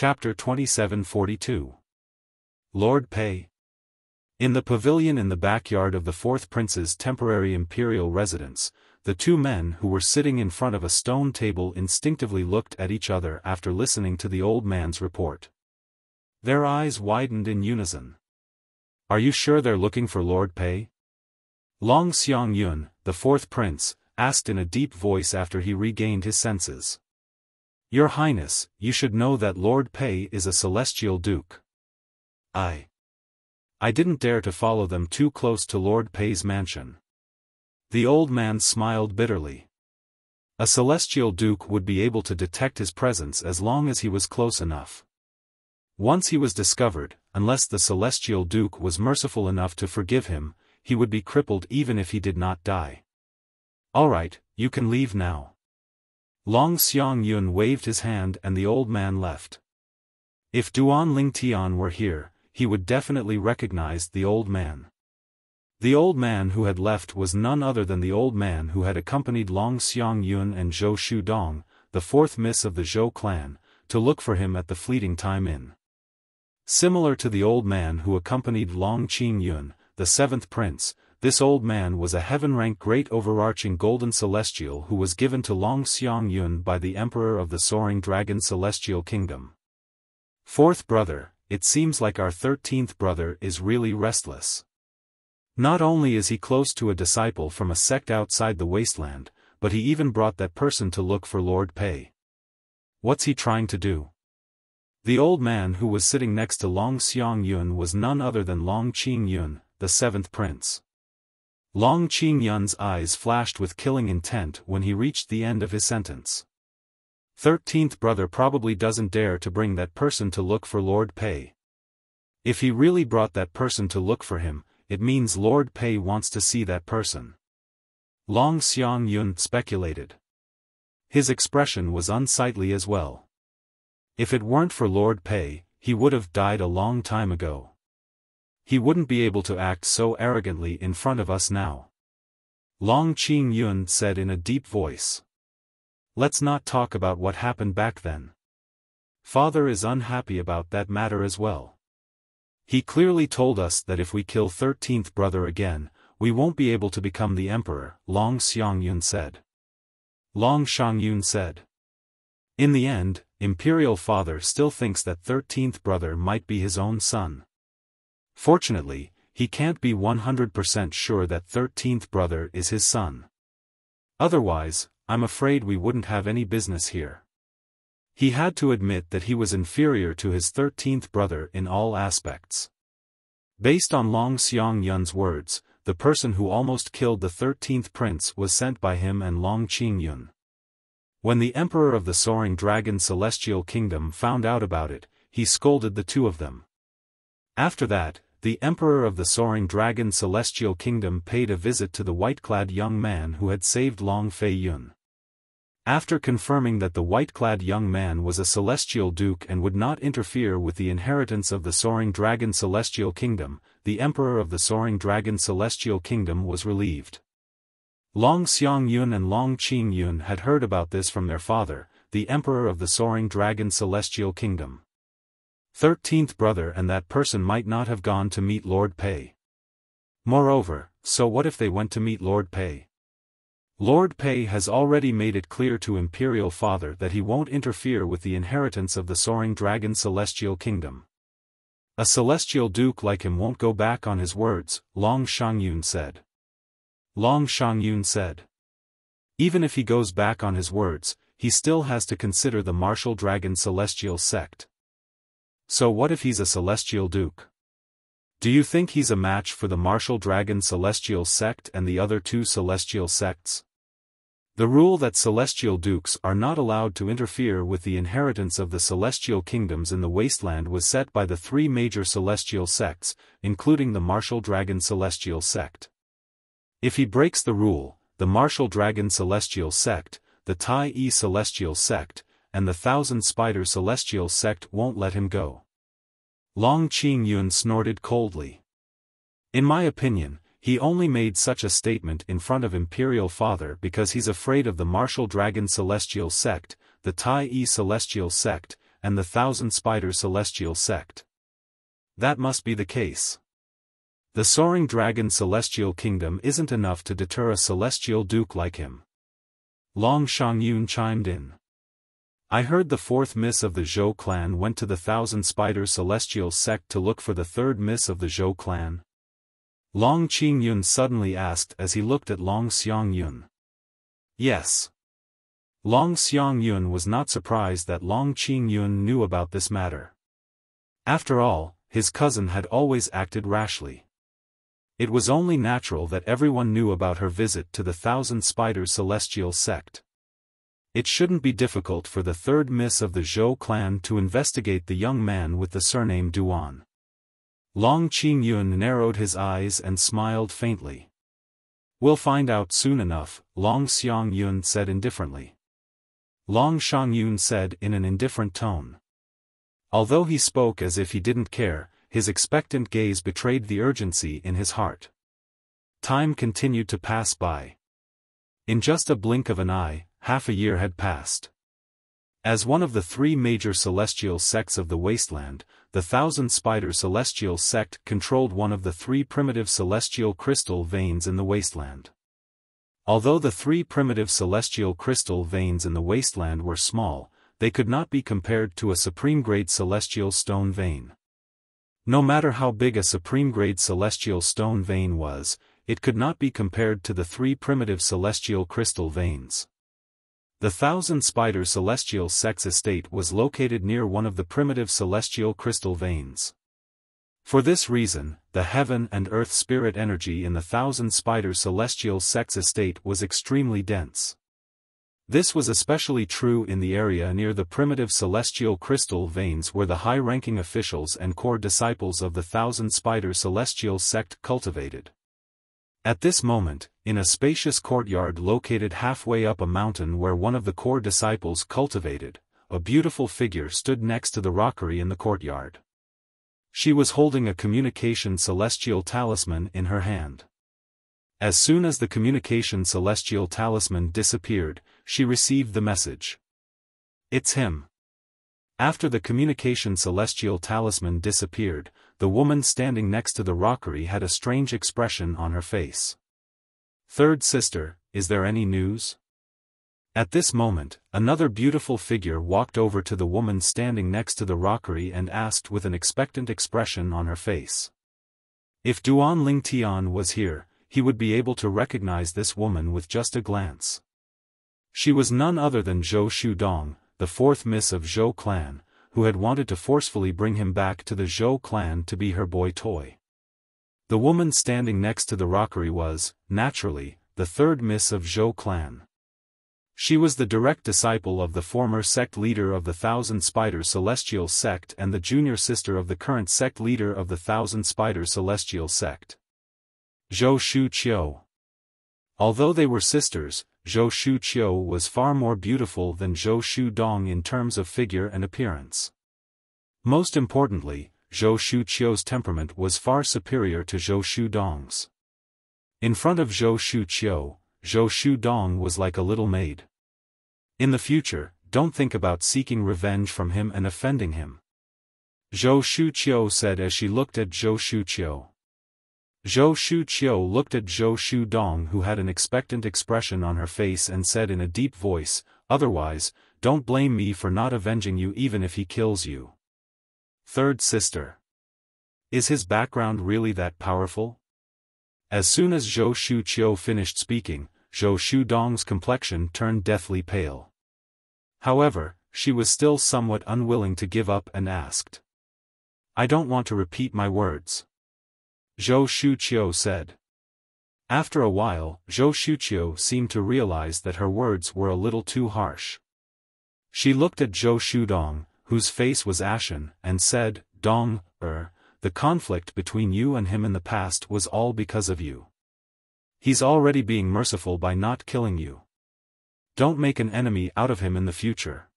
Chapter 2742. Lord Pei. In the pavilion in the backyard of the fourth prince's temporary imperial residence, the two men who were sitting in front of a stone table instinctively looked at each other after listening to the old man's report. Their eyes widened in unison. "Are you sure they're looking for Lord Pei?" Long Xiangyun, the fourth prince, asked in a deep voice after he regained his senses. "Your Highness, you should know that Lord Pei is a celestial duke. I didn't dare to follow them too close to Lord Pei's mansion." The old man smiled bitterly. A celestial duke would be able to detect his presence as long as he was close enough. Once he was discovered, unless the celestial duke was merciful enough to forgive him, he would be crippled even if he did not die. "All right, you can leave now." Long Xiangyun waved his hand and the old man left. If Duan Lingtian were here, he would definitely recognize the old man. The old man who had left was none other than the old man who had accompanied Long Xiangyun and Zhou Shudong, the fourth miss of the Zhou clan, to look for him at the Fleeting Time Inn. Similar to the old man who accompanied Long Qingyun, the seventh prince, this old man was a heaven-rank great overarching golden celestial who was given to Long Xiangyun by the emperor of the Soaring Dragon Celestial Kingdom. "Fourth brother, it seems like our 13th brother is really restless. Not only is he close to a disciple from a sect outside the wasteland, but he even brought that person to look for Lord Pei. What's he trying to do?" The old man who was sitting next to Long Xiangyun was none other than Long Qingyun, the seventh prince. Long Qingyun's eyes flashed with killing intent when he reached the end of his sentence. 13th brother probably doesn't dare to bring that person to look for Lord Pei. If he really brought that person to look for him, it means Lord Pei wants to see that person. Long Xiangyun speculated. His expression was unsightly as well. If it weren't for Lord Pei, he would have died a long time ago. He wouldn't be able to act so arrogantly in front of us now. Long Qingyun said in a deep voice. "Let's not talk about what happened back then. Father is unhappy about that matter as well. He clearly told us that if we kill 13th brother again, we won't be able to become the emperor," Long Xiangyun said. Long Xiangyun said. "In the end, Imperial Father still thinks that 13th brother might be his own son. Fortunately, he can't be 100% sure that 13th brother is his son. Otherwise, I'm afraid we wouldn't have any business here." He had to admit that he was inferior to his 13th brother in all aspects. Based on Long Xiangyun's words, the person who almost killed the 13th prince was sent by him and Long Qingyun. When the emperor of the Soaring Dragon Celestial Kingdom found out about it, he scolded the two of them. After that, the emperor of the Soaring Dragon Celestial Kingdom paid a visit to the white-clad young man who had saved Long Fei Yun. After confirming that the white-clad young man was a celestial duke and would not interfere with the inheritance of the Soaring Dragon Celestial Kingdom, the emperor of the Soaring Dragon Celestial Kingdom was relieved. Long Xiangyun and Long Qingyun had heard about this from their father, the emperor of the Soaring Dragon Celestial Kingdom. 13th brother and that person might not have gone to meet Lord Pei. Moreover, so what if they went to meet Lord Pei? Lord Pei has already made it clear to Imperial Father that he won't interfere with the inheritance of the Soaring Dragon Celestial Kingdom. A celestial duke like him won't go back on his words, Long Xiangyun said. Long Xiangyun said. Even if he goes back on his words, he still has to consider the Martial Dragon Celestial sect. So what if he's a celestial duke? Do you think he's a match for the Martial Dragon Celestial sect and the other two celestial sects? The rule that celestial dukes are not allowed to interfere with the inheritance of the celestial kingdoms in the wasteland was set by the three major celestial sects, including the Martial Dragon Celestial sect. If he breaks the rule, the Martial Dragon Celestial sect, the Tai Yi Celestial sect, and the Thousand Spider Celestial sect won't let him go. Long Qingyun snorted coldly. In my opinion, he only made such a statement in front of Imperial Father because he's afraid of the Martial Dragon Celestial sect, the Tai Yi Celestial sect, and the Thousand Spider Celestial Sect. That must be the case. The Soaring Dragon Celestial Kingdom isn't enough to deter a celestial duke like him. Long Shangyun chimed in. I heard the fourth miss of the Zhou clan went to the Thousand Spider Celestial Sect to look for the third miss of the Zhou clan. Long Qingyun suddenly asked as he looked at Long Xiangyun. Yes. Long Xiangyun was not surprised that Long Qingyun knew about this matter. After all, his cousin had always acted rashly. It was only natural that everyone knew about her visit to the Thousand Spiders Celestial Sect. It shouldn't be difficult for the third miss of the Zhou clan to investigate the young man with the surname Duan. Long Qingyun narrowed his eyes and smiled faintly. We'll find out soon enough, Long Xiangyun said indifferently. Long Shangyun said in an indifferent tone. Although he spoke as if he didn't care, his expectant gaze betrayed the urgency in his heart. Time continued to pass by. In just a blink of an eye, half a year had passed. As one of the three major celestial sects of the wasteland, the Thousand Spider Celestial Sect controlled one of the three primitive celestial crystal veins in the wasteland. Although the three primitive celestial crystal veins in the wasteland were small, they could not be compared to a supreme-grade celestial stone vein. No matter how big a supreme-grade celestial stone vein was, it could not be compared to the three primitive celestial crystal veins. The Thousand Spider Celestial Sect's estate was located near one of the primitive celestial crystal veins. For this reason, the heaven and earth spirit energy in the Thousand Spider Celestial Sect's estate was extremely dense. This was especially true in the area near the primitive celestial crystal veins where the high-ranking officials and core disciples of the Thousand Spider Celestial Sect cultivated. At this moment, in a spacious courtyard located halfway up a mountain where one of the core disciples cultivated, a beautiful figure stood next to the rockery in the courtyard. She was holding a communication celestial talisman in her hand. As soon as the communication celestial talisman disappeared, she received the message. It's him. After the communication celestial talisman disappeared, the woman standing next to the rockery had a strange expression on her face. Third sister, is there any news? At this moment, another beautiful figure walked over to the woman standing next to the rockery and asked with an expectant expression on her face. If Duan Lingtian was here, he would be able to recognize this woman with just a glance. She was none other than Zhou Shudong, the fourth miss of Zhou clan, who had wanted to forcefully bring him back to the Zhou clan to be her boy toy. The woman standing next to the rockery was, naturally, the third miss of Zhou clan. She was the direct disciple of the former sect leader of the Thousand Spider Celestial Sect and the junior sister of the current sect leader of the Thousand Spider Celestial Sect. Zhou Shuqiu. Although they were sisters, Zhou Shuqiu was far more beautiful than Zhou Shudong in terms of figure and appearance. Most importantly, Zhou Shuqiu's temperament was far superior to Zhou Shudong's. In front of Zhou Shuqiu, Zhou Shudong was like a little maid. In the future, don't think about seeking revenge from him and offending him. Zhou Shuqiu said as she looked at Zhou Shuqiu. Zhou Shuqiu looked at Zhou Shudong who had an expectant expression on her face and said in a deep voice, otherwise, don't blame me for not avenging you even if he kills you. Third sister. Is his background really that powerful? As soon as Zhou Shuqiu finished speaking, Zhou Shudong's complexion turned deathly pale. However, she was still somewhat unwilling to give up and asked. I don't want to repeat my words. Zhou Shuqiu said. After a while, Zhou Shuqiu seemed to realize that her words were a little too harsh. She looked at Zhou Shudong, whose face was ashen, and said, Dong, the conflict between you and him in the past was all because of you. He's already being merciful by not killing you. Don't make an enemy out of him in the future.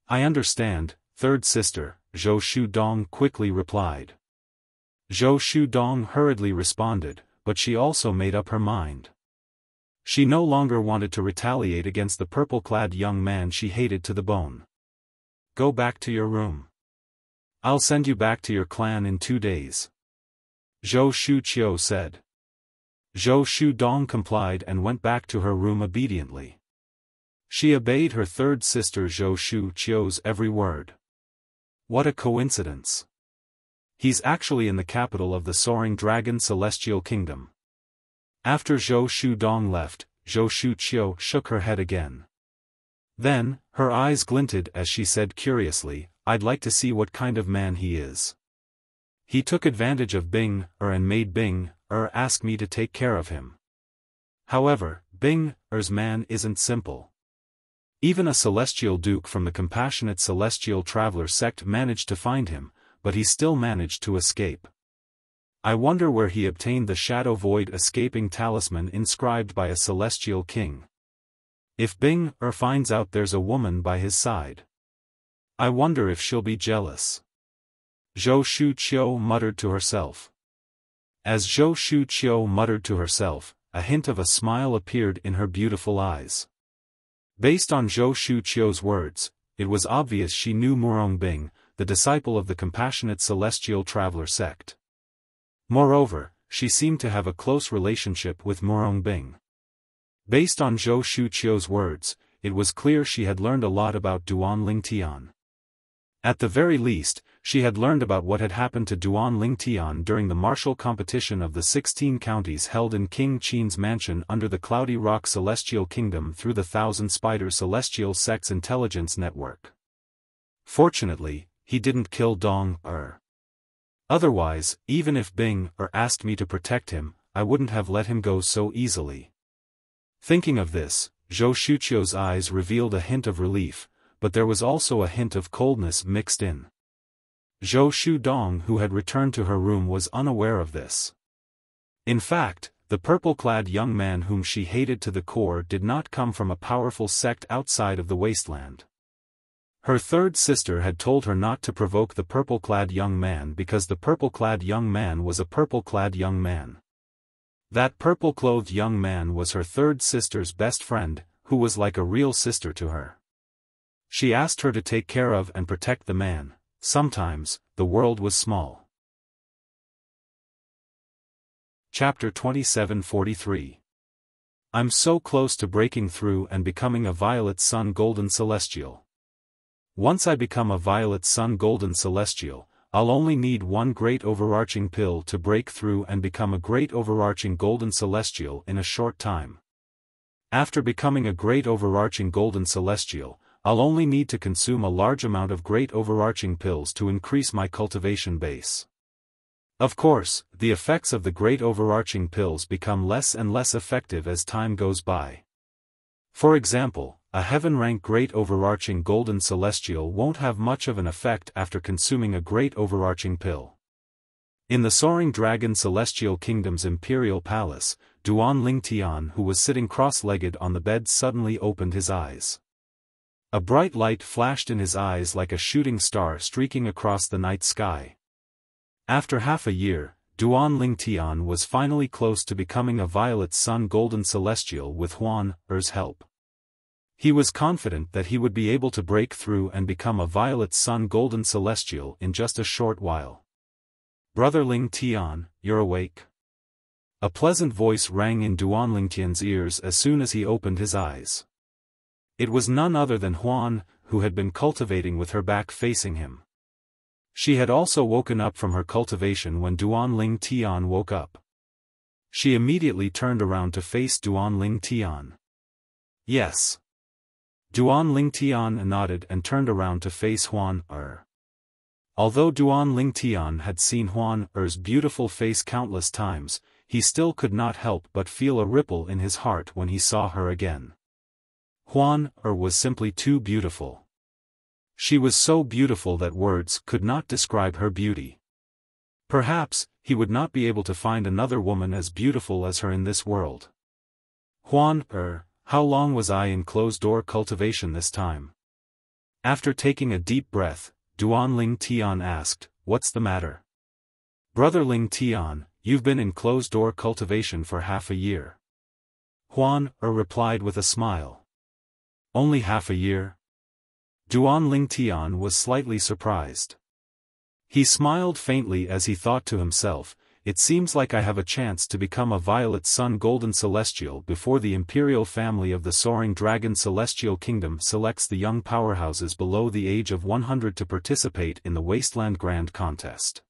I understand, third sister, Zhou Shudong quickly replied. Zhou Shudong hurriedly responded, but she also made up her mind. She no longer wanted to retaliate against the purple-clad young man she hated to the bone. go back to your room. I'll send you back to your clan in 2 days. Zhou Shuqiu said. Zhou Shudong complied and went back to her room obediently. She obeyed her third sister Zhou Shuqiu's every word. What a coincidence. He's actually in the capital of the Soaring Dragon Celestial Kingdom. After Zhou Shudong left, Zhou Shuqiu shook her head again. Then, her eyes glinted as she said curiously, I'd like to see what kind of man he is. He took advantage of Bing and made Bing ask me to take care of him. However, Bing's man isn't simple. Even a celestial duke from the compassionate celestial traveler sect managed to find him, but he still managed to escape. I wonder where he obtained the Shadow Void escaping talisman inscribed by a celestial king. If Bing finds out there's a woman by his side, I wonder if she'll be jealous. Zhou Shuqiu muttered to herself. As Zhou Shuqiu muttered to herself, a hint of a smile appeared in her beautiful eyes. Based on Zhou Shuqiu's words, it was obvious she knew Murong Bing, the disciple of the compassionate celestial traveler sect. Moreover, she seemed to have a close relationship with Murong Bing. Based on Zhou Shuqiu's words, it was clear she had learned a lot about Duan Lingtian. At the very least, she had learned about what had happened to Duan Lingtian during the martial competition of the 16 counties held in King Qin's mansion under the Cloudy Rock Celestial Kingdom through the Thousand Spider Celestial Sect's intelligence network. Fortunately, he didn't kill Dong. Otherwise, even if Bing asked me to protect him, I wouldn't have let him go so easily. Thinking of this, Zhou Shuqiu's eyes revealed a hint of relief, but there was also a hint of coldness mixed in. Zhou Shudong, who had returned to her room, was unaware of this. In fact, the purple-clad young man whom she hated to the core did not come from a powerful sect outside of the wasteland. Her third sister had told her not to provoke the purple-clad young man because the purple-clad young man was a purple-clad young man. That purple-clothed young man was her third sister's best friend, who was like a real sister to her. She asked her to take care of and protect the man. Sometimes, the world was small. Chapter 2743. I'm so close to breaking through and becoming a Violet Sun Golden Celestial. Once I become a Violet Sun Golden Celestial, I'll only need one great overarching pill to break through and become a great overarching Golden Celestial in a short time. After becoming a great overarching Golden Celestial, I'll only need to consume a large amount of great overarching pills to increase my cultivation base. Of course, the effects of the great overarching pills become less and less effective as time goes by. For example, a heaven-rank great overarching Golden Celestial won't have much of an effect after consuming a great overarching pill. In the Soaring Dragon Celestial Kingdom's Imperial Palace, Duan Lingtian, who was sitting cross-legged on the bed, suddenly opened his eyes. A bright light flashed in his eyes like a shooting star streaking across the night sky. After half a year, Duan Lingtian was finally close to becoming a Violet Sun Golden Celestial with Huan's help. He was confident that he would be able to break through and become a Violet Sun Golden Celestial in just a short while. Brother Lingtian, you're awake? A pleasant voice rang in Duan Lingtian's ears as soon as he opened his eyes. It was none other than Huan, who had been cultivating with her back facing him. She had also woken up from her cultivation when Duan Lingtian woke up. She immediately turned around to face Duan Lingtian. Yes. Duan Lingtian nodded and turned around to face Huan. Although Duan Lingtian had seen Huan's beautiful face countless times, he still could not help but feel a ripple in his heart when he saw her again. Huan was simply too beautiful. She was so beautiful that words could not describe her beauty. Perhaps, he would not be able to find another woman as beautiful as her in this world. Huan, how long was I in closed-door cultivation this time? After taking a deep breath, Duan Lingtian asked, what's the matter? Brother Lingtian, you've been in closed-door cultivation for half a year. Huan replied with a smile. Only half a year? Duan Lingtian was slightly surprised. He smiled faintly as he thought to himself, it seems like I have a chance to become a Violet Sun Golden Celestial before the imperial family of the Soaring Dragon Celestial Kingdom selects the young powerhouses below the age of 100 to participate in the Wasteland Grand Contest.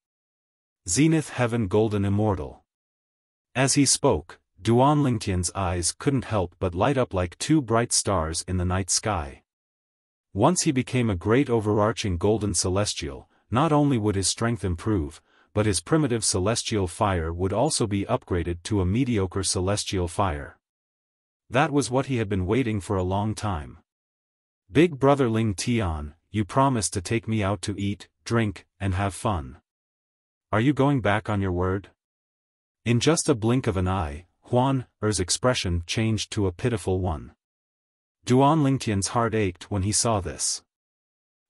Zenith Heaven Golden Immortal. As he spoke, Duan Lingtian's eyes couldn't help but light up like two bright stars in the night sky. Once he became a great overarching Golden Celestial, not only would his strength improve, but his primitive celestial fire would also be upgraded to a mediocre celestial fire. That was what he had been waiting for a long time. Big brother Ling Tian, you promised to take me out to eat, drink, and have fun. Are you going back on your word? In just a blink of an eye, Huan Er's expression changed to a pitiful one. Duan Lingtian's heart ached when he saw this.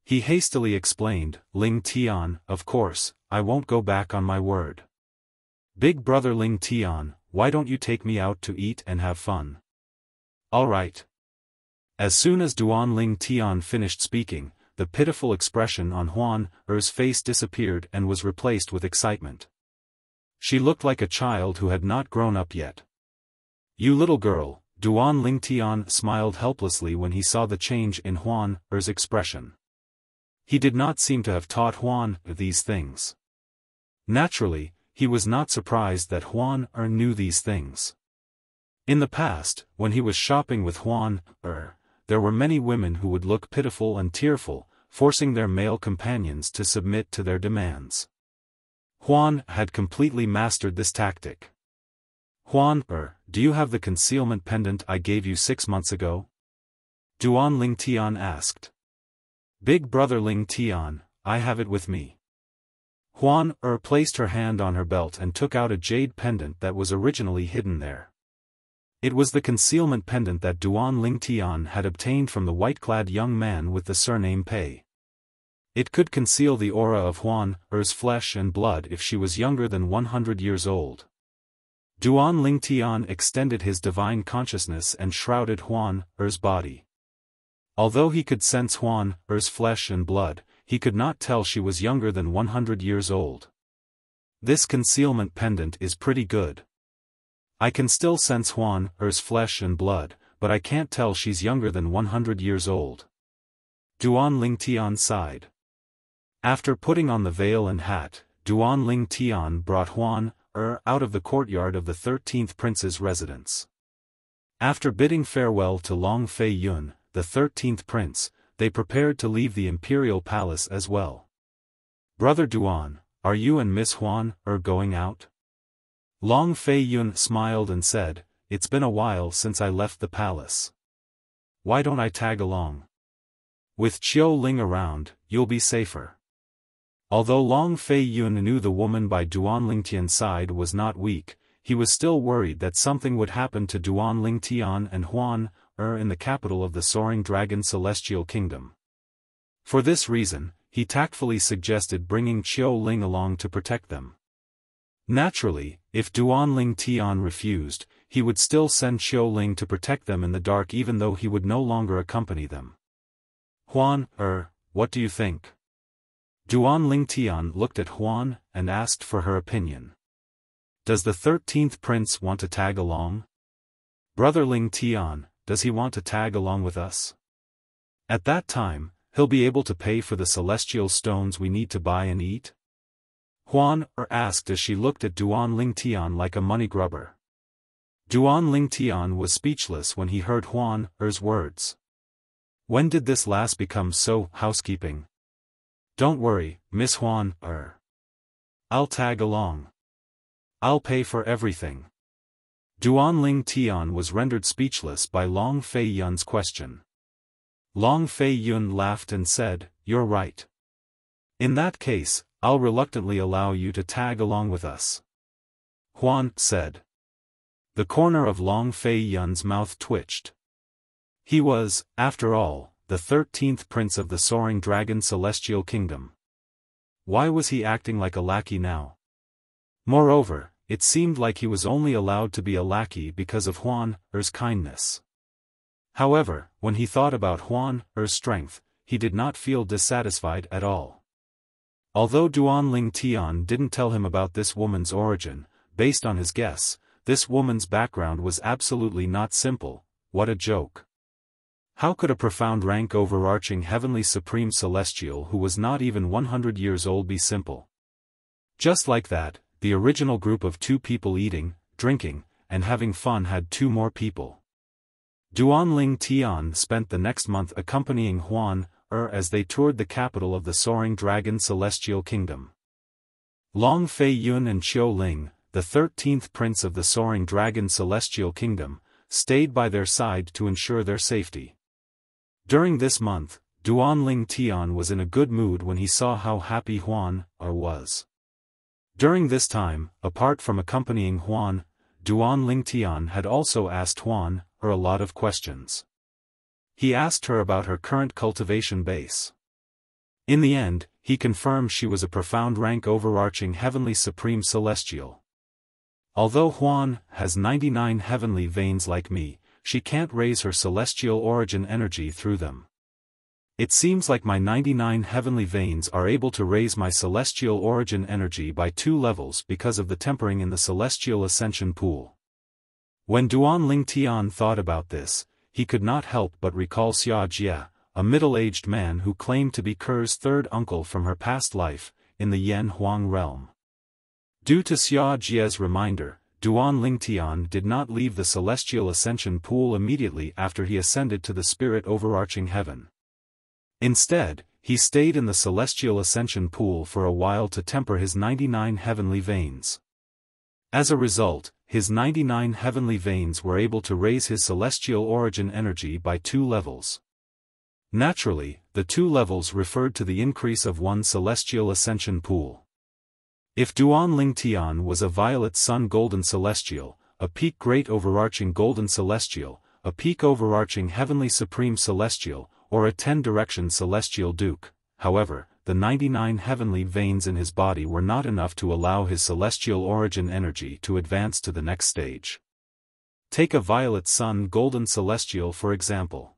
He hastily explained, Ling Tian, of course, I won't go back on my word. Big brother Ling Tian, why don't you take me out to eat and have fun? All right. As soon as Duan Ling Tian finished speaking, the pitiful expression on Huan Er's face disappeared and was replaced with excitement. She looked like a child who had not grown up yet. You little girl, Duan Ling Tian smiled helplessly when he saw the change in Huan Er's expression. He did not seem to have taught Huan these things. Naturally, he was not surprised that Huan knew these things. In the past, when he was shopping with Huan there were many women who would look pitiful and tearful, forcing their male companions to submit to their demands. Huan had completely mastered this tactic. Huan do you have the concealment pendant I gave you 6 months ago? Duan Ling Tian asked. Big brother Ling Tian, I have it with me. Huan placed her hand on her belt and took out a jade pendant that was originally hidden there. It was the concealment pendant that Duan Ling Tian had obtained from the white-clad young man with the surname Pei. It could conceal the aura of Huan Er's flesh and blood if she was younger than 100 years old. Duan Ling Tian extended his divine consciousness and shrouded Huan Er's body. Although he could sense Huan Er's flesh and blood, he could not tell she was younger than 100 years old. This concealment pendant is pretty good. I can still sense Huan Er's flesh and blood, but I can't tell she's younger than 100 years old. Duan Ling Tian sighed. After putting on the veil and hat, Duan Ling Tian brought Huan out of the courtyard of the 13th prince's residence. After bidding farewell to Long Fei Yun, the 13th prince, they prepared to leave the imperial palace as well. Brother Duan, are you and Miss Huan going out? Long Fei Yun smiled and said, it's been a while since I left the palace. Why don't I tag along? With Qiu Ling around, you'll be safer. Although Long Fei Yun knew the woman by Duan Lingtian's side was not weak, he was still worried that something would happen to Duan Lingtian and Huan in the capital of the Soaring Dragon Celestial Kingdom. For this reason, he tactfully suggested bringing Qiu Ling along to protect them. Naturally, if Duan Ling Tian refused, he would still send Qiu Ling to protect them in the dark even though he would no longer accompany them. Huan, what do you think? Duan Ling Tian looked at Huan and asked for her opinion. Does the 13th prince want to tag along? Brother Ling Tian, does he want to tag along with us? At that time, he'll be able to pay for the celestial stones we need to buy and eat? Huan asked as she looked at Duan Ling Tian like a money grubber. Duan Ling Tian was speechless when he heard Huan words. When did this last become so housekeeping? Don't worry, Miss Huan I'll tag along. I'll pay for everything. Duan Ling Tian was rendered speechless by Long Fei Yun's question. Long Fei Yun laughed and said, you're right. In that case, I'll reluctantly allow you to tag along with us. Huan said. The corner of Long Fei Yun's mouth twitched. He was, after all, the 13th prince of the Soaring Dragon Celestial Kingdom. Why was he acting like a lackey now? Moreover, it seemed like he was only allowed to be a lackey because of Huan kindness. However, when he thought about Huan strength, he did not feel dissatisfied at all. Although Duan Ling Tian didn't tell him about this woman's origin, based on his guess, this woman's background was absolutely not simple. What a joke. How could a profound rank overarching heavenly supreme celestial who was not even 100 years old be simple? Just like that, the original group of 2 people eating, drinking, and having fun had 2 more people. Duan Ling Tian spent the next month accompanying Huan as they toured the capital of the Soaring Dragon Celestial Kingdom. Long Fei Yun and Qiu Ling, the 13th prince of the Soaring Dragon Celestial Kingdom, stayed by their side to ensure their safety. During this month, Duan Ling Tian was in a good mood when he saw how happy Huan was. During this time, apart from accompanying Huan, Duan Ling Tian had also asked Huan a lot of questions. He asked her about her current cultivation base. In the end, he confirmed she was a profound rank overarching heavenly supreme celestial. Although Huan has 99 heavenly veins like me, she can't raise her celestial origin energy through them. It seems like my 99 heavenly veins are able to raise my celestial origin energy by 2 levels because of the tempering in the celestial ascension pool. When Duan Ling Tian thought about this, he could not help but recall Xia Jie, a middle-aged man who claimed to be Ker's 3rd uncle from her past life, in the Yan Huang realm. Due to Xia Jie's reminder, Duan Ling Tian did not leave the celestial ascension pool immediately after he ascended to the spirit overarching heaven. Instead, he stayed in the celestial ascension pool for a while to temper his 99 heavenly veins. As a result, his 99 heavenly veins were able to raise his celestial origin energy by 2 levels. Naturally, the 2 levels referred to the increase of one celestial ascension pool. If Duan Ling Tian was a violet sun golden celestial, a peak great overarching golden celestial, a peak overarching heavenly supreme celestial, or a 10-direction celestial duke, however, the 99 heavenly veins in his body were not enough to allow his celestial origin energy to advance to the next stage. Take a violet sun golden celestial for example.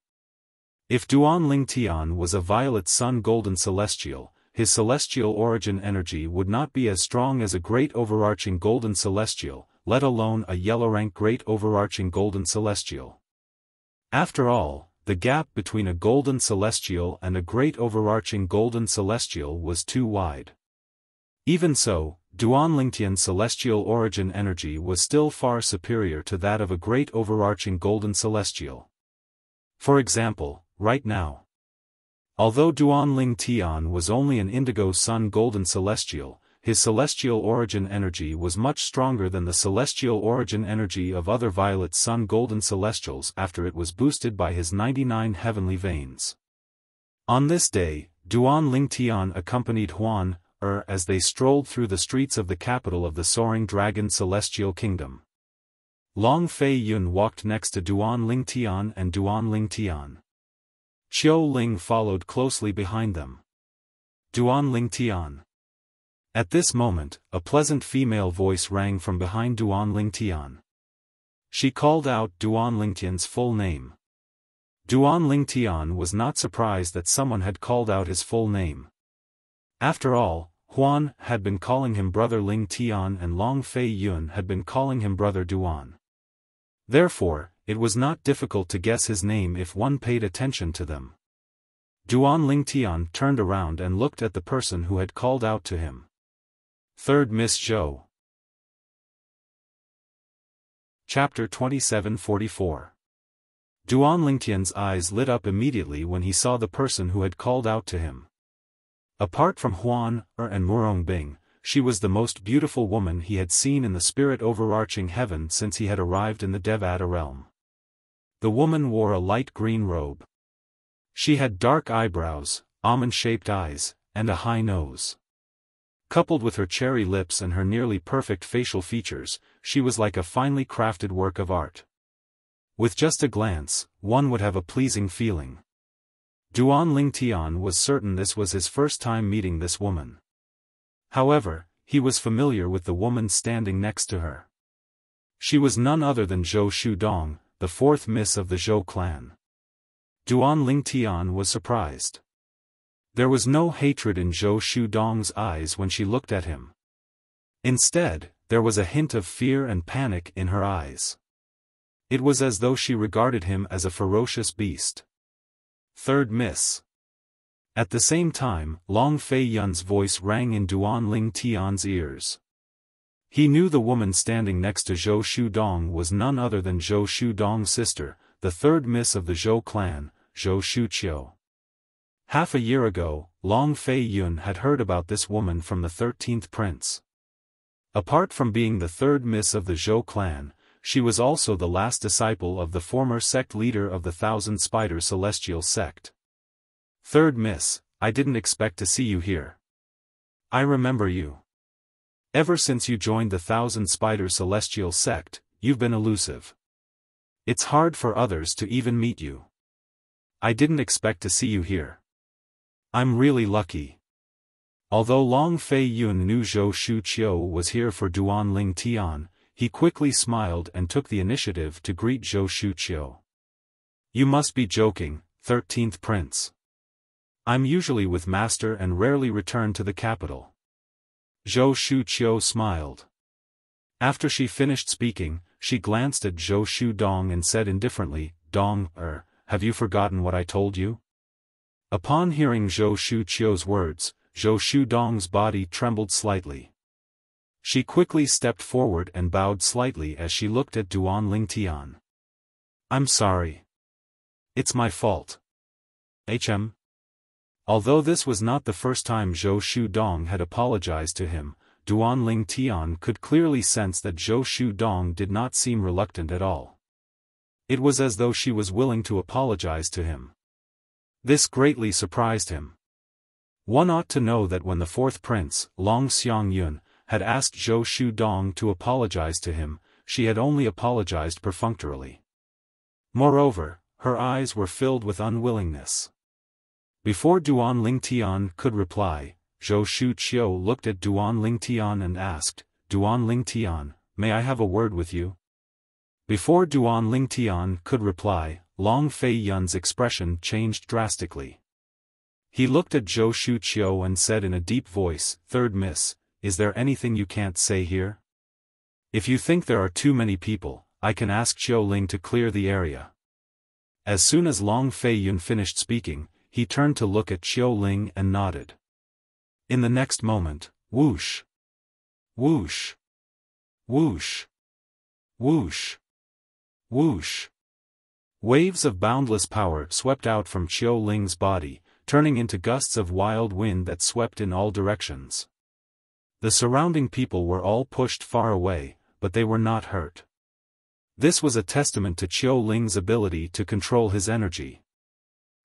If Duan Ling Tian was a violet sun golden celestial, his celestial origin energy would not be as strong as a great overarching golden celestial, let alone a yellow rank great overarching golden celestial. After all, the gap between a golden celestial and a great overarching golden celestial was too wide. Even so, Duan Ling Tian's celestial origin energy was still far superior to that of a great overarching golden celestial. For example, right now. Although Duan Ling Tian was only an indigo sun golden celestial, his celestial origin energy was much stronger than the celestial origin energy of other violet sun golden celestials after it was boosted by his 99 heavenly veins. On this day, Duan Ling Tian accompanied Huan as they strolled through the streets of the capital of the Soaring Dragon Celestial Kingdom. Long Fei Yun walked next to Duan Ling Tian and Duan Ling Tian. Qiu Ling followed closely behind them. Duan Ling Tian. At this moment, a pleasant female voice rang from behind Duan Ling Tian. She called out Duan Ling Tian's full name. Duan Ling Tian was not surprised that someone had called out his full name. After all, Huan had been calling him Brother Ling Tian and Long Fei Yun had been calling him Brother Duan. Therefore, it was not difficult to guess his name if one paid attention to them. Duan Ling Tian turned around and looked at the person who had called out to him. Third Miss Zhou. Chapter 2744. Duan Ling Tian's eyes lit up immediately when he saw the person who had called out to him. Apart from Huan and Murong Bing, she was the most beautiful woman he had seen in the spirit overarching heaven since he had arrived in the Devata realm. The woman wore a light green robe. She had dark eyebrows, almond-shaped eyes, and a high nose. Coupled with her cherry lips and her nearly perfect facial features, she was like a finely crafted work of art. With just a glance, one would have a pleasing feeling. Duan Ling Tian was certain this was his first time meeting this woman. However, he was familiar with the woman standing next to her. She was none other than Zhou Shudong, the 4th miss of the Zhou clan. Duan Ling Tian was surprised. There was no hatred in Zhou Shudong's eyes when she looked at him. Instead, there was a hint of fear and panic in her eyes. It was as though she regarded him as a ferocious beast. Third miss. At the same time, Long Fei Yun's voice rang in Duan Ling Tian's ears. He knew the woman standing next to Zhou Shudong was none other than Zhou Shudong's sister, the third miss of the Zhou clan, Zhou Shuqiu. Half a year ago, Long Fei Yun had heard about this woman from the 13th prince. Apart from being the third miss of the Zhou clan, she was also the last disciple of the former sect leader of the Thousand Spider Celestial sect. Third miss, I didn't expect to see you here. I remember you. Ever since you joined the Thousand Spider Celestial sect, you've been elusive. It's hard for others to even meet you. I didn't expect to see you here. I'm really lucky. Although Long Fei Yun knew Zhou Shuqiu was here for Duan Ling Tian, he quickly smiled and took the initiative to greet Zhou Shuqiu. You must be joking, 13th prince. I'm usually with master and rarely return to the capital. Zhou Shuqiu smiled. After she finished speaking, she glanced at Zhou Shudong and said indifferently, Dong, have you forgotten what I told you? Upon hearing Zhou Shuqiu's words, Zhou Shudong's body trembled slightly. She quickly stepped forward and bowed slightly as she looked at Duan Ling Tian. I'm sorry. It's my fault. Although this was not the first time Zhou Shudong had apologized to him, Duan Ling Tian could clearly sense that Zhou Shudong did not seem reluctant at all. It was as though she was willing to apologize to him. This greatly surprised him. One ought to know that when the fourth prince, Long Xiangyun, had asked Zhou Shudong to apologize to him, she had only apologized perfunctorily. Moreover, her eyes were filled with unwillingness. Before Duan Ling Tian could reply, Zhou Shuqiu looked at Duan Ling Tian and asked, Duan Ling Tian, may I have a word with you? Before Duan Ling Tian could reply, Long Fei Yun's expression changed drastically. He looked at Zhou Shuqiu and said in a deep voice, Third miss, is there anything you can't say here? If you think there are too many people, I can ask Xiao Ling to clear the area. As soon as Long Fei Yun finished speaking, he turned to look at Xiao Ling and nodded. In the next moment, whoosh! Whoosh! Whoosh! Whoosh! Whoosh! Waves of boundless power swept out from Xiao Ling's body, turning into gusts of wild wind that swept in all directions. The surrounding people were all pushed far away, but they were not hurt. This was a testament to Xiao Ling's ability to control his energy.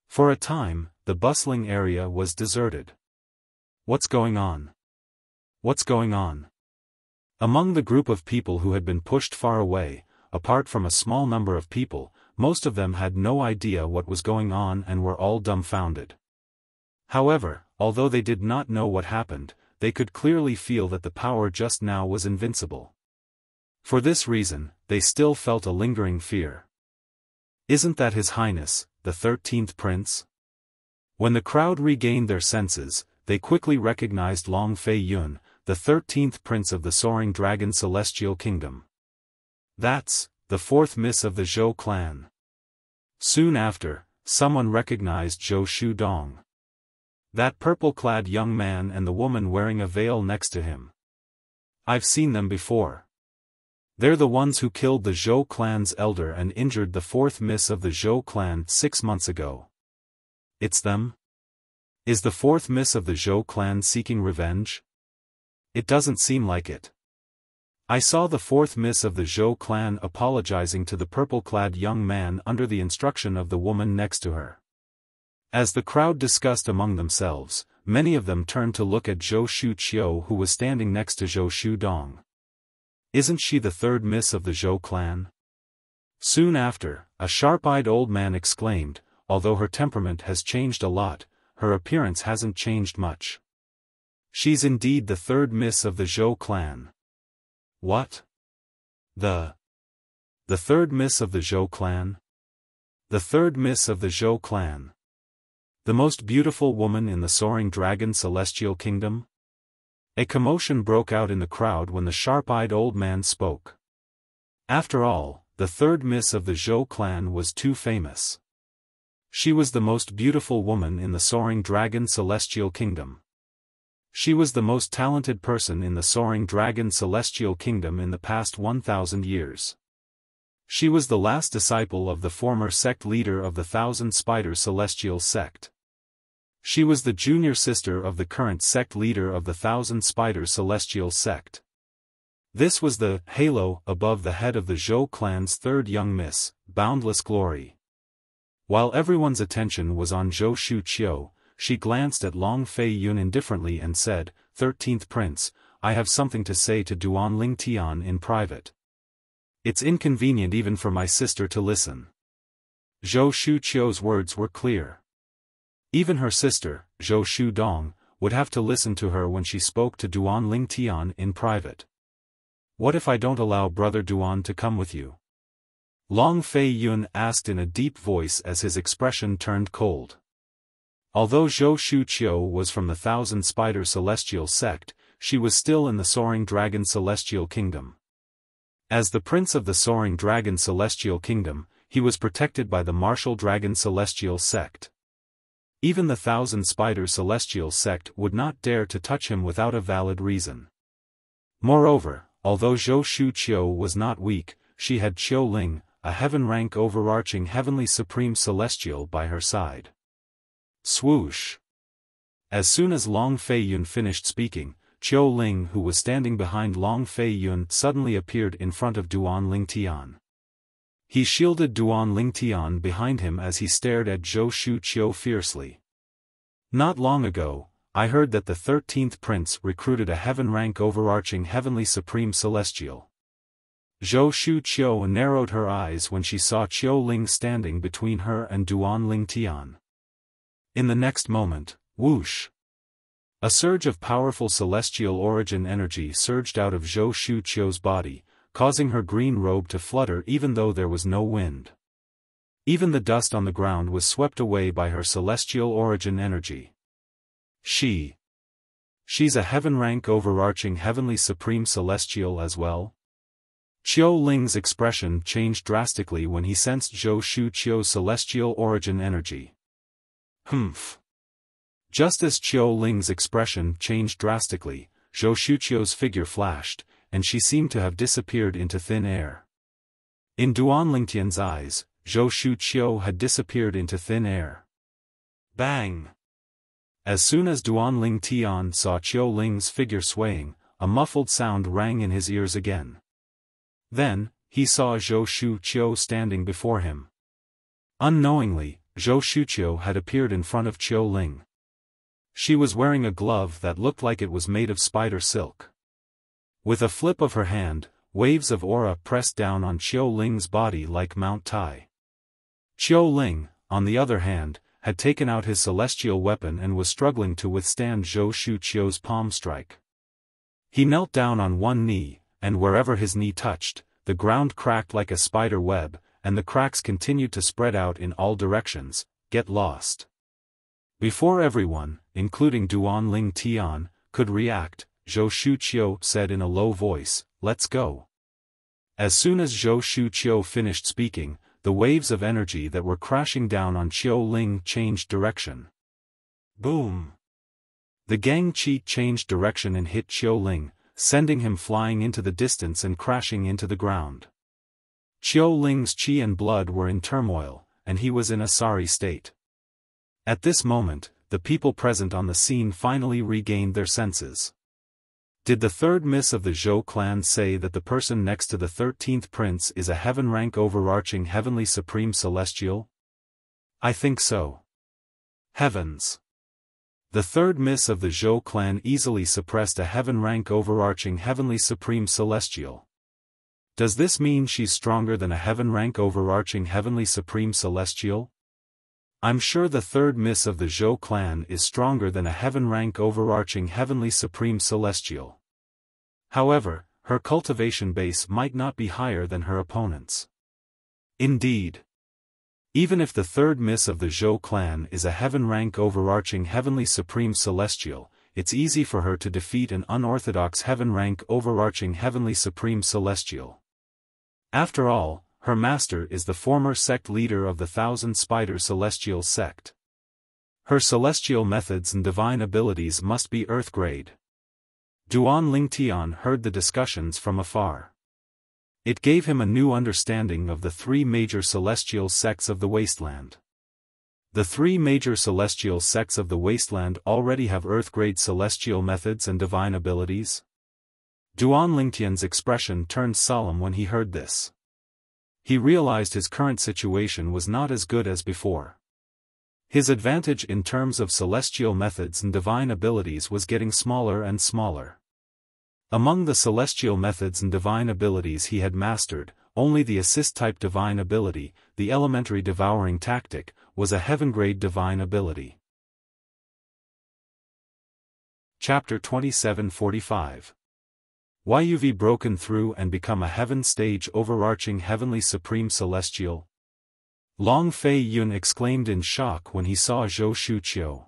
For a time, the bustling area was deserted. What's going on? What's going on? Among the group of people who had been pushed far away, apart from a small number of people, most of them had no idea what was going on and were all dumbfounded. However, although they did not know what happened, they could clearly feel that the power just now was invincible. For this reason, they still felt a lingering fear. Isn't that His Highness, the 13th Prince? When the crowd regained their senses, they quickly recognized Long Fei Yun, the 13th Prince of the Soaring Dragon Celestial Kingdom. That's the fourth miss of the Zhou clan. Soon after, someone recognized Zhou Shudong. That purple-clad young man and the woman wearing a veil next to him. I've seen them before. They're the ones who killed the Zhou clan's elder and injured the fourth miss of the Zhou clan 6 months ago. It's them? Is the fourth miss of the Zhou clan seeking revenge? It doesn't seem like it. I saw the fourth miss of the Zhou clan apologizing to the purple-clad young man under the instruction of the woman next to her. As the crowd discussed among themselves, many of them turned to look at Zhou Shuqiu, who was standing next to Zhou Shudong. Isn't she the third miss of the Zhou clan? Soon after, a sharp-eyed old man exclaimed, although her temperament has changed a lot, her appearance hasn't changed much. She's indeed the third miss of the Zhou clan. What? The third miss of the Zhou clan? The third miss of the Zhou clan. The most beautiful woman in the Soaring Dragon Celestial Kingdom? A commotion broke out in the crowd when the sharp-eyed old man spoke. After all, the third miss of the Zhou clan was too famous. She was the most beautiful woman in the Soaring Dragon Celestial Kingdom. She was the most talented person in the Soaring Dragon Celestial Kingdom in the past 1,000 years. She was the last disciple of the former sect leader of the Thousand Spider Celestial Sect. She was the junior sister of the current sect leader of the Thousand Spider Celestial Sect. This was the halo above the head of the Zhou clan's third young miss, Boundless Glory. While everyone's attention was on Zhou Shuqiu, she glanced at Long Fei Yun indifferently and said, 13th Prince, I have something to say to Duanling Tian in private. It's inconvenient even for my sister to listen. Zhou Shuqiu's words were clear. Even her sister, Zhou Shudong, would have to listen to her when she spoke to Duanling Tian in private. What if I don't allow Brother Duan to come with you? Long Fei Yun asked in a deep voice as his expression turned cold. Although Zhou Shuqiu was from the Thousand Spider Celestial Sect, she was still in the Soaring Dragon Celestial Kingdom. As the prince of the Soaring Dragon Celestial Kingdom, he was protected by the Martial Dragon Celestial Sect. Even the Thousand Spider Celestial Sect would not dare to touch him without a valid reason. Moreover, although Zhou Shuqiu was not weak, she had Qiu Ling, a heaven-rank overarching heavenly supreme celestial by her side. Swoosh! As soon as Long Fei Yun finished speaking, Qiu Ling, who was standing behind Long Fei Yun, suddenly appeared in front of Duanling Tian. He shielded Duanling Tian behind him as he stared at Zhou Shuqiu fiercely. Not long ago, I heard that the 13th Prince recruited a heaven-rank overarching heavenly supreme celestial. Zhou Shuqiu narrowed her eyes when she saw Qiu Ling standing between her and Duanling Tian. In the next moment, whoosh! A surge of powerful celestial origin energy surged out of Zhou Shuqiu's body, causing her green robe to flutter even though there was no wind. Even the dust on the ground was swept away by her celestial origin energy. She's a heaven-rank overarching heavenly supreme celestial as well? Qiu Ling's expression changed drastically when he sensed Zhou Shuqiu's celestial origin energy. Humph! Just as Qiu Ling's expression changed drastically, Zhou Shuqiu's figure flashed, and she seemed to have disappeared into thin air. In Duanling Tian's eyes, Zhou Shuqiu had disappeared into thin air. Bang! As soon as Duanling Tian saw Qiu Ling's figure swaying, a muffled sound rang in his ears again. Then, he saw Zhou Shuqiu standing before him. Unknowingly, Zhou Shuqiu had appeared in front of Qiu Ling. She was wearing a glove that looked like it was made of spider silk. With a flip of her hand, waves of aura pressed down on Qiu Ling's body like Mount Tai. Qiu Ling, on the other hand, had taken out his celestial weapon and was struggling to withstand Zhou Shuqiu's palm strike. He knelt down on one knee, and wherever his knee touched, the ground cracked like a spider web, and the cracks continued to spread out in all directions. Get lost. Before everyone, including Duanling Tian, could react, Zhou Shuqiu said in a low voice, "Let's go." As soon as Zhou Shuqiu finished speaking, the waves of energy that were crashing down on Qiu Ling changed direction. Boom! The gang qi changed direction and hit Qiu Ling, sending him flying into the distance and crashing into the ground. Qiu Ling's qi and blood were in turmoil, and he was in a sorry state. At this moment, the people present on the scene finally regained their senses. Did the third miss of the Zhou clan say that the person next to the 13th prince is a heaven-rank overarching heavenly supreme celestial? I think so. Heavens! The third miss of the Zhou clan easily suppressed a heaven-rank overarching heavenly supreme celestial. Does this mean she's stronger than a heaven-rank overarching heavenly supreme celestial? I'm sure the third miss of the Zhou clan is stronger than a heaven-rank overarching heavenly supreme celestial. However, her cultivation base might not be higher than her opponent's. Indeed. Even if the third miss of the Zhou clan is a heaven-rank overarching heavenly supreme celestial, it's easy for her to defeat an unorthodox heaven-rank overarching heavenly supreme celestial. After all, her master is the former sect leader of the Thousand Spider Celestial sect. Her celestial methods and divine abilities must be earth-grade. Duan Lingtian heard the discussions from afar. It gave him a new understanding of the three major celestial sects of the wasteland. The three major celestial sects of the wasteland already have earth-grade celestial methods and divine abilities. Duan Lingtian's expression turned solemn when he heard this. He realized his current situation was not as good as before. His advantage in terms of celestial methods and divine abilities was getting smaller and smaller. Among the celestial methods and divine abilities he had mastered, only the assist-type divine ability, the elementary devouring tactic, was a heaven-grade divine ability. Chapter 2745. Why you've broken through and become a heaven-stage overarching heavenly supreme celestial? Long Fei Yun exclaimed in shock when he saw Zhou Shuqiu.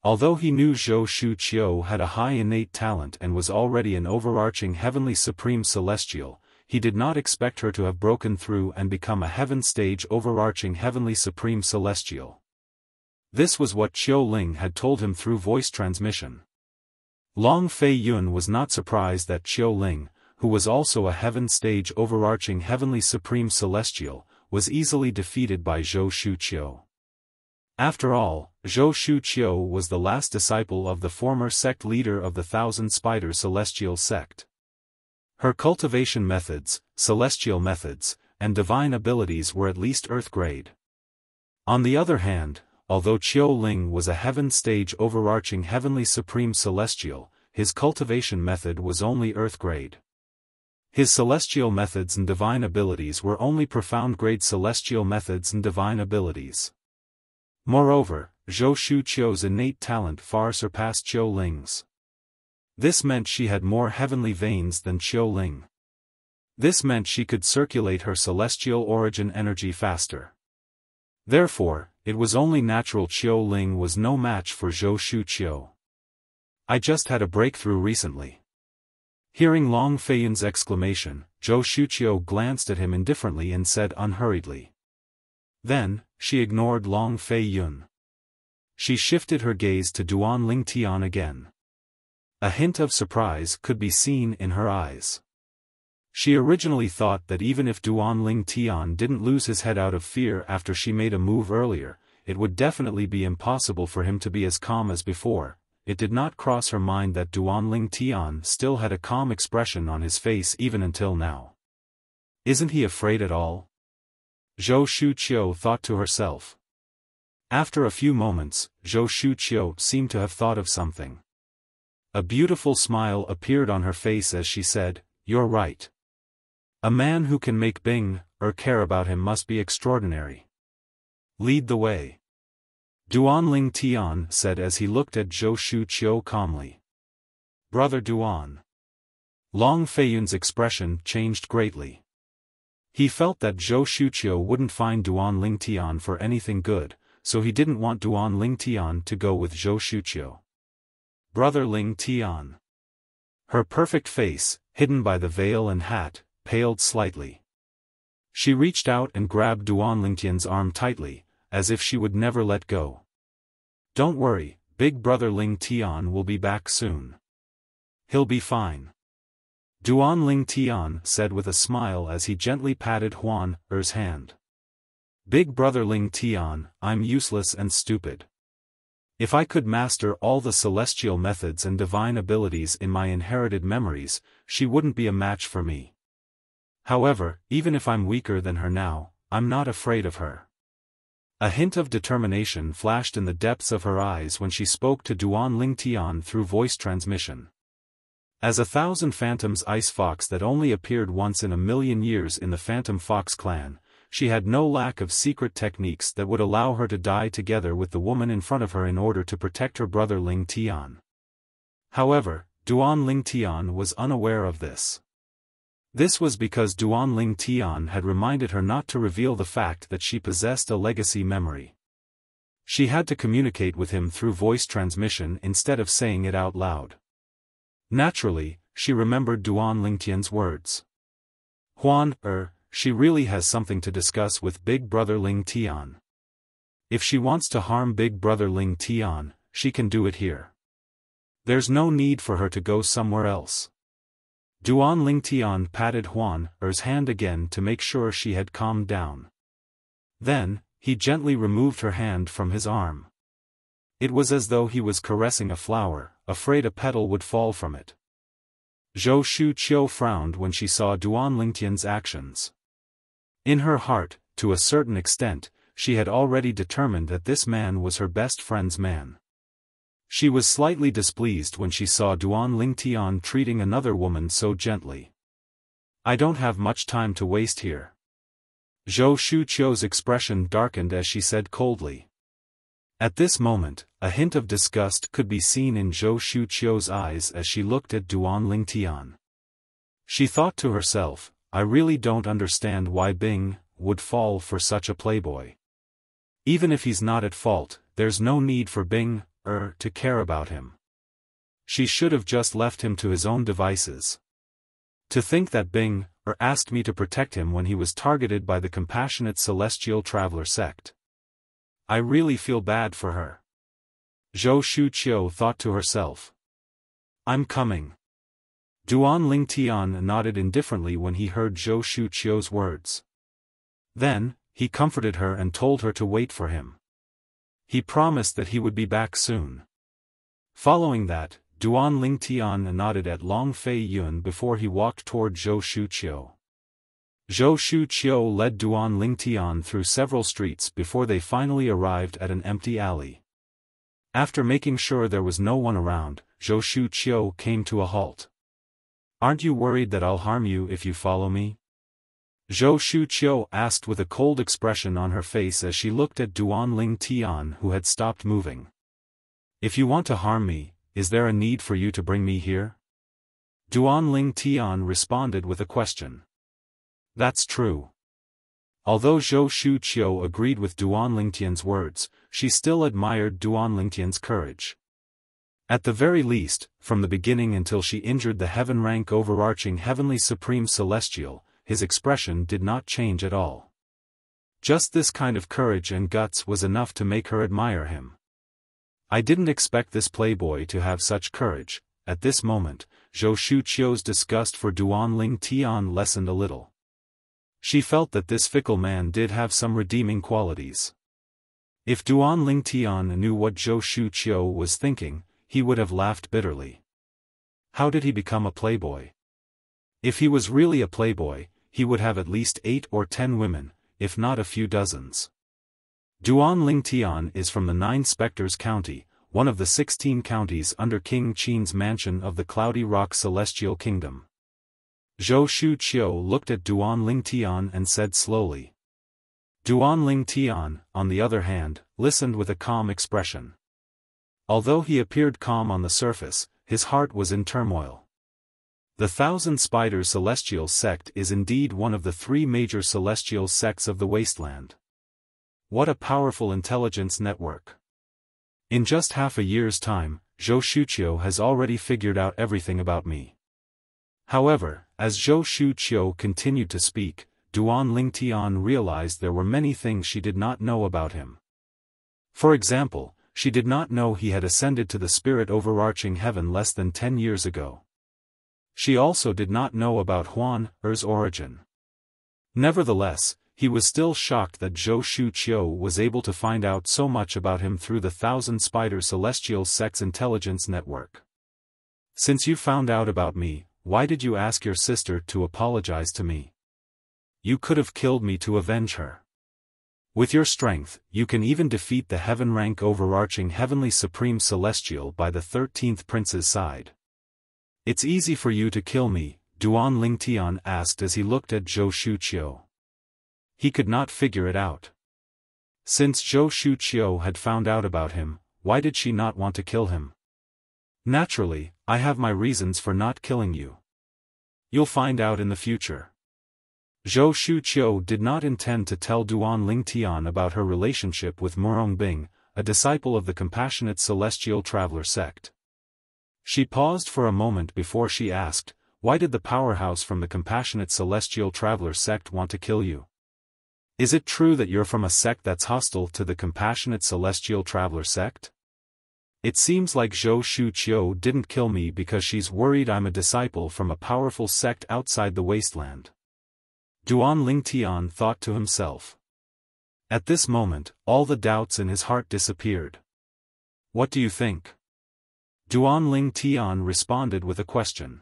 Although he knew Zhou Shuqiu had a high innate talent and was already an overarching heavenly supreme celestial, he did not expect her to have broken through and become a heaven-stage overarching heavenly supreme celestial. This was what Qiu Ling had told him through voice transmission. Long Fei Yun was not surprised that Qiu Ling, who was also a heaven-stage overarching heavenly supreme celestial, was easily defeated by Zhou Shuqiu. After all, Zhou Shuqiu was the last disciple of the former sect leader of the Thousand Spider Celestial sect. Her cultivation methods, celestial methods, and divine abilities were at least earth-grade. On the other hand, although Qiu Ling was a heaven-stage overarching heavenly supreme celestial, his cultivation method was only earth-grade. His celestial methods and divine abilities were only profound-grade celestial methods and divine abilities. Moreover, Zhou Shuqiu's innate talent far surpassed Qiu Ling's. This meant she had more heavenly veins than Qiu Ling. This meant she could circulate her celestial origin energy faster. Therefore, it was only natural Qiu Ling was no match for Zhou Shuqiu. I just had a breakthrough recently. Hearing Long Feiyun's exclamation, Zhou Shuqiu glanced at him indifferently and said unhurriedly. Then, she ignored Long Fei Yun. She shifted her gaze to Duan Lingtian again. A hint of surprise could be seen in her eyes. She originally thought that even if Duan Lingtian didn't lose his head out of fear after she made a move earlier, it would definitely be impossible for him to be as calm as before. It did not cross her mind that Duan Lingtian still had a calm expression on his face even until now. Isn't he afraid at all? Zhou Shuqiu thought to herself. After a few moments, Zhou Shuqiu seemed to have thought of something. A beautiful smile appeared on her face as she said, "You're right. A man who can make Bing, care about him must be extraordinary. Lead the way." Duan Lingtian said as he looked at Zhou Shuqiu calmly. "Brother Duan." Long Feiyun's expression changed greatly. He felt that Zhou Shuqiu wouldn't find Duan Lingtian for anything good, so he didn't want Duan Lingtian to go with Zhou Shuqiu. Brother Lingtian. Her perfect face, hidden by the veil and hat, paled slightly. She reached out and grabbed Duan Lingtian's arm tightly, as if she would never let go. "Don't worry, big brother Lingtian will be back soon. He'll be fine." Duan Lingtian said with a smile as he gently patted Huan Er's hand. "Big brother Lingtian, I'm useless and stupid. If I could master all the celestial methods and divine abilities in my inherited memories, she wouldn't be a match for me. However, even if I'm weaker than her now, I'm not afraid of her." A hint of determination flashed in the depths of her eyes when she spoke to Duan Lingtian through voice transmission. As a thousand phantoms ice fox that only appeared once in a million years in the Phantom Fox clan, she had no lack of secret techniques that would allow her to die together with the woman in front of her in order to protect her brother Lingtian. However, Duan Lingtian was unaware of this. This was because Duan Ling Tian had reminded her not to reveal the fact that she possessed a legacy memory. She had to communicate with him through voice transmission instead of saying it out loud. Naturally, she remembered Duan Lingtian's words. She really has something to discuss with Big Brother Ling Tian. If she wants to harm Big Brother Ling Tian, she can do it here. There's no need for her to go somewhere else. Duan Ling Tian patted Er's hand again to make sure she had calmed down. Then, he gently removed her hand from his arm. It was as though he was caressing a flower, afraid a petal would fall from it. Zhou Shuqiu frowned when she saw Duan Lingtian's actions. In her heart, to a certain extent, she had already determined that this man was her best friend's man. She was slightly displeased when she saw Duan Lingtian treating another woman so gently. I don't have much time to waste here. Zhou Shuqiu's expression darkened as she said coldly. At this moment, a hint of disgust could be seen in Zhou Shuqiu's eyes as she looked at Duan Lingtian. She thought to herself, I really don't understand why Bing would fall for such a playboy. Even if he's not at fault, there's no need for Bing to care about him. She should have just left him to his own devices. To think that Bing asked me to protect him when he was targeted by the compassionate celestial traveler sect. I really feel bad for her. Zhou Shuqiu thought to herself. I'm coming. Duan Lingtian nodded indifferently when he heard Zhou Shuqiu's words. Then, he comforted her and told her to wait for him. He promised that he would be back soon. Following that, Duan Lingtian nodded at Long Fei Yun before he walked toward Zhou Shuqiu. Zhou Shuqiu led Duan Lingtian through several streets before they finally arrived at an empty alley. After making sure there was no one around, Zhou Shuqiu came to a halt. Aren't you worried that I'll harm you if you follow me? Zhou Shuqiu asked with a cold expression on her face as she looked at Duan Lingtian who had stopped moving. If you want to harm me, is there a need for you to bring me here? Duan Lingtian responded with a question. That's true. Although Zhou Shuqiu agreed with Duan Lingtian's words, she still admired Duan Lingtian's courage. At the very least, from the beginning until she injured the heaven-rank overarching heavenly supreme celestial, his expression did not change at all. Just this kind of courage and guts was enough to make her admire him. I didn't expect this playboy to have such courage. At this moment, Zhou Shuqiu's disgust for Duan Lingtian lessened a little. She felt that this fickle man did have some redeeming qualities. If Duan Lingtian knew what Zhou Shuqiu was thinking, he would have laughed bitterly. How did he become a playboy? If he was really a playboy, he would have at least 8 or 10 women, if not a few dozens. Duan Lingtian is from the 9 Spectres County, one of the 16 counties under King Qin's mansion of the Cloudy Rock Celestial Kingdom. Zhou Shuqiu looked at Duan Lingtian and said slowly. Duan Lingtian, on the other hand, listened with a calm expression. Although he appeared calm on the surface, his heart was in turmoil. The Thousand Spiders Celestial Sect is indeed one of the 3 major celestial sects of the wasteland. What a powerful intelligence network. In just half a year's time, Zhou Shuqiu has already figured out everything about me. However, as Zhou Shuqiu continued to speak, Duan Lingtian realized there were many things she did not know about him. For example, she did not know he had ascended to the spirit overarching heaven less than 10 years ago. She also did not know about Er's origin. Nevertheless, he was still shocked that Zhou Shuqiu was able to find out so much about him through the Thousand Spider Celestial Sect's intelligence network. Since you found out about me, why did you ask your sister to apologize to me? You could have killed me to avenge her. With your strength, you can even defeat the heaven-rank overarching heavenly supreme celestial by the 13th prince's side. It's easy for you to kill me, Duan Lingtian asked as he looked at Zhou Shuqiu. He could not figure it out. Since Zhou Shuqiu had found out about him, why did she not want to kill him? Naturally, I have my reasons for not killing you. You'll find out in the future. Zhou Shuqiu did not intend to tell Duan Lingtian about her relationship with Murong, a disciple of the Compassionate Celestial Traveler sect. She paused for a moment before she asked, "Why did the powerhouse from the Compassionate Celestial Traveler sect want to kill you? Is it true that you're from a sect that's hostile to the Compassionate Celestial Traveler sect?" It seems like Zhou Shuqiu didn't kill me because she's worried I'm a disciple from a powerful sect outside the wasteland. Duan Lingtian thought to himself. At this moment, all the doubts in his heart disappeared. "What do you think?" Duan Lingtian responded with a question.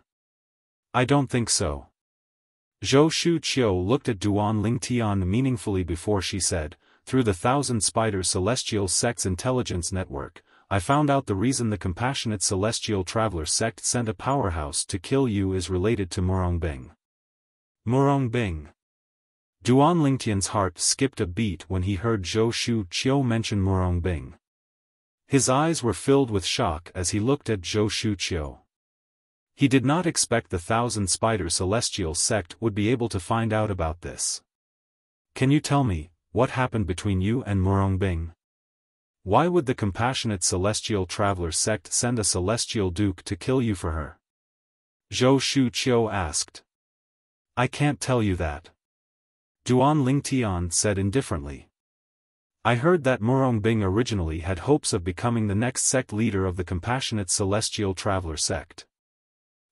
"I don't think so." Zhou Shuqiu looked at Duan Lingtian meaningfully before she said, "Through the Thousand Spider Celestial Sect's intelligence network, I found out the reason the Compassionate Celestial Traveler sect sent a powerhouse to kill you is related to Murong. Murong. Duan Lingtian's heart skipped a beat when he heard Zhou Shuqiu mention Murong. His eyes were filled with shock as he looked at Zhou Shuqiu. He did not expect the Thousand Spider Celestial sect would be able to find out about this. "Can you tell me, what happened between you and Murong? Why would the Compassionate Celestial Traveler sect send a Celestial Duke to kill you for her?" Zhou Shuqiu asked. "I can't tell you that," Duan Lingtian said indifferently. "I heard that Murong originally had hopes of becoming the next sect leader of the Compassionate Celestial Traveler sect.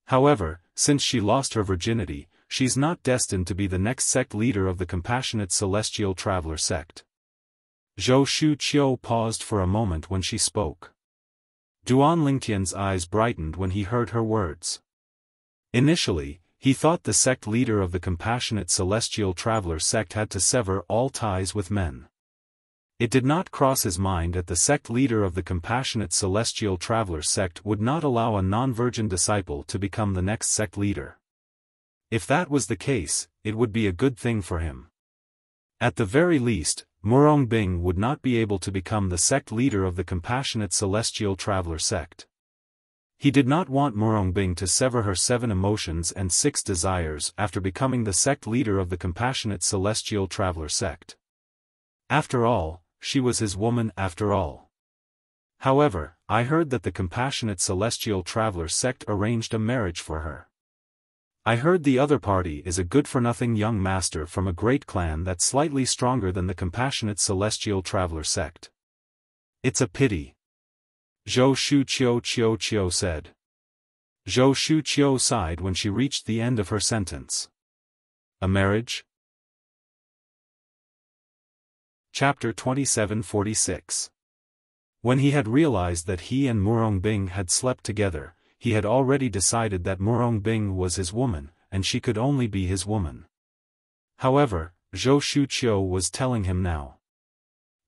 However, since she lost her virginity, she's not destined to be the next sect leader of the Compassionate Celestial Traveler sect." Zhou Shuqiu paused for a moment when she spoke. Duan Lingtian's eyes brightened when he heard her words. Initially, he thought the sect leader of the Compassionate Celestial Traveler sect had to sever all ties with men. It did not cross his mind that the sect leader of the Compassionate Celestial Traveler sect would not allow a non-virgin disciple to become the next sect leader. If that was the case, it would be a good thing for him. At the very least, Murong would not be able to become the sect leader of the Compassionate Celestial Traveler sect. He did not want Murong to sever her 7 emotions and 6 desires after becoming the sect leader of the Compassionate Celestial Traveler sect. After all, she was his woman after all. However, I heard that the Compassionate Celestial Traveler sect arranged a marriage for her. I heard the other party is a good-for-nothing young master from a great clan that's slightly stronger than the Compassionate Celestial Traveler sect. It's a pity. Zhou Shuqiu said. Zhou Shuqiu sighed when she reached the end of her sentence. A marriage? Chapter 2746. When he had realized that he and Murong had slept together, he had already decided that Murong was his woman, and she could only be his woman. However, Zhou Shuqiu was telling him now.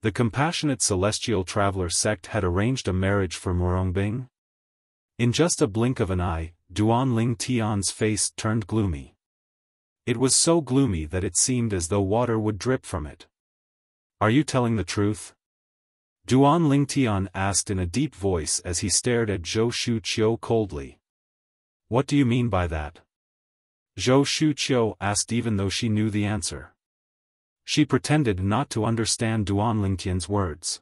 The Compassionate Celestial Traveler sect had arranged a marriage for Murong? In just a blink of an eye, Duan Lingtian's face turned gloomy. It was so gloomy that it seemed as though water would drip from it. "Are you telling the truth?" Duan Lingtian asked in a deep voice as he stared at Zhou Shuqiu coldly. "What do you mean by that?" Zhou Shuqiu asked even though she knew the answer. She pretended not to understand Duan Lingtian's words.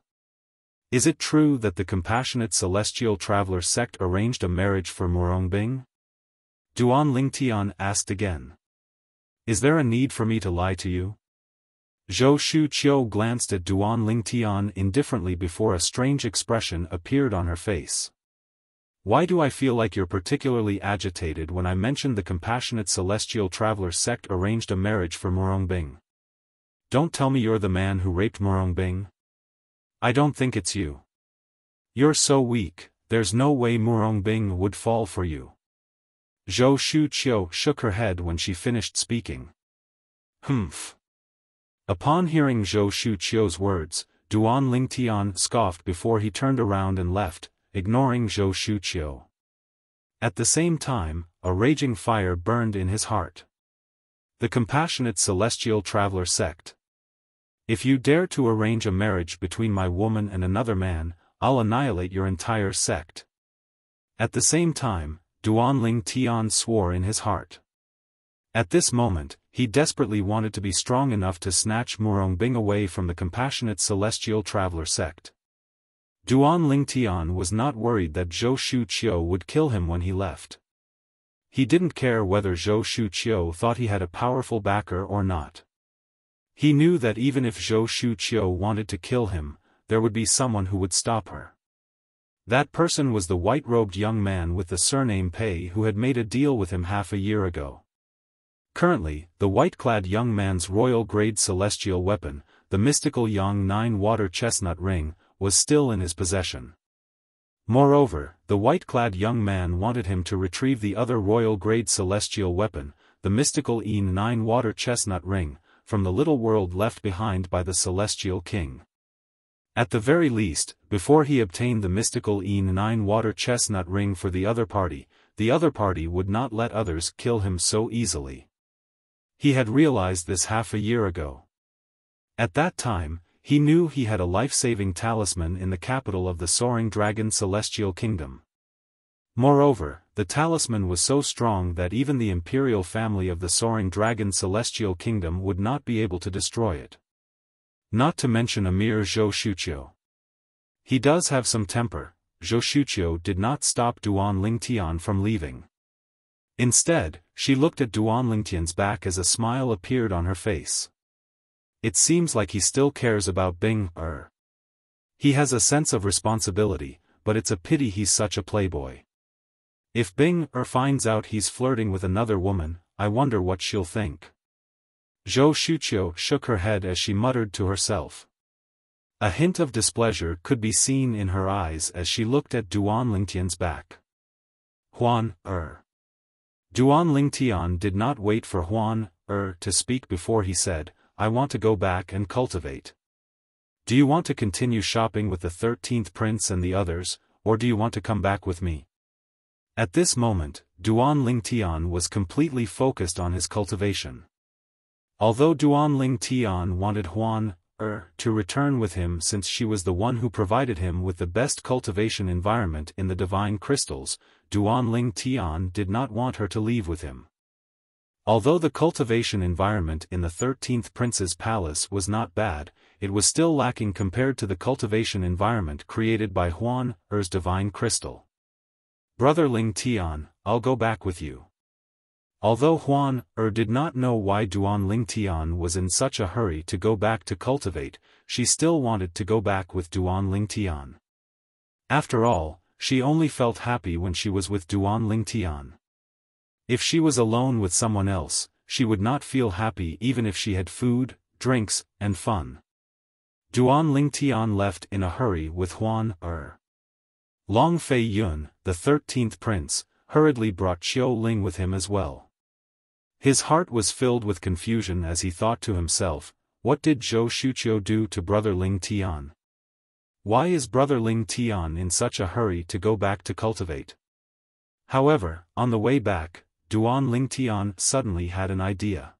"Is it true that the Compassionate Celestial Traveler sect arranged a marriage for Murong? Duan Lingtian asked again. "Is there a need for me to lie to you?" Zhou Shuqiu glanced at Duan Lingtian indifferently before a strange expression appeared on her face. "Why do I feel like you're particularly agitated when I mentioned the Compassionate Celestial Traveler sect arranged a marriage for Murong? Don't tell me you're the man who raped Murong. I don't think it's you. You're so weak, there's no way Murong would fall for you." Zhou Shuqiu shook her head when she finished speaking. "Humph." Upon hearing Zhou Shuqiu's words, Duan Lingtian scoffed before he turned around and left, ignoring Zhou Shuqiu. At the same time, a raging fire burned in his heart. The Compassionate Celestial Traveler sect. If you dare to arrange a marriage between my woman and another man, I'll annihilate your entire sect. At the same time, Duan Lingtian swore in his heart. At this moment, he desperately wanted to be strong enough to snatch Murongbing away from the compassionate celestial traveler sect. Duan Lingtian was not worried that Zhou Shuqiu would kill him when he left. He didn't care whether Zhou Shuqiu thought he had a powerful backer or not. He knew that even if Zhou Shuqiu wanted to kill him, there would be someone who would stop her. That person was the white-robed young man with the surname Pei who had made a deal with him half a year ago. Currently, the white-clad young man's royal-grade celestial weapon, the mystical Yang 9 water chestnut ring, was still in his possession. Moreover, the white-clad young man wanted him to retrieve the other royal-grade celestial weapon, the mystical Yin 9 water chestnut ring, from the little world left behind by the celestial king. At the very least, before he obtained the mystical Yin 9 water chestnut ring for the other party would not let others kill him so easily. He had realized this half a year ago. At that time, he knew he had a life-saving talisman in the capital of the Soaring Dragon Celestial Kingdom. Moreover, the talisman was so strong that even the imperial family of the Soaring Dragon Celestial Kingdom would not be able to destroy it. Not to mention a mere Zhou Shuqiu. He does have some temper. Zhou Shuqiu did not stop Duan Lingtian from leaving. Instead, she looked at Duan Lingtian's back as a smile appeared on her face. It seems like he still cares about Bing. He has a sense of responsibility, but it's a pity he's such a playboy. If Bing finds out he's flirting with another woman, I wonder what she'll think. Zhou Shuqiu shook her head as she muttered to herself. A hint of displeasure could be seen in her eyes as she looked at Duan Lingtian's back. Huan. Duan Lingtian did not wait for Huan to speak before he said, I want to go back and cultivate. Do you want to continue shopping with the 13th prince and the others, or do you want to come back with me? At this moment, Duan Lingtian was completely focused on his cultivation. Although Duan Lingtian wanted Huan to return with him since she was the one who provided him with the best cultivation environment in the divine crystals, Duan Lingtian did not want her to leave with him. Although the cultivation environment in the 13th Prince's palace was not bad, it was still lacking compared to the cultivation environment created by Huan's divine crystal. Brother Lingtian, I'll go back with you. Although Huan did not know why Duan Lingtian was in such a hurry to go back to cultivate, she still wanted to go back with Duan Lingtian. After all, she only felt happy when she was with Duan Lingtian. If she was alone with someone else, she would not feel happy even if she had food, drinks, and fun. Duan Lingtian left in a hurry with Huan. Long Fei Yun, the 13th prince, hurriedly brought Qiu Ling with him as well. His heart was filled with confusion as he thought to himself, what did Zhou Shuqiu do to brother Lingtian? Why is brother Lingtian in such a hurry to go back to cultivate? However, on the way back, Duan Lingtian suddenly had an idea.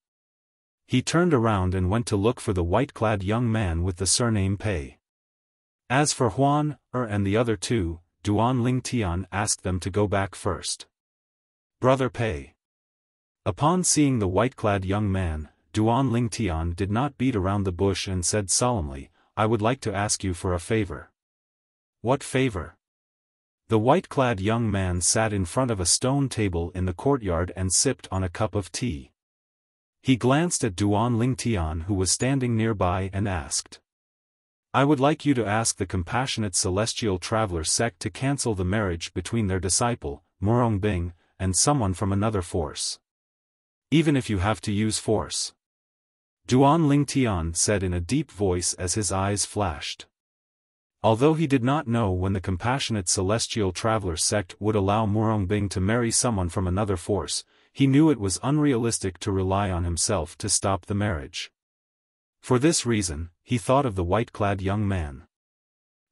He turned around and went to look for the white-clad young man with the surname Pei. As for Huan and the other two, Duan Lingtian asked them to go back first. Brother Pei. Upon seeing the white-clad young man, Duan Lingtian did not beat around the bush and said solemnly, I would like to ask you for a favor. What favor? The white-clad young man sat in front of a stone table in the courtyard and sipped on a cup of tea. He glanced at Duan Lingtian who was standing nearby and asked. I would like you to ask the compassionate celestial traveler sect to cancel the marriage between their disciple, Murongbing, and someone from another force. Even if you have to use force. Duan Lingtian said in a deep voice as his eyes flashed. Although he did not know when the compassionate celestial traveler sect would allow Murongbing to marry someone from another force, he knew it was unrealistic to rely on himself to stop the marriage. For this reason, he thought of the white-clad young man.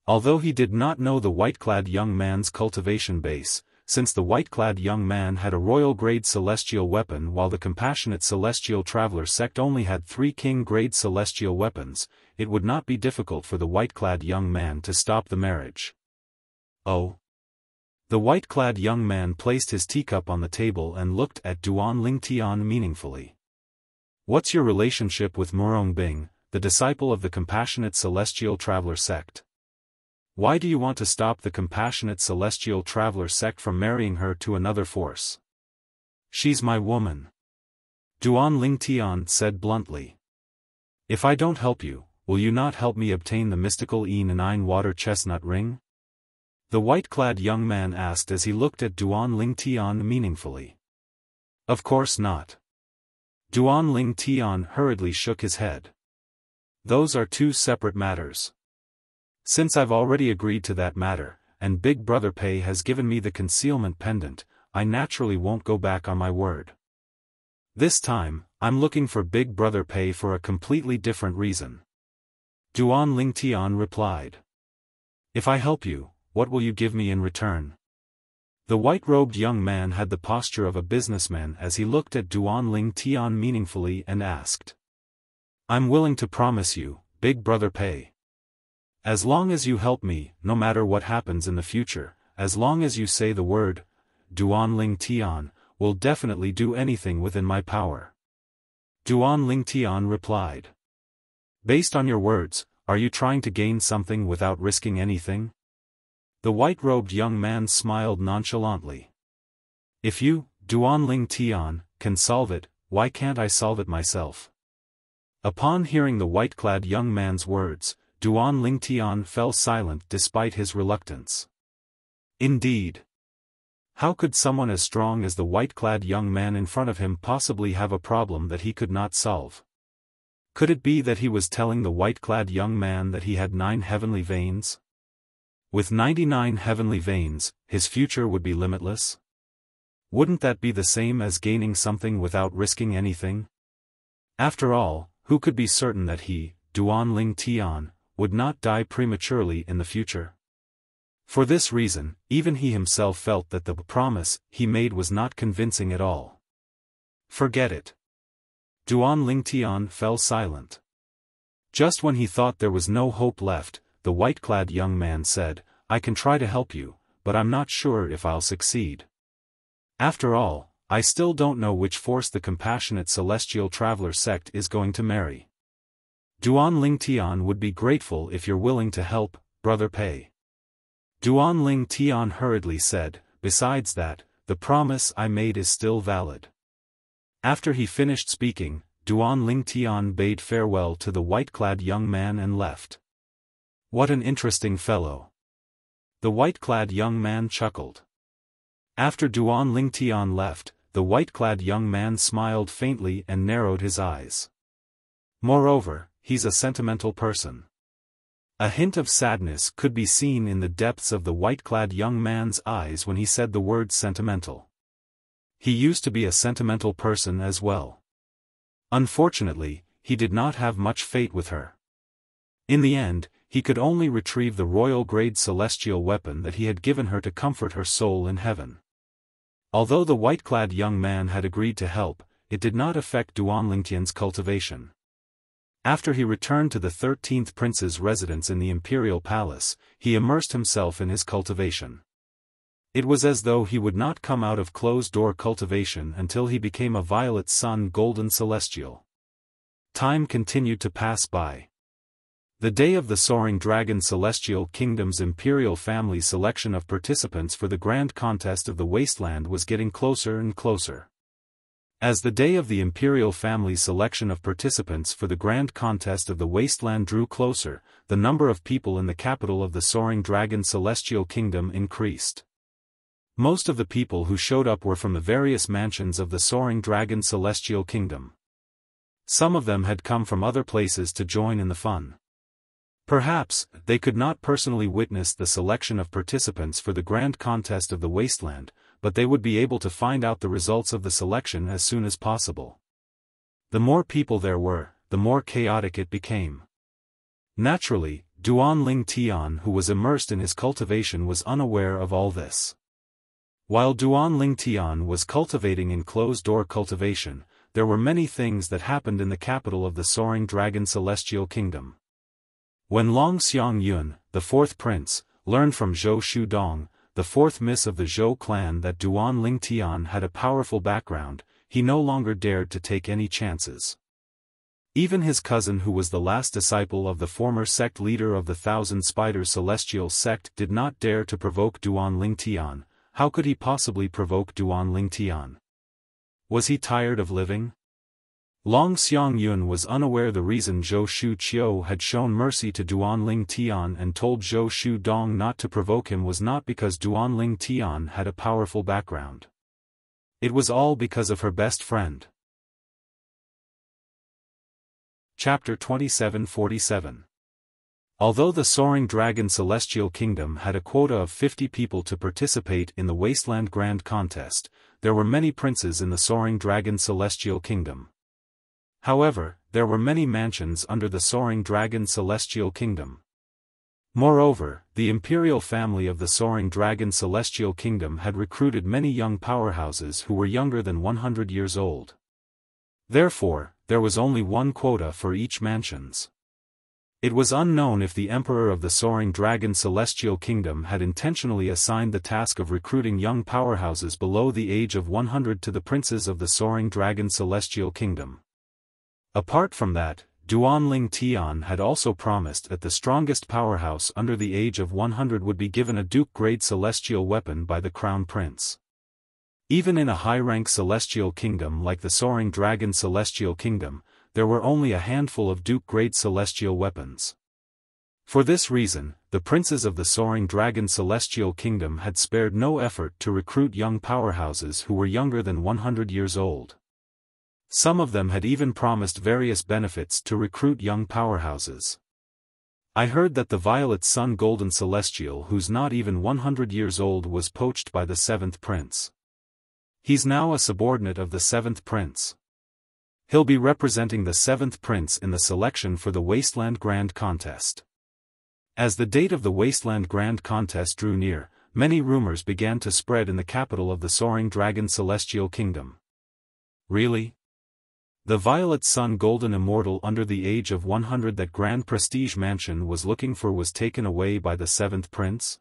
Although he did not know the white-clad young man's cultivation base, since the white-clad young man had a royal-grade celestial weapon while the compassionate celestial traveler sect only had 3 king-grade celestial weapons, it would not be difficult for the white-clad young man to stop the marriage. Oh. The white-clad young man placed his teacup on the table and looked at Duan Lingtian meaningfully. What's your relationship with Murong, the disciple of the Compassionate Celestial Traveler sect? Why do you want to stop the Compassionate Celestial Traveler sect from marrying her to another force? She's my woman. Duan Lingtian said bluntly. If I don't help you, will you not help me obtain the mystical Nine water chestnut ring? The white-clad young man asked as he looked at Duan Lingtian meaningfully. Of course not. Duan Lingtian hurriedly shook his head. Those are two separate matters. Since I've already agreed to that matter, and Big Brother Pei has given me the concealment pendant, I naturally won't go back on my word. This time, I'm looking for Big Brother Pei for a completely different reason. Duan Lingtian replied. If I help you, what will you give me in return? The white-robed young man had the posture of a businessman as he looked at Duan Lingtian meaningfully and asked. I'm willing to promise you, Big Brother Pei. As long as you help me, no matter what happens in the future, as long as you say the word, Duan Lingtian will definitely do anything within my power. Duan Lingtian replied. Based on your words, are you trying to gain something without risking anything? The white-robed young man smiled nonchalantly. If you, Duan Lingtian, can solve it, why can't I solve it myself? Upon hearing the white-clad young man's words, Duan Lingtian fell silent despite his reluctance. Indeed. How could someone as strong as the white-clad young man in front of him possibly have a problem that he could not solve? Could it be that he was telling the white-clad young man that he had 9 heavenly veins? With 99 heavenly veins, his future would be limitless? Wouldn't that be the same as gaining something without risking anything? After all, who could be certain that he, Duan Lingtian, would not die prematurely in the future? For this reason, even he himself felt that the promise he made was not convincing at all. Forget it. Duan Lingtian fell silent. Just when he thought there was no hope left, the white-clad young man said, I can try to help you, but I'm not sure if I'll succeed. After all, I still don't know which force the Compassionate Celestial Traveler sect is going to marry. Duan Lingtian would be grateful if you're willing to help, Brother Pei. Duan Lingtian hurriedly said, besides that, the promise I made is still valid. After he finished speaking, Duan Lingtian bade farewell to the white-clad young man and left. What an interesting fellow. The white-clad young man chuckled. After Duan Lingtian left, the white-clad young man smiled faintly and narrowed his eyes. Moreover, he's a sentimental person. A hint of sadness could be seen in the depths of the white-clad young man's eyes when he said the word sentimental. He used to be a sentimental person as well. Unfortunately, he did not have much fate with her. In the end, he could only retrieve the royal-grade celestial weapon that he had given her to comfort her soul in heaven. Although the white-clad young man had agreed to help, it did not affect Duan Lingtian's cultivation. After he returned to the 13th prince's residence in the imperial palace, he immersed himself in his cultivation. It was as though he would not come out of closed-door cultivation until he became a violet sun golden celestial. Time continued to pass by. The day of the Soaring Dragon Celestial Kingdom's imperial family selection of participants for the grand contest of the wasteland was getting closer and closer. As the day of the imperial family selection of participants for the grand contest of the wasteland drew closer, the number of people in the capital of the Soaring Dragon Celestial Kingdom increased. Most of the people who showed up were from the various mansions of the Soaring Dragon Celestial Kingdom. Some of them had come from other places to join in the fun. Perhaps, they could not personally witness the selection of participants for the grand contest of the wasteland, but they would be able to find out the results of the selection as soon as possible. The more people there were, the more chaotic it became. Naturally, Duan Lingtian, who was immersed in his cultivation, was unaware of all this. While Duan Lingtian was cultivating in closed-door cultivation, there were many things that happened in the capital of the Soaring Dragon Celestial Kingdom. When Long Xiangyun, the fourth prince, learned from Zhou Shudong, the fourth miss of the Zhou clan, that Duan Lingtian had a powerful background, he no longer dared to take any chances. Even his cousin, who was the last disciple of the former sect leader of the Thousand Spiders Celestial sect, did not dare to provoke Duan Lingtian. How could he possibly provoke Duan Lingtian? Was he tired of living? Long Xiangyun was unaware the reason Zhou Shu Qiu had shown mercy to Duan Lingtian and told Zhou Shu Dong not to provoke him was not because Duan Lingtian had a powerful background. It was all because of her best friend. Chapter 2747. Although the Soaring Dragon Celestial Kingdom had a quota of 50 people to participate in the Wasteland Grand Contest, there were many princes in the Soaring Dragon Celestial Kingdom. However, there were many mansions under the Soaring Dragon Celestial Kingdom. Moreover, the imperial family of the Soaring Dragon Celestial Kingdom had recruited many young powerhouses who were younger than 100 years old. Therefore, there was only one quota for each mansions. It was unknown if the Emperor of the Soaring Dragon Celestial Kingdom had intentionally assigned the task of recruiting young powerhouses below the age of 100 to the princes of the Soaring Dragon Celestial Kingdom. Apart from that, Duan Lingtian had also promised that the strongest powerhouse under the age of 100 would be given a Duke-grade celestial weapon by the Crown Prince. Even in a high-rank celestial kingdom like the Soaring Dragon Celestial Kingdom, there were only a handful of Duke-grade celestial weapons. For this reason, the princes of the Soaring Dragon Celestial Kingdom had spared no effort to recruit young powerhouses who were younger than 100 years old. Some of them had even promised various benefits to recruit young powerhouses. I heard that the Violet Sun Golden Celestial, who's not even 100 years old, was poached by the seventh prince. He's now a subordinate of the seventh prince. He'll be representing the seventh prince in the selection for the Wasteland Grand Contest. As the date of the Wasteland Grand Contest drew near, many rumors began to spread in the capital of the Soaring Dragon Celestial Kingdom. Really? The Violet Sun Golden Immortal under the age of 100 that Grand Prestige Mansion was looking for was taken away by the seventh prince?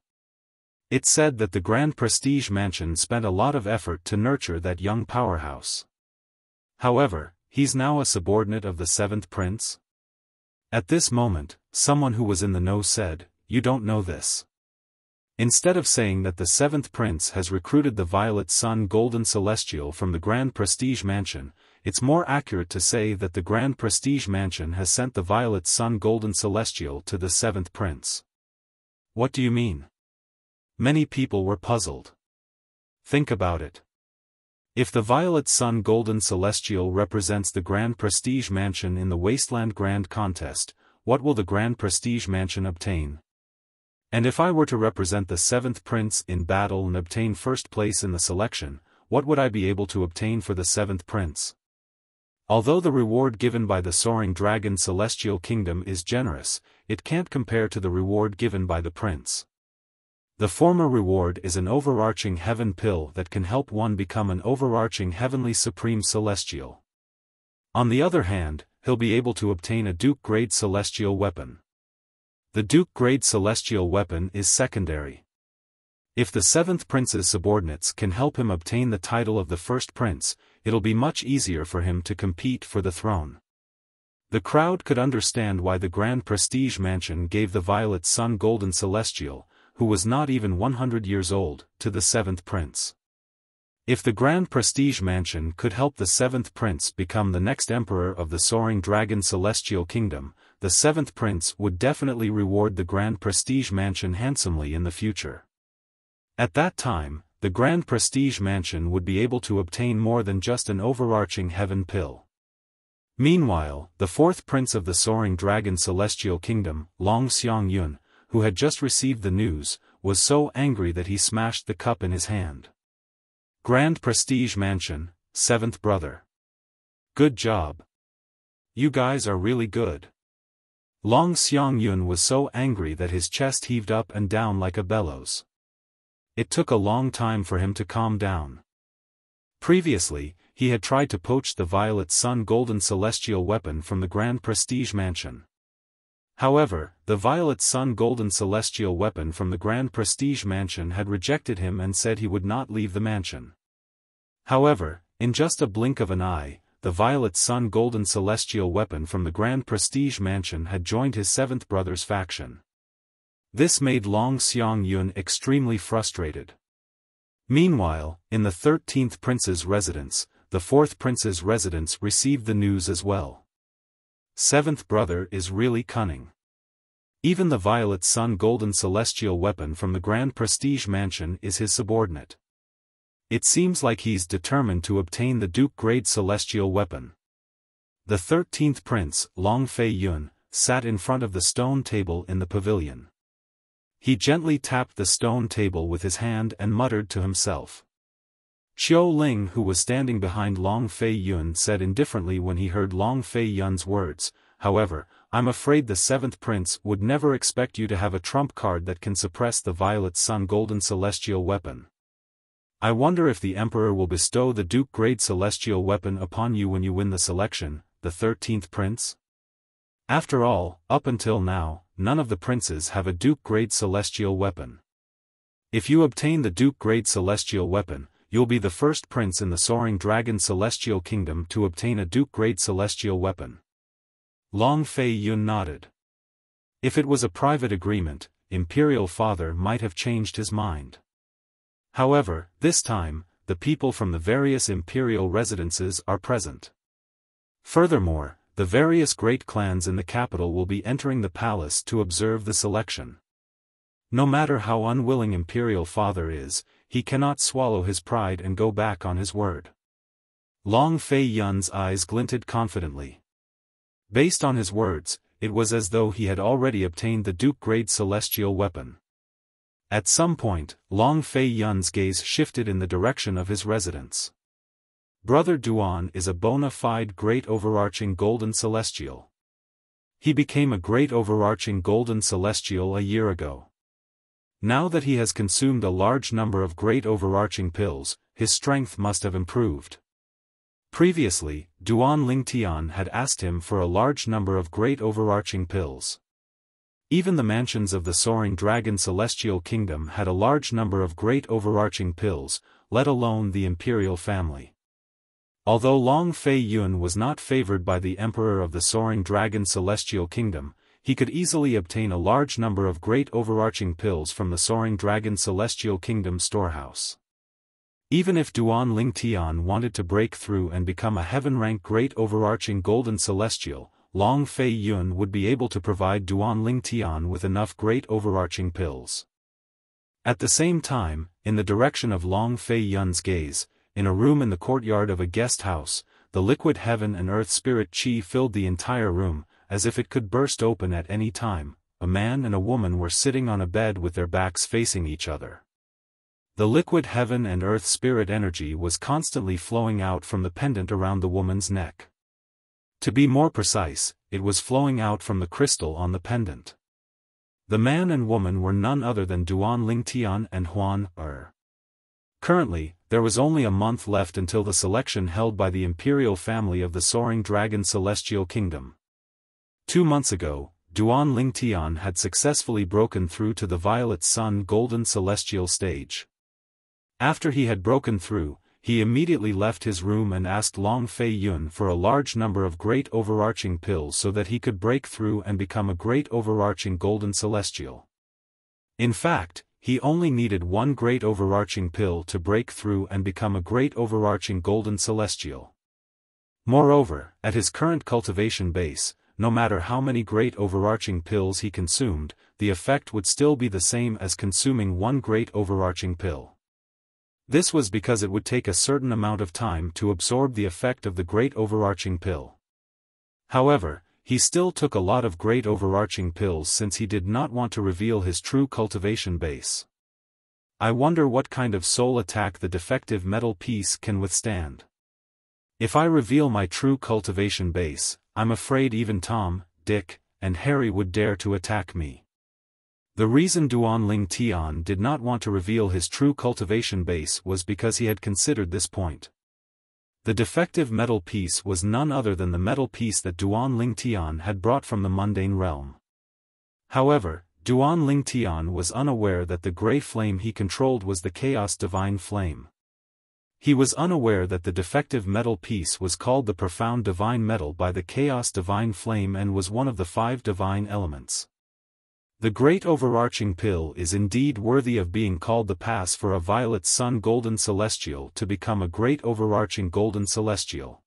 It said that the Grand Prestige Mansion spent a lot of effort to nurture that young powerhouse. However, he's now a subordinate of the seventh prince? At this moment, someone who was in the know said, "You don't know this." Instead of saying that the seventh prince has recruited the Violet Sun Golden Celestial from the Grand Prestige Mansion, it's more accurate to say that the Grand Prestige Mansion has sent the Violet Sun Golden Celestial to the seventh prince. What do you mean? Many people were puzzled. Think about it. If the Violet Sun Golden Celestial represents the Grand Prestige Mansion in the Wasteland Grand Contest, what will the Grand Prestige Mansion obtain? And if I were to represent the seventh prince in battle and obtain first place in the selection, what would I be able to obtain for the seventh prince? Although the reward given by the Soaring Dragon Celestial Kingdom is generous, it can't compare to the reward given by the prince. The former reward is an overarching heaven pill that can help one become an overarching heavenly supreme celestial. On the other hand, he'll be able to obtain a Duke-grade celestial weapon. The Duke-grade celestial weapon is secondary. If the seventh prince's subordinates can help him obtain the title of the first prince, it'll be much easier for him to compete for the throne. The crowd could understand why the Grand Prestige Mansion gave the Violet Sun Golden Celestial, who was not even 100 years old, to the seventh prince. If the Grand Prestige Mansion could help the seventh prince become the next emperor of the Soaring Dragon Celestial Kingdom, the seventh prince would definitely reward the Grand Prestige Mansion handsomely in the future. At that time, the Grand Prestige Mansion would be able to obtain more than just an overarching heaven pill. Meanwhile, the fourth prince of the Soaring Dragon Celestial Kingdom, Long Xiangyun, who had just received the news, was so angry that he smashed the cup in his hand. Grand Prestige Mansion, seventh brother. Good job. You guys are really good. Long Xiangyun was so angry that his chest heaved up and down like a bellows. It took a long time for him to calm down. Previously, he had tried to poach the Violet Sun Golden Celestial weapon from the Grand Prestige Mansion. However, the Violet Sun golden celestial weapon from the Grand Prestige Mansion had rejected him and said he would not leave the mansion. However, in just a blink of an eye, the Violet Sun golden celestial weapon from the Grand Prestige Mansion had joined his seventh brother's faction. This made Long Xiong-yun extremely frustrated. Meanwhile, in the 13th prince's residence, the 4th prince's residence received the news as well. Seventh brother is really cunning. Even the Violet Sun golden celestial weapon from the Grand Prestige Mansion is his subordinate. It seems like he's determined to obtain the Duke-grade celestial weapon. The 13th prince, Long Fei-yun, sat in front of the stone table in the pavilion. He gently tapped the stone table with his hand and muttered to himself. Xiao Ling, who was standing behind Long Fei-yun, said indifferently when he heard Long Fei-yun's words, "However, I'm afraid the 7th prince would never expect you to have a trump card that can suppress the Violet Sun golden celestial weapon. I wonder if the Emperor will bestow the Duke-grade celestial weapon upon you when you win the selection, the 13th prince? After all, up until now, none of the princes have a Duke-grade celestial weapon. If you obtain the Duke-grade celestial weapon, you'll be the first prince in the Soaring Dragon Celestial Kingdom to obtain a Duke-grade celestial weapon." Long Fei-yun nodded. If it was a private agreement, Imperial Father might have changed his mind. However, this time, the people from the various imperial residences are present. Furthermore, the various great clans in the capital will be entering the palace to observe the selection. No matter how unwilling Imperial Father is, he cannot swallow his pride and go back on his word. Long Fei-yun's eyes glinted confidently. Based on his words, it was as though he had already obtained the Duke-grade celestial weapon. At some point, Long Fei-yun's gaze shifted in the direction of his residence. Brother Duan is a bona fide great overarching golden celestial. He became a great overarching golden celestial a year ago. Now that he has consumed a large number of great overarching pills, his strength must have improved. Previously, Duan Lingtian had asked him for a large number of great overarching pills. Even the mansions of the Soaring Dragon Celestial Kingdom had a large number of great overarching pills, let alone the imperial family. Although Long Fei-yun was not favored by the Emperor of the Soaring Dragon Celestial Kingdom, he could easily obtain a large number of great overarching pills from the Soaring Dragon Celestial Kingdom storehouse. Even if Duan Lingtian wanted to break through and become a heaven-rank great overarching golden celestial, Long Fei-yun would be able to provide Duan Lingtian with enough great overarching pills. At the same time, in the direction of Long Fei-yun's gaze, in a room in the courtyard of a guest house, the liquid heaven and earth spirit chi filled the entire room, as if it could burst open at any time. A man and a woman were sitting on a bed with their backs facing each other. The liquid heaven and earth spirit energy was constantly flowing out from the pendant around the woman's neck. To be more precise, it was flowing out from the crystal on the pendant. The man and woman were none other than Duan Lingtian and Huan Er. Currently, there was only a month left until the selection held by the imperial family of the Soaring Dragon Celestial Kingdom. 2 months ago, Duan Lingtian had successfully broken through to the Violet Sun Golden Celestial stage. After he had broken through, he immediately left his room and asked Long Fei-yun for a large number of great overarching pills so that he could break through and become a great overarching golden celestial. In fact, he only needed one great overarching pill to break through and become a great overarching golden celestial. Moreover, at his current cultivation base, no matter how many great overarching pills he consumed, the effect would still be the same as consuming one great overarching pill. This was because it would take a certain amount of time to absorb the effect of the great overarching pill. However, he still took a lot of great overarching pills since he did not want to reveal his true cultivation base. I wonder what kind of soul attack the defective metal piece can withstand. If I reveal my true cultivation base, I'm afraid even Tom, Dick, and Harry would dare to attack me. The reason Duan Lingtian did not want to reveal his true cultivation base was because he had considered this point. The defective metal piece was none other than the metal piece that Duan Lingtian had brought from the mundane realm. However, Duan Lingtian was unaware that the gray flame he controlled was the Chaos Divine Flame. He was unaware that the defective metal piece was called the Profound Divine Metal by the Chaos Divine Flame and was one of the 5 divine elements. The great overarching pill is indeed worthy of being called the pass for a violet sun golden celestial to become a great overarching golden celestial.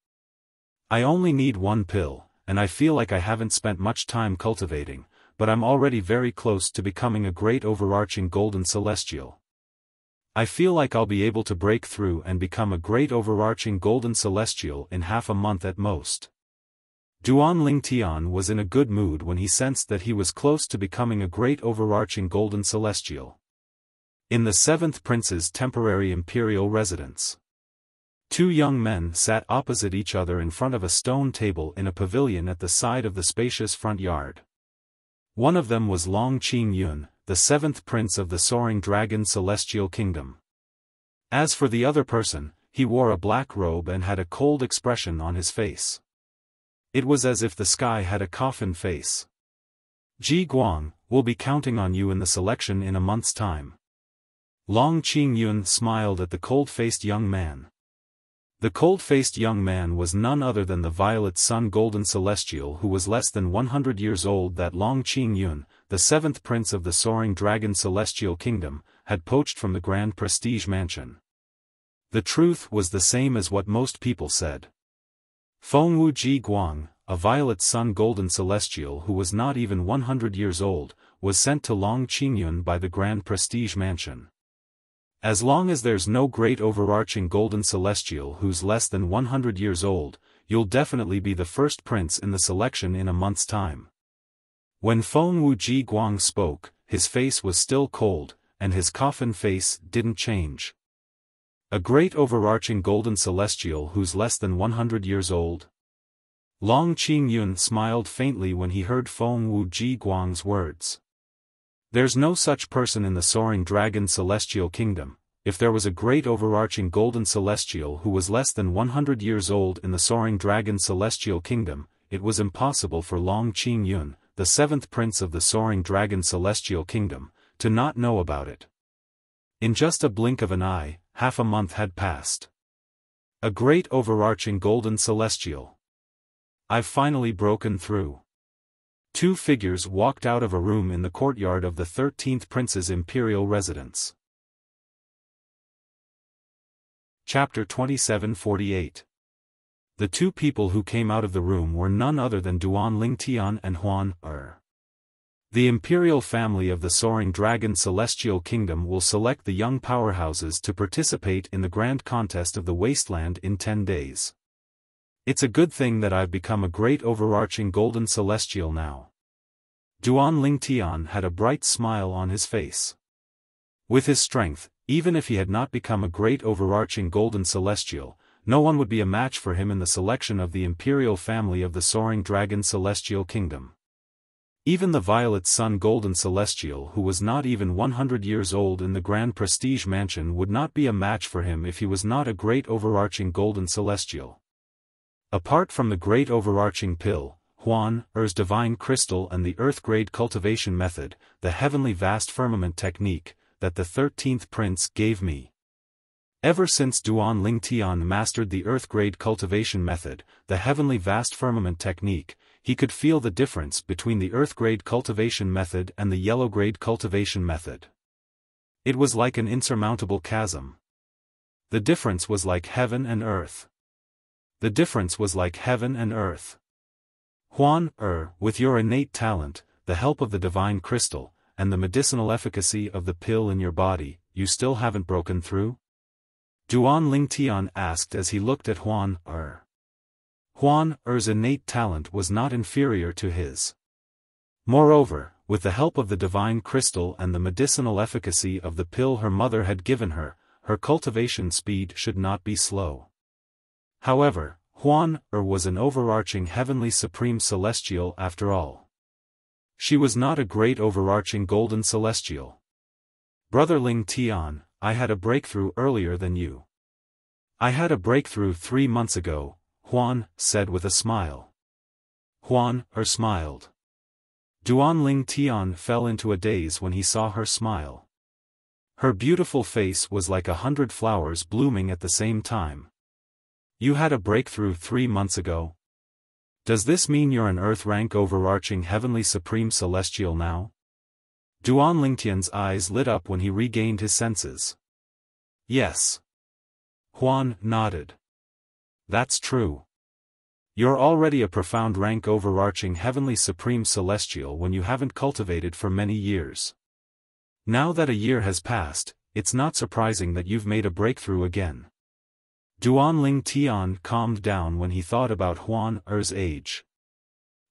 I only need one pill, and I feel like I haven't spent much time cultivating, but I'm already very close to becoming a great overarching golden celestial. I feel like I'll be able to break through and become a great overarching golden celestial in half a month at most. Duan Lingtian was in a good mood when he sensed that he was close to becoming a great overarching golden celestial. In the 7th Prince's temporary imperial residence, 2 young men sat opposite each other in front of a stone table in a pavilion at the side of the spacious front yard. One of them was Long Qingyun, the 7th Prince of the Soaring Dragon Celestial Kingdom. As for the other person, he wore a black robe and had a cold expression on his face. It was as if the sky had a coffin face. Ji Guang, we'll be counting on you in the selection in a month's time. Long Qingyun smiled at the cold-faced young man. The cold-faced young man was none other than the Violet Sun Golden Celestial who was less than 100 years old that Long Qingyun, the 7th Prince of the Soaring Dragon Celestial Kingdom, had poached from the Grand Prestige Mansion. The truth was the same as what most people said. Fengwu Ji Guang, a Violet Sun Golden Celestial who was not even 100 years old, was sent to Long Qingyun by the Grand Prestige Mansion. As long as there's no great overarching golden celestial who's less than 100 years old, you'll definitely be the first prince in the selection in a month's time. When Fengwu Ji Guang spoke, his face was still cold, and his coffin face didn't change. A great overarching golden celestial who's less than 100 years old? Long Qingyun smiled faintly when he heard Fengwu Ji Guang's words. There's no such person in the Soaring Dragon Celestial Kingdom. If there was a great overarching golden celestial who was less than 100 years old in the Soaring Dragon Celestial Kingdom, it was impossible for Long Qingyun, the 7th Prince of the Soaring Dragon Celestial Kingdom, to not know about it. In just a blink of an eye, half a month had passed. A great overarching golden celestial. I've finally broken through. 2 figures walked out of a room in the courtyard of the 13th Prince's imperial residence. Chapter 2748. The 2 people who came out of the room were none other than Duan Lingtian and Huan Er. The imperial family of the Soaring Dragon Celestial Kingdom will select the young powerhouses to participate in the grand contest of the wasteland in 10 days. It's a good thing that I've become a great overarching golden celestial now. Duan Lingtian had a bright smile on his face. With his strength, even if he had not become a great overarching golden celestial, no one would be a match for him in the selection of the imperial family of the Soaring Dragon Celestial Kingdom. Even the Violet Sun Golden Celestial who was not even 100 years old in the Grand Prestige Mansion would not be a match for him if he was not a great overarching golden celestial. Apart from the great overarching pill, Huan Er's divine crystal and the earth-grade cultivation method, the heavenly vast firmament technique, that the 13th Prince gave me. Ever since Duan Lingtian mastered the earth-grade cultivation method, the heavenly vast firmament technique, he could feel the difference between the earth-grade cultivation method and the yellow-grade cultivation method. It was like an insurmountable chasm. The difference was like heaven and earth. The difference was like heaven and earth. Huan Er, with your innate talent, the help of the divine crystal, and the medicinal efficacy of the pill in your body, you still haven't broken through? Duan Lingtian asked as he looked at Huan Er. Huan Er's innate talent was not inferior to his. Moreover, with the help of the divine crystal and the medicinal efficacy of the pill her mother had given her, her cultivation speed should not be slow. However, Huan Er was an overarching heavenly supreme celestial after all. She was not a great overarching golden celestial. Brother Ling Tian, I had a breakthrough earlier than you. I had a breakthrough 3 months ago, Huan said with a smile. Huan Er smiled. Duanling Tian fell into a daze when he saw her smile. Her beautiful face was like 100 flowers blooming at the same time. You had a breakthrough 3 months ago? Does this mean you're an Earth-rank overarching Heavenly Supreme Celestial now? Duanling Tian's eyes lit up when he regained his senses. Yes. Huan nodded. That's true. You're already a profound rank overarching Heavenly Supreme Celestial when you haven't cultivated for many years. Now that a year has passed, it's not surprising that you've made a breakthrough again. Duanling Tian calmed down when he thought about Huan Er's age.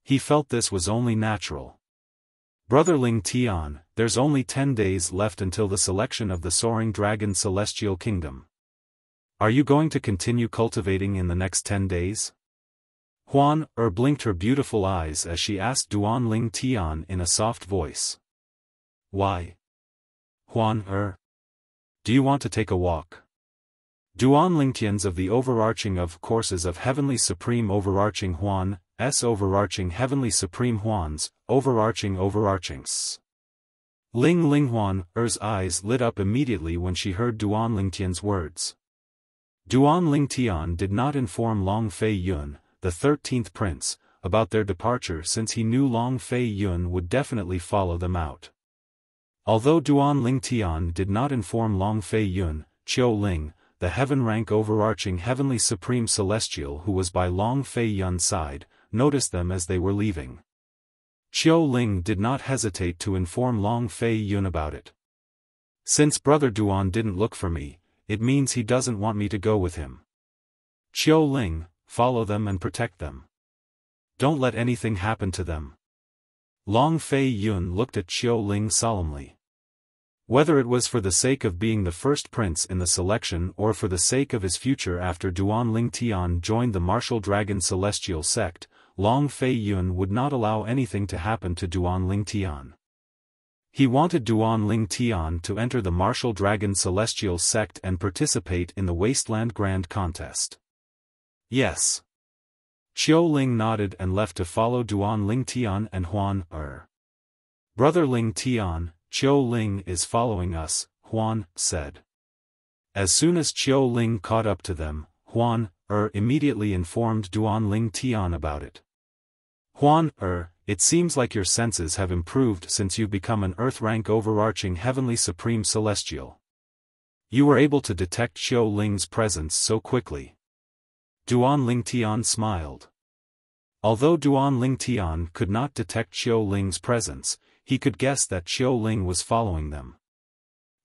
He felt this was only natural. Brother Ling Tian, there's only 10 days left until the selection of the Soaring Dragon Celestial Kingdom. Are you going to continue cultivating in the next 10 days? Huan Er blinked her beautiful eyes as she asked Duanling Tian in a soft voice. Why? Huan Er? Do you want to take a walk? Duanling Tian's of the overarching of courses of Heavenly Supreme Overarching Huan, S Overarching Heavenly Supreme Huan's, Overarchings. Ling Huan Er's eyes lit up immediately when she heard Duanling Tian's words. Duanling Tian did not inform Long Fei Yun, the 13th prince, about their departure since he knew Long Fei Yun would definitely follow them out. Although Duanling Tian did not inform Long Fei Yun, Qiu Ling, the heaven-rank overarching Heavenly Supreme Celestial who was by Long Fei Yun's side, noticed them as they were leaving. Qiu Ling did not hesitate to inform Long Fei Yun about it. Since Brother Duan didn't look for me, it means he doesn't want me to go with him. Qiu Ling, follow them and protect them. Don't let anything happen to them. Long Fei Yun looked at Qiu Ling solemnly. Whether it was for the sake of being the first prince in the selection or for the sake of his future after Duanling Tian joined the Martial Dragon Celestial sect, Long Fei Yun would not allow anything to happen to Duanling Tian. He wanted Duanling Tian to enter the Martial Dragon Celestial sect and participate in the Wasteland Grand Contest. Yes. Qiu Ling nodded and left to follow Duanling Tian and Huan Er. Brother Ling Tian, Qiu Ling is following us, Huan said. As soon as Qiu Ling caught up to them, Huan Er immediately informed Duanling Tian about it. Huan Er, it seems like your senses have improved since you've become an Earth-rank overarching Heavenly Supreme Celestial. You were able to detect Qiu Ling's presence so quickly. Duanling Tian smiled. Although Duanling Tian could not detect Qiu Ling's presence, he could guess that Qiu Ling was following them.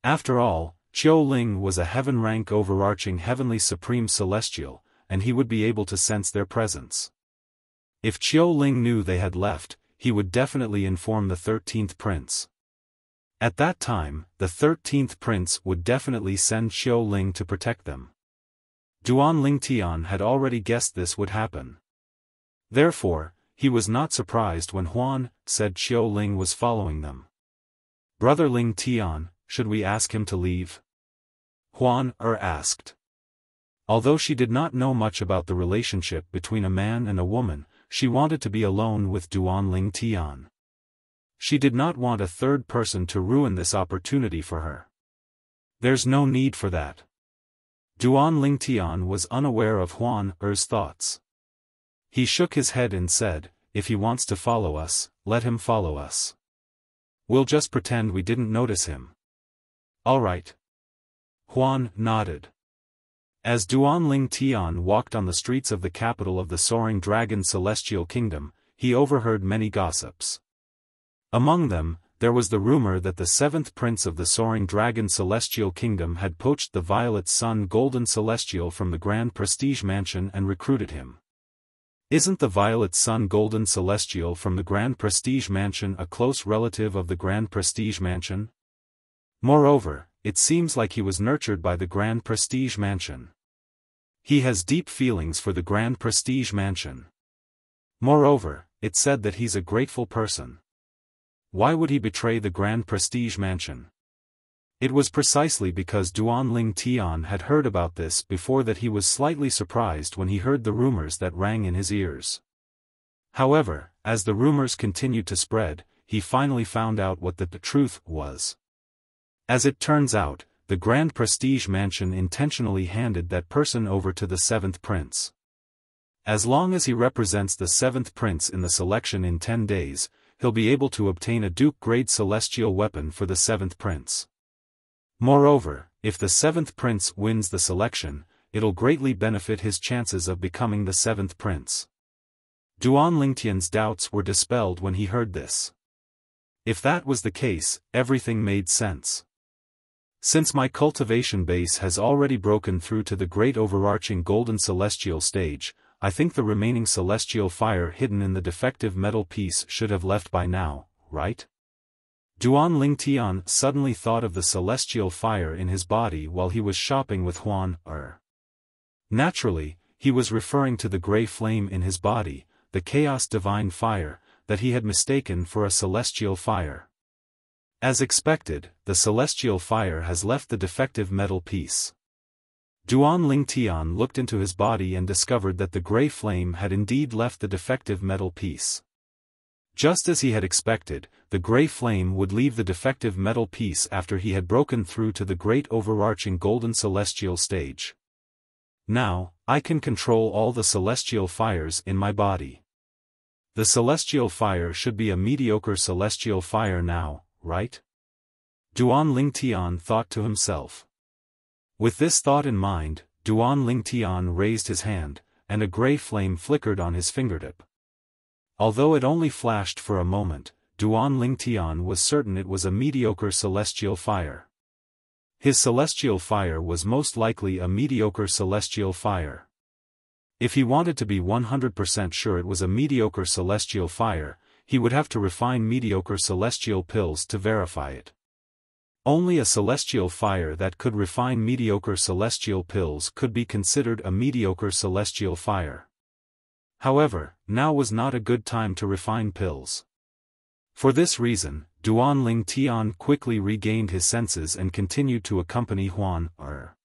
After all, Qiu Ling was a heaven-rank overarching Heavenly Supreme Celestial, and he would be able to sense their presence. If Qiu Ling knew they had left, he would definitely inform the 13th prince. At that time, the 13th prince would definitely send Qiu Ling to protect them. Duanling Tian had already guessed this would happen. Therefore, he was not surprised when Huan said Qiu Ling was following them. Brother Ling Tian, should we ask him to leave? Huan Er asked. Although she did not know much about the relationship between a man and a woman, she wanted to be alone with Duanling Tian. She did not want a third person to ruin this opportunity for her. There's no need for that. Duanling Tian was unaware of Huan Er's thoughts. He shook his head and said, if he wants to follow us, let him follow us. We'll just pretend we didn't notice him. All right. Huan nodded. As Duanling Tian walked on the streets of the capital of the Soaring Dragon Celestial Kingdom, he overheard many gossips. Among them, there was the rumor that the 7th prince of the Soaring Dragon Celestial Kingdom had poached the Violet Sun Golden Celestial from the Grand Prestige Mansion and recruited him. Isn't the Violet Sun Golden Celestial from the Grand Prestige Mansion a close relative of the Grand Prestige Mansion? Moreover, it seems like he was nurtured by the Grand Prestige Mansion. He has deep feelings for the Grand Prestige Mansion. Moreover, it's said that he's a grateful person. Why would he betray the Grand Prestige Mansion? It was precisely because Duanling Tian had heard about this before that he was slightly surprised when he heard the rumors that rang in his ears. However, as the rumors continued to spread, he finally found out what the truth was. As it turns out, the Grand Prestige Mansion intentionally handed that person over to the 7th Prince. As long as he represents the 7th Prince in the selection in 10 days, he'll be able to obtain a Duke-grade celestial weapon for the 7th Prince. Moreover, if the 7th Prince wins the selection, it'll greatly benefit his chances of becoming the 7th Prince. Duan Lingtian's doubts were dispelled when he heard this. If that was the case, everything made sense. Since my cultivation base has already broken through to the great overarching golden celestial stage, I think the remaining celestial fire hidden in the defective metal piece should have left by now, right? Duan Lingtian suddenly thought of the celestial fire in his body while he was shopping with Huan Er. Naturally, he was referring to the gray flame in his body, the chaos divine fire, that he had mistaken for a celestial fire. As expected, the celestial fire has left the defective metal piece. Duan Lingtian looked into his body and discovered that the gray flame had indeed left the defective metal piece. Just as he had expected, the gray flame would leave the defective metal piece after he had broken through to the great overarching golden celestial stage. Now, I can control all the celestial fires in my body. The celestial fire should be a mediocre celestial fire now, right? Duan Lingtian thought to himself. With this thought in mind, Duan Lingtian raised his hand, and a gray flame flickered on his fingertip. Although it only flashed for a moment, Duan Lingtian was certain it was a mediocre celestial fire. His celestial fire was most likely a mediocre celestial fire. If he wanted to be 100% sure it was a mediocre celestial fire, he would have to refine mediocre celestial pills to verify it. Only a celestial fire that could refine mediocre celestial pills could be considered a mediocre celestial fire. However, now was not a good time to refine pills. For this reason, Duan Lingtian quickly regained his senses and continued to accompany Huan Er.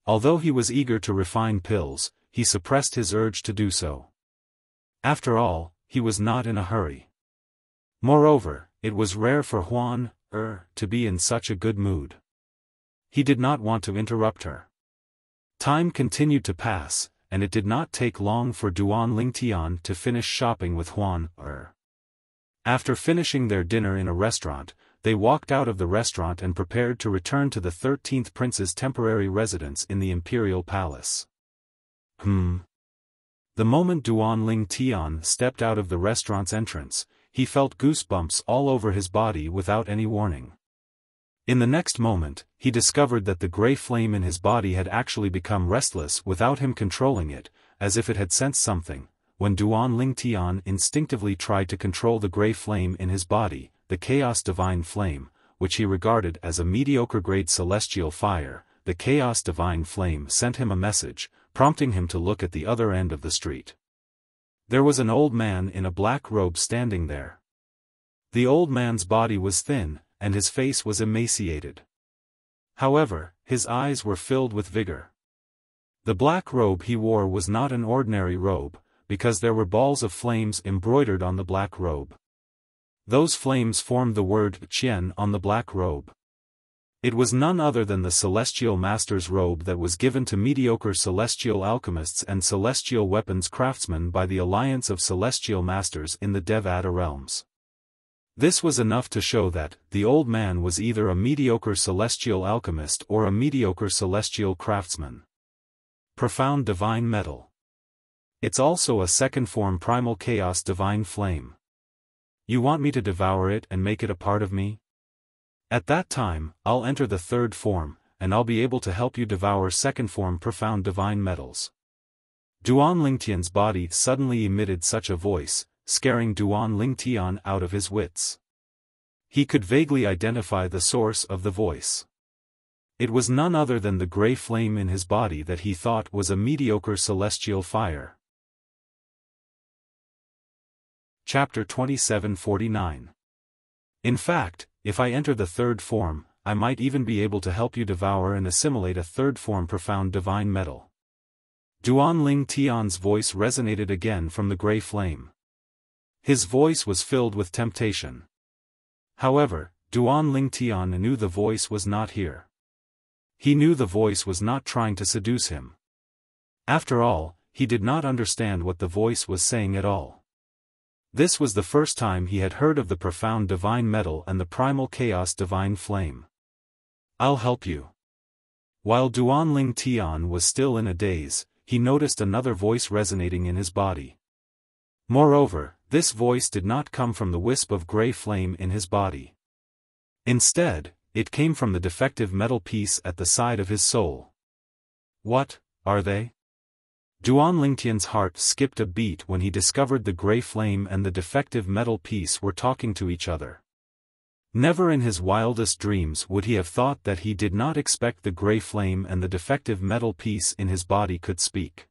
Although he was eager to refine pills, he suppressed his urge to do so. After all, he was not in a hurry. Moreover, it was rare for Huan Er to be in such a good mood. He did not want to interrupt her. Time continued to pass, and it did not take long for Duan Lingtian to finish shopping with Huan Er. After finishing their dinner in a restaurant, they walked out of the restaurant and prepared to return to the 13th Prince's temporary residence in the Imperial Palace. The moment Duan Lingtian stepped out of the restaurant's entrance, he felt goosebumps all over his body without any warning. In the next moment, he discovered that the gray flame in his body had actually become restless without him controlling it, as if it had sensed something. When Duan Lingtian instinctively tried to control the gray flame in his body, the chaos divine flame, which he regarded as a mediocre-grade celestial fire, the chaos divine flame sent him a message, prompting him to look at the other end of the street. There was an old man in a black robe standing there. The old man's body was thin, and his face was emaciated. However, his eyes were filled with vigor. The black robe he wore was not an ordinary robe, because there were balls of flames embroidered on the black robe. Those flames formed the word Qian on the black robe. It was none other than the Celestial Master's robe that was given to mediocre celestial alchemists and celestial weapons craftsmen by the Alliance of Celestial Masters in the Devata realms. This was enough to show that the old man was either a mediocre celestial alchemist or a mediocre celestial craftsman. Profound Divine Metal. It's also a second form primal chaos divine flame. You want me to devour it and make it a part of me? At that time, I'll enter the third form, and I'll be able to help you devour second form profound divine metals. Duan Lingtian's body suddenly emitted such a voice, scaring Duan Lingtian out of his wits. He could vaguely identify the source of the voice. It was none other than the gray flame in his body that he thought was a mediocre celestial fire. Chapter 2749. In fact, if I enter the third form, I might even be able to help you devour and assimilate a third form profound divine metal. Duan Lingtian's voice resonated again from the gray flame. His voice was filled with temptation. However, Duan Lingtian knew the voice was not here. He knew the voice was not trying to seduce him. After all, he did not understand what the voice was saying at all. This was the first time he had heard of the profound divine metal and the primal chaos divine flame. I'll help you. While Duan Lingtian was still in a daze, he noticed another voice resonating in his body. Moreover, this voice did not come from the wisp of gray flame in his body. Instead, it came from the defective metal piece at the side of his soul. What are they? Duan Lingtian's heart skipped a beat when he discovered the gray flame and the defective metal piece were talking to each other. Never in his wildest dreams would he have thought that he did not expect the gray flame and the defective metal piece in his body could speak.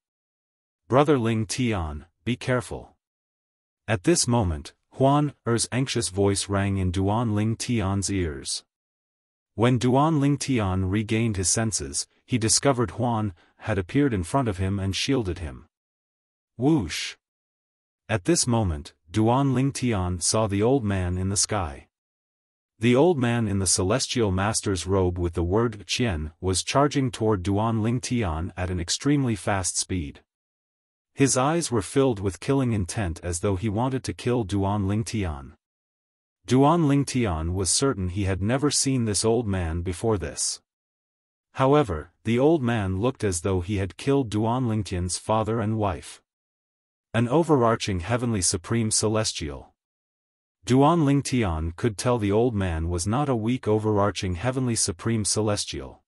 Brother Lingtian, be careful. At this moment, Huan Er's anxious voice rang in Duan Lingtian's ears. When Duan Lingtian regained his senses, he discovered Huan had appeared in front of him and shielded him. Whoosh! At this moment, Duan Lingtian saw the old man in the sky. The old man in the celestial master's robe with the word Qian was charging toward Duan Lingtian at an extremely fast speed. His eyes were filled with killing intent as though he wanted to kill Duan Lingtian. Duan Lingtian was certain he had never seen this old man before this. However, the old man looked as though he had killed Duan Lingtian's father and wife. An overarching heavenly supreme celestial. Duan Lingtian could tell the old man was not a weak overarching heavenly supreme celestial.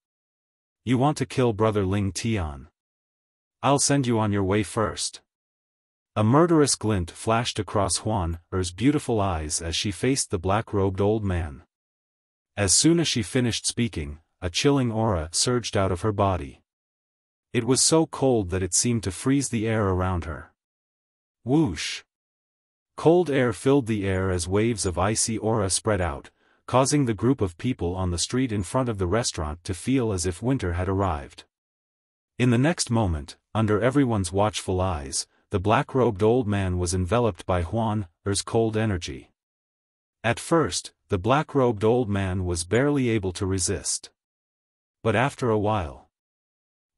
You want to kill brother Lingtian? I'll send you on your way first. A murderous glint flashed across Huan Er's beautiful eyes as she faced the black-robed old man. As soon as she finished speaking, a chilling aura surged out of her body. It was so cold that it seemed to freeze the air around her. Whoosh! Cold air filled the air as waves of icy aura spread out, causing the group of people on the street in front of the restaurant to feel as if winter had arrived. In the next moment, under everyone's watchful eyes, the black-robed old man was enveloped by Huan Er's cold energy. At first, the black-robed old man was barely able to resist. But after a while...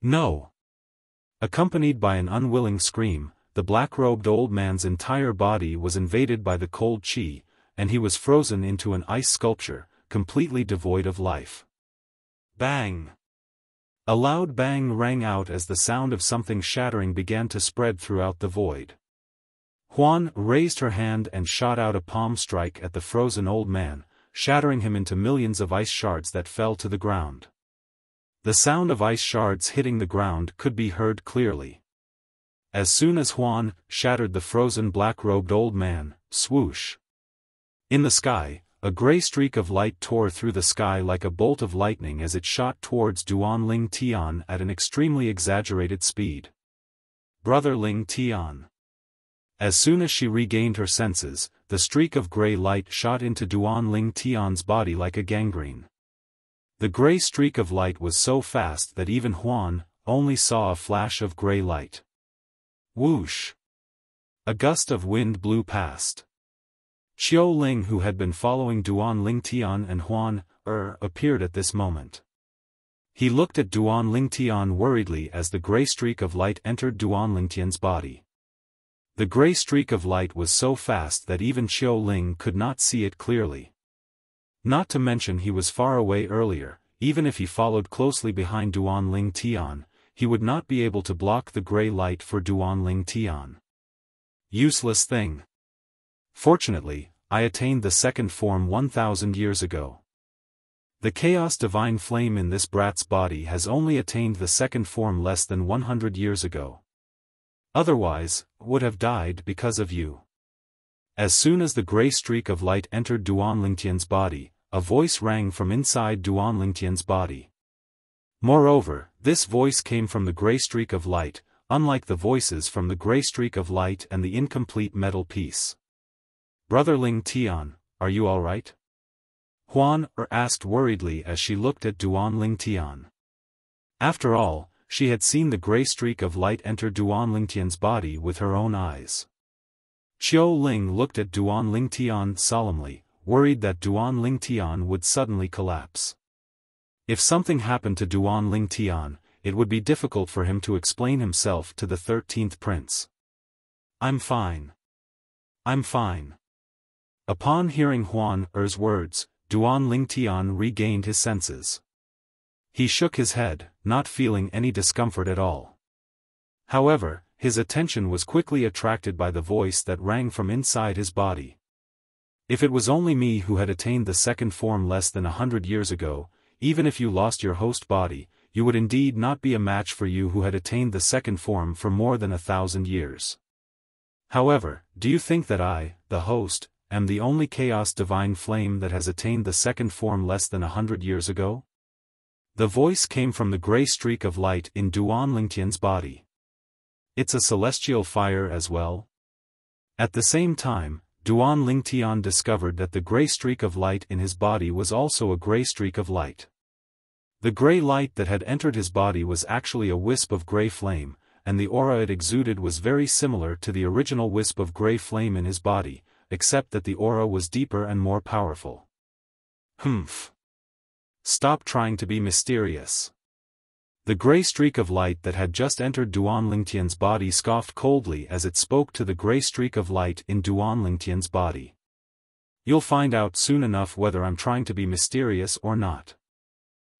No! Accompanied by an unwilling scream, the black-robed old man's entire body was invaded by the cold qi, and he was frozen into an ice sculpture, completely devoid of life. Bang! A loud bang rang out as the sound of something shattering began to spread throughout the void. Huan raised her hand and shot out a palm strike at the frozen old man, shattering him into millions of ice shards that fell to the ground. The sound of ice shards hitting the ground could be heard clearly. As soon as Huan shattered the frozen black-robed old man, swoosh! In the sky, a gray streak of light tore through the sky like a bolt of lightning as it shot towards Duan Lingtian at an extremely exaggerated speed. Brother Lingtian. As soon as she regained her senses, the streak of gray light shot into Duan Lingtian's body like a gangrene. The gray streak of light was so fast that even Huan only saw a flash of gray light. Whoosh! A gust of wind blew past. Xiao Ling, who had been following Duan Lingtian and Huan appeared at this moment. He looked at Duan Lingtian worriedly as the gray streak of light entered Duan Lingtian's body. The gray streak of light was so fast that even Xiao Ling could not see it clearly. Not to mention he was far away earlier. Even if he followed closely behind Duan Lingtian, he would not be able to block the gray light for Duan Lingtian. Useless thing. Fortunately, I attained the second form 1,000 years ago. The chaos divine flame in this brat's body has only attained the second form less than 100 years ago. Otherwise, would have died because of you. As soon as the gray streak of light entered Duan Lingtian's body, a voice rang from inside Duan Lingtian's body. Moreover, this voice came from the gray streak of light, unlike the voices from the gray streak of light and the incomplete metal piece. Brother Lingtian, are you all right? Huan asked worriedly as she looked at Duan Lingtian. After all, she had seen the gray streak of light enter Duan Lingtian's body with her own eyes. Xiao Ling looked at Duan Lingtian solemnly, worried that Duan Lingtian would suddenly collapse. If something happened to Duan Lingtian, it would be difficult for him to explain himself to the 13th prince. "I'm fine. I'm fine." Upon hearing Huan Er's words, Duan Lingtian regained his senses. He shook his head, not feeling any discomfort at all. However, his attention was quickly attracted by the voice that rang from inside his body. "If it was only me who had attained the second form less than 100 years ago, even if you lost your host body, you would indeed not be a match for you who had attained the second form for more than 1,000 years. However, do you think that I, the host, am the only chaos divine flame that has attained the second form less than 100 years ago?" The voice came from the gray streak of light in Duan Lingtian's body. "It's a celestial fire as well?" At the same time, Duan Lingtian discovered that the gray streak of light in his body was also a gray streak of light. The gray light that had entered his body was actually a wisp of gray flame, and the aura it exuded was very similar to the original wisp of gray flame in his body, except that the aura was deeper and more powerful. "Humph. Stop trying to be mysterious." The gray streak of light that had just entered Duan Lingtian's body scoffed coldly as it spoke to the gray streak of light in Duan Lingtian's body. "You'll find out soon enough whether I'm trying to be mysterious or not."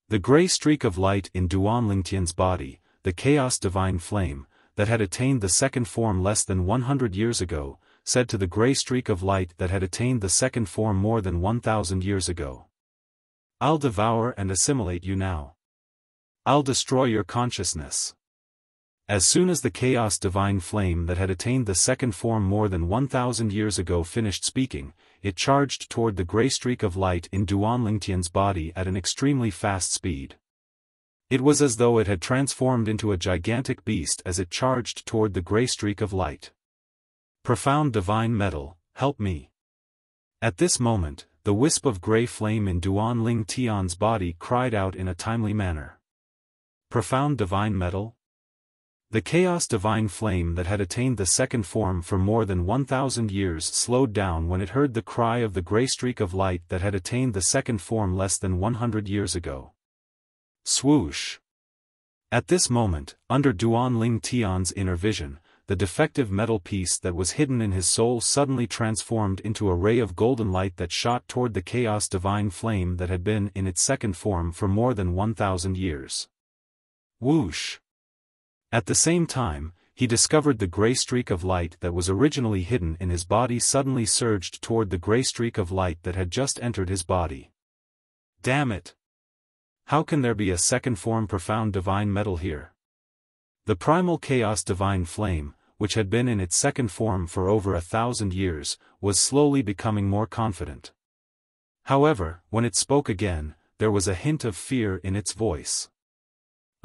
The gray streak of light in Duan Lingtian's body, the chaos divine flame, that had attained the second form less than 100 years ago, said to the gray streak of light that had attained the second form more than 1,000 years ago. "I'll devour and assimilate you now. I'll destroy your consciousness." As soon as the chaos divine flame that had attained the second form more than 1,000 years ago finished speaking, it charged toward the gray streak of light in Duan Lingtian's body at an extremely fast speed. It was as though it had transformed into a gigantic beast as it charged toward the gray streak of light. "Profound divine metal, help me." At this moment, the wisp of gray flame in Duan Lingtian's body cried out in a timely manner. "Profound divine metal?" The chaos divine flame that had attained the second form for more than 1,000 years slowed down when it heard the cry of the gray streak of light that had attained the second form less than 100 years ago. Swoosh! At this moment, under Duan Lingtian's inner vision, the defective metal piece that was hidden in his soul suddenly transformed into a ray of golden light that shot toward the chaos divine flame that had been in its second form for more than 1,000 years. Whoosh! At the same time, he discovered the gray streak of light that was originally hidden in his body suddenly surged toward the gray streak of light that had just entered his body. Damn it! How can there be a second form profound divine metal here? The primal chaos divine flame, which had been in its second form for over 1,000 years, was slowly becoming more confident. However, when it spoke again, there was a hint of fear in its voice.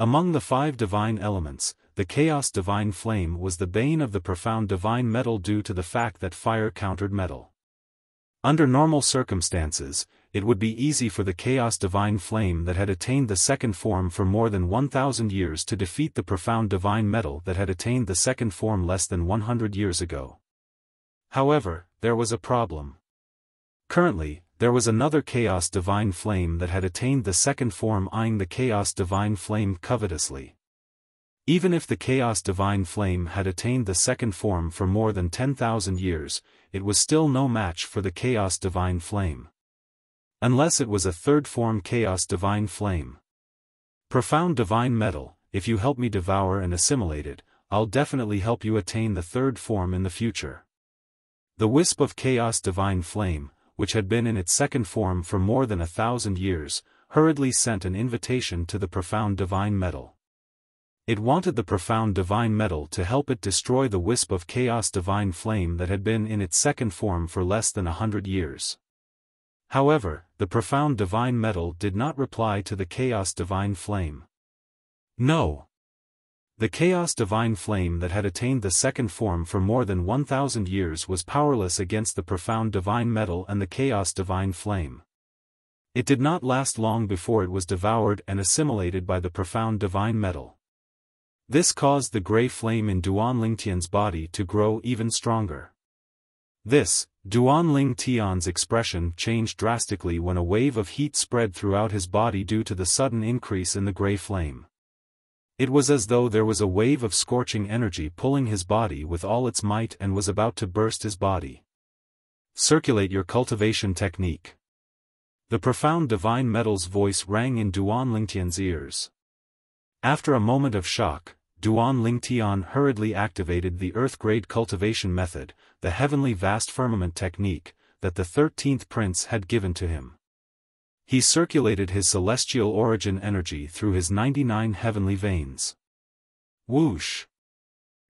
Among the 5 divine elements, the chaos divine flame was the bane of the profound divine metal due to the fact that fire countered metal. Under normal circumstances, it would be easy for the chaos divine flame that had attained the second form for more than 1,000 years to defeat the profound divine metal that had attained the second form less than 100 years ago. However, there was a problem. Currently, there was another chaos divine flame that had attained the second form eyeing the chaos divine flame covetously. Even if the chaos divine flame had attained the second form for more than 10,000 years, it was still no match for the chaos divine flame. Unless it was a third form chaos divine flame. Profound divine metal, if you help me devour and assimilate it, I'll definitely help you attain the third form in the future. The wisp of chaos divine flame, which had been in its second form for more than 1,000 years, hurriedly sent an invitation to the profound divine metal. It wanted the profound divine metal to help it destroy the wisp of chaos divine flame that had been in its second form for less than 100 years. However, the profound divine metal did not reply to the chaos divine flame. No. The chaos divine flame that had attained the second form for more than 1,000 years was powerless against the profound divine metal and the chaos divine flame. It did not last long before it was devoured and assimilated by the profound divine metal. This caused the gray flame in Duan Lingtian's body to grow even stronger. Duan Ling Tian's expression changed drastically when a wave of heat spread throughout his body due to the sudden increase in the gray flame. It was as though there was a wave of scorching energy pulling his body with all its might and was about to burst his body. Circulate your cultivation technique. The profound divine metal's voice rang in Duan Lingtian's ears. After a moment of shock, Duan Lingtian hurriedly activated the earth-grade cultivation method, the heavenly vast firmament technique, that the 13th prince had given to him. He circulated his celestial origin energy through his 99 heavenly veins. Whoosh!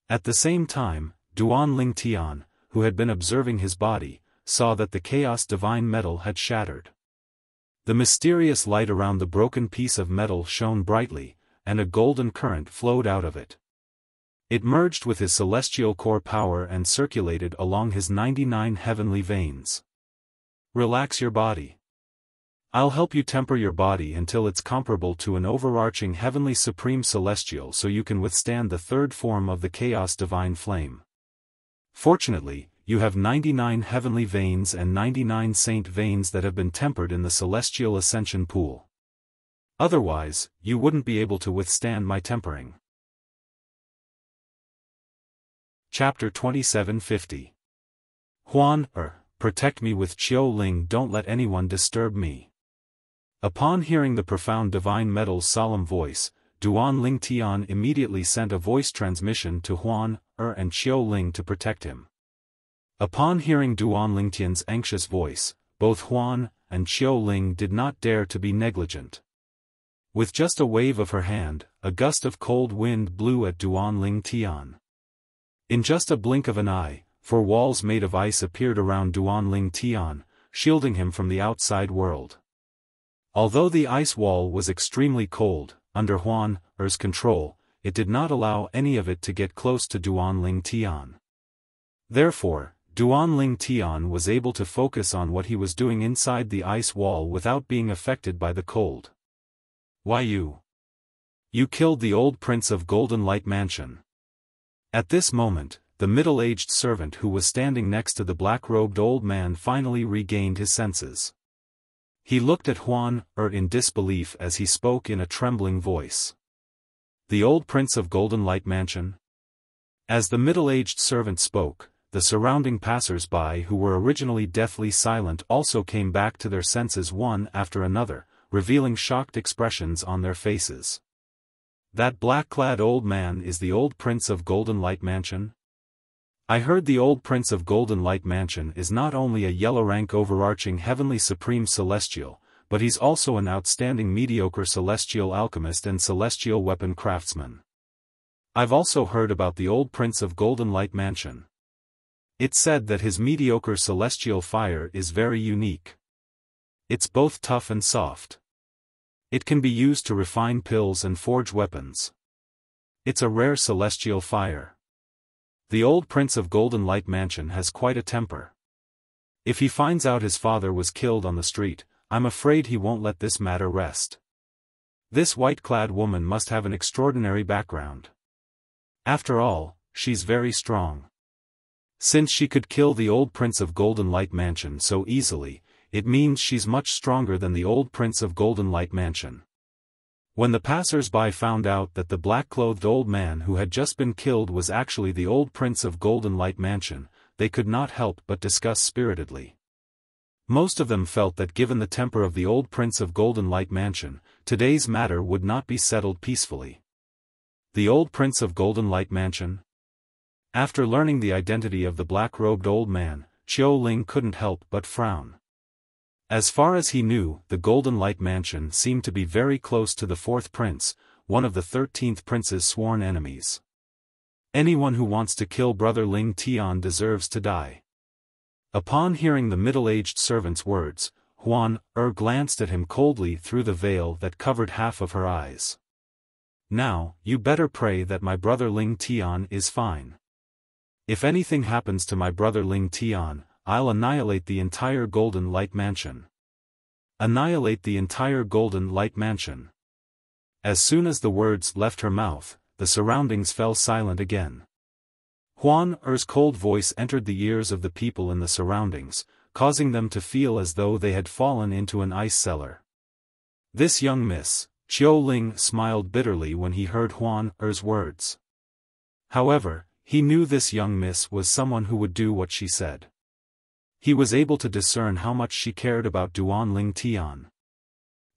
At the same time, Duan Lingtian, who had been observing his body, saw that the chaos divine metal had shattered. The mysterious light around the broken piece of metal shone brightly, and a golden current flowed out of it. It merged with his celestial core power and circulated along his 99 heavenly veins. Relax your body. I'll help you temper your body until it's comparable to an overarching heavenly supreme celestial so you can withstand the third form of the chaos divine flame. Fortunately, you have 99 heavenly veins and 99 saint veins that have been tempered in the celestial ascension pool. Otherwise, you wouldn't be able to withstand my tempering. Chapter 2750. Huan, protect me with Qiu Ling, don't let anyone disturb me. Upon hearing the profound divine metal's solemn voice, Duan Lingtian immediately sent a voice transmission to Huan, and Qiu Ling to protect him. Upon hearing Duan Lingtian's anxious voice, both Huan and Qiu Ling did not dare to be negligent. With just a wave of her hand, a gust of cold wind blew at Duan Lingtian. In just a blink of an eye, 4 walls made of ice appeared around Duan Lingtian, shielding him from the outside world. Although the ice wall was extremely cold, under Huan's control, it did not allow any of it to get close to Duan Lingtian. Therefore, Duan Lingtian was able to focus on what he was doing inside the ice wall without being affected by the cold. Why you? You killed the old prince of Golden Light Mansion. At this moment, the middle-aged servant who was standing next to the black-robed old man finally regained his senses. He looked at Huan in disbelief as he spoke in a trembling voice. The old prince of Golden Light Mansion? As the middle-aged servant spoke, the surrounding passers-by who were originally deathly silent also came back to their senses one after another, revealing shocked expressions on their faces. That black-clad old man is the old prince of Golden Light Mansion? I heard the old prince of Golden Light Mansion is not only a yellow-rank overarching heavenly supreme celestial, but he's also an outstanding mediocre celestial alchemist and celestial weapon craftsman. I've also heard about the old prince of Golden Light Mansion. It's said that his mediocre celestial fire is very unique. It's both tough and soft. It can be used to refine pills and forge weapons. It's a rare celestial fire. The old prince of Golden Light Mansion has quite a temper. If he finds out his father was killed on the street, I'm afraid he won't let this matter rest. This white-clad woman must have an extraordinary background. After all, she's very strong. Since she could kill the old prince of Golden Light Mansion so easily, it means she's much stronger than the old prince of Golden Light Mansion. When the passers-by found out that the black-clothed old man who had just been killed was actually the old prince of Golden Light Mansion, they could not help but discuss spiritedly. Most of them felt that given the temper of the old prince of Golden Light Mansion, today's matter would not be settled peacefully. The old prince of Golden Light Mansion? After learning the identity of the black-robed old man, Qiu Ling couldn't help but frown. As far as he knew, the Golden Light Mansion seemed to be very close to the 4th prince, one of the 13th prince's sworn enemies. Anyone who wants to kill brother Ling Tian deserves to die. Upon hearing the middle-aged servant's words, Huan glanced at him coldly through the veil that covered half of her eyes. Now, you better pray that my brother Ling Tian is fine. If anything happens to my brother Ling Tian, I'll annihilate the entire Golden Light Mansion. Annihilate the entire Golden Light Mansion. As soon as the words left her mouth, the surroundings fell silent again. Huan Er's cold voice entered the ears of the people in the surroundings, causing them to feel as though they had fallen into an ice cellar. This young miss, Qiu Ling, smiled bitterly when he heard Huan Er's words. However, he knew this young miss was someone who would do what she said. He was able to discern how much she cared about Duan Ling Tian.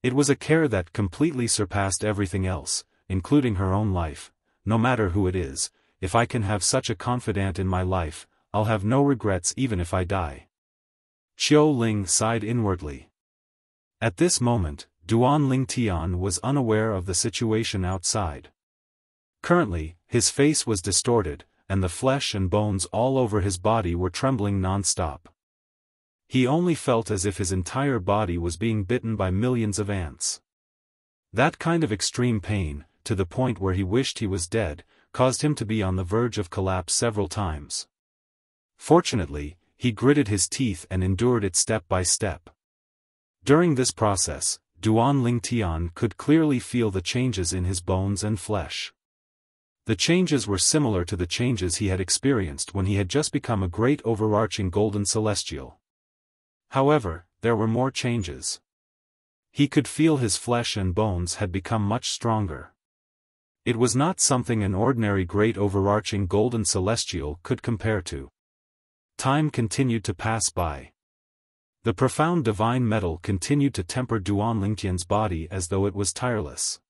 It was a care that completely surpassed everything else, including her own life. No matter who it is, if I can have such a confidant in my life, I'll have no regrets even if I die. Qiu Ling sighed inwardly. At this moment, Duan Ling Tian was unaware of the situation outside. Currently, his face was distorted, and the flesh and bones all over his body were trembling non-stop. He only felt as if his entire body was being bitten by millions of ants. That kind of extreme pain, to the point where he wished he was dead, caused him to be on the verge of collapse several times. Fortunately, he gritted his teeth and endured it step by step. During this process, Duan Ling Tian could clearly feel the changes in his bones and flesh. The changes were similar to the changes he had experienced when he had just become a great overarching golden celestial. However, there were more changes. He could feel his flesh and bones had become much stronger. It was not something an ordinary great overarching golden celestial could compare to. Time continued to pass by. The profound divine metal continued to temper Duan Lingtian's body as though it was tireless.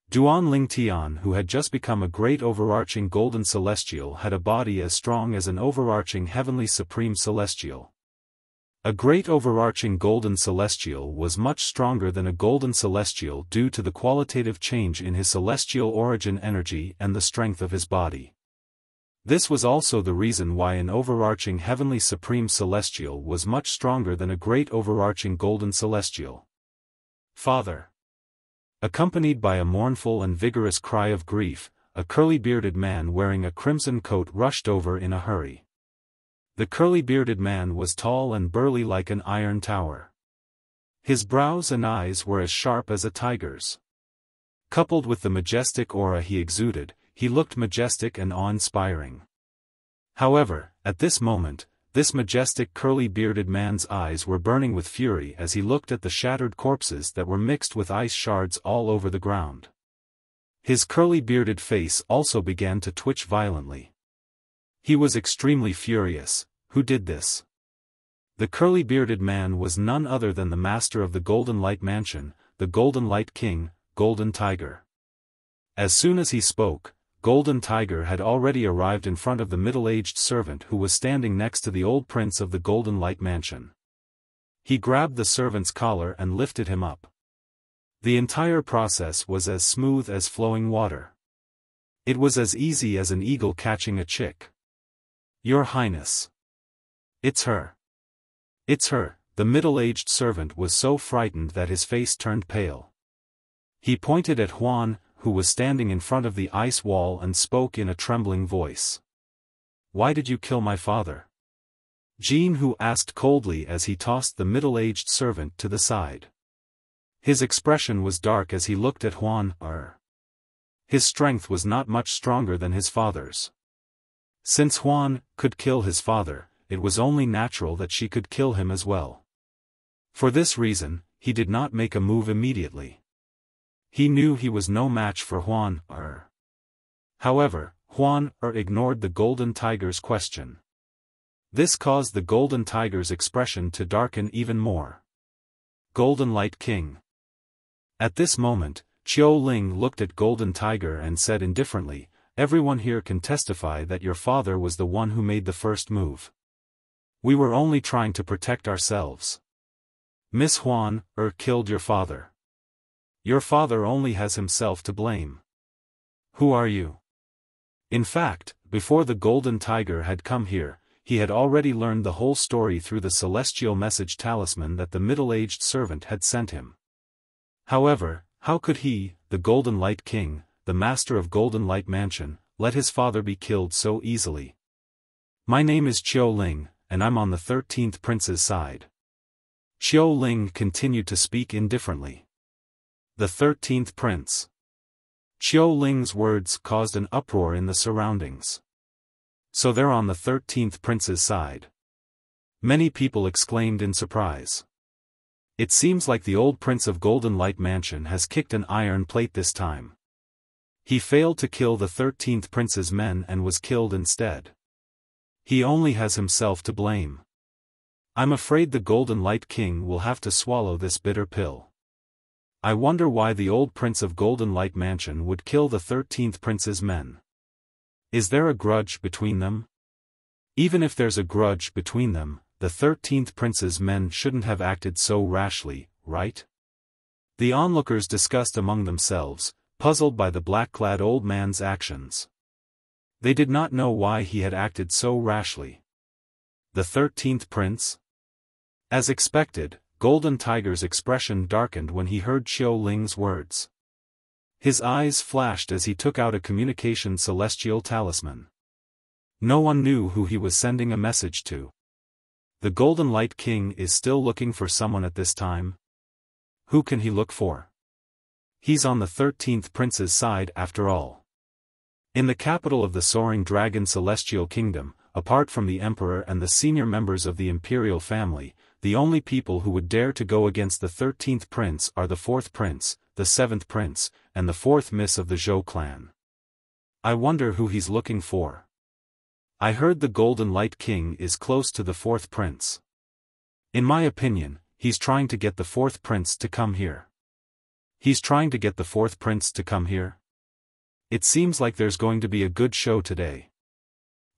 Duan Ling Tian, who had just become a great overarching golden celestial, had a body as strong as an overarching heavenly supreme celestial. A great overarching golden celestial was much stronger than a golden celestial due to the qualitative change in his celestial origin energy and the strength of his body. This was also the reason why an overarching heavenly supreme celestial was much stronger than a great overarching golden celestial. Father! Accompanied by a mournful and vigorous cry of grief, a curly-bearded man wearing a crimson coat rushed over in a hurry. The curly-bearded man was tall and burly like an iron tower. His brows and eyes were as sharp as a tiger's. Coupled with the majestic aura he exuded, he looked majestic and awe-inspiring. However, at this moment, this majestic curly-bearded man's eyes were burning with fury as he looked at the shattered corpses that were mixed with ice shards all over the ground. His curly-bearded face also began to twitch violently. He was extremely furious. Who did this? The curly-bearded man was none other than the master of the Golden Light Mansion, the Golden Light King, Golden Tiger. As soon as he spoke, Golden Tiger had already arrived in front of the middle-aged servant who was standing next to the old prince of the Golden Light Mansion. He grabbed the servant's collar and lifted him up. The entire process was as smooth as flowing water. It was as easy as an eagle catching a chick. Your Highness. It's her. It's her. The middle-aged servant was so frightened that his face turned pale. He pointed at Huan, who was standing in front of the ice wall, and spoke in a trembling voice. Why did you kill my father? Jean Hu asked coldly as he tossed the middle-aged servant to the side. His expression was dark as he looked at Huan. His strength was not much stronger than his father's. Since Huan could kill his father, it was only natural that she could kill him as well. For this reason, he did not make a move immediately. He knew he was no match for Huan. However, Huan ignored the Golden Tiger's question. This caused the Golden Tiger's expression to darken even more. Golden Light King. At this moment, Qiu Ling looked at Golden Tiger and said indifferently, everyone here can testify that your father was the one who made the first move. We were only trying to protect ourselves. Miss Huan killed your father. Your father only has himself to blame. Who are you? In fact, before the Golden Tiger had come here, he had already learned the whole story through the celestial message talisman that the middle-aged servant had sent him. However, how could he, the Golden Light King, the master of Golden Light Mansion, let his father be killed so easily? My name is Qiu Ling, and I'm on the 13th prince's side. Qiu Ling continued to speak indifferently. The 13th prince. Qiu Ling's words caused an uproar in the surroundings. So they're on the 13th prince's side. Many people exclaimed in surprise. It seems like the old prince of Golden Light Mansion has kicked an iron plate this time. He failed to kill the 13th prince's men and was killed instead. He only has himself to blame. I'm afraid the Golden Light King will have to swallow this bitter pill. I wonder why the old prince of Golden Light Mansion would kill the 13th prince's men. Is there a grudge between them? Even if there's a grudge between them, the 13th prince's men shouldn't have acted so rashly, right? The onlookers discussed among themselves, puzzled by the black-clad old man's actions. They did not know why he had acted so rashly. The 13th prince? As expected, Golden Tiger's expression darkened when he heard Xiao Ling's words. His eyes flashed as he took out a communication celestial talisman. No one knew who he was sending a message to. The Golden Light King is still looking for someone at this time? Who can he look for? He's on the 13th prince's side after all. In the capital of the Soaring Dragon Celestial Kingdom, apart from the Emperor and the senior members of the Imperial family, the only people who would dare to go against the 13th prince are the 4th prince, the 7th prince, and the 4th miss of the Zhou clan. I wonder who he's looking for. I heard the Golden Light King is close to the 4th prince. In my opinion, he's trying to get the 4th prince to come here. He's trying to get the 4th prince to come here? It seems like there's going to be a good show today.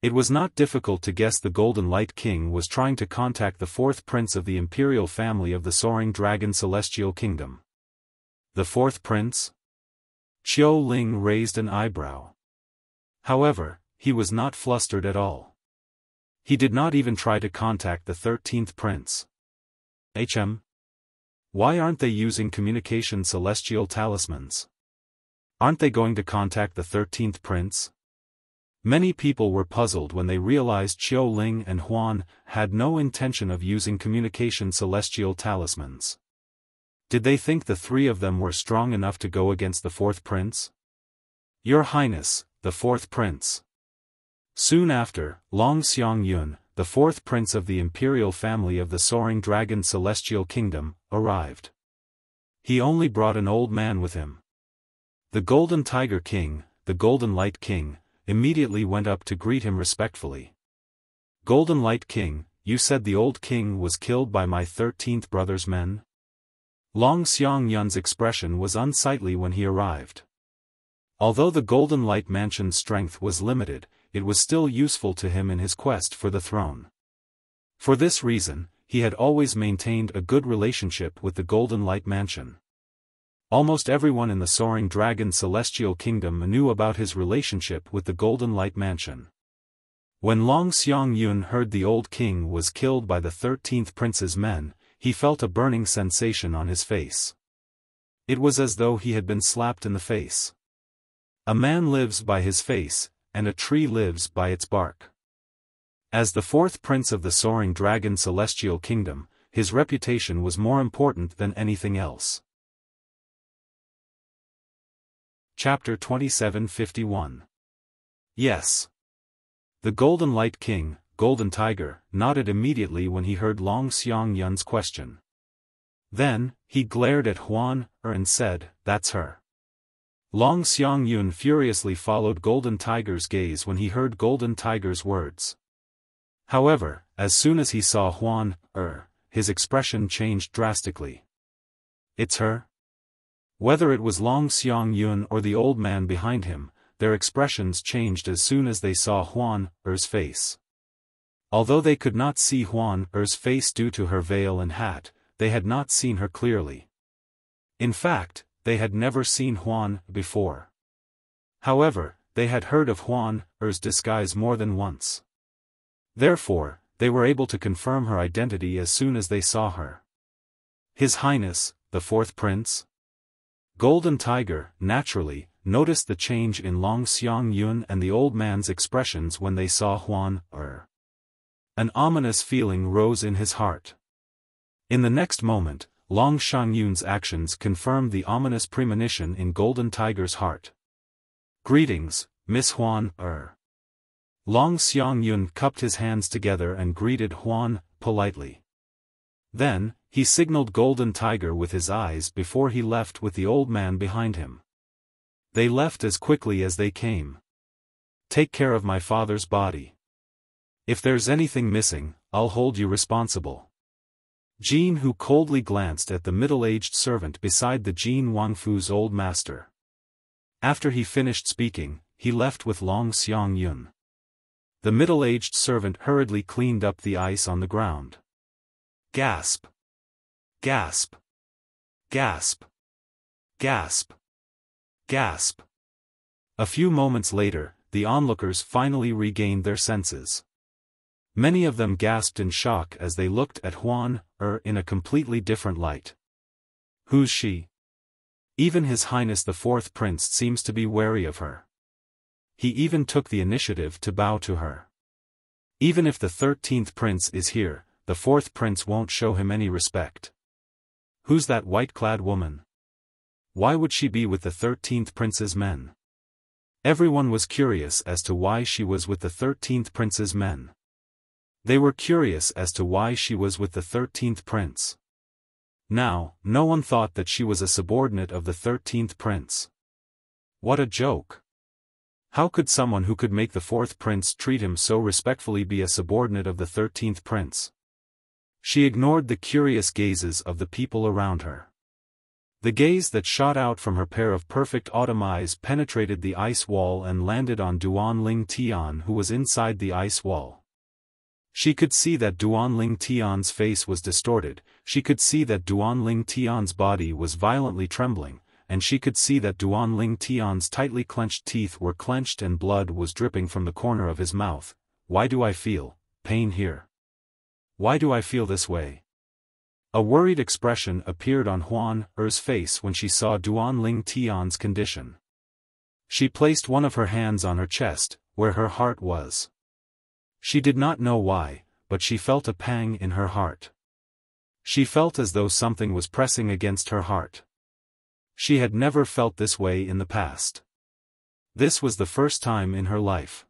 It was not difficult to guess the Golden Light King was trying to contact the 4th prince of the Imperial family of the Soaring Dragon Celestial Kingdom. The 4th prince? Xiao Ling raised an eyebrow. However, he was not flustered at all. He did not even try to contact the 13th prince. Why aren't they using communication celestial talismans? Aren't they going to contact the 13th prince? Many people were puzzled when they realized Xiao Ling and Huan had no intention of using communication celestial talismans. Did they think the three of them were strong enough to go against the 4th prince? Your Highness, the 4th prince. Soon after, Long Xiangyun, the 4th prince of the Imperial family of the Soaring Dragon Celestial Kingdom, arrived. He only brought an old man with him. The Golden Tiger King, the Golden Light King, immediately went up to greet him respectfully. Golden Light King, you said the old king was killed by my 13th brother's men? Long Xiangyun's expression was unsightly when he arrived. Although the Golden Light Mansion's strength was limited, it was still useful to him in his quest for the throne. For this reason, he had always maintained a good relationship with the Golden Light Mansion. Almost everyone in the Soaring Dragon Celestial Kingdom knew about his relationship with the Golden Light Mansion. When Long Xiangyun heard the old king was killed by the 13th prince's men, he felt a burning sensation on his face. It was as though he had been slapped in the face. A man lives by his face, and a tree lives by its bark. As the 4th prince of the Soaring Dragon Celestial Kingdom, his reputation was more important than anything else. Chapter 2751. Yes. The Golden Light King, Golden Tiger, nodded immediately when he heard Long Xiangyun's question. Then, he glared at Huan and said, "That's her." Long Xiangyun furiously followed Golden Tiger's gaze when he heard Golden Tiger's words. However, as soon as he saw Huan his expression changed drastically. It's her? Whether it was Long Xiangyun or the old man behind him, their expressions changed as soon as they saw Huan's face. Although they could not see Huan's face due to her veil and hat, they had not seen her clearly. In fact, they had never seen Huan before. However, they had heard of Huan's disguise more than once. Therefore, they were able to confirm her identity as soon as they saw her. His Highness, the 4th prince? Golden Tiger, naturally, noticed the change in Long Xiangyun and the old man's expressions when they saw Huan. An ominous feeling rose in his heart. In the next moment, Long Xiangyun's actions confirmed the ominous premonition in Golden Tiger's heart. "Greetings, Miss Huan. Long Xiangyun cupped his hands together and greeted Huan, politely. Then, he signaled Golden Tiger with his eyes before he left with the old man behind him. They left as quickly as they came. Take care of my father's body. If there's anything missing, I'll hold you responsible. Jin Hu coldly glanced at the middle-aged servant beside the Jin Wangfu's old master. After he finished speaking, he left with Long Xiangyun. The middle-aged servant hurriedly cleaned up the ice on the ground. Gasp! Gasp! Gasp! Gasp! Gasp! A few moments later, the onlookers finally regained their senses. Many of them gasped in shock as they looked at Huan in a completely different light. Who's she? Even His Highness the Fourth Prince seems to be wary of her. He even took the initiative to bow to her. Even if the 13th Prince is here, the 4th Prince won't show him any respect. Who's that white-clad woman? Why would she be with the 13th Prince's men? Everyone was curious as to why she was with the 13th Prince's men. They were curious as to why she was with the 13th Prince. Now, no one thought that she was a subordinate of the 13th Prince. What a joke! How could someone who could make the 4th Prince treat him so respectfully be a subordinate of the 13th Prince? She ignored the curious gazes of the people around her. The gaze that shot out from her pair of perfect autumn eyes penetrated the ice wall and landed on Duanling Tian, who was inside the ice wall. She could see that Duanling Tian's face was distorted, she could see that Duanling Tian's body was violently trembling, and she could see that Duanling Tian's tightly clenched teeth were clenched and blood was dripping from the corner of his mouth. Why do I feel pain here? Why do I feel this way? A worried expression appeared on Huan Er's face when she saw Duanling Tian's condition. She placed one of her hands on her chest, where her heart was. She did not know why, but she felt a pang in her heart. She felt as though something was pressing against her heart. She had never felt this way in the past. This was the first time in her life.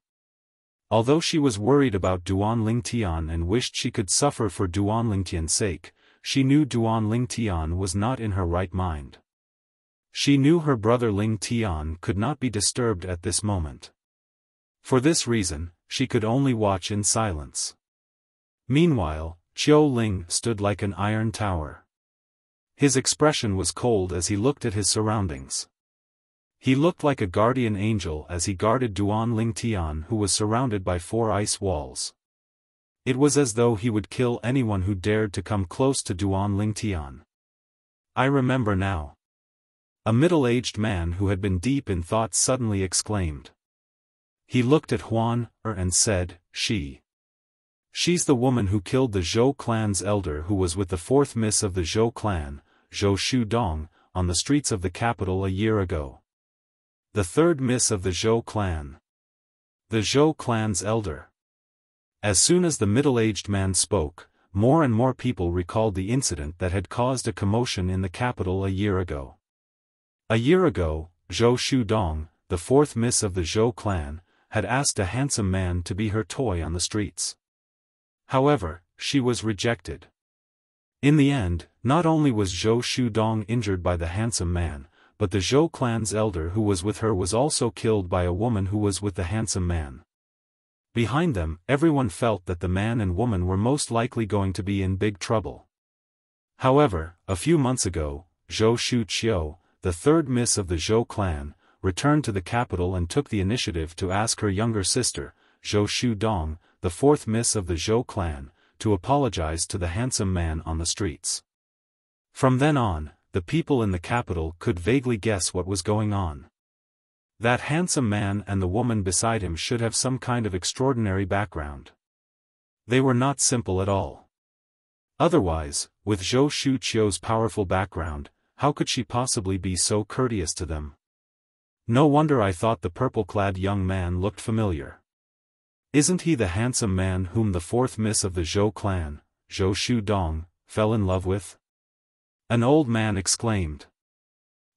Although she was worried about Duanling Tian and wished she could suffer for Duanling Tian's sake, she knew Duanling Tian was not in her right mind. She knew her brother Ling Tian could not be disturbed at this moment. For this reason, she could only watch in silence. Meanwhile, Qiu Ling stood like an iron tower. His expression was cold as he looked at his surroundings. He looked like a guardian angel as he guarded Duanling Tian, who was surrounded by 4 ice walls. It was as though he would kill anyone who dared to come close to Duanling Tian. I remember now. A middle-aged man who had been deep in thought suddenly exclaimed. He looked at Huan and said, She's the woman who killed the Zhou clan's elder, who was with the 4th miss of the Zhou clan, Zhou Shudong, on the streets of the capital a year ago. The 3rd miss of the Zhou clan. The Zhou clan's elder. As soon as the middle-aged man spoke, more and more people recalled the incident that had caused a commotion in the capital a year ago. A year ago, Zhou Shudong, the 4th miss of the Zhou clan, had asked a handsome man to be her toy on the streets. However, she was rejected. In the end, not only was Zhou Shudong injured by the handsome man, but the Zhou clan's elder who was with her was also killed by a woman who was with the handsome man. Behind them, everyone felt that the man and woman were most likely going to be in big trouble. However, a few months ago, Zhou Shuqiu, the 3rd miss of the Zhou clan, returned to the capital and took the initiative to ask her younger sister, Zhou Shudong, the 4th miss of the Zhou clan, to apologize to the handsome man on the streets. From then on, the people in the capital could vaguely guess what was going on. That handsome man and the woman beside him should have some kind of extraordinary background. They were not simple at all. Otherwise, with Zhou Shuqiu's powerful background, how could she possibly be so courteous to them? No wonder I thought the purple-clad young man looked familiar. Isn't he the handsome man whom the 4th miss of the Zhou clan, Zhou Shudong, fell in love with? An old man exclaimed.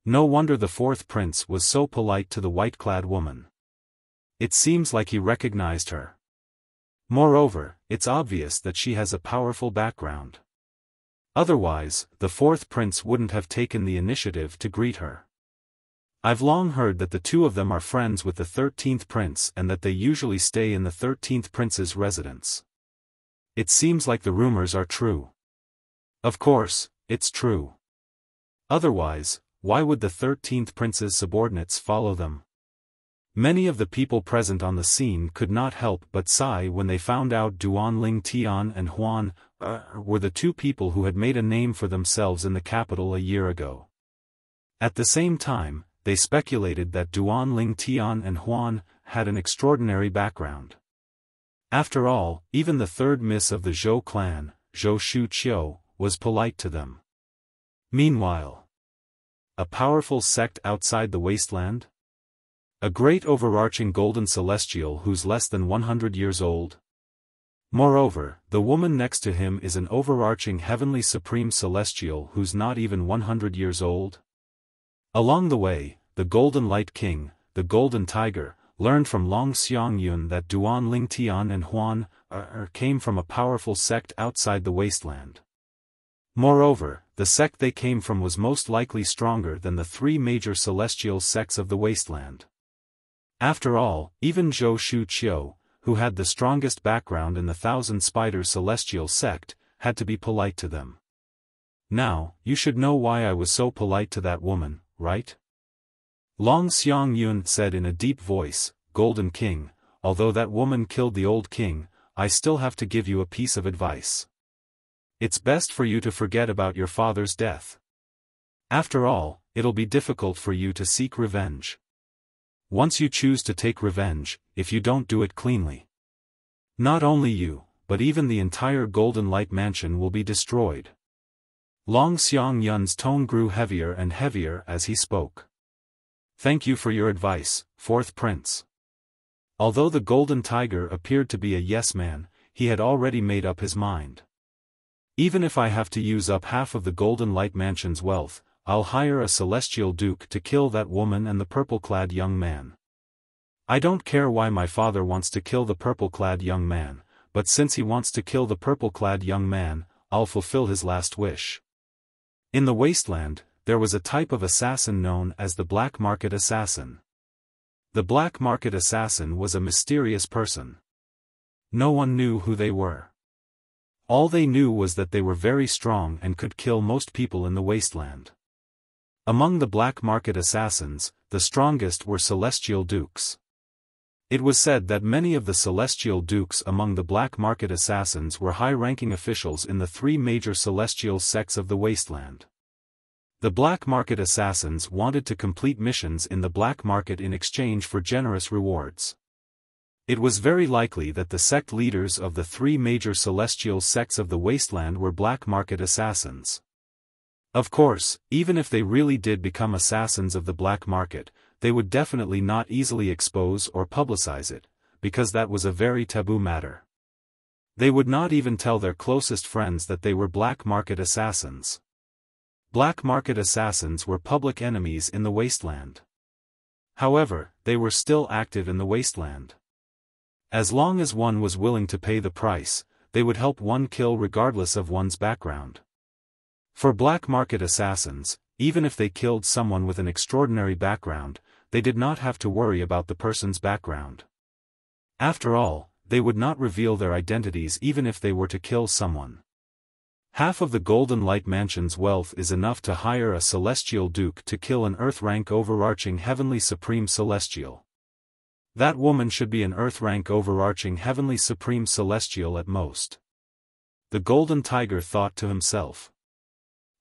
No wonder the 4th prince was so polite to the white-clad woman. It seems like he recognized her. Moreover, it's obvious that she has a powerful background. Otherwise, the fourth prince wouldn't have taken the initiative to greet her. I've long heard that the two of them are friends with the 13th prince and that they usually stay in the 13th prince's residence. It seems like the rumors are true. Of course, it's true. Otherwise, why would the 13th prince's subordinates follow them? Many of the people present on the scene could not help but sigh when they found out Duan Tian and Huan were the two people who had made a name for themselves in the capital a year ago. At the same time, they speculated that Duan Tian and Huan had an extraordinary background. After all, even the third miss of the Zhou clan, Zhou Shuqiu, was polite to them. Meanwhile, a powerful sect outside the wasteland? A great overarching golden celestial who's less than 100 years old? Moreover, the woman next to him is an overarching heavenly supreme celestial who's not even 100 years old? Along the way, the Golden Light King, the Golden Tiger, learned from Long Xiangyun that Duan Tian and Huan came from a powerful sect outside the wasteland. Moreover, the sect they came from was most likely stronger than the three major celestial sects of the wasteland. After all, even Zhou Shuqiu, who had the strongest background in the Thousand Spiders celestial sect, had to be polite to them. Now, you should know why I was so polite to that woman, right? Long Xiangyun said in a deep voice, Golden King, although that woman killed the old king, I still have to give you a piece of advice. It's best for you to forget about your father's death. After all, it'll be difficult for you to seek revenge. Once you choose to take revenge, if you don't do it cleanly, not only you, but even the entire Golden Light Mansion will be destroyed. Long Xiangyun's tone grew heavier and heavier as he spoke. Thank you for your advice, fourth prince. Although the Golden Tiger appeared to be a yes man, he had already made up his mind. Even if I have to use up half of the Golden Light Mansion's wealth, I'll hire a celestial duke to kill that woman and the purple-clad young man. I don't care why my father wants to kill the purple-clad young man, but since he wants to kill the purple-clad young man, I'll fulfill his last wish. In the wasteland, there was a type of assassin known as the black market assassin. The black market assassin was a mysterious person. No one knew who they were. All they knew was that they were very strong and could kill most people in the wasteland. Among the black market assassins, the strongest were celestial dukes. It was said that many of the celestial dukes among the black market assassins were high-ranking officials in the three major celestial sects of the wasteland. The black market assassins wanted to complete missions in the black market in exchange for generous rewards. It was very likely that the sect leaders of the three major celestial sects of the wasteland were black market assassins. Of course, even if they really did become assassins of the black market, they would definitely not easily expose or publicize it, because that was a very taboo matter. They would not even tell their closest friends that they were black market assassins. Black market assassins were public enemies in the wasteland. However, they were still active in the wasteland. As long as one was willing to pay the price, they would help one kill regardless of one's background. For black market assassins, even if they killed someone with an extraordinary background, they did not have to worry about the person's background. After all, they would not reveal their identities even if they were to kill someone. Half of the Golden Light Mansion's wealth is enough to hire a celestial duke to kill an Earth-rank overarching heavenly supreme celestial. That woman should be an Earth-rank overarching heavenly supreme celestial at most. The Golden Tiger thought to himself.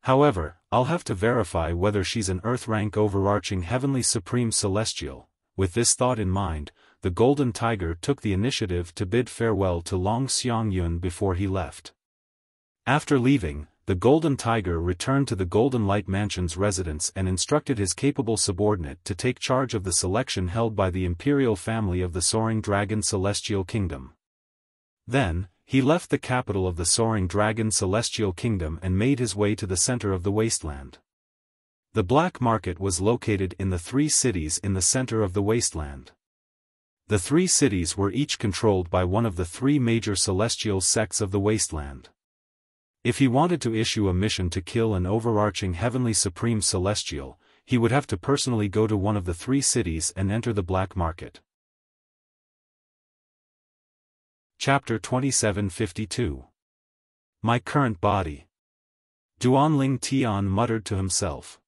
However, I'll have to verify whether she's an Earth-rank overarching heavenly supreme celestial. With this thought in mind, the Golden Tiger took the initiative to bid farewell to Long Xiangyun before he left. After leaving, the Golden Tiger returned to the Golden Light Mansion's residence and instructed his capable subordinate to take charge of the selection held by the imperial family of the Soaring Dragon Celestial Kingdom. Then, he left the capital of the Soaring Dragon Celestial Kingdom and made his way to the center of the wasteland. The black market was located in the three cities in the center of the wasteland. The three cities were each controlled by one of the three major celestial sects of the wasteland. If he wanted to issue a mission to kill an overarching heavenly supreme celestial, he would have to personally go to one of the three cities and enter the black market. Chapter 2752. My current body. Duanling Tian muttered to himself.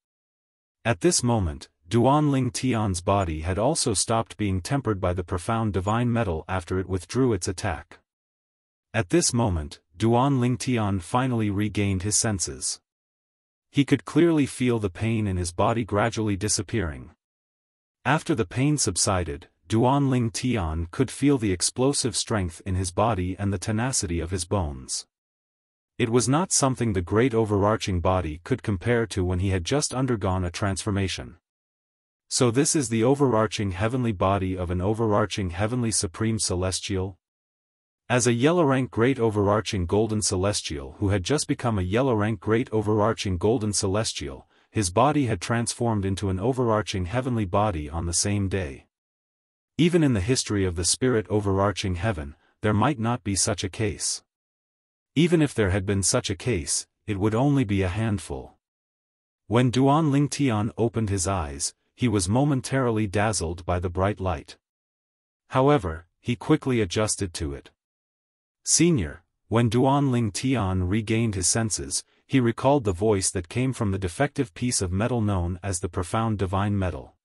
At this moment, Duanling Tian's body had also stopped being tempered by the profound divine metal after it withdrew its attack. At this moment, Duanling Tian finally regained his senses. He could clearly feel the pain in his body gradually disappearing. After the pain subsided, Duanling Tian could feel the explosive strength in his body and the tenacity of his bones. It was not something the great overarching body could compare to when he had just undergone a transformation. So this is the overarching heavenly body of an overarching heavenly supreme celestial? As a yellow-rank great overarching golden celestial who had just become a yellow-rank great overarching golden celestial, his body had transformed into an overarching heavenly body on the same day. Even in the history of the spirit overarching heaven, there might not be such a case. Even if there had been such a case, it would only be a handful. When Duanling Tian opened his eyes, he was momentarily dazzled by the bright light. However, he quickly adjusted to it. Senior, when Duanling Tian regained his senses, he recalled the voice that came from the defective piece of metal known as the profound divine metal.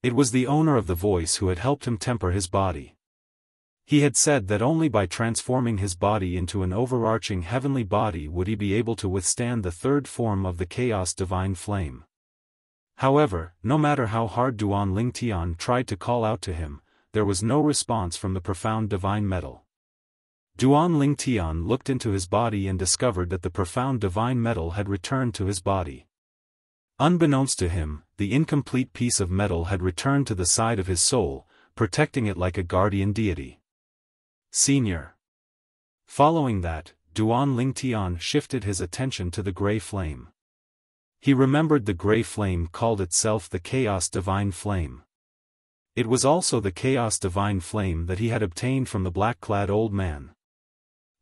It was the owner of the voice who had helped him temper his body. He had said that only by transforming his body into an overarching heavenly body would he be able to withstand the third form of the chaos divine flame. However, no matter how hard Duanling Tian tried to call out to him, there was no response from the profound divine metal. Duanling Tian looked into his body and discovered that the profound divine metal had returned to his body. Unbeknownst to him, the incomplete piece of metal had returned to the side of his soul, protecting it like a guardian deity. Senior. Following that, Duanling Tian shifted his attention to the gray flame. He remembered the gray flame called itself the Chaos Divine Flame. It was also the Chaos Divine Flame that he had obtained from the black-clad old man.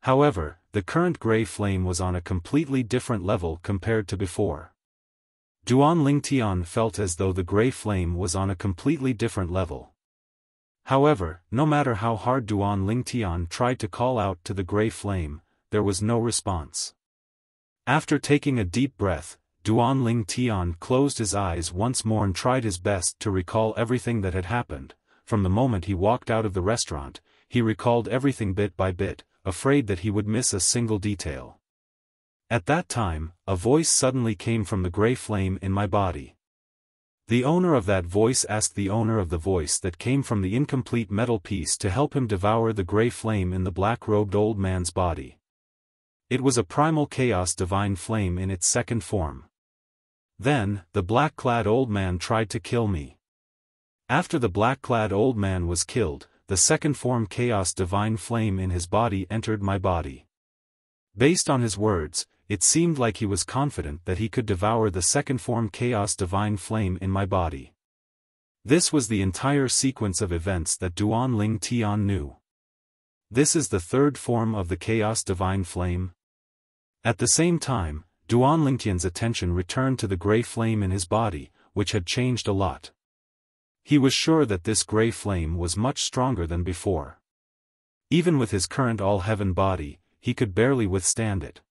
However, the current gray flame was on a completely different level compared to before. Duanling Tian felt as though the gray flame was on a completely different level. However, no matter how hard Duanling Tian tried to call out to the gray flame, there was no response. After taking a deep breath, Duanling Tian closed his eyes once more and tried his best to recall everything that had happened. From the moment he walked out of the restaurant, he recalled everything bit by bit, afraid that he would miss a single detail. At that time, a voice suddenly came from the gray flame in my body. The owner of that voice asked the owner of the voice that came from the incomplete metal piece to help him devour the gray flame in the black-robed old man's body. It was a primal chaos divine flame in its second form. Then, the black-clad old man tried to kill me. After the black-clad old man was killed, the second form chaos divine flame in his body entered my body. Based on his words, it seemed like he was confident that he could devour the second form chaos divine flame in my body. This was the entire sequence of events that Duanling Tian knew. This is the third form of the chaos divine flame. At the same time, Duanling Tian's attention returned to the gray flame in his body, which had changed a lot. He was sure that this gray flame was much stronger than before. Even with his current all-heaven body, he could barely withstand it.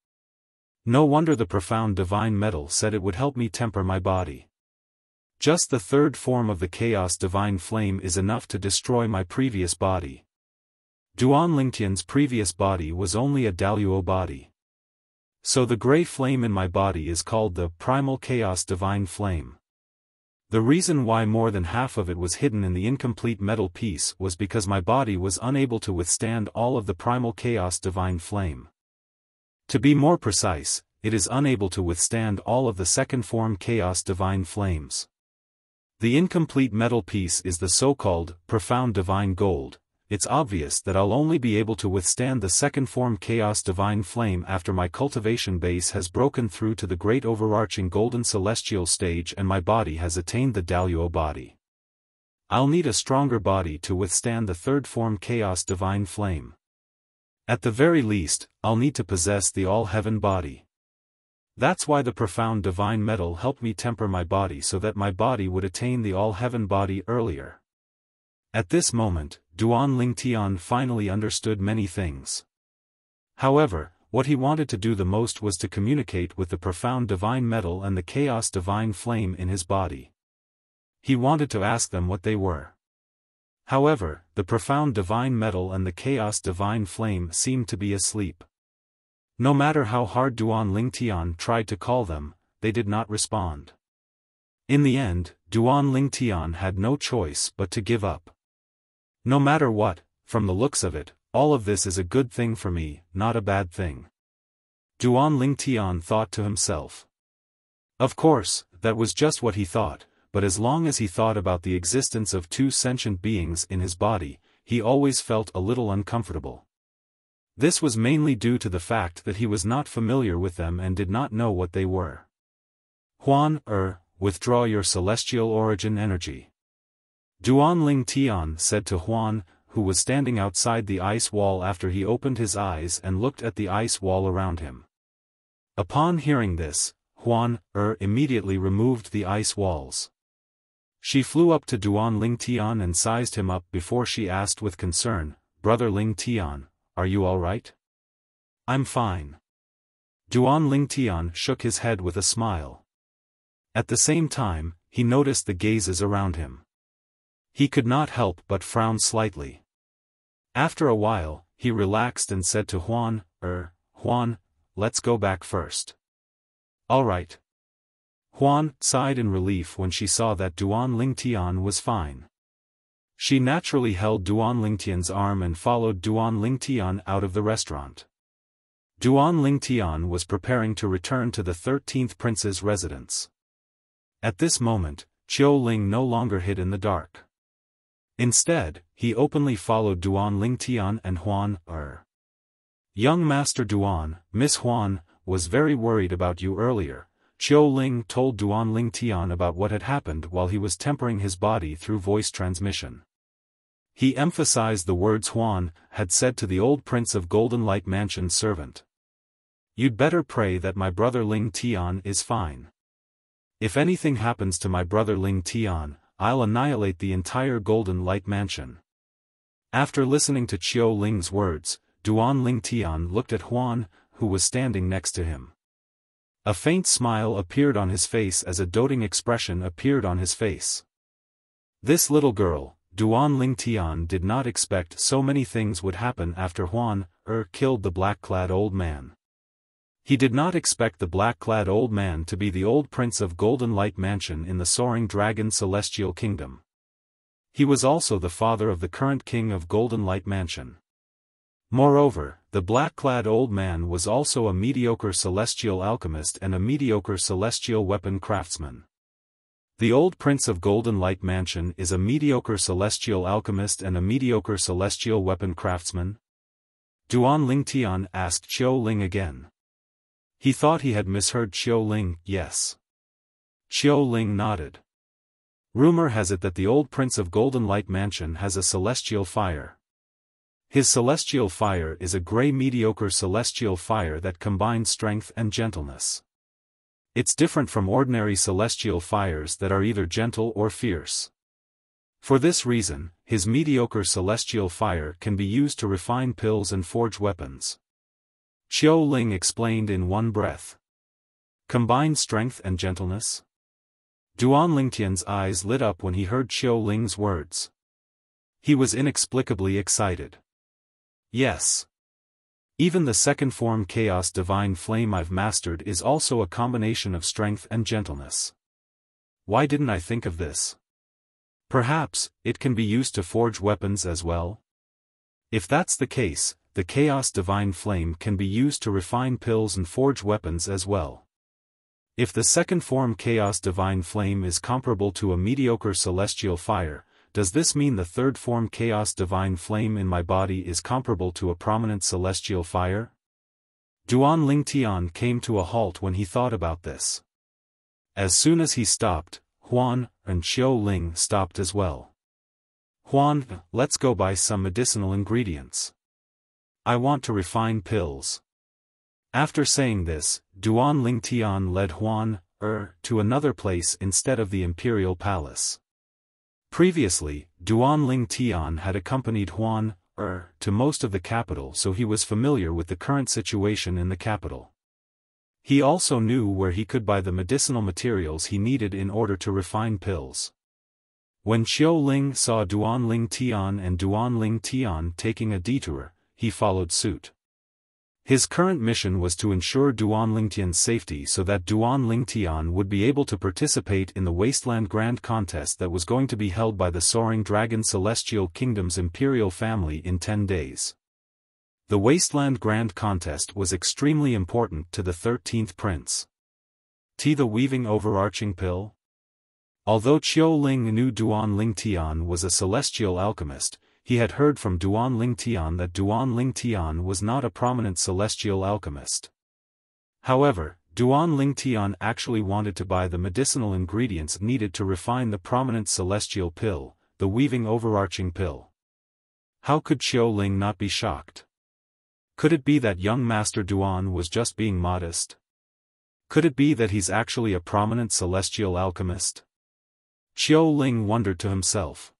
No wonder the profound divine metal said it would help me temper my body. Just the third form of the chaos divine flame is enough to destroy my previous body. Duanling Tian's previous body was only a Daluo body. So the gray flame in my body is called the primal chaos divine flame. The reason why more than half of it was hidden in the incomplete metal piece was because my body was unable to withstand all of the primal chaos divine flame. To be more precise, it is unable to withstand all of the second form chaos divine flames. The incomplete metal piece is the so-called profound divine gold. It's obvious that I'll only be able to withstand the second form chaos divine flame after my cultivation base has broken through to the great overarching golden celestial stage and my body has attained the Daluo body. I'll need a stronger body to withstand the third form chaos divine flame. At the very least, I'll need to possess the all-heaven body. That's why the profound divine metal helped me temper my body so that my body would attain the all-heaven body earlier. At this moment, Duan Lingtian finally understood many things. However, what he wanted to do the most was to communicate with the profound divine metal and the chaos divine flame in his body. He wanted to ask them what they were. However, the profound divine metal and the chaos divine flame seemed to be asleep. No matter how hard Duan Lingtian tried to call them, they did not respond. In the end, Duan Lingtian had no choice but to give up. No matter what, from the looks of it, all of this is a good thing for me, not a bad thing. Duan Lingtian thought to himself. Of course, that was just what he thought, but as long as he thought about the existence of two sentient beings in his body, he always felt a little uncomfortable. This was mainly due to the fact that he was not familiar with them and did not know what they were. Huan, withdraw your celestial origin energy. Duan Lingtian said to Huan, who was standing outside the ice wall after he opened his eyes and looked at the ice wall around him. Upon hearing this, Huan, immediately removed the ice walls. She flew up to Duan Lingtian and sized him up before she asked with concern, "Brother Lingtian, are you all right?" "I'm fine." Duan Lingtian shook his head with a smile. At the same time, he noticed the gazes around him. He could not help but frown slightly. After a while, he relaxed and said to Huan, Huan, let's go back first." "All right." Huan sighed in relief when she saw that Duan Lingtian was fine. She naturally held Duan Lingtian's arm and followed Duan Lingtian out of the restaurant. Duan Lingtian was preparing to return to the 13th prince's residence. At this moment, Qiu Ling no longer hid in the dark. Instead, he openly followed Duan Lingtian and Huan, "Young Master Duan, Miss Huan, was very worried about you earlier." Qiu Ling told Duan Lingtian about what had happened while he was tempering his body through voice transmission. He emphasized the words Huan had said to the old Prince of Golden Light Mansion's servant. "You'd better pray that my brother Lingtian is fine. If anything happens to my brother Lingtian, I'll annihilate the entire Golden Light Mansion." After listening to Qiu Ling's words, Duan Lingtian looked at Huan, who was standing next to him. A faint smile appeared on his face as a doting expression appeared on his face. This little girl, Duan Lingtian, did not expect so many things would happen after Huan, killed the black-clad old man. He did not expect the black-clad old man to be the old Prince of Golden Light Mansion in the Soaring Dragon Celestial Kingdom. He was also the father of the current King of Golden Light Mansion. Moreover, the black-clad old man was also a mediocre celestial alchemist and a mediocre celestial weapon craftsman. The old Prince of Golden Light Mansion is a mediocre celestial alchemist and a mediocre celestial weapon craftsman? Duan Lingtian asked Qiu Ling again. He thought he had misheard Qiu Ling. "Yes." Qiu Ling nodded. Rumor has it that the old Prince of Golden Light Mansion has a celestial fire. His celestial fire is a gray mediocre celestial fire that combines strength and gentleness. It's different from ordinary celestial fires that are either gentle or fierce. For this reason, his mediocre celestial fire can be used to refine pills and forge weapons. Qiu Ling explained in one breath. Combined strength and gentleness? Duan Lingtian's eyes lit up when he heard Qiu Ling's words. He was inexplicably excited. Yes. Even the second form Chaos Divine Flame I've mastered is also a combination of strength and gentleness. Why didn't I think of this? Perhaps, it can be used to forge weapons as well? If that's the case, the Chaos Divine Flame can be used to refine pills and forge weapons as well. If the second form Chaos Divine Flame is comparable to a mediocre celestial fire, does this mean the third form Chaos Divine Flame in my body is comparable to a prominent celestial fire? Duan Lingtian came to a halt when he thought about this. As soon as he stopped, Huan and Qiu Ling stopped as well. Huan, let's go buy some medicinal ingredients. I want to refine pills. After saying this, Duan Lingtian led Huan, to another place instead of the imperial palace. Previously, Duan Lingtian had accompanied Huan, to most of the capital, so he was familiar with the current situation in the capital. He also knew where he could buy the medicinal materials he needed in order to refine pills. When Xiao Ling saw Duan Lingtian and Duan Lingtian taking a detour, he followed suit. His current mission was to ensure Duan Lingtian's safety so that Duan Lingtian would be able to participate in the Wasteland Grand Contest that was going to be held by the Soaring Dragon Celestial Kingdom's imperial family in 10 days. The Wasteland Grand Contest was extremely important to the 13th Prince. The weaving overarching pill? Although Xiao Ling knew Duan Lingtian was a celestial alchemist, he had heard from Duan Lingtian that Duan Lingtian was not a prominent celestial alchemist. However, Duan Lingtian actually wanted to buy the medicinal ingredients needed to refine the prominent celestial pill, the weaving overarching pill. How could Xiao Ling not be shocked? Could it be that young Master Duan was just being modest? Could it be that he's actually a prominent celestial alchemist? Xiao Ling wondered to himself.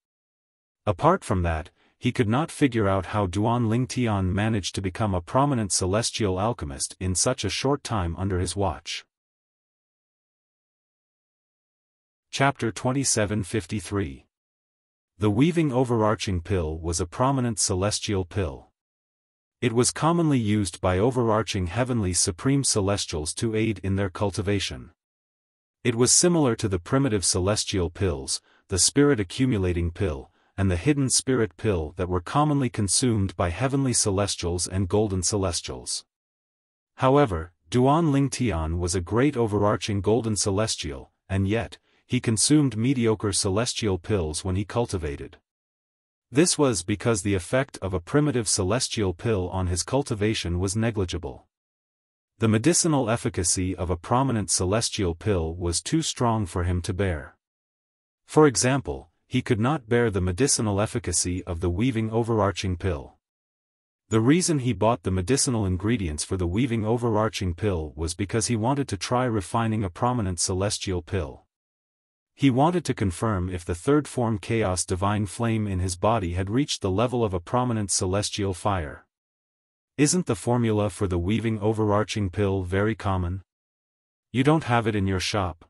Apart from that, he could not figure out how Duan Lingtian managed to become a prominent celestial alchemist in such a short time under his watch. Chapter 2753. The weaving overarching pill was a prominent celestial pill. It was commonly used by overarching heavenly supreme celestials to aid in their cultivation. It was similar to the primitive celestial pills, the spirit accumulating pill, and the hidden spirit pill that were commonly consumed by heavenly celestials and golden celestials. However, Duan Lingtian was a great overarching golden celestial, and yet, he consumed mediocre celestial pills when he cultivated. This was because the effect of a primitive celestial pill on his cultivation was negligible. The medicinal efficacy of a prominent celestial pill was too strong for him to bear. For example, he could not bear the medicinal efficacy of the weaving overarching pill. The reason he bought the medicinal ingredients for the weaving overarching pill was because he wanted to try refining a prominent celestial pill. He wanted to confirm if the third form chaos divine flame in his body had reached the level of a prominent celestial fire. Isn't the formula for the weaving overarching pill very common? You don't have it in your shop.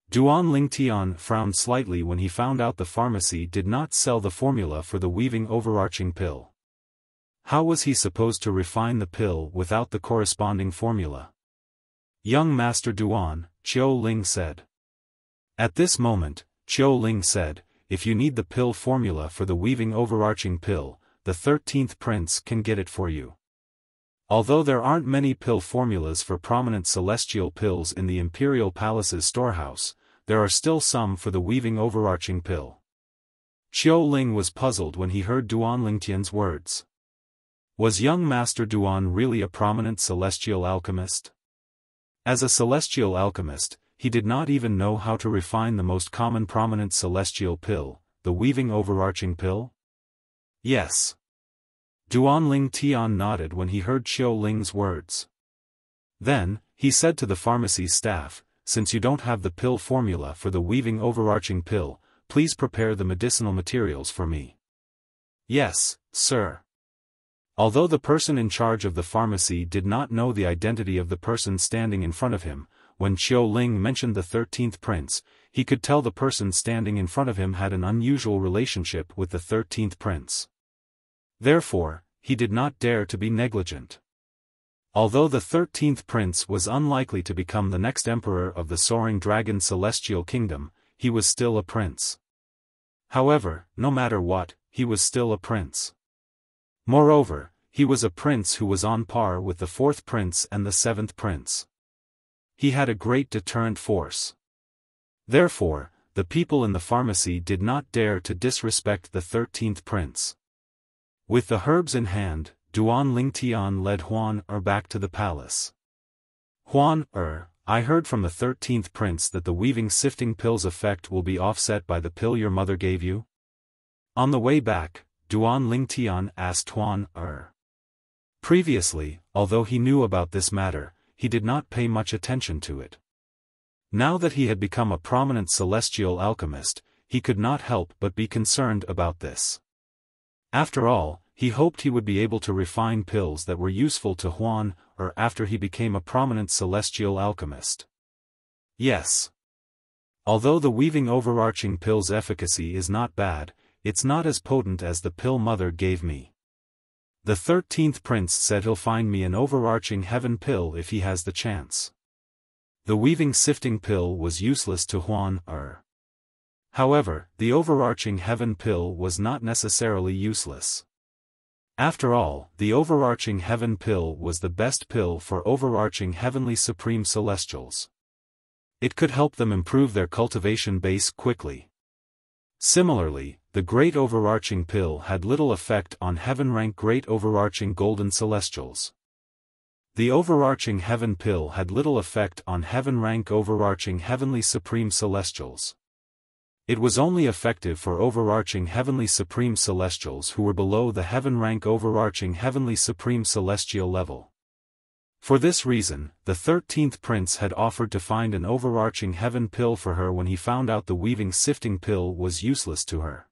Duan Lingtian frowned slightly when he found out the pharmacy did not sell the formula for the weaving overarching pill. How was he supposed to refine the pill without the corresponding formula? Young Master Duan, Xiao Ling said. At this moment, Xiao Ling said, if you need the pill formula for the weaving overarching pill, the 13th Prince can get it for you. Although there aren't many pill formulas for prominent celestial pills in the Imperial Palace's storehouse, there are still some for the weaving overarching pill. Xiao Ling was puzzled when he heard Duan Lingtian's words. Was young Master Duan really a prominent celestial alchemist? As a celestial alchemist, he did not even know how to refine the most common prominent celestial pill, the weaving overarching pill? Yes. Duan Lingtian nodded when he heard Xiao Ling's words. Then, he said to the pharmacy's staff, since you don't have the pill formula for the weaving overarching pill, please prepare the medicinal materials for me. Yes, sir. Although the person in charge of the pharmacy did not know the identity of the person standing in front of him, when Xiao Ling mentioned the 13th Prince, he could tell the person standing in front of him had an unusual relationship with the 13th Prince. Therefore, he did not dare to be negligent. Although the 13th Prince was unlikely to become the next emperor of the Soaring Dragon Celestial Kingdom, he was still a prince. However, no matter what, he was still a prince. Moreover, he was a prince who was on par with the 4th Prince and the 7th Prince. He had a great deterrent force. Therefore, the people in the pharmacy did not dare to disrespect the 13th Prince. With the herbs in hand, Duan Lingtian led Huan back to the palace. Huan I heard from the 13th Prince that the weaving sifting pill's effect will be offset by the pill your mother gave you? On the way back, Duan Lingtian asked Huan Er. Previously, although he knew about this matter, he did not pay much attention to it. Now that he had become a prominent celestial alchemist, he could not help but be concerned about this. After all, he hoped he would be able to refine pills that were useful to Huan Er after he became a prominent celestial alchemist. Yes. Although the weaving overarching pill's efficacy is not bad, it's not as potent as the pill mother gave me. The 13th prince said he'll find me an overarching heaven pill if he has the chance. The weaving sifting pill was useless to Huan Er. However, the overarching heaven pill was not necessarily useless. After all, the overarching heaven pill was the best pill for overarching heavenly supreme celestials. It could help them improve their cultivation base quickly. Similarly, the great overarching pill had little effect on heaven-rank great overarching golden celestials. The overarching heaven pill had little effect on heaven-rank overarching heavenly supreme celestials. It was only effective for overarching heavenly supreme celestials who were below the heaven-rank overarching heavenly supreme celestial level. For this reason, the 13th prince had offered to find an overarching heaven pill for her when he found out the weaving sifting pill was useless to her.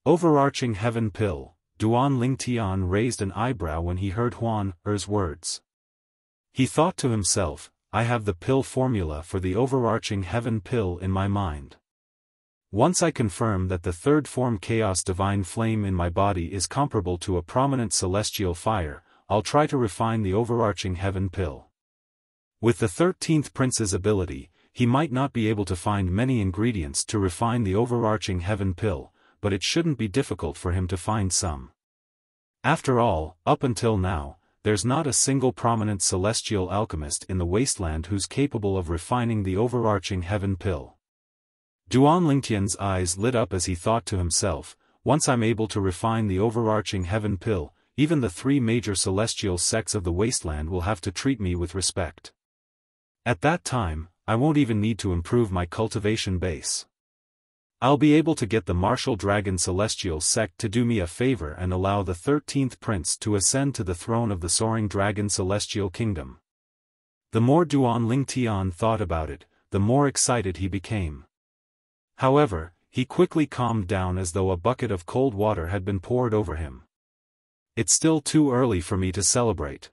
Overarching heaven pill. Duan Lingtian raised an eyebrow when he heard Huan Er's words. He thought to himself, I have the pill formula for the overarching heaven pill in my mind. Once I confirm that the third form chaos divine flame in my body is comparable to a prominent celestial fire, I'll try to refine the overarching heaven pill. With the 13th prince's ability, he might not be able to find many ingredients to refine the overarching heaven pill, but it shouldn't be difficult for him to find some. After all, up until now, there's not a single prominent celestial alchemist in the wasteland who's capable of refining the overarching heaven pill. Duan Lingtian's eyes lit up as he thought to himself, once I'm able to refine the overarching heaven pill, even the 3 major celestial sects of the wasteland will have to treat me with respect. At that time, I won't even need to improve my cultivation base. I'll be able to get the martial dragon celestial sect to do me a favor and allow the 13th prince to ascend to the throne of the soaring dragon celestial kingdom. The more Duan Lingtian thought about it, the more excited he became. However, he quickly calmed down as though a bucket of cold water had been poured over him. It's still too early for me to celebrate.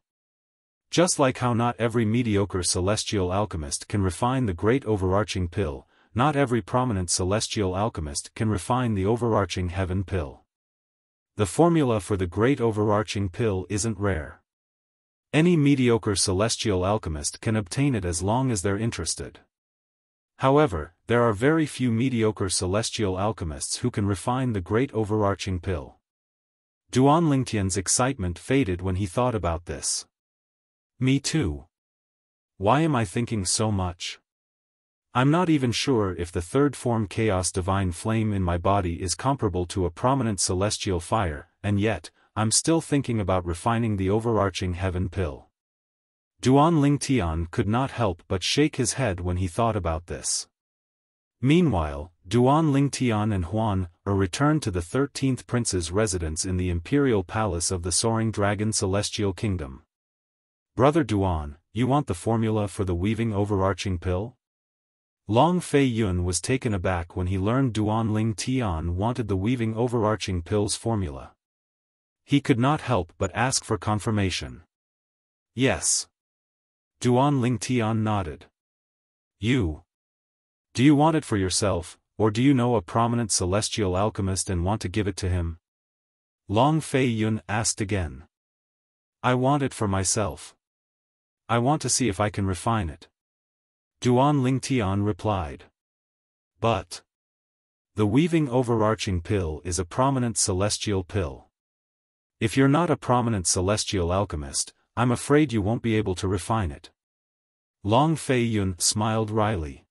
Just like how not every mediocre celestial alchemist can refine the great overarching pill, not every prominent celestial alchemist can refine the overarching heaven pill. The formula for the great overarching pill isn't rare. Any mediocre celestial alchemist can obtain it as long as they're interested. However, there are very few mediocre celestial alchemists who can refine the great overarching pill. Duan Lingtian's excitement faded when he thought about this. Me too. Why am I thinking so much? I'm not even sure if the third form chaos divine flame in my body is comparable to a prominent celestial fire, and yet, I'm still thinking about refining the overarching heaven pill. Duan Lingtian could not help but shake his head when he thought about this. Meanwhile, Duan Lingtian and Huan Er returned to the 13th prince's residence in the imperial palace of the soaring dragon celestial kingdom. Brother Duan, you want the formula for the weaving overarching pill? Long Fei Yun was taken aback when he learned Duan Lingtian wanted the weaving overarching pill's formula. He could not help but ask for confirmation. Yes. Duan Lingtian nodded. Do you want it for yourself, or do you know a prominent celestial alchemist and want to give it to him? Long Fei Yun asked again. I want it for myself. I want to see if I can refine it. Duan Lingtian replied. But the weaving overarching pill is a prominent celestial pill. If you're not a prominent celestial alchemist, I'm afraid you won't be able to refine it. Long Fei Yun smiled wryly.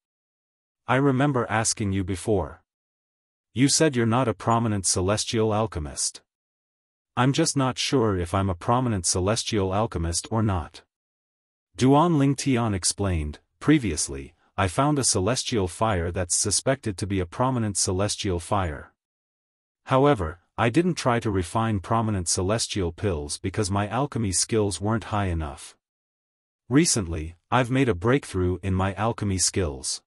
I remember asking you before. You said you're not a prominent celestial alchemist. I'm just not sure if I'm a prominent celestial alchemist or not. Duan Lingtian explained, previously, I found a celestial fire that's suspected to be a prominent celestial fire. However, I didn't try to refine prominent celestial pills because my alchemy skills weren't high enough. Recently, I've made a breakthrough in my alchemy skills.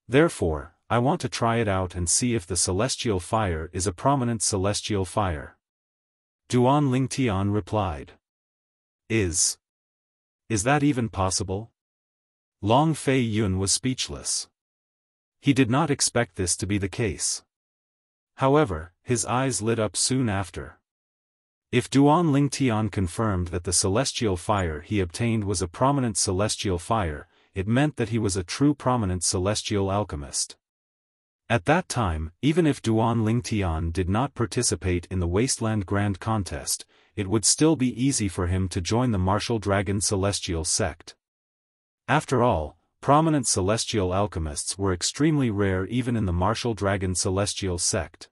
Therefore, I want to try it out and see if the celestial fire is a prominent celestial fire. Duan Lingtian replied. Is that even possible? Long Fei Yun was speechless. He did not expect this to be the case. However, his eyes lit up soon after. If Duan Lingtian confirmed that the celestial fire he obtained was a prominent celestial fire, it meant that he was a true prominent celestial alchemist. At that time, even if Duan Lingtian did not participate in the Wasteland Grand Contest, it would still be easy for him to join the Martial Dragon Celestial Sect. After all, prominent celestial alchemists were extremely rare even in the Martial Dragon Celestial Sect.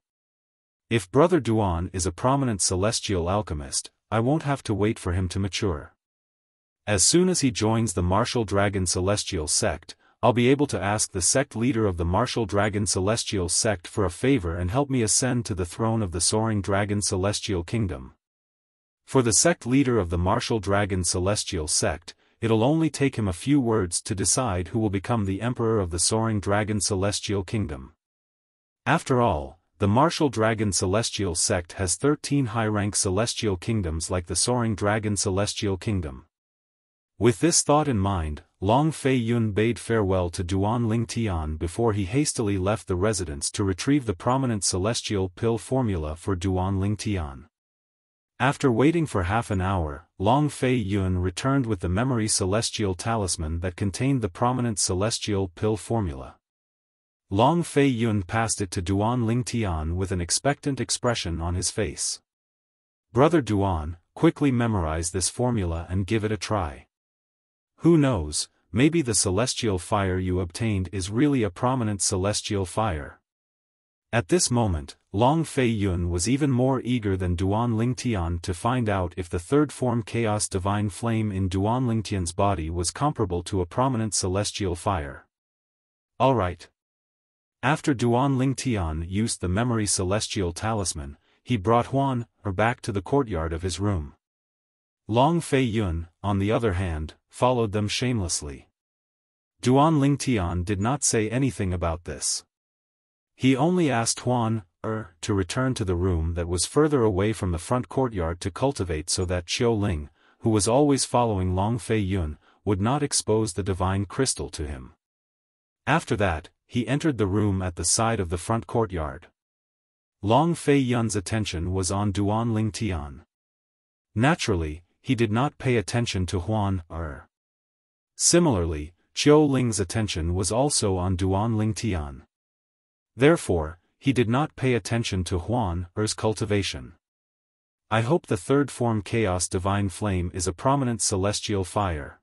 If Brother Duan is a prominent celestial alchemist, I won't have to wait for him to mature. As soon as he joins the Martial Dragon Celestial Sect, I'll be able to ask the sect leader of the Martial Dragon Celestial Sect for a favor and help me ascend to the throne of the Soaring Dragon Celestial Kingdom. For the sect leader of the Martial Dragon Celestial Sect, it'll only take him a few words to decide who will become the Emperor of the Soaring Dragon Celestial Kingdom. After all, the Martial Dragon Celestial Sect has 13 high-rank celestial kingdoms like the Soaring Dragon Celestial Kingdom. With this thought in mind, Long Fei Yun bade farewell to Duan Lingtian before he hastily left the residence to retrieve the prominent celestial pill formula for Duan Lingtian. After waiting for half an hour, Long Fei Yun returned with the memory celestial talisman that contained the prominent celestial pill formula. Long Fei Yun passed it to Duan Lingtian with an expectant expression on his face. Brother Duan, quickly memorize this formula and give it a try. Who knows, maybe the celestial fire you obtained is really a prominent celestial fire. At this moment, Long Fei Yun was even more eager than Duan Lingtian to find out if the third form Chaos Divine Flame in Duan Lingtian's body was comparable to a prominent celestial fire. Alright. After Duan Lingtian used the memory celestial talisman, he brought Huan back to the courtyard of his room. Long Fei Yun, on the other hand, followed them shamelessly. Duan Lingtian did not say anything about this. He only asked Huan to return to the room that was further away from the front courtyard to cultivate so that Qiu Ling, who was always following Long Fei Yun, would not expose the divine crystal to him. After that, he entered the room at the side of the front courtyard. Long Fei Yun's attention was on Duan Lingtian. Naturally, he did not pay attention to Huan. Similarly, Qiu Ling's attention was also on Duan Lingtian. Therefore, he did not pay attention to Huan's cultivation. I hope the third form Chaos Divine Flame is a prominent celestial fire.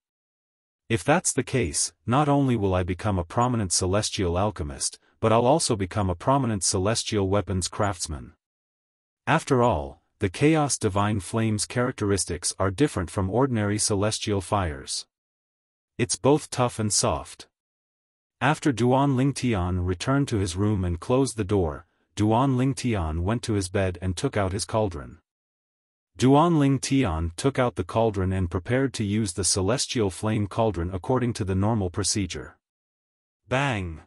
If that's the case, not only will I become a prominent celestial alchemist, but I'll also become a prominent celestial weapons craftsman. After all, the Chaos Divine Flame's characteristics are different from ordinary celestial fires. It's both tough and soft. After Duan Lingtian returned to his room and closed the door, Duan Lingtian went to his bed and took out his cauldron. Duan Lingtian took out the cauldron and prepared to use the celestial flame cauldron according to the normal procedure. Bang!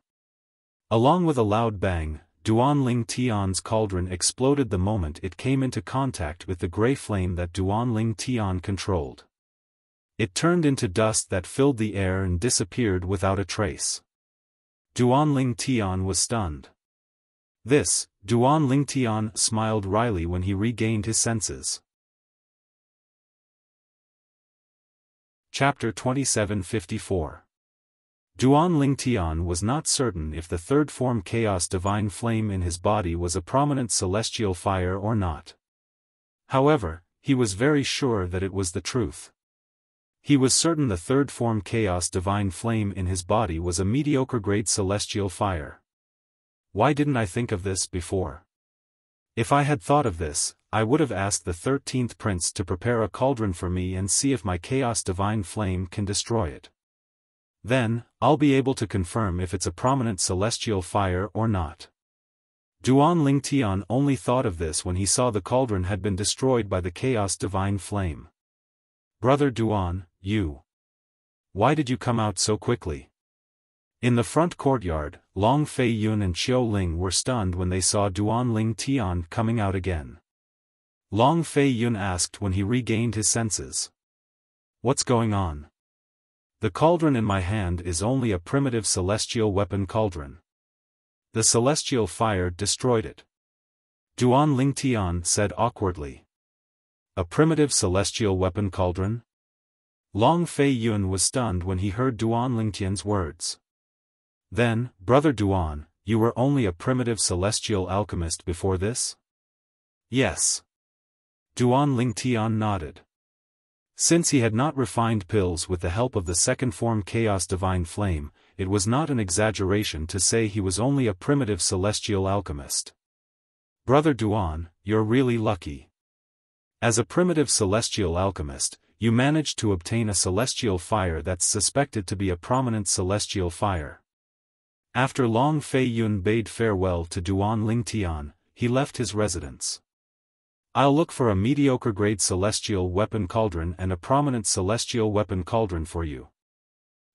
Along with a loud bang, Duan Lingtian's cauldron exploded the moment it came into contact with the grey flame that Duan Lingtian controlled. It turned into dust that filled the air and disappeared without a trace. Duan Lingtian was stunned. Duan Lingtian smiled wryly when he regained his senses. Chapter 2754. Duan Lingtian was not certain if the third form Chaos Divine Flame in his body was a prominent celestial fire or not. However, he was very sure that it was the truth. He was certain the third form Chaos Divine Flame in his body was a mediocre grade celestial fire. Why didn't I think of this before? If I had thought of this, I would have asked the 13th prince to prepare a cauldron for me and see if my Chaos Divine Flame can destroy it. Then, I'll be able to confirm if it's a prominent celestial fire or not. Duan Lingtian only thought of this when he saw the cauldron had been destroyed by the chaos divine flame. Brother Duan, why did you come out so quickly? In the front courtyard, Long Fei Yun and Qiu Ling were stunned when they saw Duan Lingtian coming out again. Long Fei Yun asked when he regained his senses. What's going on? The cauldron in my hand is only a primitive celestial weapon cauldron. The celestial fire destroyed it. Duan Lingtian said awkwardly. A primitive celestial weapon cauldron? Long Fei Yun was stunned when he heard Duan Lingtian's words. Then, Brother Duan, you were only a primitive celestial alchemist before this? Yes. Duan Lingtian nodded. Since he had not refined pills with the help of the second form Chaos Divine Flame, it was not an exaggeration to say he was only a primitive celestial alchemist. Brother Duan, you're really lucky. As a primitive celestial alchemist, you managed to obtain a celestial fire that's suspected to be a prominent celestial fire. After Long Fei Yun bade farewell to Duan Lingtian, he left his residence. I'll look for a mediocre-grade celestial weapon cauldron and a prominent celestial weapon cauldron for you.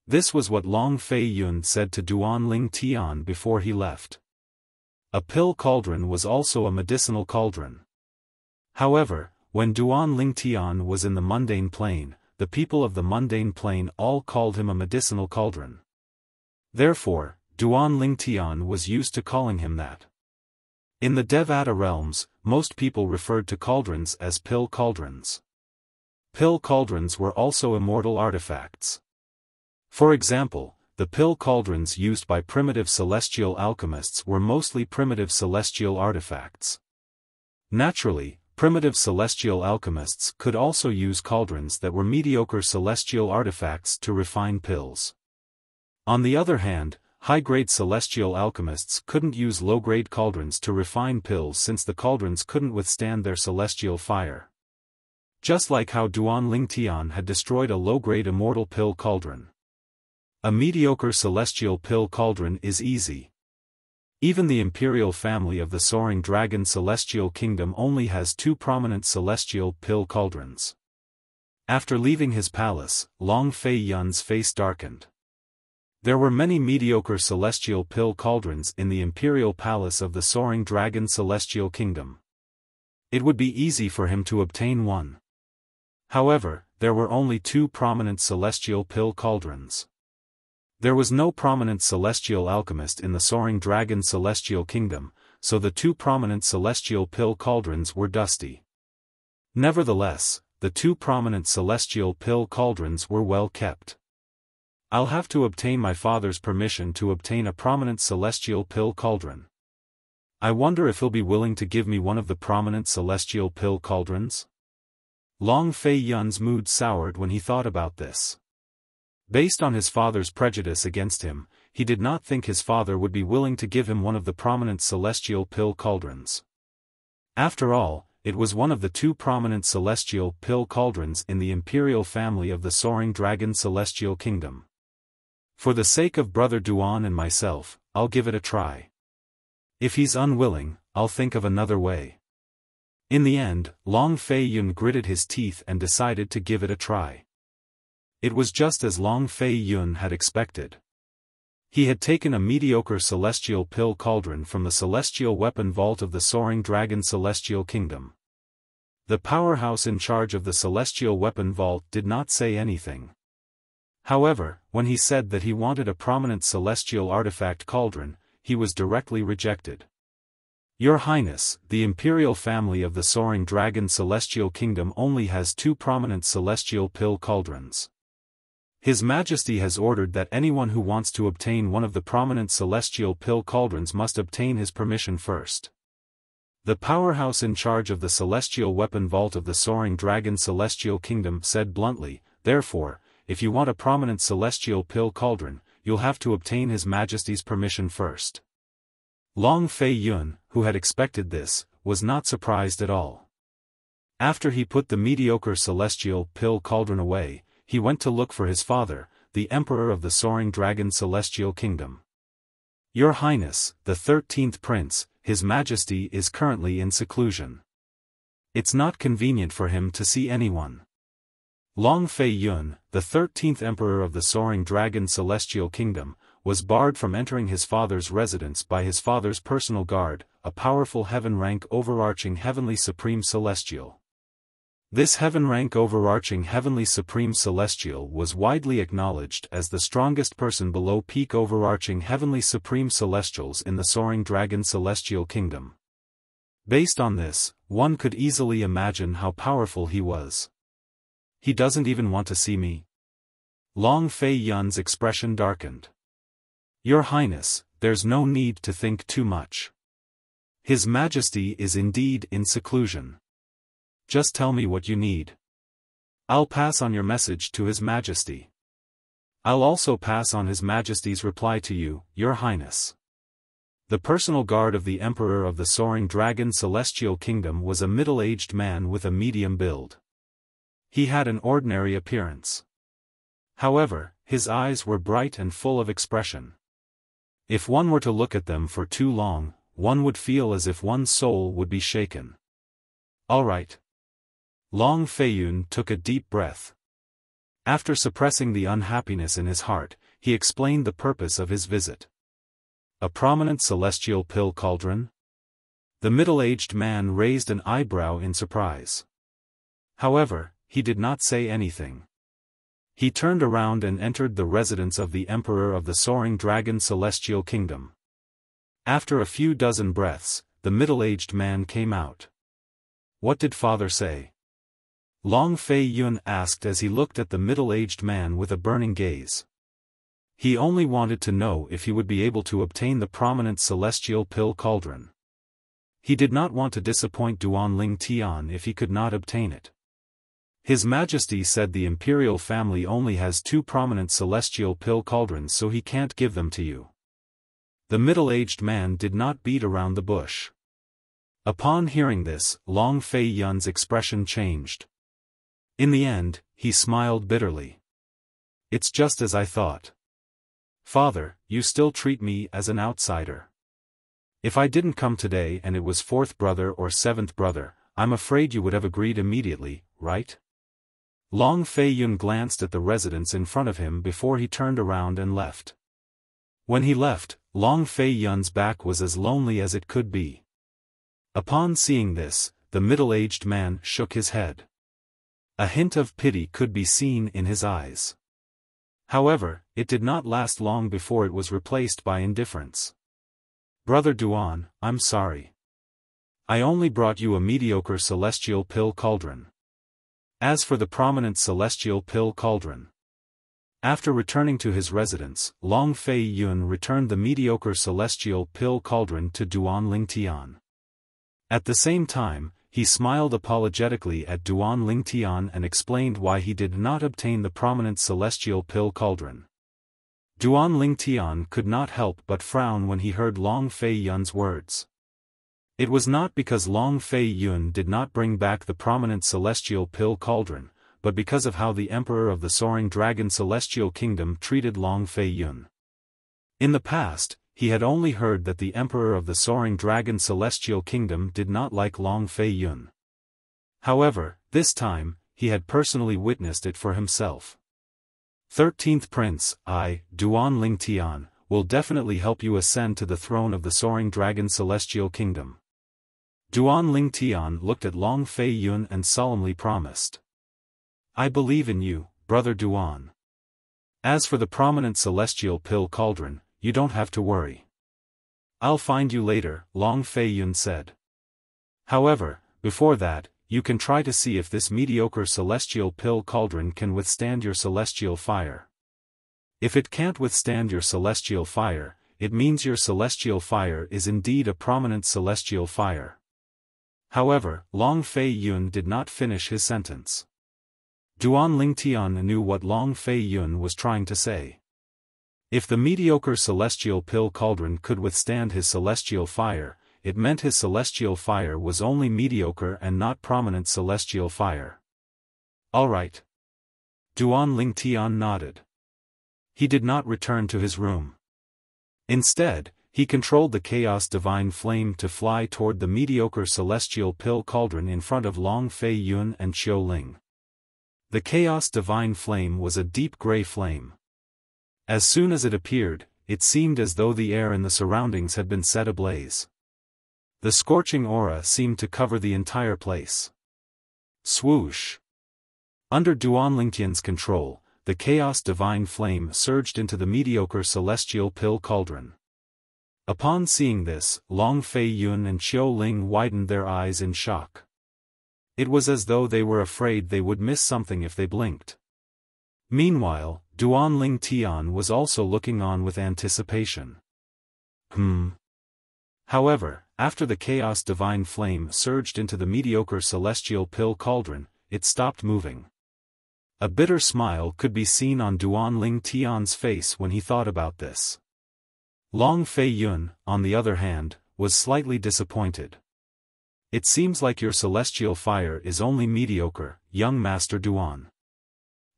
This was what Long Fei Yun said to Duan Lingtian before he left. A pill cauldron was also a medicinal cauldron. However, when Duan Lingtian was in the mundane plane, the people of the mundane plane all called him a medicinal cauldron. Therefore, Duan Lingtian was used to calling him that. In the Devata realms, most people referred to cauldrons as pill cauldrons. Pill cauldrons were also immortal artifacts. For example, the pill cauldrons used by primitive celestial alchemists were mostly primitive celestial artifacts. Naturally, primitive celestial alchemists could also use cauldrons that were mediocre celestial artifacts to refine pills. On the other hand, high-grade celestial alchemists couldn't use low-grade cauldrons to refine pills since the cauldrons couldn't withstand their celestial fire. Just like how Duan Lingtian had destroyed a low-grade immortal pill cauldron. A mediocre celestial pill cauldron is easy. Even the imperial family of the Soaring Dragon Celestial Kingdom only has 2 prominent celestial pill cauldrons. After leaving his palace, Long Fei Yun's face darkened. There were many mediocre celestial pill cauldrons in the imperial palace of the Soaring Dragon Celestial Kingdom. It would be easy for him to obtain one. However, there were only 2 prominent celestial pill cauldrons. There was no prominent celestial alchemist in the Soaring Dragon Celestial Kingdom, so the 2 prominent celestial pill cauldrons were dusty. Nevertheless, the 2 prominent celestial pill cauldrons were well kept. I'll have to obtain my father's permission to obtain a prominent celestial pill cauldron. I wonder if he'll be willing to give me one of the prominent celestial pill cauldrons? Long Fei Yun's mood soured when he thought about this. Based on his father's prejudice against him, he did not think his father would be willing to give him one of the prominent celestial pill cauldrons. After all, it was one of the 2 prominent celestial pill cauldrons in the imperial family of the Soaring Dragon Celestial Kingdom. For the sake of Brother Duan and myself, I'll give it a try. If he's unwilling, I'll think of another way. In the end, Long Fei Yun gritted his teeth and decided to give it a try. It was just as Long Fei Yun had expected. He had taken a mediocre celestial pill cauldron from the celestial weapon vault of the Soaring Dragon Celestial Kingdom. The powerhouse in charge of the celestial weapon vault did not say anything. However, when he said that he wanted a prominent celestial artifact cauldron, he was directly rejected. Your Highness, the imperial family of the Soaring Dragon Celestial Kingdom only has 2 prominent celestial pill cauldrons. His Majesty has ordered that anyone who wants to obtain one of the prominent celestial pill cauldrons must obtain his permission first. The powerhouse in charge of the celestial weapon vault of the Soaring Dragon Celestial Kingdom said bluntly, therefore, if you want a prominent celestial pill cauldron, you'll have to obtain His Majesty's permission first. Long Fei Yun, who had expected this, was not surprised at all. After he put the mediocre celestial pill cauldron away, he went to look for his father, the Emperor of the Soaring Dragon Celestial Kingdom. Your Highness, the 13th Prince, His Majesty is currently in seclusion. It's not convenient for him to see anyone. Long Fei Yun, the 13th Emperor of the Soaring Dragon Celestial Kingdom, was barred from entering his father's residence by his father's personal guard, a powerful heaven-rank overarching Heavenly Supreme Celestial. This heaven-rank overarching Heavenly Supreme Celestial was widely acknowledged as the strongest person below peak overarching Heavenly Supreme Celestials in the Soaring Dragon Celestial Kingdom. Based on this, one could easily imagine how powerful he was. He doesn't even want to see me? Long Fei Yun's expression darkened. Your Highness, there's no need to think too much. His Majesty is indeed in seclusion. Just tell me what you need. I'll pass on your message to His Majesty. I'll also pass on His Majesty's reply to you, Your Highness. The personal guard of the Emperor of the Soaring Dragon Celestial Kingdom was a middle-aged man with a medium build. He had an ordinary appearance. However, his eyes were bright and full of expression. If one were to look at them for too long, one would feel as if one's soul would be shaken. All right. Long Fei Yun took a deep breath. After suppressing the unhappiness in his heart, he explained the purpose of his visit. A prominent celestial pill cauldron? The middle-aged man raised an eyebrow in surprise. However, he did not say anything. He turned around and entered the residence of the Emperor of the Soaring Dragon Celestial Kingdom. After a few dozen breaths, the middle-aged man came out. What did father say? Long Fei Yun asked as he looked at the middle-aged man with a burning gaze. He only wanted to know if he would be able to obtain the prominent celestial pill cauldron. He did not want to disappoint Duan Ling Tian if he could not obtain it. His Majesty said the imperial family only has 2 prominent celestial pill cauldrons, so he can't give them to you. The middle-aged man did not beat around the bush. Upon hearing this, Long Fei Yun's expression changed. In the end, he smiled bitterly. It's just as I thought. Father, you still treat me as an outsider. If I didn't come today and it was 4th brother or 7th brother, I'm afraid you would have agreed immediately, right? Long Fei Yun glanced at the residence in front of him before he turned around and left. When he left, Long Fei Yun's back was as lonely as it could be. Upon seeing this, the middle-aged man shook his head. A hint of pity could be seen in his eyes. However, it did not last long before it was replaced by indifference. Brother Duan, I'm sorry. I only brought you a mediocre celestial pill cauldron. As for the prominent celestial pill cauldron. After returning to his residence, Long Fei Yun returned the mediocre celestial pill cauldron to Duan Ling Tian. At the same time, he smiled apologetically at Duan Ling Tian and explained why he did not obtain the prominent celestial pill cauldron. Duan Ling Tian could not help but frown when he heard Long Fei Yun's words. It was not because Long Fei Yun did not bring back the prominent celestial pill cauldron, but because of how the Emperor of the Soaring Dragon Celestial Kingdom treated Long Fei Yun. In the past, he had only heard that the Emperor of the Soaring Dragon Celestial Kingdom did not like Long Fei Yun. However, this time, he had personally witnessed it for himself. 13th Prince, I, Duan Ling Tian, will definitely help you ascend to the throne of the Soaring Dragon Celestial Kingdom. Duan Ling Tian looked at Long Fei Yun and solemnly promised. I believe in you, Brother Duan. As for the prominent celestial pill cauldron, you don't have to worry. I'll find you later, Long Fei Yun said. However, before that, you can try to see if this mediocre celestial pill cauldron can withstand your celestial fire. If it can't withstand your celestial fire, it means your celestial fire is indeed a prominent celestial fire. However, Long Fei Yun did not finish his sentence. Duan Ling Tian knew what Long Fei Yun was trying to say. If the mediocre celestial pill cauldron could withstand his celestial fire, it meant his celestial fire was only mediocre and not prominent celestial fire. All right. Duan Ling Tian nodded. He did not return to his room. Instead, he controlled the Chaos Divine Flame to fly toward the mediocre celestial pill cauldron in front of Long Fei Yun and Xiao Ling. The Chaos Divine Flame was a deep gray flame. As soon as it appeared, it seemed as though the air and the surroundings had been set ablaze. The scorching aura seemed to cover the entire place. Swoosh! Under Duan Lingtian's control, the Chaos Divine Flame surged into the mediocre celestial pill cauldron. Upon seeing this, Long Fei Yun and Xiao Ling widened their eyes in shock. It was as though they were afraid they would miss something if they blinked. Meanwhile, Duan Ling Tian was also looking on with anticipation. However, after the Chaos Divine Flame surged into the mediocre celestial pill cauldron, it stopped moving. A bitter smile could be seen on Duan Ling Tian's face when he thought about this. Long Fei Yun, on the other hand, was slightly disappointed. It seems like your celestial fire is only mediocre, young Master Duan.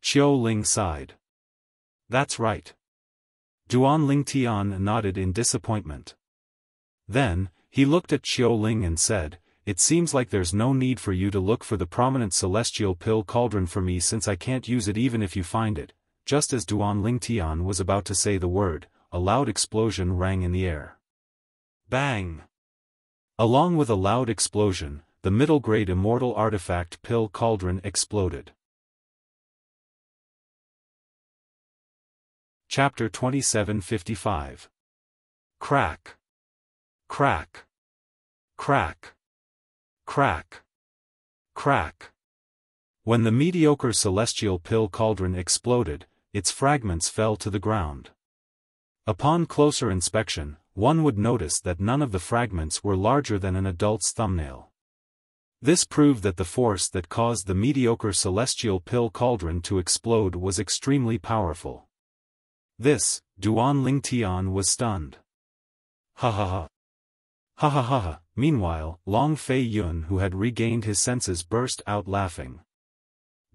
Xiao Ling sighed. That's right. Duan Ling Tian nodded in disappointment. Then, he looked at Xiao Ling and said, "It seems like there's no need for you to look for the prominent celestial pill cauldron for me since I can't use it even if you find it." Just as Duan Ling Tian was about to say the word, a loud explosion rang in the air. Bang! Along with a loud explosion, the middle-grade immortal artifact pill cauldron exploded. Chapter 2755. Crack! Crack! Crack! Crack! Crack! When the mediocre celestial pill cauldron exploded, its fragments fell to the ground. Upon closer inspection, one would notice that none of the fragments were larger than an adult's thumbnail. This proved that the force that caused the mediocre celestial pill cauldron to explode was extremely powerful. This, Duan Ling Tian was stunned. Ha ha ha. Ha ha ha ha. Meanwhile, Long Fei Yun, who had regained his senses, burst out laughing.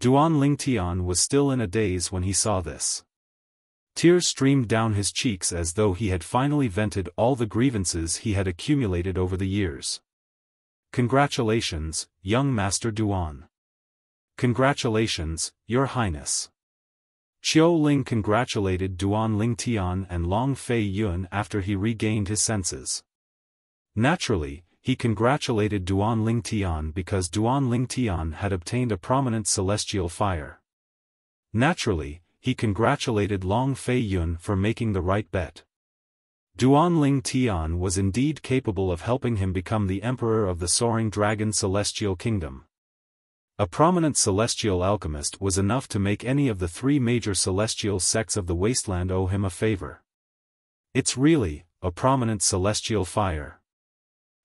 Duan Ling Tian was still in a daze when he saw this. Tears streamed down his cheeks as though he had finally vented all the grievances he had accumulated over the years. Congratulations, young Master Duan. Congratulations, Your Highness. Xiao Ling congratulated Duan Ling Tian and Long Fei Yun after he regained his senses. Naturally, he congratulated Duan Ling Tian because Duan Ling Tian had obtained a prominent celestial fire. Naturally, he congratulated Long Fei Yun for making the right bet. Duan Ling Tian was indeed capable of helping him become the emperor of the Soaring Dragon Celestial Kingdom. A prominent celestial alchemist was enough to make any of the three major celestial sects of the wasteland owe him a favor. It's really a prominent celestial fire.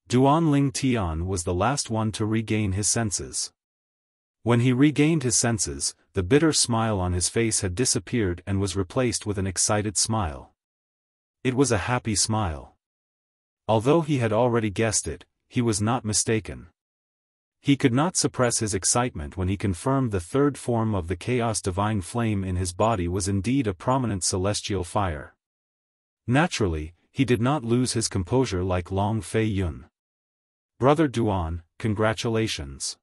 Duan Ling Tian was the last one to regain his senses. When he regained his senses, the bitter smile on his face had disappeared and was replaced with an excited smile. It was a happy smile. Although he had already guessed it, he was not mistaken. He could not suppress his excitement when he confirmed the third form of the Chaos Divine Flame in his body was indeed a prominent celestial fire. Naturally, he did not lose his composure like Long Fei Yun. Brother Duan, congratulations.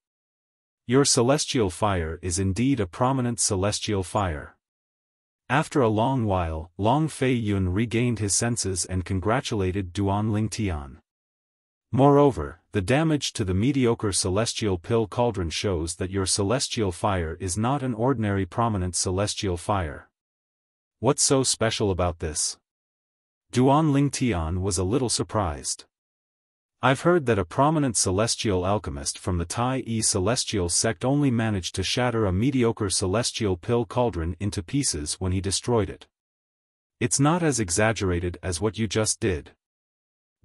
Your celestial fire is indeed a prominent celestial fire. After a long while, Long Fei Yun regained his senses and congratulated Duan Ling Tian. Moreover, the damage to the mediocre celestial pill cauldron shows that your celestial fire is not an ordinary prominent celestial fire. What's so special about this? Duan Ling Tian was a little surprised. I've heard that a prominent celestial alchemist from the Tai Yi celestial sect only managed to shatter a mediocre celestial pill cauldron into pieces when he destroyed it. It's not as exaggerated as what you just did.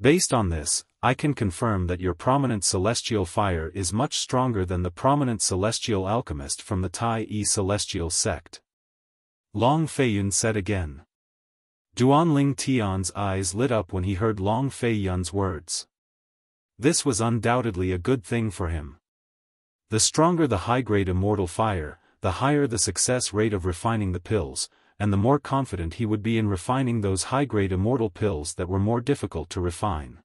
Based on this, I can confirm that your prominent celestial fire is much stronger than the prominent celestial alchemist from the Tai Yi celestial sect. Long Fei Yun said again. Duan Ling Tian's eyes lit up when he heard Long Fei Yun's words. This was undoubtedly a good thing for him. The stronger the high-grade immortal fire, the higher the success rate of refining the pills, and the more confident he would be in refining those high-grade immortal pills that were more difficult to refine.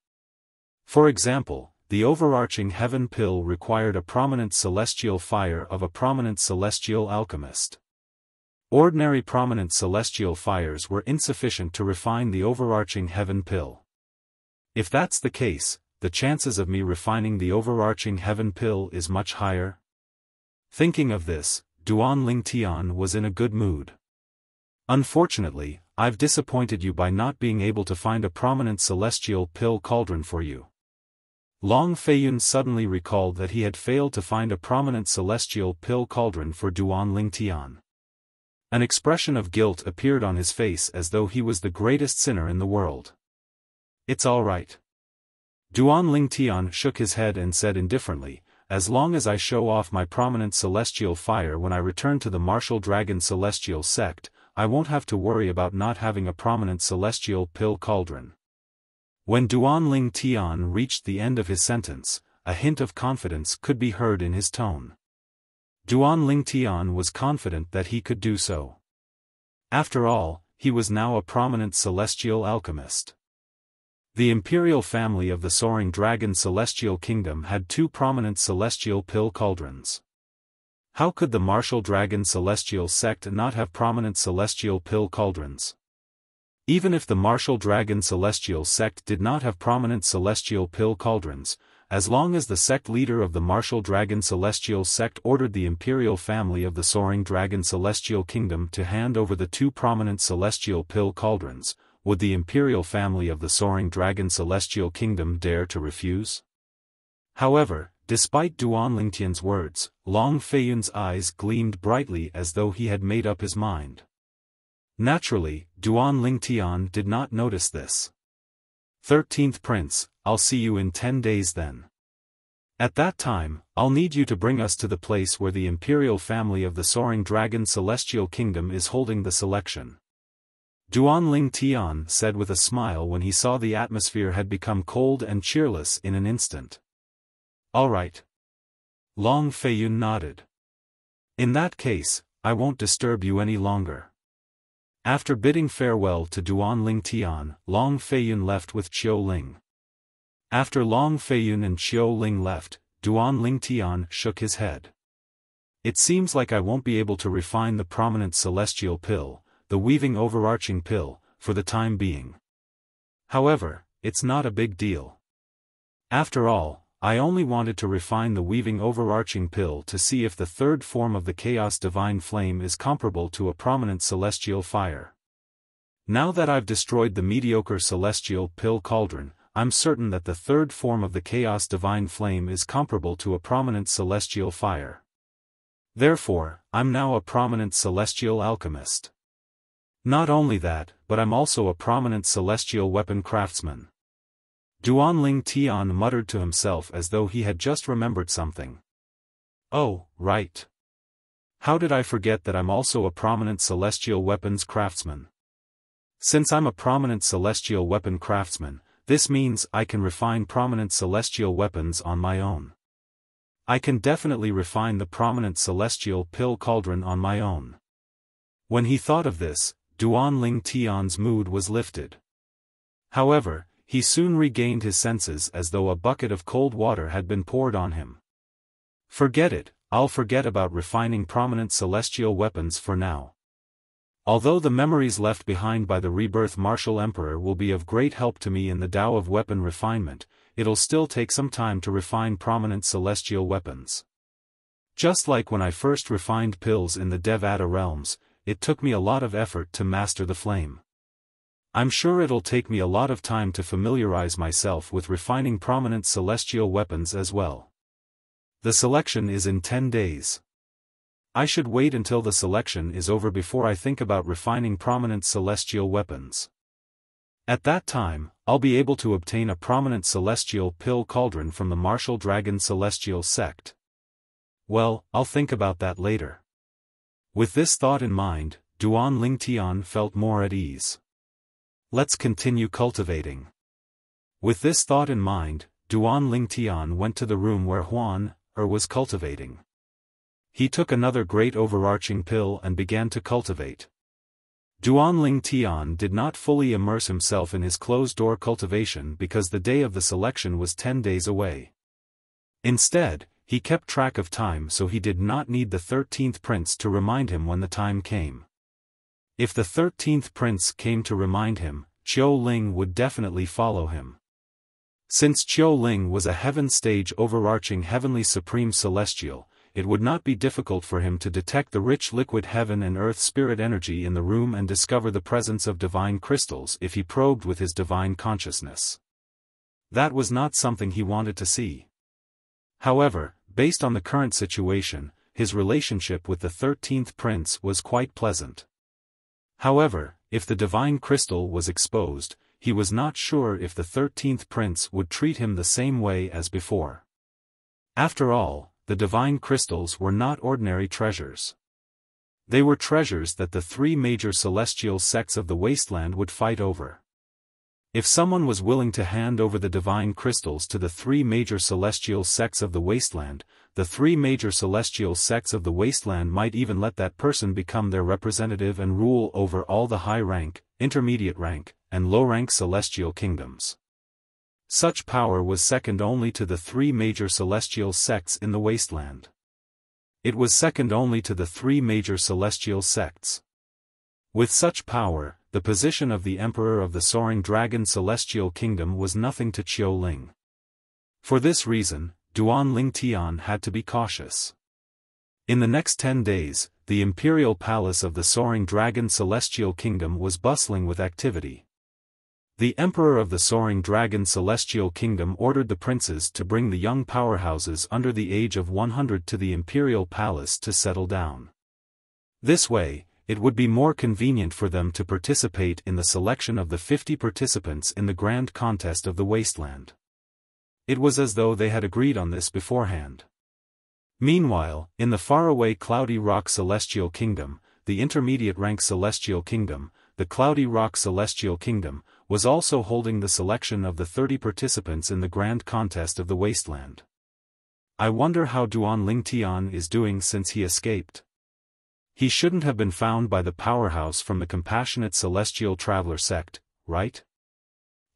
For example, the overarching heaven pill required a prominent celestial fire of a prominent celestial alchemist. Ordinary prominent celestial fires were insufficient to refine the overarching heaven pill. If that's the case, the chances of me refining the overarching heaven pill is much higher. Thinking of this, Duan Lingtian was in a good mood. Unfortunately, I've disappointed you by not being able to find a prominent celestial pill cauldron for you. Long Feiyun suddenly recalled that he had failed to find a prominent celestial pill cauldron for Duan Lingtian. An expression of guilt appeared on his face as though he was the greatest sinner in the world. It's all right. Duan Lingtian shook his head and said indifferently, as long as I show off my prominent celestial fire when I return to the martial dragon celestial sect, I won't have to worry about not having a prominent celestial pill cauldron. When Duan Lingtian reached the end of his sentence, a hint of confidence could be heard in his tone. Duan Lingtian was confident that he could do so. After all, he was now a prominent celestial alchemist. The imperial family of the Soaring Dragon Celestial Kingdom had 2 prominent celestial pill cauldrons. How could the martial dragon celestial sect not have prominent celestial pill cauldrons? Even if the martial dragon celestial sect did not have prominent celestial pill cauldrons, as long as the sect leader of the martial dragon celestial sect ordered the imperial family of the Soaring Dragon Celestial Kingdom to hand over the 2 prominent celestial pill cauldrons, would the imperial family of the Soaring Dragon Celestial Kingdom dare to refuse? However, despite Duan Lingtian's words, Long Feiyun's eyes gleamed brightly as though he had made up his mind. Naturally, Duan Lingtian did not notice this. 13th Prince, I'll see you in 10 days then. At that time, I'll need you to bring us to the place where the imperial family of the Soaring Dragon Celestial Kingdom is holding the selection. Duan Lingtian said with a smile when he saw the atmosphere had become cold and cheerless in an instant. All right. Long Feiyun nodded. In that case, I won't disturb you any longer. After bidding farewell to Duan Lingtian, Long Feiyun left with Qiu Ling. After Long Feiyun and Qiu Ling left, Duan Lingtian shook his head. It seems like I won't be able to refine the prominent celestial pill, the weaving overarching pill, for the time being. However, it's not a big deal. After all, I only wanted to refine the weaving overarching pill to see if the 3rd form of the Chaos Divine Flame is comparable to a prominent celestial fire. Now that I've destroyed the mediocre celestial pill cauldron, I'm certain that the 3rd form of the Chaos Divine Flame is comparable to a prominent celestial fire. Therefore, I'm now a prominent celestial alchemist. Not only that, but I'm also a prominent celestial weapon craftsman. Duan Lingtian muttered to himself as though he had just remembered something. Oh, right. How did I forget that I'm also a prominent celestial weapons craftsman? Since I'm a prominent celestial weapon craftsman, this means I can refine prominent celestial weapons on my own. I can definitely refine the prominent celestial pill cauldron on my own. When he thought of this, Duan Lingtian's mood was lifted. However, he soon regained his senses as though a bucket of cold water had been poured on him. Forget it, I'll forget about refining prominent celestial weapons for now. Although the memories left behind by the rebirth martial emperor will be of great help to me in the Tao of weapon refinement, it'll still take some time to refine prominent celestial weapons. Just like when I first refined pills in the Devata realms, it took me a lot of effort to master the flame. I'm sure it'll take me a lot of time to familiarize myself with refining prominent celestial weapons as well. The selection is in 10 days. I should wait until the selection is over before I think about refining prominent celestial weapons. At that time, I'll be able to obtain a prominent celestial pill cauldron from the martial dragon celestial sect. Well, I'll think about that later. With this thought in mind, Duan Lingtian felt more at ease. Let's continue cultivating. With this thought in mind, Duan Lingtian went to the room where Huan was cultivating. He took another great overarching pill and began to cultivate. Duanling Tian did not fully immerse himself in his closed-door cultivation because the day of the selection was 10 days away. Instead, he kept track of time so he did not need the 13th prince to remind him when the time came. If the 13th prince came to remind him, Qiu Ling would definitely follow him. Since Qiu Ling was a heaven-stage overarching heavenly supreme celestial, it would not be difficult for him to detect the rich liquid heaven and earth spirit energy in the room and discover the presence of divine crystals if he probed with his divine consciousness. That was not something he wanted to see. However, based on the current situation, his relationship with the 13th prince was quite pleasant. However, if the divine crystal was exposed, he was not sure if the 13th prince would treat him the same way as before. After all, the divine crystals were not ordinary treasures. They were treasures that the three major celestial sects of the wasteland would fight over. If someone was willing to hand over the divine crystals to the three major celestial sects of the wasteland, the three major celestial sects of the wasteland might even let that person become their representative and rule over all the high-rank, intermediate-rank, and low-rank celestial kingdoms. Such power was second only to the three major celestial sects in the wasteland. It was second only to the three major celestial sects. With such power, the position of the Emperor of the Soaring Dragon Celestial Kingdom was nothing to Qiu Ling. For this reason, Duanling Tian had to be cautious. In the next 10 days, the imperial palace of the Soaring Dragon Celestial Kingdom was bustling with activity. The Emperor of the Soaring Dragon Celestial Kingdom ordered the princes to bring the young powerhouses under the age of 100 to the imperial palace to settle down. This way, it would be more convenient for them to participate in the selection of the 50 participants in the grand contest of the wasteland. It was as though they had agreed on this beforehand. Meanwhile, in the faraway Cloudy Rock Celestial Kingdom, the intermediate rank Celestial Kingdom, the Cloudy Rock Celestial Kingdom, was also holding the selection of the 30 participants in the grand contest of the wasteland. I wonder how Duanling Tian is doing since he escaped. He shouldn't have been found by the powerhouse from the compassionate celestial traveler sect, right?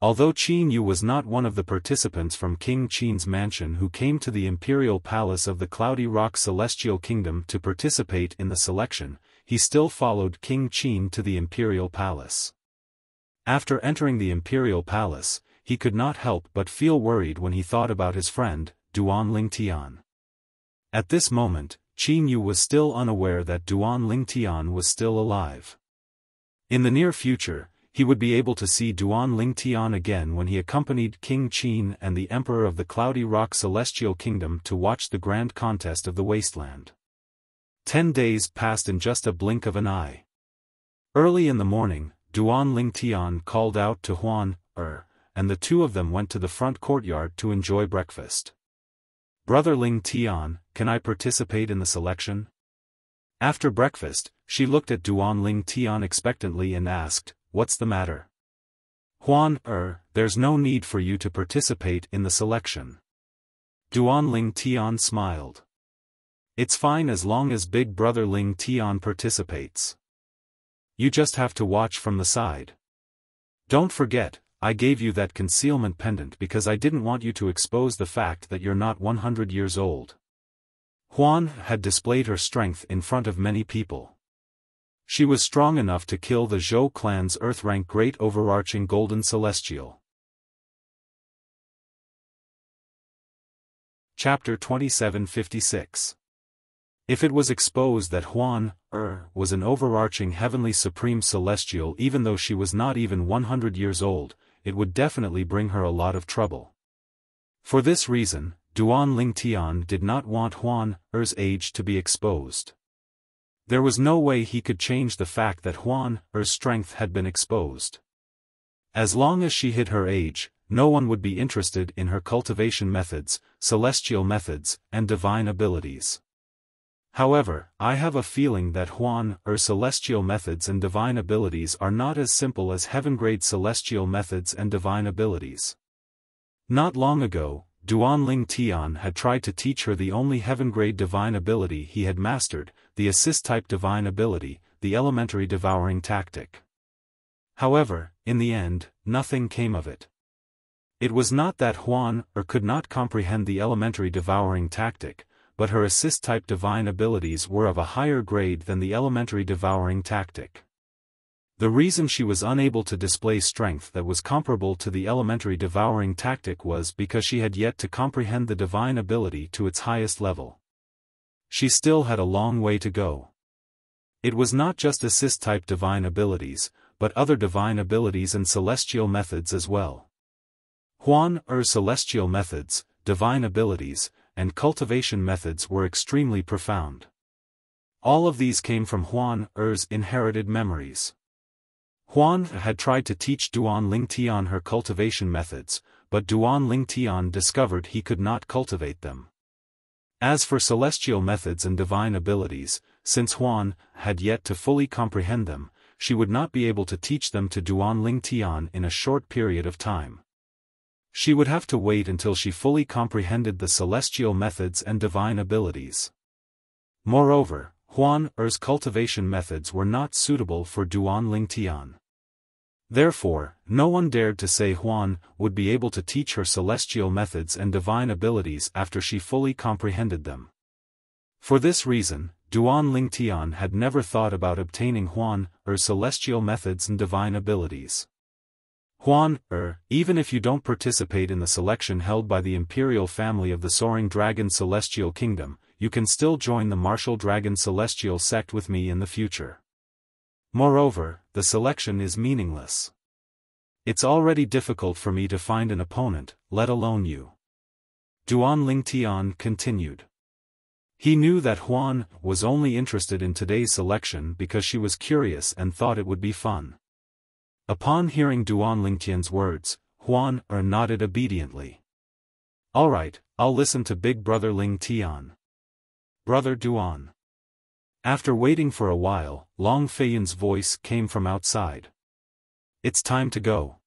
Although Qin Yu was not one of the participants from King Qin's mansion who came to the imperial palace of the Cloudy Rock Celestial Kingdom to participate in the selection, he still followed King Qin to the imperial palace. After entering the imperial palace, he could not help but feel worried when he thought about his friend, Duanling Tian. At this moment, Qin Yu was still unaware that Duanling Tian was still alive. In the near future, he would be able to see Duanling Tian again when he accompanied King Qin and the Emperor of the Cloudy Rock Celestial Kingdom to watch the grand contest of the wasteland. 10 days passed in just a blink of an eye. Early in the morning, Duanling Tian called out to Huan, and the two of them went to the front courtyard to enjoy breakfast. "Brother Ling Tian, can I participate in the selection?" After breakfast, she looked at Duanling Tian expectantly and asked, "What's the matter?" "Huan, there's no need for you to participate in the selection." Duanling Tian smiled. "It's fine as long as big brother Ling Tian participates. You just have to watch from the side. Don't forget, I gave you that concealment pendant because I didn't want you to expose the fact that you're not 100 years old." Huan had displayed her strength in front of many people. She was strong enough to kill the Zhou clan's Earth-rank Great Overarching Golden Celestial. Chapter 2756. If it was exposed that Huan, was an overarching heavenly supreme celestial even though she was not even 100 years old, it would definitely bring her a lot of trouble. For this reason, Duanling Tian did not want Huan's age to be exposed. There was no way he could change the fact that Huan's strength had been exposed. As long as she hid her age, no one would be interested in her cultivation methods, celestial methods, and divine abilities. However, I have a feeling that Huan's celestial methods and divine abilities are not as simple as heaven-grade celestial methods and divine abilities. Not long ago, Duanling Tian had tried to teach her the only heaven-grade divine ability he had mastered, the assist-type divine ability, the elementary devouring tactic. However, in the end, nothing came of it. It was not that Huan could not comprehend the elementary devouring tactic, but her assist-type divine abilities were of a higher grade than the elementary devouring tactic. The reason she was unable to display strength that was comparable to the elementary devouring tactic was because she had yet to comprehend the divine ability to its highest level. She still had a long way to go. It was not just assist-type divine abilities, but other divine abilities and celestial methods as well. Huan's celestial methods, divine abilities, and cultivation methods were extremely profound. All of these came from Huan's inherited memories. Huan had tried to teach Duan Lingtian her cultivation methods, but Duan Lingtian discovered he could not cultivate them. As for celestial methods and divine abilities, since Huan had yet to fully comprehend them, she would not be able to teach them to Duan Lingtian in a short period of time. She would have to wait until she fully comprehended the celestial methods and divine abilities. Moreover, Huan's cultivation methods were not suitable for Duan Lingtian. Therefore, no one dared to say Huan would be able to teach her celestial methods and divine abilities after she fully comprehended them. For this reason, Duan Lingtian had never thought about obtaining Huan's celestial methods and divine abilities. Huan, even if you don't participate in the selection held by the Imperial family of the Soaring Dragon Celestial Kingdom, you can still join the Martial Dragon Celestial sect with me in the future. Moreover, the selection is meaningless. It's already difficult for me to find an opponent, let alone you. Duan Lingtian continued. He knew that Huan was only interested in today's selection because she was curious and thought it would be fun. Upon hearing Duan Lingtian's words, Huan nodded obediently. Alright, I'll listen to Big Brother Lingtian. Brother Duan. After waiting for a while, Long Feiyun's voice came from outside. It's time to go.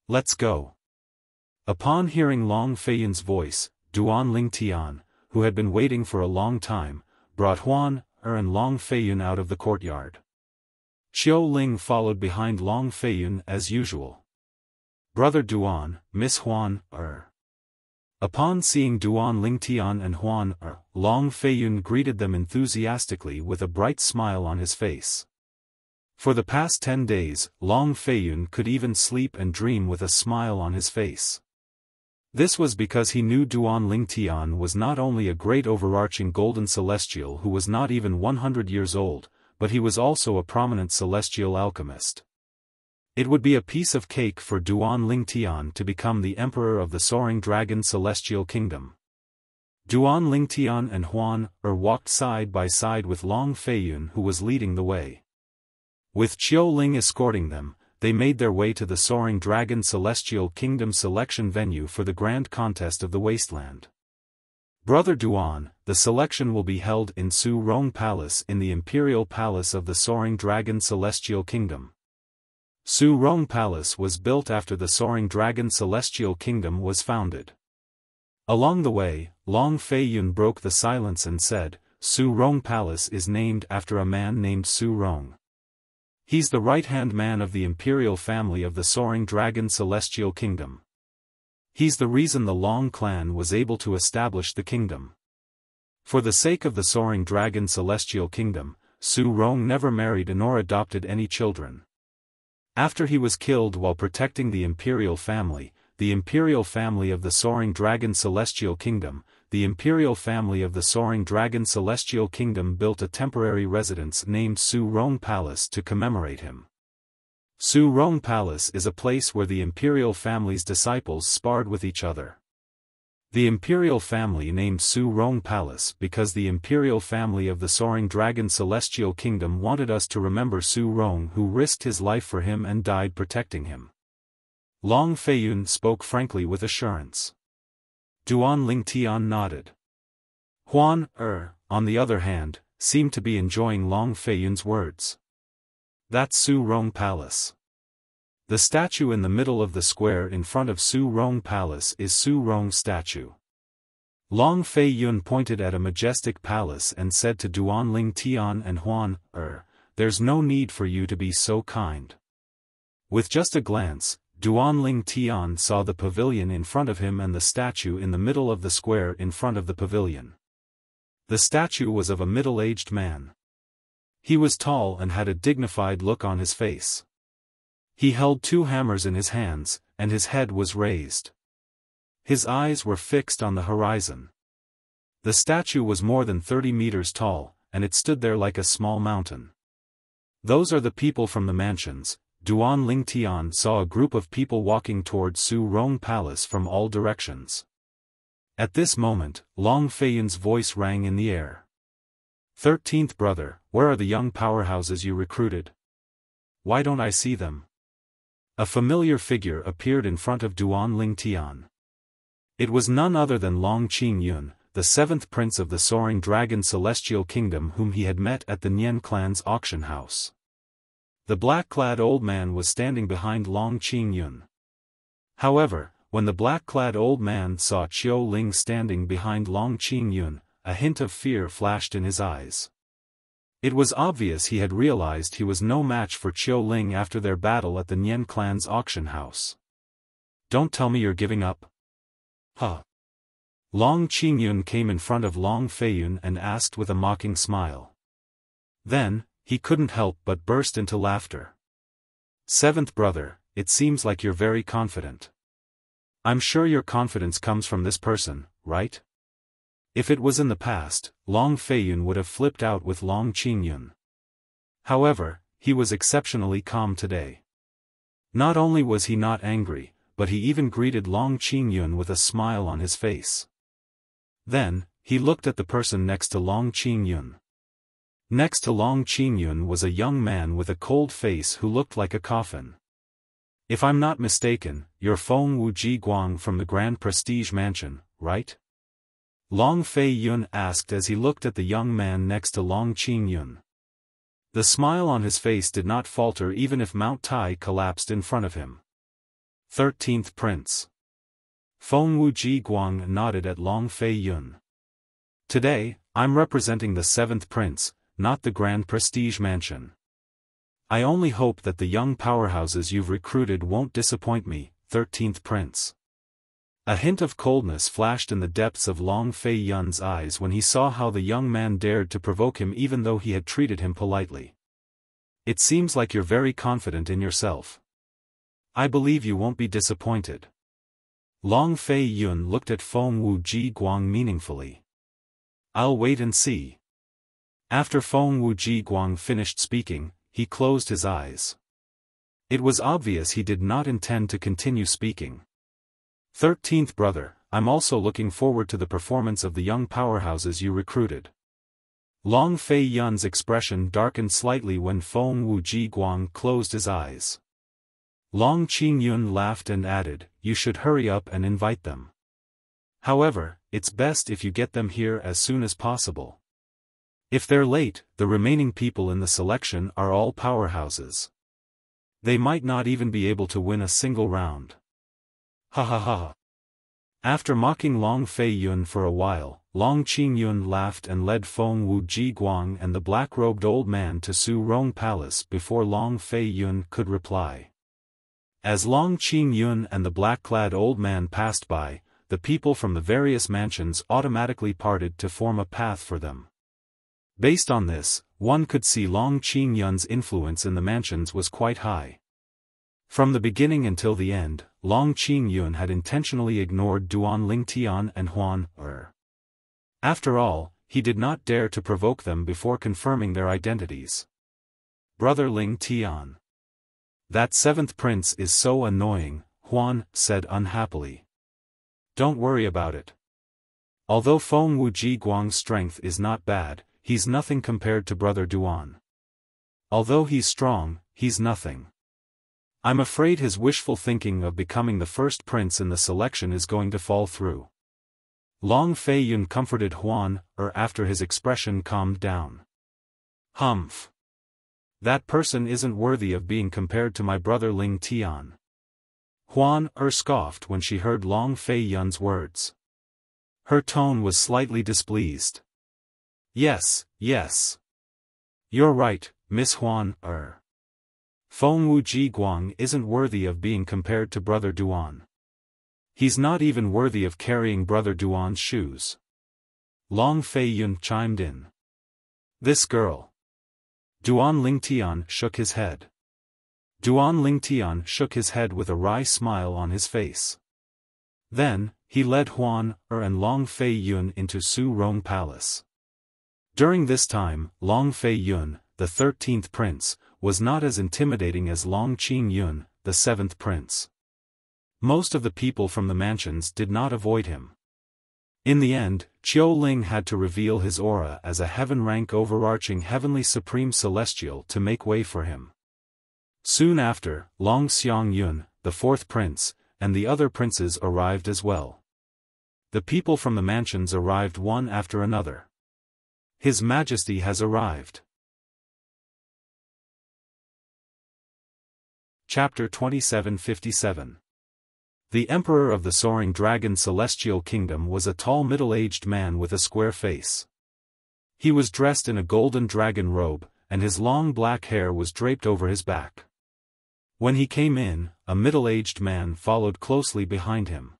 Let's go. Upon hearing Long Feiyun's voice, Duan Lingtian, who had been waiting for a long time, brought Huan and Long Feiyun out of the courtyard. Xiao Ling followed behind Long Feiyun as usual. Brother Duan, Miss Huan, Upon seeing Duan Lingtian and Huan, Long Feiyun greeted them enthusiastically with a bright smile on his face. For the past 10 days, Long Feiyun could even sleep and dream with a smile on his face. This was because he knew Duan Lingtian was not only a great overarching golden celestial who was not even 100 years old, but he was also a prominent celestial alchemist. It would be a piece of cake for Duan Lingtian to become the emperor of the Soaring Dragon Celestial Kingdom. Duan Lingtian and Huan walked side by side with Long Feiyun, who was leading the way. With Xiao Ling escorting them, they made their way to the Soaring Dragon Celestial Kingdom selection venue for the Grand Contest of the Wasteland. Brother Duan, the selection will be held in Su Rong Palace in the Imperial Palace of the Soaring Dragon Celestial Kingdom. Su Rong Palace was built after the Soaring Dragon Celestial Kingdom was founded. Along the way, Long Feiyun broke the silence and said, Su Rong Palace is named after a man named Su Rong. He's the right-hand man of the Imperial family of the Soaring Dragon Celestial Kingdom. He's the reason the Long clan was able to establish the kingdom. For the sake of the Soaring Dragon Celestial Kingdom, Su Rong never married nor adopted any children. After he was killed while protecting the Imperial family of the Soaring Dragon Celestial Kingdom, the Imperial family of the Soaring Dragon Celestial Kingdom built a temporary residence named Su Rong Palace to commemorate him. Su Rong Palace is a place where the Imperial family's disciples sparred with each other. The Imperial family named Su Rong Palace because the Imperial family of the Soaring Dragon Celestial Kingdom wanted us to remember Su Rong, who risked his life for him and died protecting him. Long Feiyun spoke frankly with assurance. Duan Lingtian nodded. Huan, on the other hand, seemed to be enjoying Long Feiyun's words. That's Su Rong Palace. The statue in the middle of the square in front of Su Rong Palace is Su Rong's statue. Long Feiyun pointed at a majestic palace and said to Duan Lingtian and Huan, there's no need for you to be so kind. With just a glance, Duanling Tian saw the pavilion in front of him and the statue in the middle of the square in front of the pavilion. The statue was of a middle-aged man. He was tall and had a dignified look on his face. He held 2 hammers in his hands, and his head was raised. His eyes were fixed on the horizon. The statue was more than 30 meters tall, and it stood there like a small mountain. Those are the people from the mansions. Duanling Tian saw a group of people walking towards Soaring Palace from all directions. At this moment, Long Feiyun's voice rang in the air. 13th brother, where are the young powerhouses you recruited? Why don't I see them? A familiar figure appeared in front of Duanling Tian. It was none other than Long Qingyun, the 7th prince of the Soaring Dragon Celestial Kingdom whom he had met at the Nian clan's auction house. The black-clad old man was standing behind Long Qingyun. However, when the black-clad old man saw Qiu Ling standing behind Long Qingyun, a hint of fear flashed in his eyes. It was obvious he had realized he was no match for Qiu Ling after their battle at the Nian clan's auction house. Don't tell me you're giving up? Huh. Long Qingyun came in front of Long Feiyun and asked with a mocking smile. Then, he couldn't help but burst into laughter. 7th brother, it seems like you're very confident. I'm sure your confidence comes from this person, right? If it was in the past, Long Feiyun would have flipped out with Long Qingyun. However, he was exceptionally calm today. Not only was he not angry, but he even greeted Long Qingyun with a smile on his face. Then, he looked at the person next to Long Qingyun. Next to Long Qingyun was a young man with a cold face who looked like a coffin. If I'm not mistaken, you're Feng Wuji Guang from the Grand Prestige Mansion, right? Long Feiyun asked as he looked at the young man next to Long Qingyun. The smile on his face did not falter even if Mount Tai collapsed in front of him. 13th Prince. Feng Wuji Guang nodded at Long Feiyun. Today, I'm representing the 7th Prince, not the Grand Prestige Mansion. I only hope that the young powerhouses you've recruited won't disappoint me, 13th Prince. A hint of coldness flashed in the depths of Long Feiyun's eyes when he saw how the young man dared to provoke him even though he had treated him politely. It seems like you're very confident in yourself. I believe you won't be disappointed. Long Feiyun looked at Feng Wuji Guang meaningfully. I'll wait and see. After Feng Wuji Guang finished speaking, he closed his eyes. It was obvious he did not intend to continue speaking. 13th brother, I'm also looking forward to the performance of the young powerhouses you recruited. Long Feiyun's expression darkened slightly when Feng Wuji Guang closed his eyes. Long Qingyun laughed and added, you should hurry up and invite them. However, it's best if you get them here as soon as possible. If they're late, the remaining people in the selection are all powerhouses. They might not even be able to win a single round. Ha ha ha. After mocking Long Feiyun for a while, Long Qingyun laughed and led Feng Wuji Guang and the black-robed old man to Soaring Palace before Long Feiyun could reply. As Long Qingyun and the black-clad old man passed by, the people from the various mansions automatically parted to form a path for them. Based on this, one could see Long Qingyun's influence in the mansions was quite high. From the beginning until the end, Long Qingyun had intentionally ignored Duanling Tian and Huan Er. After all, he did not dare to provoke them before confirming their identities. Brother Ling Tian. That 7th prince is so annoying, Huan said unhappily. Don't worry about it. Although Feng Wuji Guang's strength is not bad, he's nothing compared to Brother Duan. Although he's strong, he's nothing. I'm afraid his wishful thinking of becoming the first prince in the selection is going to fall through. Long Feiyun comforted Huan Er after his expression calmed down. Humph. That person isn't worthy of being compared to my brother Ling Tian. Huan Er scoffed when she heard Long Feiyun's words. Her tone was slightly displeased. Yes, yes. You're right, Miss Huan, Feng Wu Ji Guang isn't worthy of being compared to Brother Duan. He's not even worthy of carrying Brother Duan's shoes. Long Fei Yun chimed in. This girl. Duan Lingtian shook his head. Duan Lingtian shook his head with a wry smile on his face. Then, he led Huan and Long Fei Yun into Su Rong Palace. During this time, Long Fei Yun, the 13th prince, was not as intimidating as Long Qing Yun, the 7th prince. Most of the people from the mansions did not avoid him. In the end, Qiu Ling had to reveal his aura as a heaven-rank overarching heavenly supreme celestial to make way for him. Soon after, Long Xiang Yun, the 4th prince, and the other princes arrived as well. The people from the mansions arrived one after another. His Majesty has arrived. Chapter 2757. The Emperor of the Soaring Dragon Celestial Kingdom was a tall middle-aged man with a square face. He was dressed in a golden dragon robe, and his long black hair was draped over his back. When he came in, a middle-aged man followed closely behind him.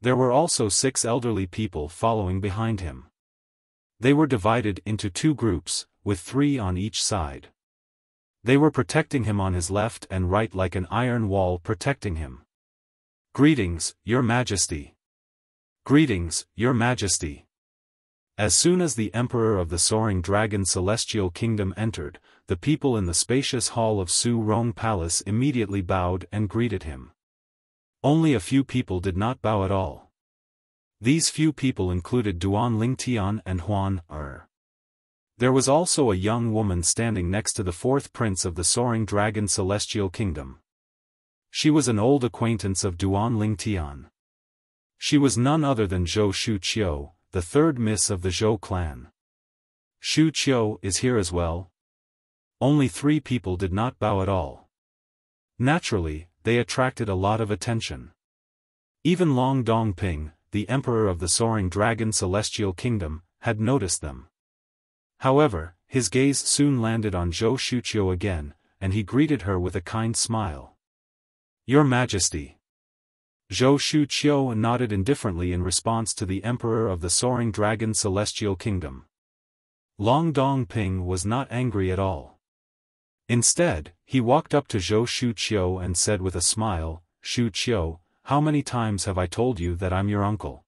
There were also 6 elderly people following behind him. They were divided into 2 groups, with 3 on each side. They were protecting him on his left and right like an iron wall protecting him. Greetings, Your Majesty. Greetings, Your Majesty. As soon as the Emperor of the Soaring Dragon Celestial Kingdom entered, the people in the spacious hall of Su Rong Palace immediately bowed and greeted him. Only a few people did not bow at all. These few people included Duan Lingtian and Huan. There was also a young woman standing next to the 4th prince of the Soaring Dragon Celestial Kingdom. She was an old acquaintance of Duan Lingtian. She was none other than Zhou Shuqiu, the 3rd miss of the Zhou clan. Shuqiu is here as well. Only 3 people did not bow at all. Naturally, they attracted a lot of attention. Even Long Dongping, the Emperor of the Soaring Dragon Celestial Kingdom, had noticed them. However, his gaze soon landed on Zhou Shuqiu again, and he greeted her with a kind smile. Your Majesty. Zhou Shuqiu nodded indifferently in response to the Emperor of the Soaring Dragon Celestial Kingdom. Long Dongping was not angry at all. Instead, he walked up to Zhou Shuqiu and said with a smile, Shuqiu, how many times have I told you that I'm your uncle?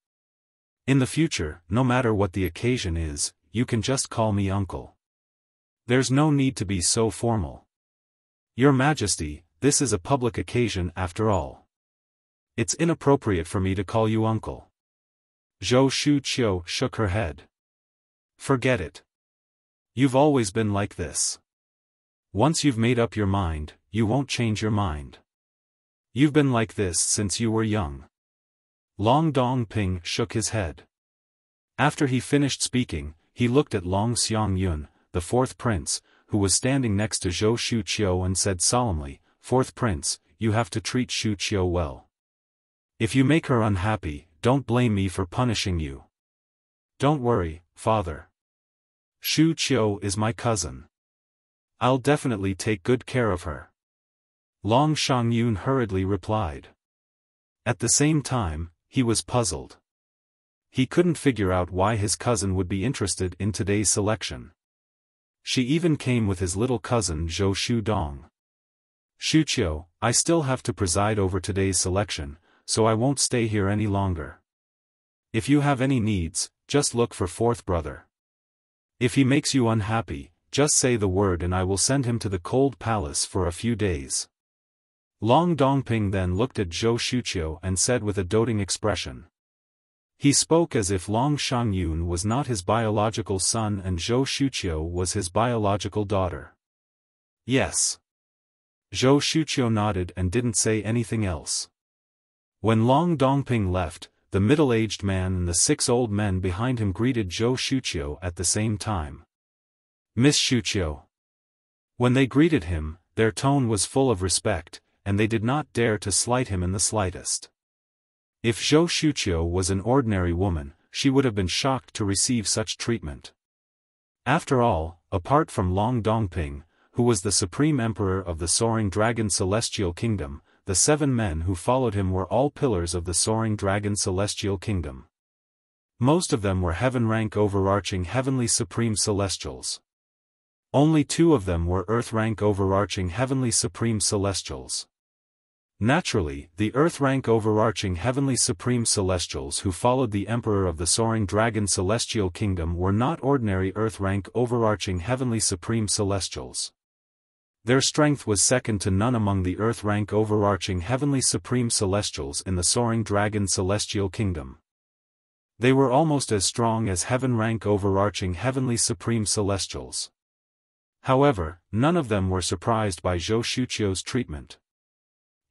In the future, no matter what the occasion is, you can just call me uncle. There's no need to be so formal. Your Majesty, this is a public occasion after all. It's inappropriate for me to call you uncle. Zhou Shuqiu shook her head. Forget it. You've always been like this. Once you've made up your mind, you won't change your mind. You've been like this since you were young. Long Dongping shook his head. After he finished speaking, he looked at Long Xiang Yun, the 4th prince, who was standing next to Zhou Shuqiu and said solemnly, 4th prince, you have to treat Shuqiu well. If you make her unhappy, don't blame me for punishing you. Don't worry, father. Shuqiu is my cousin. I'll definitely take good care of her. Long Shangyun hurriedly replied. At the same time, he was puzzled. He couldn't figure out why his cousin would be interested in today's selection. She even came with his little cousin Zhou Shudong. Shuqiu, I still have to preside over today's selection, so I won't stay here any longer. If you have any needs, just look for 4th brother. If he makes you unhappy, just say the word and I will send him to the cold palace for a few days. Long Dongping then looked at Zhou Shuqiu and said with a doting expression. He spoke as if Long Shangyun was not his biological son and Zhou Shuqiu was his biological daughter. Yes. Zhou Shuqiu nodded and didn't say anything else. When Long Dongping left, the middle-aged man and the 6 old men behind him greeted Zhou Shuqiu at the same time. Miss Shuqiu. When they greeted him, their tone was full of respect, and they did not dare to slight him in the slightest. If Zhou Shuqiu was an ordinary woman, she would have been shocked to receive such treatment. After all, apart from Long Dongping, who was the supreme emperor of the Soaring Dragon Celestial Kingdom. The 7 men who followed him were all pillars of the Soaring Dragon Celestial Kingdom. Most of them were heaven-rank overarching heavenly supreme celestials. Only 2 of them were earth-rank overarching heavenly supreme celestials. Naturally, the earth-rank overarching heavenly supreme celestials who followed the emperor of the Soaring Dragon Celestial Kingdom were not ordinary earth-rank overarching heavenly supreme celestials. Their strength was second to none among the earth-rank overarching heavenly supreme celestials in the Soaring Dragon Celestial Kingdom. They were almost as strong as heaven-rank overarching heavenly supreme celestials. However, none of them were surprised by Zhou Shuqiu's treatment.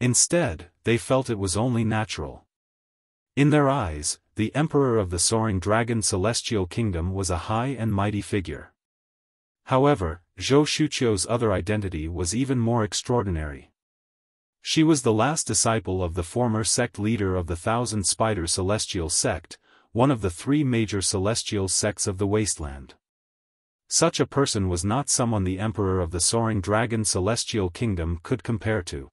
Instead, they felt it was only natural. In their eyes, the emperor of the Soaring Dragon Celestial Kingdom was a high and mighty figure. However, Zhou Shuqiu's other identity was even more extraordinary. She was the last disciple of the former sect leader of the Thousand Spider Celestial Sect, one of the 3 major celestial sects of the wasteland. Such a person was not someone the emperor of the Soaring Dragon Celestial Kingdom could compare to.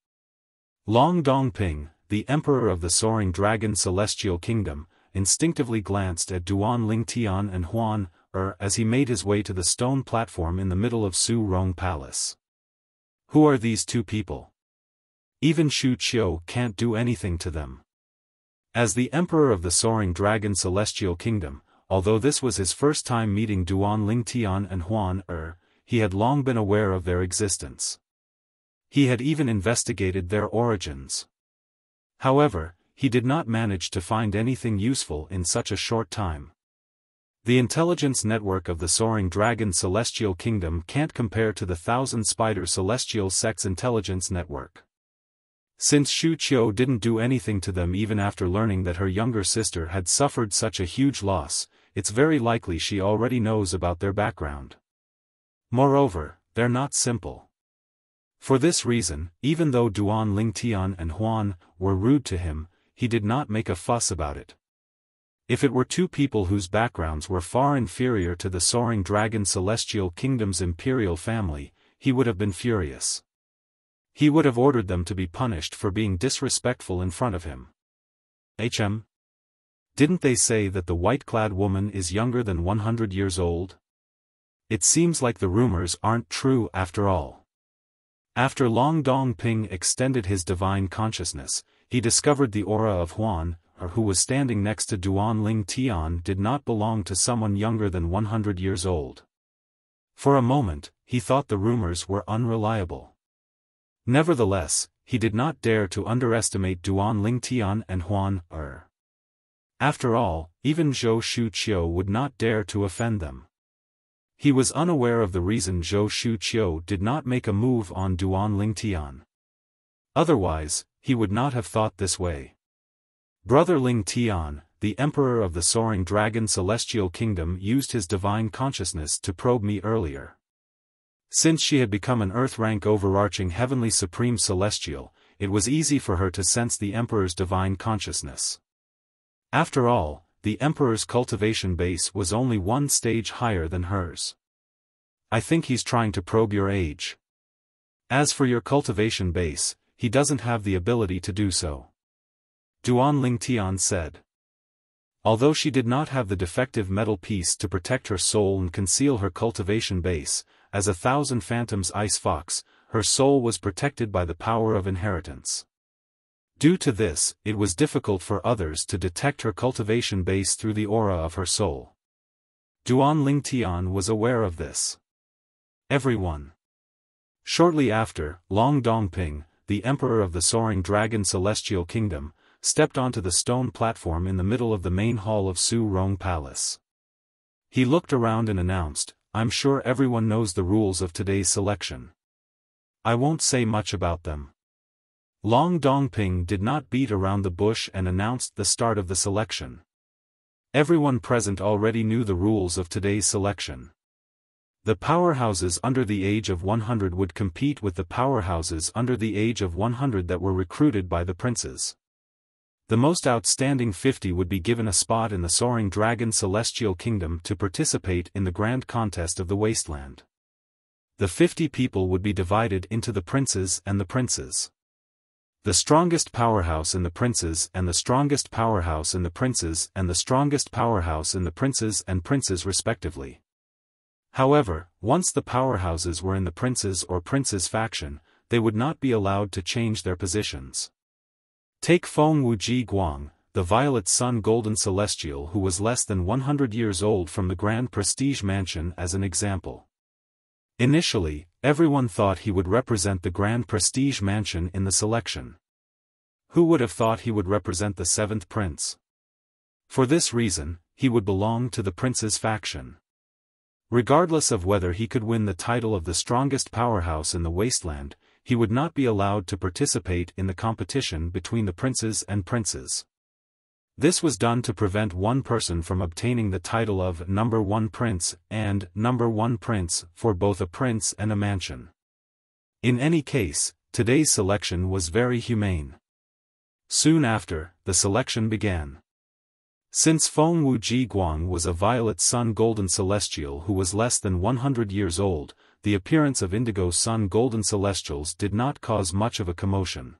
Long Dongping, the emperor of the Soaring Dragon Celestial Kingdom, instinctively glanced at Duan Lingtian and Huan as he made his way to the stone platform in the middle of Su Rong Palace. Who are these 2 people? Even Xu Qiu can't do anything to them. As the emperor of the Soaring Dragon Celestial Kingdom, although this was his first time meeting Duan Lingtian and Huan he had long been aware of their existence. He had even investigated their origins. However, he did not manage to find anything useful in such a short time. The intelligence network of the Soaring Dragon Celestial Kingdom can't compare to the Thousand Spider Celestial Sect's intelligence network. Since Xu Qiu didn't do anything to them even after learning that her younger sister had suffered such a huge loss, it's very likely she already knows about their background. Moreover, they're not simple. For this reason, even though Duan Lingtian and Huan were rude to him, he did not make a fuss about it. If it were 2 people whose backgrounds were far inferior to the Soaring Dragon Celestial Kingdom's imperial family, he would have been furious. He would have ordered them to be punished for being disrespectful in front of him. Didn't they say that the white-clad woman is younger than 100 years old? It seems like the rumors aren't true after all. After Long Dongping extended his divine consciousness, he discovered the aura of Huan, who was standing next to Duan Lingtian, did not belong to someone younger than 100 years old. For a moment, he thought the rumors were unreliable. Nevertheless, he did not dare to underestimate Duan Lingtian and Huan. After all, even Zhou Shuqiu would not dare to offend them. He was unaware of the reason Zhou Shuqiu did not make a move on Duan Lingtian. Otherwise, he would not have thought this way. Brother Lingtian, the emperor of the Soaring Dragon Celestial Kingdom, used his divine consciousness to probe me earlier. Since she had become an earth-rank overarching heavenly supreme celestial, it was easy for her to sense the emperor's divine consciousness. After all, the emperor's cultivation base was only 1 stage higher than hers. I think he's trying to probe your age. As for your cultivation base, he doesn't have the ability to do so. Duan Lingtian said. Although she did not have the defective metal piece to protect her soul and conceal her cultivation base, as a Thousand Phantoms ice fox, her soul was protected by the power of inheritance. Due to this, it was difficult for others to detect her cultivation base through the aura of her soul. Duan Lingtian was aware of this. Everyone. Shortly after, Long Dongping, the emperor of the Soaring Dragon Celestial Kingdom, stepped onto the stone platform in the middle of the main hall of Su Rong Palace. He looked around and announced, "I'm sure everyone knows the rules of today's selection. I won't say much about them." Long Dongping did not beat around the bush and announced the start of the selection. Everyone present already knew the rules of today's selection. The powerhouses under the age of 100 would compete with the powerhouses under the age of 100 that were recruited by the princes. The most outstanding 50 would be given a spot in the Soaring Dragon Celestial Kingdom to participate in the grand contest of the wasteland. The 50 people would be divided into the princes and the princes. The strongest powerhouse in the princes and the strongest powerhouse in the princes and the strongest powerhouse in the princes and princes respectively. However, once the powerhouses were in the princes or princes faction, they would not be allowed to change their positions. Take Feng Wuji Guang, the Violet Sun Golden Celestial who was less than 100 years old from the Grand Prestige Mansion as an example. Initially, everyone thought he would represent the Grand Prestige Mansion in the selection. Who would have thought he would represent the 7th prince? For this reason, he would belong to the prince's faction. Regardless of whether he could win the title of the strongest powerhouse in the wasteland, he would not be allowed to participate in the competition between the princes and princes. This was done to prevent one person from obtaining the title of number 1 prince and number 1 prince for both a prince and a mansion. In any case, today's selection was very humane. Soon after, the selection began. Since Feng Wuji Guang was a Violet Sun Golden Celestial who was less than 100 years old, the appearance of Indigo Sun Golden Celestials did not cause much of a commotion.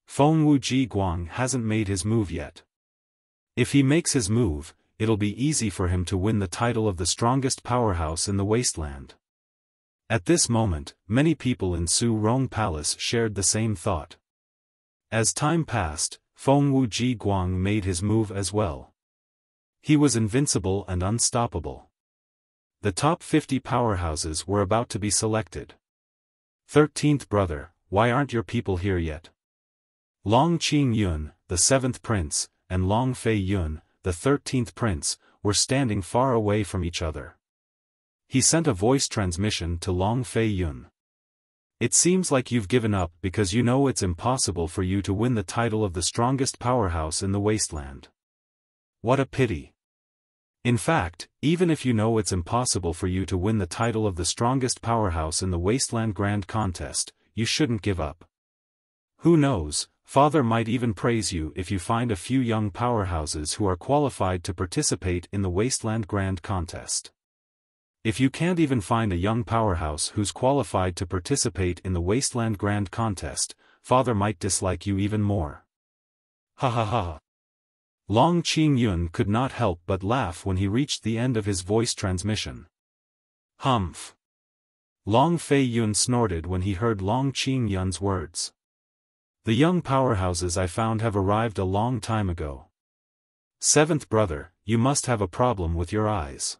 Feng Wuji Guang hasn't made his move yet. If he makes his move, it'll be easy for him to win the title of the strongest powerhouse in the wasteland. At this moment, many people in Su Rong Palace shared the same thought. As time passed, Feng Wuji Guang made his move as well. He was invincible and unstoppable. The top 50 powerhouses were about to be selected. 13th brother, why aren't your people here yet? Long Qing Yun, the 7th prince, and Long Fei Yun, the 13th prince, were standing far away from each other. He sent a voice transmission to Long Fei Yun. It seems like you've given up because you know it's impossible for you to win the title of the strongest powerhouse in the wasteland. What a pity. In fact, even if you know it's impossible for you to win the title of the strongest powerhouse in the Wasteland Grand Contest, you shouldn't give up. Who knows, Father might even praise you if you find a few young powerhouses who are qualified to participate in the Wasteland Grand Contest. If you can't even find a young powerhouse who's qualified to participate in the Wasteland Grand Contest, Father might dislike you even more. Ha ha ha. Long Qing Yun could not help but laugh when he reached the end of his voice transmission. Humph. Long Fei Yun snorted when he heard Long Qing Yun's words. The young powerhouses I found have arrived a long time ago. 7th brother, you must have a problem with your eyes.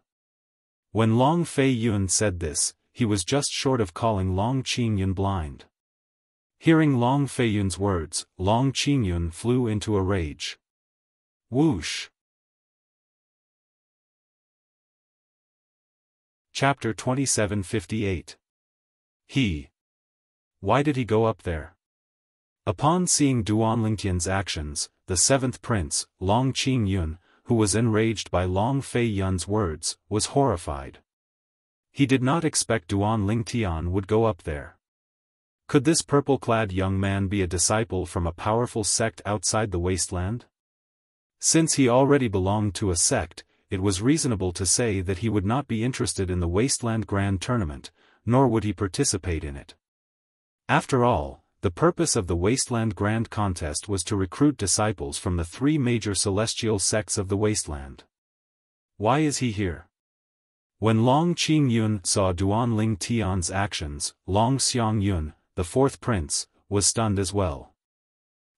When Long Fei Yun said this, he was just short of calling Long Qing Yun blind. Hearing Long Fei Yun's words, Long Qing Yun flew into a rage. Whoosh! Chapter 2758. Why did he go up there? Upon seeing Duan Lingtian's actions, the 7th prince, Long Qing Yun, who was enraged by Long Fei Yun's words, was horrified. He did not expect Duan Lingtian would go up there. Could this purple-clad young man be a disciple from a powerful sect outside the wasteland? Since he already belonged to a sect, it was reasonable to say that he would not be interested in the Wasteland Grand Tournament, nor would he participate in it. After all, the purpose of the Wasteland Grand Contest was to recruit disciples from the 3 major celestial sects of the wasteland. Why is he here? When Long Qing Yun saw Duan Lingtian's actions, Long Xiang Yun, the 4th prince, was stunned as well.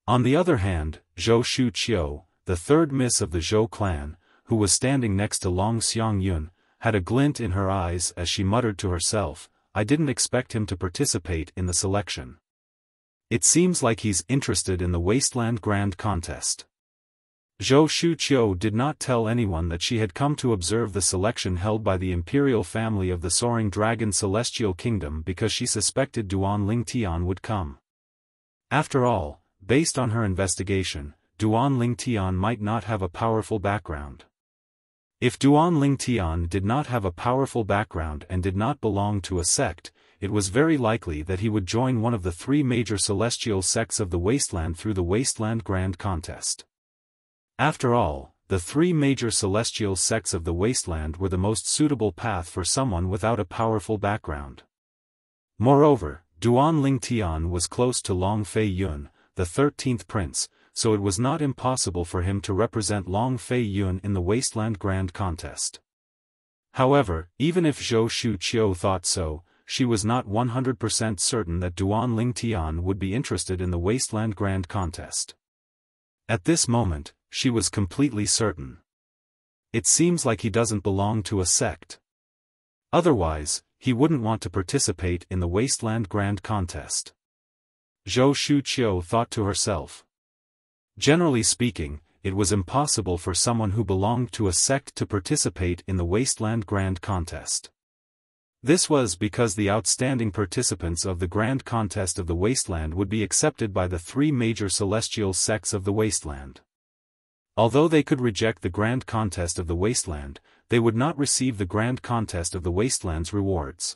On the other hand, Zhou Shuqiu, the 3rd miss of the Zhou clan, who was standing next to Long Xiang Yun, had a glint in her eyes as she muttered to herself, I didn't expect him to participate in the selection. It seems like he's interested in the Wasteland Grand Contest. Zhou Shuqiu did not tell anyone that she had come to observe the selection held by the imperial family of the Soaring Dragon Celestial Kingdom because she suspected Duan Lingtian would come. After all, based on her investigation, Duan Lingtian might not have a powerful background. If Duan Lingtian did not have a powerful background and did not belong to a sect, it was very likely that he would join one of the 3 major celestial sects of the wasteland through the Wasteland Grand Contest. After all, the 3 major celestial sects of the wasteland were the most suitable path for someone without a powerful background. Moreover, Duan Lingtian was close to Long Fei Yun, the 13th prince, so it was not impossible for him to represent Long Fei Yun in the Wasteland Grand Contest. However, even if Zhou Shuqiu thought so, she was not 100% certain that Duan Lingtian would be interested in the Wasteland Grand Contest. At this moment, she was completely certain. It seems like he doesn't belong to a sect. Otherwise, he wouldn't want to participate in the Wasteland Grand Contest. Zhou Shuqiu thought to herself. Generally speaking, it was impossible for someone who belonged to a sect to participate in the Wasteland Grand Contest. This was because the outstanding participants of the Grand Contest of the Wasteland would be accepted by the three major celestial sects of the Wasteland. Although they could reject the Grand Contest of the Wasteland, they would not receive the Grand Contest of the Wasteland's rewards.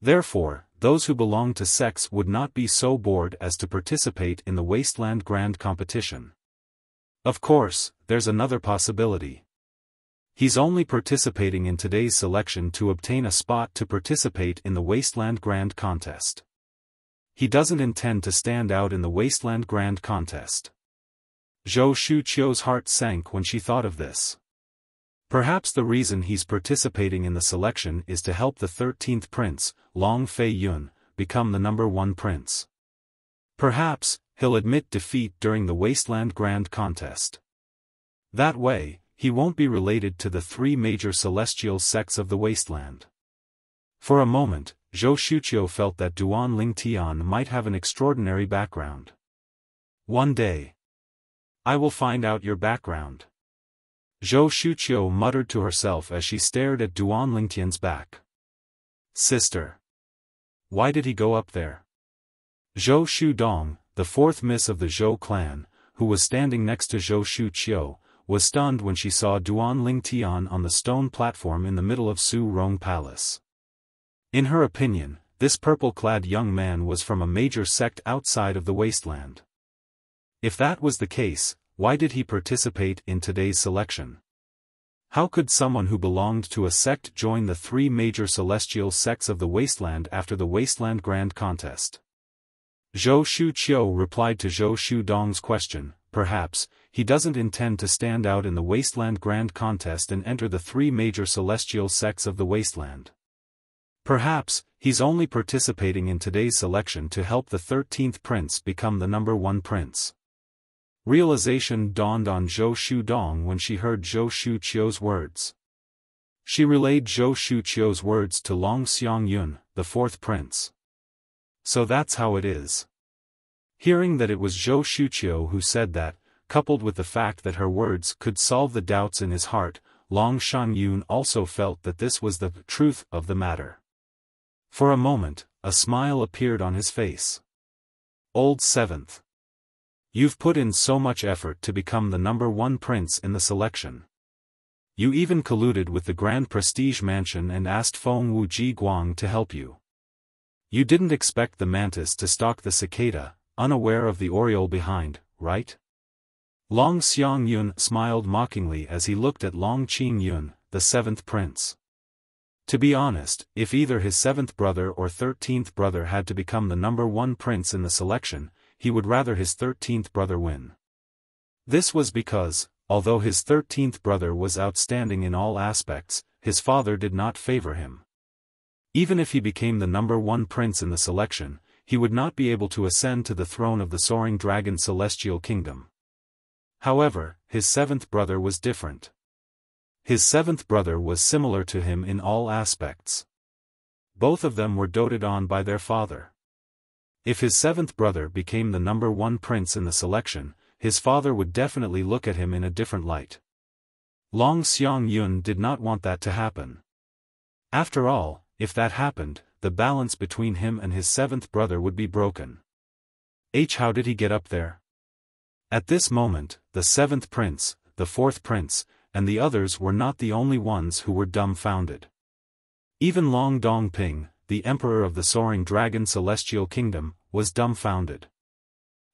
Therefore, those who belonged to sects would not be so bored as to participate in the Wasteland Grand Competition. Of course, there's another possibility. He's only participating in today's selection to obtain a spot to participate in the Wasteland Grand Contest. He doesn't intend to stand out in the Wasteland Grand Contest. Zhou Shuqiu's heart sank when she thought of this. Perhaps the reason he's participating in the selection is to help the 13th prince, Long Fei Yun, become the number 1 prince. Perhaps, he'll admit defeat during the Wasteland Grand Contest. That way, he won't be related to the three major celestial sects of the Wasteland. For a moment, Zhou Shuqiu felt that Duan Lingtian might have an extraordinary background. One day, I will find out your background. Zhou Shuqiu muttered to herself as she stared at Duan Lingtian's back. Sister. Why did he go up there? Zhou Shudong, the 4th miss of the Zhou clan, who was standing next to Zhou Shuqiu, was stunned when she saw Duan Lingtian on the stone platform in the middle of Su Rong Palace. In her opinion, this purple-clad young man was from a major sect outside of the Wasteland. If that was the case, why did he participate in today's selection? How could someone who belonged to a sect join the three major celestial sects of the Wasteland after the Wasteland Grand Contest? Zhou Shuqiu replied to Zhou Shudong's question, perhaps, he doesn't intend to stand out in the Wasteland Grand Contest and enter the three major celestial sects of the Wasteland. Perhaps, he's only participating in today's selection to help the 13th prince become the number 1 prince. Realization dawned on Zhou Shudong when she heard Zhou Shuqiu's words. She relayed Zhou Shuqiu's words to Long Xiangyun, the 4th prince. So that's how it is. Hearing that it was Zhou Shuqiu who said that, coupled with the fact that her words could solve the doubts in his heart, Long Xiangyun also felt that this was the truth of the matter. For a moment, a smile appeared on his face. Old 7th. You've put in so much effort to become the number 1 prince in the selection. You even colluded with the Grand Prestige Mansion and asked Feng Wuji Guang to help you. You didn't expect the mantis to stalk the cicada, unaware of the oriole behind, right? Long Xiangyun smiled mockingly as he looked at Long Qingyun, the 7th prince. To be honest, if either his 7th brother or 13th brother had to become the number 1 prince in the selection, he would rather his 13th brother win. This was because, although his 13th brother was outstanding in all aspects, his father did not favor him. Even if he became the number 1 prince in the selection, he would not be able to ascend to the throne of the Soaring Dragon Celestial Kingdom. However, his 7th brother was different. His 7th brother was similar to him in all aspects. Both of them were doted on by their father. If his 7th brother became the number 1 prince in the selection, his father would definitely look at him in a different light. Long Xiangyun did not want that to happen. After all, if that happened, the balance between him and his 7th brother would be broken. How did he get up there? At this moment, the 7th prince, the 4th prince, and the others were not the only ones who were dumbfounded. Even Long Dongping, the emperor of the Soaring Dragon Celestial Kingdom, was dumbfounded.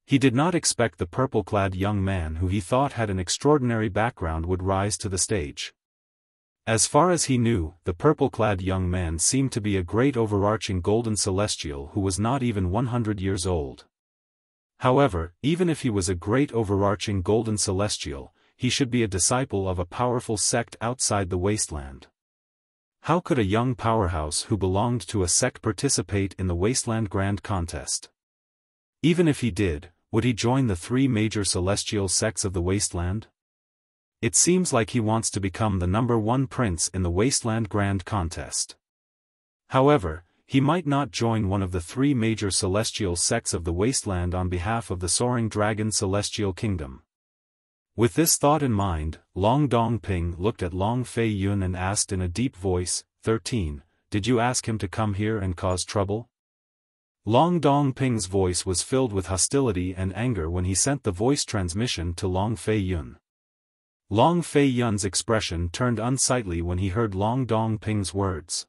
He did not expect the purple-clad young man who he thought had an extraordinary background would rise to the stage. As far as he knew, the purple-clad young man seemed to be a great overarching golden celestial who was not even 100 years old. However, even if he was a great overarching golden celestial, he should be a disciple of a powerful sect outside the wasteland. How could a young powerhouse who belonged to a sect participate in the Wasteland Grand Contest? Even if he did, would he join the three major celestial sects of the Wasteland? It seems like he wants to become the #1 prince in the Wasteland Grand Contest. However, he might not join one of the three major celestial sects of the Wasteland on behalf of the Soaring Dragon Celestial Kingdom. With this thought in mind, Long Dongping looked at Long Fei Yun and asked in a deep voice, 13, did you ask him to come here and cause trouble? Long Dongping's voice was filled with hostility and anger when he sent the voice transmission to Long Fei Yun. Long Fei Yun's expression turned unsightly when he heard Long Dongping's words.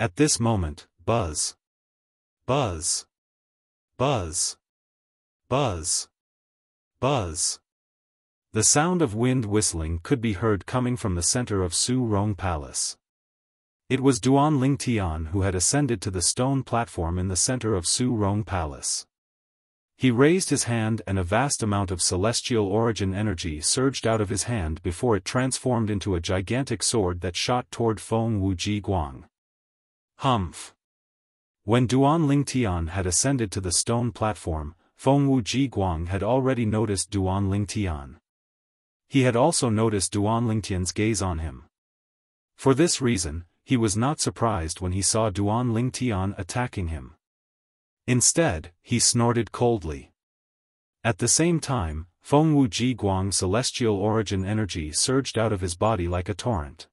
At this moment, buzz. Buzz. Buzz. Buzz. Buzz. The sound of wind whistling could be heard coming from the center of Su Rong Palace. It was Duan Lingtian who had ascended to the stone platform in the center of Su Rong Palace. He raised his hand and a vast amount of celestial origin energy surged out of his hand before it transformed into a gigantic sword that shot toward Feng Wuji Guang. Humph! When Duan Lingtian had ascended to the stone platform, Feng Wuji Guang had already noticed Duan Lingtian. He had also noticed Duan Lingtian's gaze on him. For this reason, he was not surprised when he saw Duan Lingtian attacking him. Instead, he snorted coldly. At the same time, Feng Wuji Guang's celestial origin energy surged out of his body like a torrent.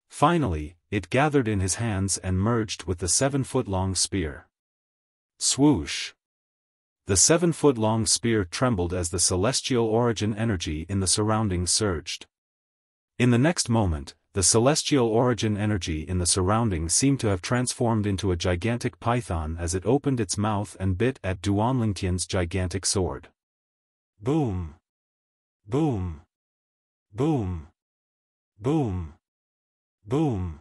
Finally, it gathered in his hands and merged with the 7-foot-long spear. Swoosh! The 7-foot-long spear trembled as the celestial origin energy in the surroundings surged. In the next moment, the celestial origin energy in the surroundings seemed to have transformed into a gigantic python as it opened its mouth and bit at Duan Lingtian's gigantic sword. Boom! Boom! Boom! Boom! Boom!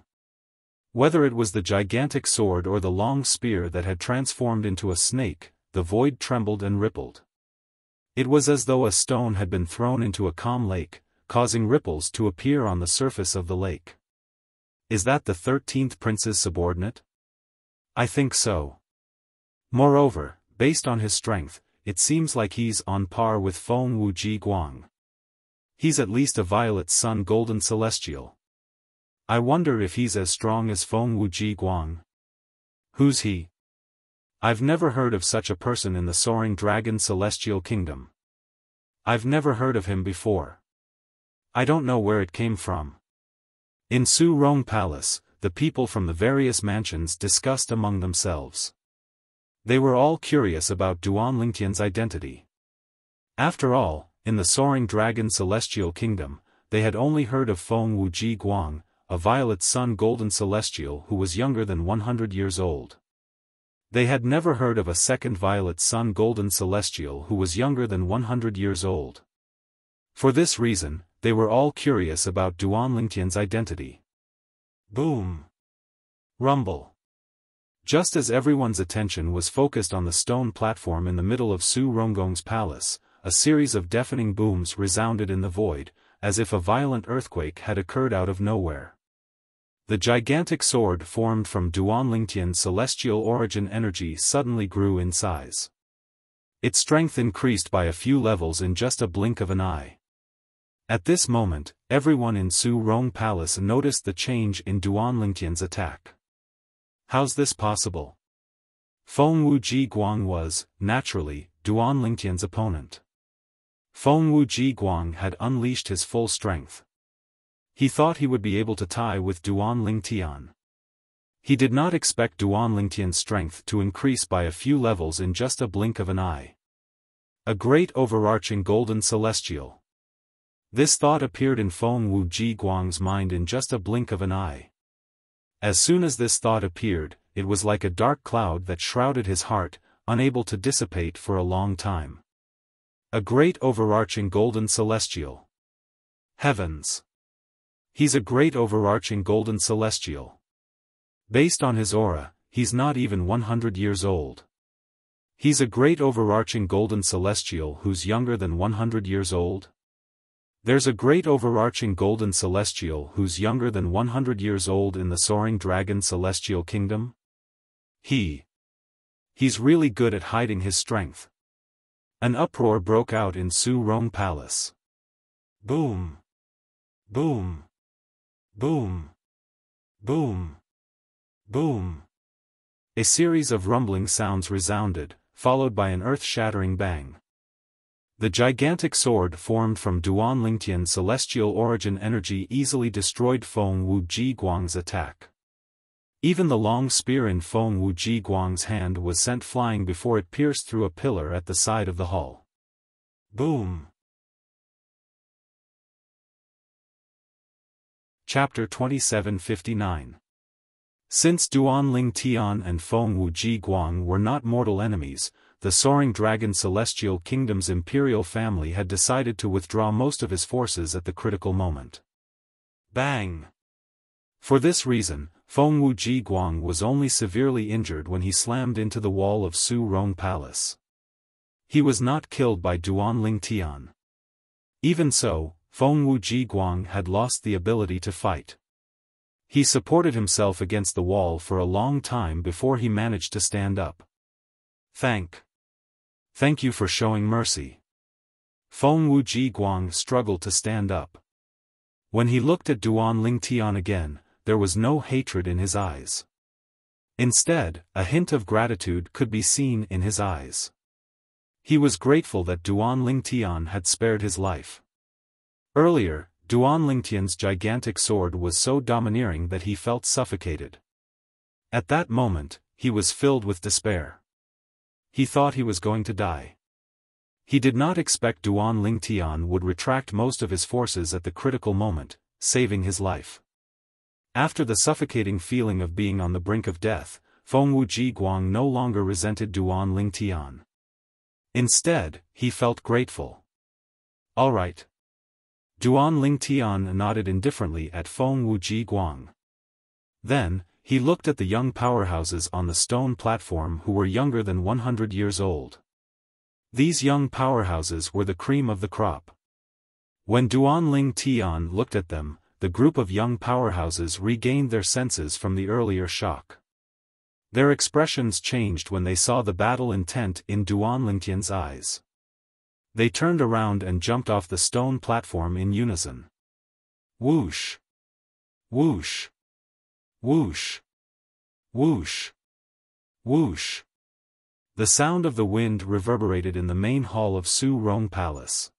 Whether it was the gigantic sword or the long spear that had transformed into a snake, the void trembled and rippled. It was as though a stone had been thrown into a calm lake, causing ripples to appear on the surface of the lake. Is that the 13th prince's subordinate? I think so. Moreover, based on his strength, it seems like he's on par with Feng Wuji Guang. He's at least a Violet Sun Golden Celestial. I wonder if he's as strong as Feng Wuji Guang. Who's he? I've never heard of such a person in the Soaring Dragon Celestial Kingdom. I've never heard of him before. I don't know where it came from. In Su Rong Palace, the people from the various mansions discussed among themselves. They were all curious about Duan Lingtian's identity. After all, in the Soaring Dragon Celestial Kingdom, they had only heard of Feng Wuji Guang, a Violet Sun Golden Celestial who was younger than 100 years old. They had never heard of a second Violet Sun Golden Celestial who was younger than 100 years old. For this reason, they were all curious about Duan Lingtian's identity. Boom! Rumble! Just as everyone's attention was focused on the stone platform in the middle of Su Ronggong's palace, a series of deafening booms resounded in the void, as if a violent earthquake had occurred out of nowhere. The gigantic sword formed from Duan Lingtian's celestial origin energy suddenly grew in size. Its strength increased by a few levels in just a blink of an eye. At this moment, everyone in Su Rong Palace noticed the change in Duan Lingtian's attack. How's this possible? Feng Wuji Guang was, naturally, Duan Lingtian's opponent. Feng Wuji Guang had unleashed his full strength. He thought he would be able to tie with Duan Lingtian. He did not expect Duan Lingtian's strength to increase by a few levels in just a blink of an eye. A great overarching golden celestial. This thought appeared in Feng Wuji Guang's mind in just a blink of an eye. As soon as this thought appeared, it was like a dark cloud that shrouded his heart, unable to dissipate for a long time. A great overarching golden celestial. Heavens! He's a great overarching golden celestial. Based on his aura, he's not even 100 years old. He's a great overarching golden celestial who's younger than 100 years old. There's a great overarching golden celestial who's younger than 100 years old in the Soaring Dragon Celestial Kingdom. He's really good at hiding his strength. An uproar broke out in Soaring Palace. Boom! Boom! Boom! Boom! Boom! A series of rumbling sounds resounded, followed by an earth-shattering bang. The gigantic sword formed from Duan Lingtian's celestial origin energy easily destroyed Feng Wuji Guang's attack. Even the long spear in Feng Wuji Guang's hand was sent flying before it pierced through a pillar at the side of the hall. Boom! Chapter 2759. Since Duan Lingtian and Feng Wuji Guang were not mortal enemies, the Soaring Dragon Celestial Kingdom's imperial family had decided to withdraw most of his forces at the critical moment. Bang! For this reason, Feng Wuji Guang was only severely injured when he slammed into the wall of Soaring Palace. He was not killed by Duan Lingtian. Even so, Feng Wuji Guang had lost the ability to fight. He supported himself against the wall for a long time before he managed to stand up. Thank you for showing mercy. Feng Wuji Guang struggled to stand up. When he looked at Duan Lingtian again, there was no hatred in his eyes. Instead, a hint of gratitude could be seen in his eyes. He was grateful that Duan Lingtian had spared his life. Earlier, Duan Lingtian's gigantic sword was so domineering that he felt suffocated. At that moment, he was filled with despair. He thought he was going to die. He did not expect Duan Lingtian would retract most of his forces at the critical moment, saving his life. After the suffocating feeling of being on the brink of death, Feng Wuji Guang no longer resented Duan Lingtian. Instead, he felt grateful. All right. Duan Lingtian nodded indifferently at Feng Wuji Guang. Then, he looked at the young powerhouses on the stone platform who were younger than 100 years old. These young powerhouses were the cream of the crop. When Duan Lingtian looked at them, the group of young powerhouses regained their senses from the earlier shock. Their expressions changed when they saw the battle intent in Duan Lingtian's eyes. They turned around and jumped off the stone platform in unison. Whoosh! Whoosh! Whoosh! Whoosh! Whoosh! The sound of the wind reverberated in the main hall of Soaring Palace.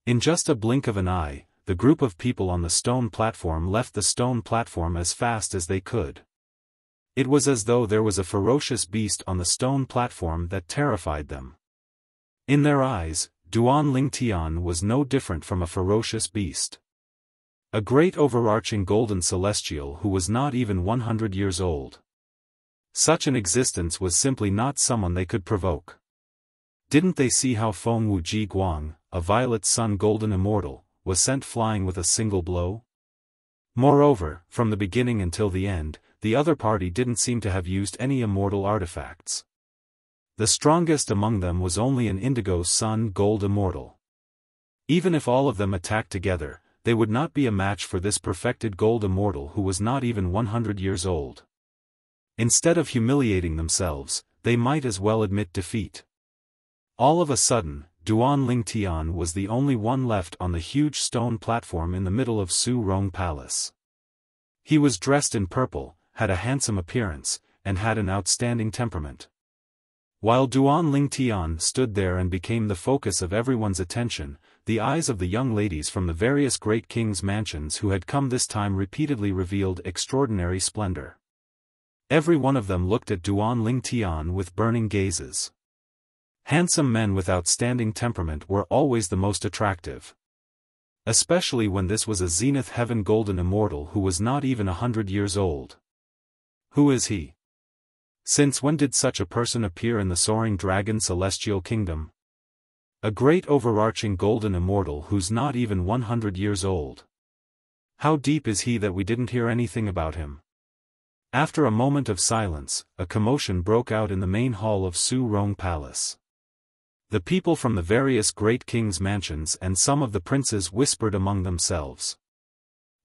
In just a blink of an eye, the group of people on the stone platform left the stone platform as fast as they could. It was as though there was a ferocious beast on the stone platform that terrified them. In their eyes, Duan Lingtian was no different from a ferocious beast. A great overarching golden celestial who was not even 100 years old. Such an existence was simply not someone they could provoke. Didn't they see how Feng Wuji Guang, a violet sun golden immortal, was sent flying with a single blow? Moreover, from the beginning until the end, the other party didn't seem to have used any immortal artifacts. The strongest among them was only an indigo sun gold immortal. Even if all of them attacked together, they would not be a match for this perfected gold immortal who was not even 100 years old. Instead of humiliating themselves, they might as well admit defeat. All of a sudden, Duan Lingtian was the only one left on the huge stone platform in the middle of Soaring Palace. He was dressed in purple, had a handsome appearance, and had an outstanding temperament. While Duan Lingtian stood there and became the focus of everyone's attention, the eyes of the young ladies from the various great kings' mansions who had come this time repeatedly revealed extraordinary splendor. Every one of them looked at Duan Lingtian with burning gazes. Handsome men with outstanding temperament were always the most attractive. Especially when this was a zenith heaven golden immortal who was not even 100 years old. Who is he? Since when did such a person appear in the Soaring Dragon Celestial Kingdom? A great overarching golden immortal who's not even 100 years old. How deep is he that we didn't hear anything about him? After a moment of silence, a commotion broke out in the main hall of Soaring Palace. The people from the various great kings' mansions and some of the princes whispered among themselves.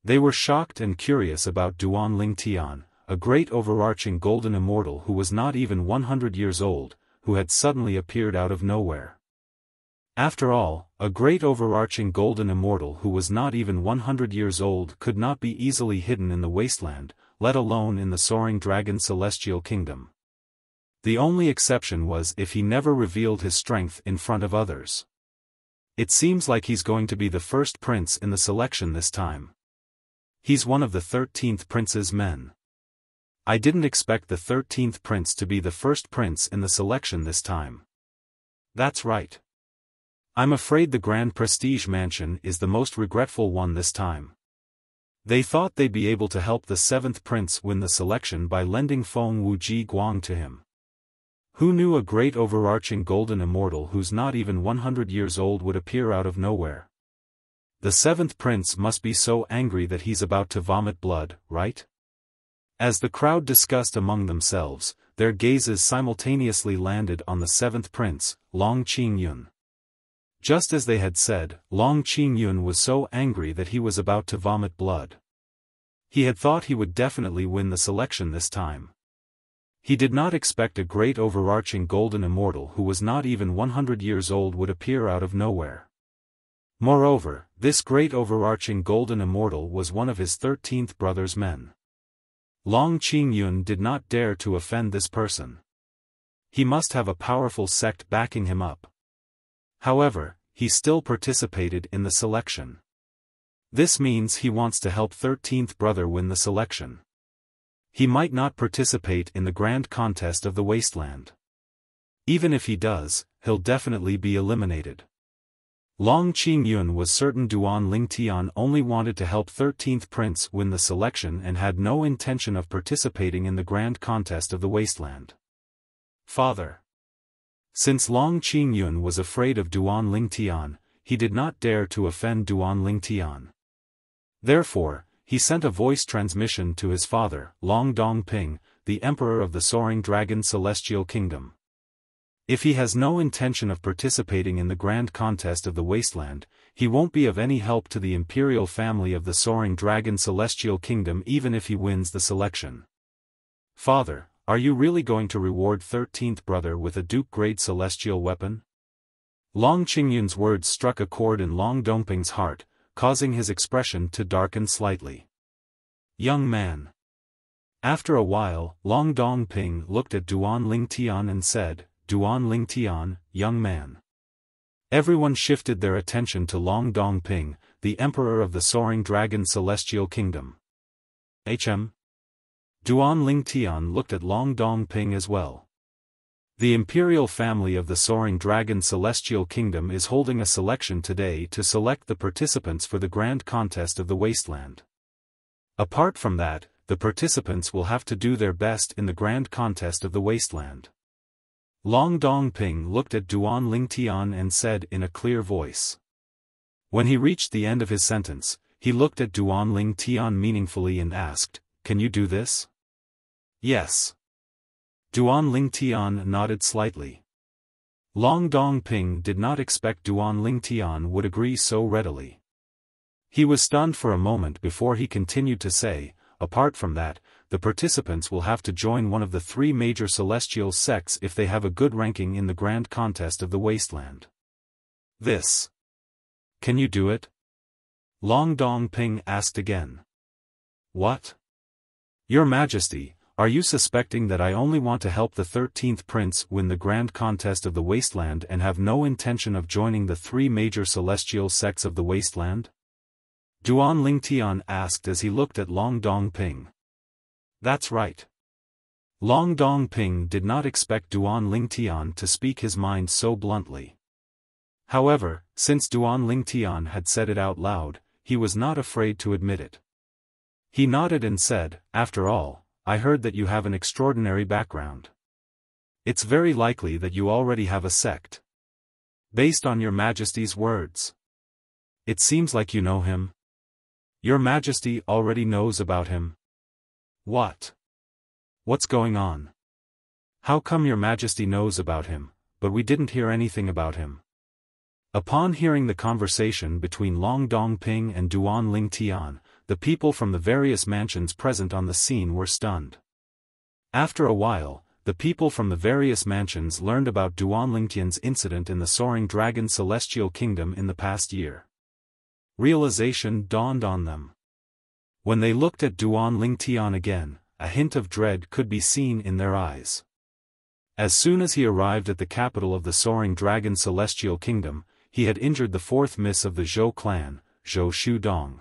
They were shocked and curious about Duan Tian, a great overarching golden immortal who was not even 100 years old, who had suddenly appeared out of nowhere. After all, a great overarching golden immortal who was not even 100 years old could not be easily hidden in the wasteland, let alone in the soaring dragon celestial kingdom. The only exception was if he never revealed his strength in front of others. It seems like he's going to be the first prince in the selection this time. He's one of the 13th prince's men. I didn't expect the 13th prince to be the first prince in the selection this time. That's right. I'm afraid the Grand Prestige Mansion is the most regretful one this time. They thought they'd be able to help the 7th prince win the selection by lending Feng Wuji Guang to him. Who knew a great overarching golden immortal who's not even 100 years old would appear out of nowhere? The 7th prince must be so angry that he's about to vomit blood, right? As the crowd discussed among themselves, their gazes simultaneously landed on the 7th prince, Long Qingyun. Just as they had said, Long Qingyun was so angry that he was about to vomit blood. He had thought he would definitely win the selection this time. He did not expect a great overarching golden immortal who was not even 100 years old would appear out of nowhere. Moreover, this great overarching golden immortal was one of his 13th brother's men. Long Qingyun did not dare to offend this person. He must have a powerful sect backing him up. However, he still participated in the selection. This means he wants to help 13th brother win the selection. He might not participate in the grand contest of the wasteland. Even if he does, he'll definitely be eliminated. Long Qingyun was certain Duan Tian only wanted to help 13th prince win the selection and had no intention of participating in the grand contest of the wasteland. Father. Since Long Qingyun was afraid of Duan Tian, he did not dare to offend Duan Tian. Therefore, he sent a voice transmission to his father, Long Dongping, the emperor of the soaring dragon celestial kingdom. If he has no intention of participating in the grand contest of the wasteland, he won't be of any help to the imperial family of the soaring dragon celestial kingdom even if he wins the selection. Father, are you really going to reward 13th brother with a duke-grade celestial weapon? Long Qingyun's words struck a chord in Long Dongping's heart, causing his expression to darken slightly. Young man. After a while, Long Dongping looked at Duan Tian and said, Duan Tian, young man. Everyone shifted their attention to Long Dongping, the emperor of the soaring dragon celestial kingdom. Duan Tian looked at Long Dongping as well. The imperial family of the soaring dragon celestial kingdom is holding a selection today to select the participants for the grand contest of the wasteland. Apart from that, the participants will have to do their best in the grand contest of the wasteland. Long Dongping looked at Duan Tian and said in a clear voice. When he reached the end of his sentence, he looked at Duan Tian meaningfully and asked, "Can you do this?" "Yes." Duan Tian nodded slightly. Long Dongping did not expect Duan Tian would agree so readily. He was stunned for a moment before he continued to say, apart from that, the participants will have to join one of the 3 major celestial sects if they have a good ranking in the grand contest of the wasteland. This. Can you do it? Long Dongping asked again. What? Your Majesty, are you suspecting that I only want to help the 13th prince win the grand contest of the wasteland and have no intention of joining the 3 major celestial sects of the wasteland? Duan Tian asked as he looked at Long Dongping. That's right. Long Dongping did not expect Duan Tian to speak his mind so bluntly. However, since Duan Tian had said it out loud, he was not afraid to admit it. He nodded and said, "After all, I heard that you have an extraordinary background. It's very likely that you already have a sect. Based on your Majesty's words. It seems like you know him." Your Majesty already knows about him. What? What's going on? How come Your Majesty knows about him, but we didn't hear anything about him? Upon hearing the conversation between Long Dongping and Duan Lingtian, the people from the various mansions present on the scene were stunned. After a while, the people from the various mansions learned about Duan Lingtian's incident in the Soaring Dragon Celestial Kingdom in the past year. Realization dawned on them. When they looked at Duan Lingtian again, a hint of dread could be seen in their eyes. As soon as he arrived at the capital of the Soaring Dragon Celestial Kingdom, he had injured the fourth miss of the Zhou clan, Zhou Shudong.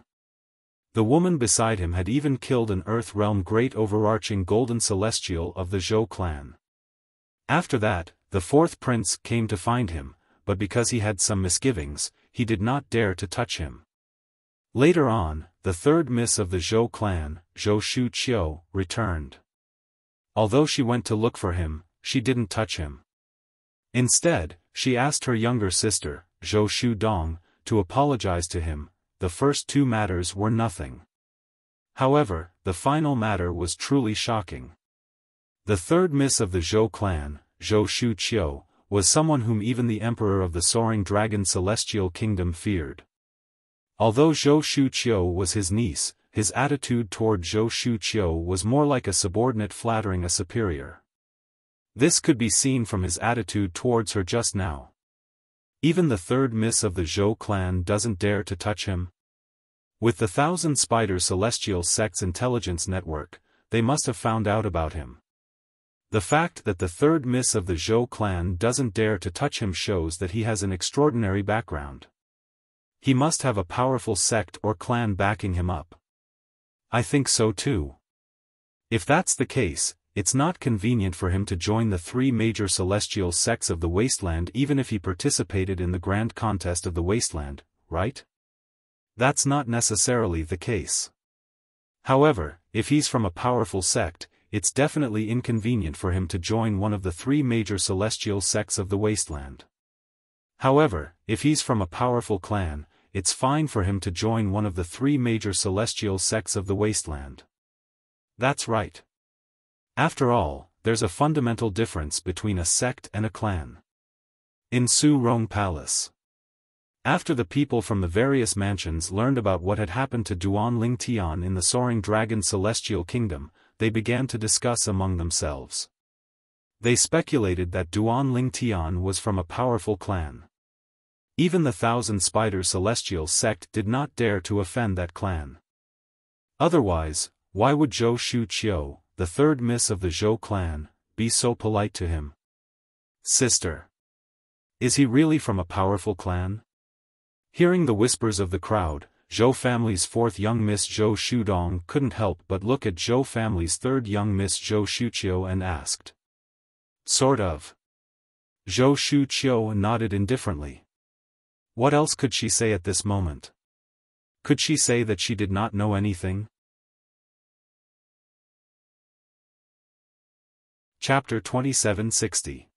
The woman beside him had even killed an Earth Realm Great Overarching Golden Celestial of the Zhou clan. After that, the fourth prince came to find him, but because he had some misgivings, he did not dare to touch him. Later on, the third miss of the Zhou clan, Zhou Shuqiu, returned. Although she went to look for him, she didn't touch him. Instead, she asked her younger sister, Zhou Shudong, to apologize to him. The first two matters were nothing. However, the final matter was truly shocking. The third miss of the Zhou clan, Zhou Shuqiu, was someone whom even the Emperor of the Soaring Dragon Celestial Kingdom feared. Although Zhou Shuqiu was his niece, his attitude toward Zhou Shuqiu was more like a subordinate flattering a superior. This could be seen from his attitude towards her just now. Even the third miss of the Zhou clan doesn't dare to touch him. With the Thousand Spider Celestial Sect's intelligence network, they must have found out about him. The fact that the third miss of the Zhou clan doesn't dare to touch him shows that he has an extraordinary background. He must have a powerful sect or clan backing him up. I think so too. If that's the case, it's not convenient for him to join the three major celestial sects of the Wasteland even if he participated in the grand contest of the Wasteland, right? That's not necessarily the case. However, if he's from a powerful sect, it's definitely inconvenient for him to join one of the three major celestial sects of the Wasteland. However, if he's from a powerful clan, it's fine for him to join one of the three major celestial sects of the Wasteland. That's right. After all, there's a fundamental difference between a sect and a clan. In Su Rong Palace. After the people from the various mansions learned about what had happened to Duan Lingtian in the Soaring Dragon Celestial Kingdom, they began to discuss among themselves. They speculated that Duan Lingtian was from a powerful clan. Even the Thousand Spider Celestial Sect did not dare to offend that clan. Otherwise, why would Zhou Shuqiu, the third miss of the Zhou clan, be so polite to him? Sister. Is he really from a powerful clan? Hearing the whispers of the crowd, Zhou family's fourth young miss Zhou Shudong couldn't help but look at Zhou family's third young miss Zhou Shuqiu and asked. Sort of. Zhou Shuqiu nodded indifferently. What else could she say at this moment? Could she say that she did not know anything? Chapter 2760.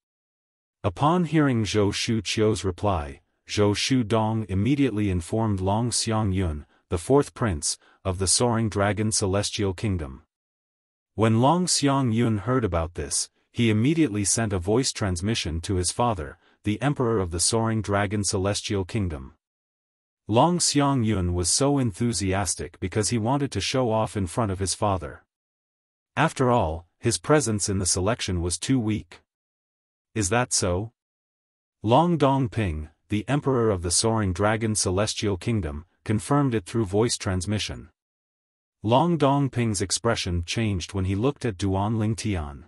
Upon hearing Zhou Shuqiu's reply, Zhou Shudong immediately informed Long Xiangyun, the fourth prince, of the Soaring Dragon Celestial Kingdom. When Long Xiangyun heard about this, he immediately sent a voice transmission to his father, the Emperor of the Soaring Dragon Celestial Kingdom. Long Xiangyun was so enthusiastic because he wanted to show off in front of his father. After all, his presence in the selection was too weak. Is that so? Long Dongping, the Emperor of the Soaring Dragon Celestial Kingdom, confirmed it through voice transmission. Long Dongping's expression changed when he looked at Duan Lingtian.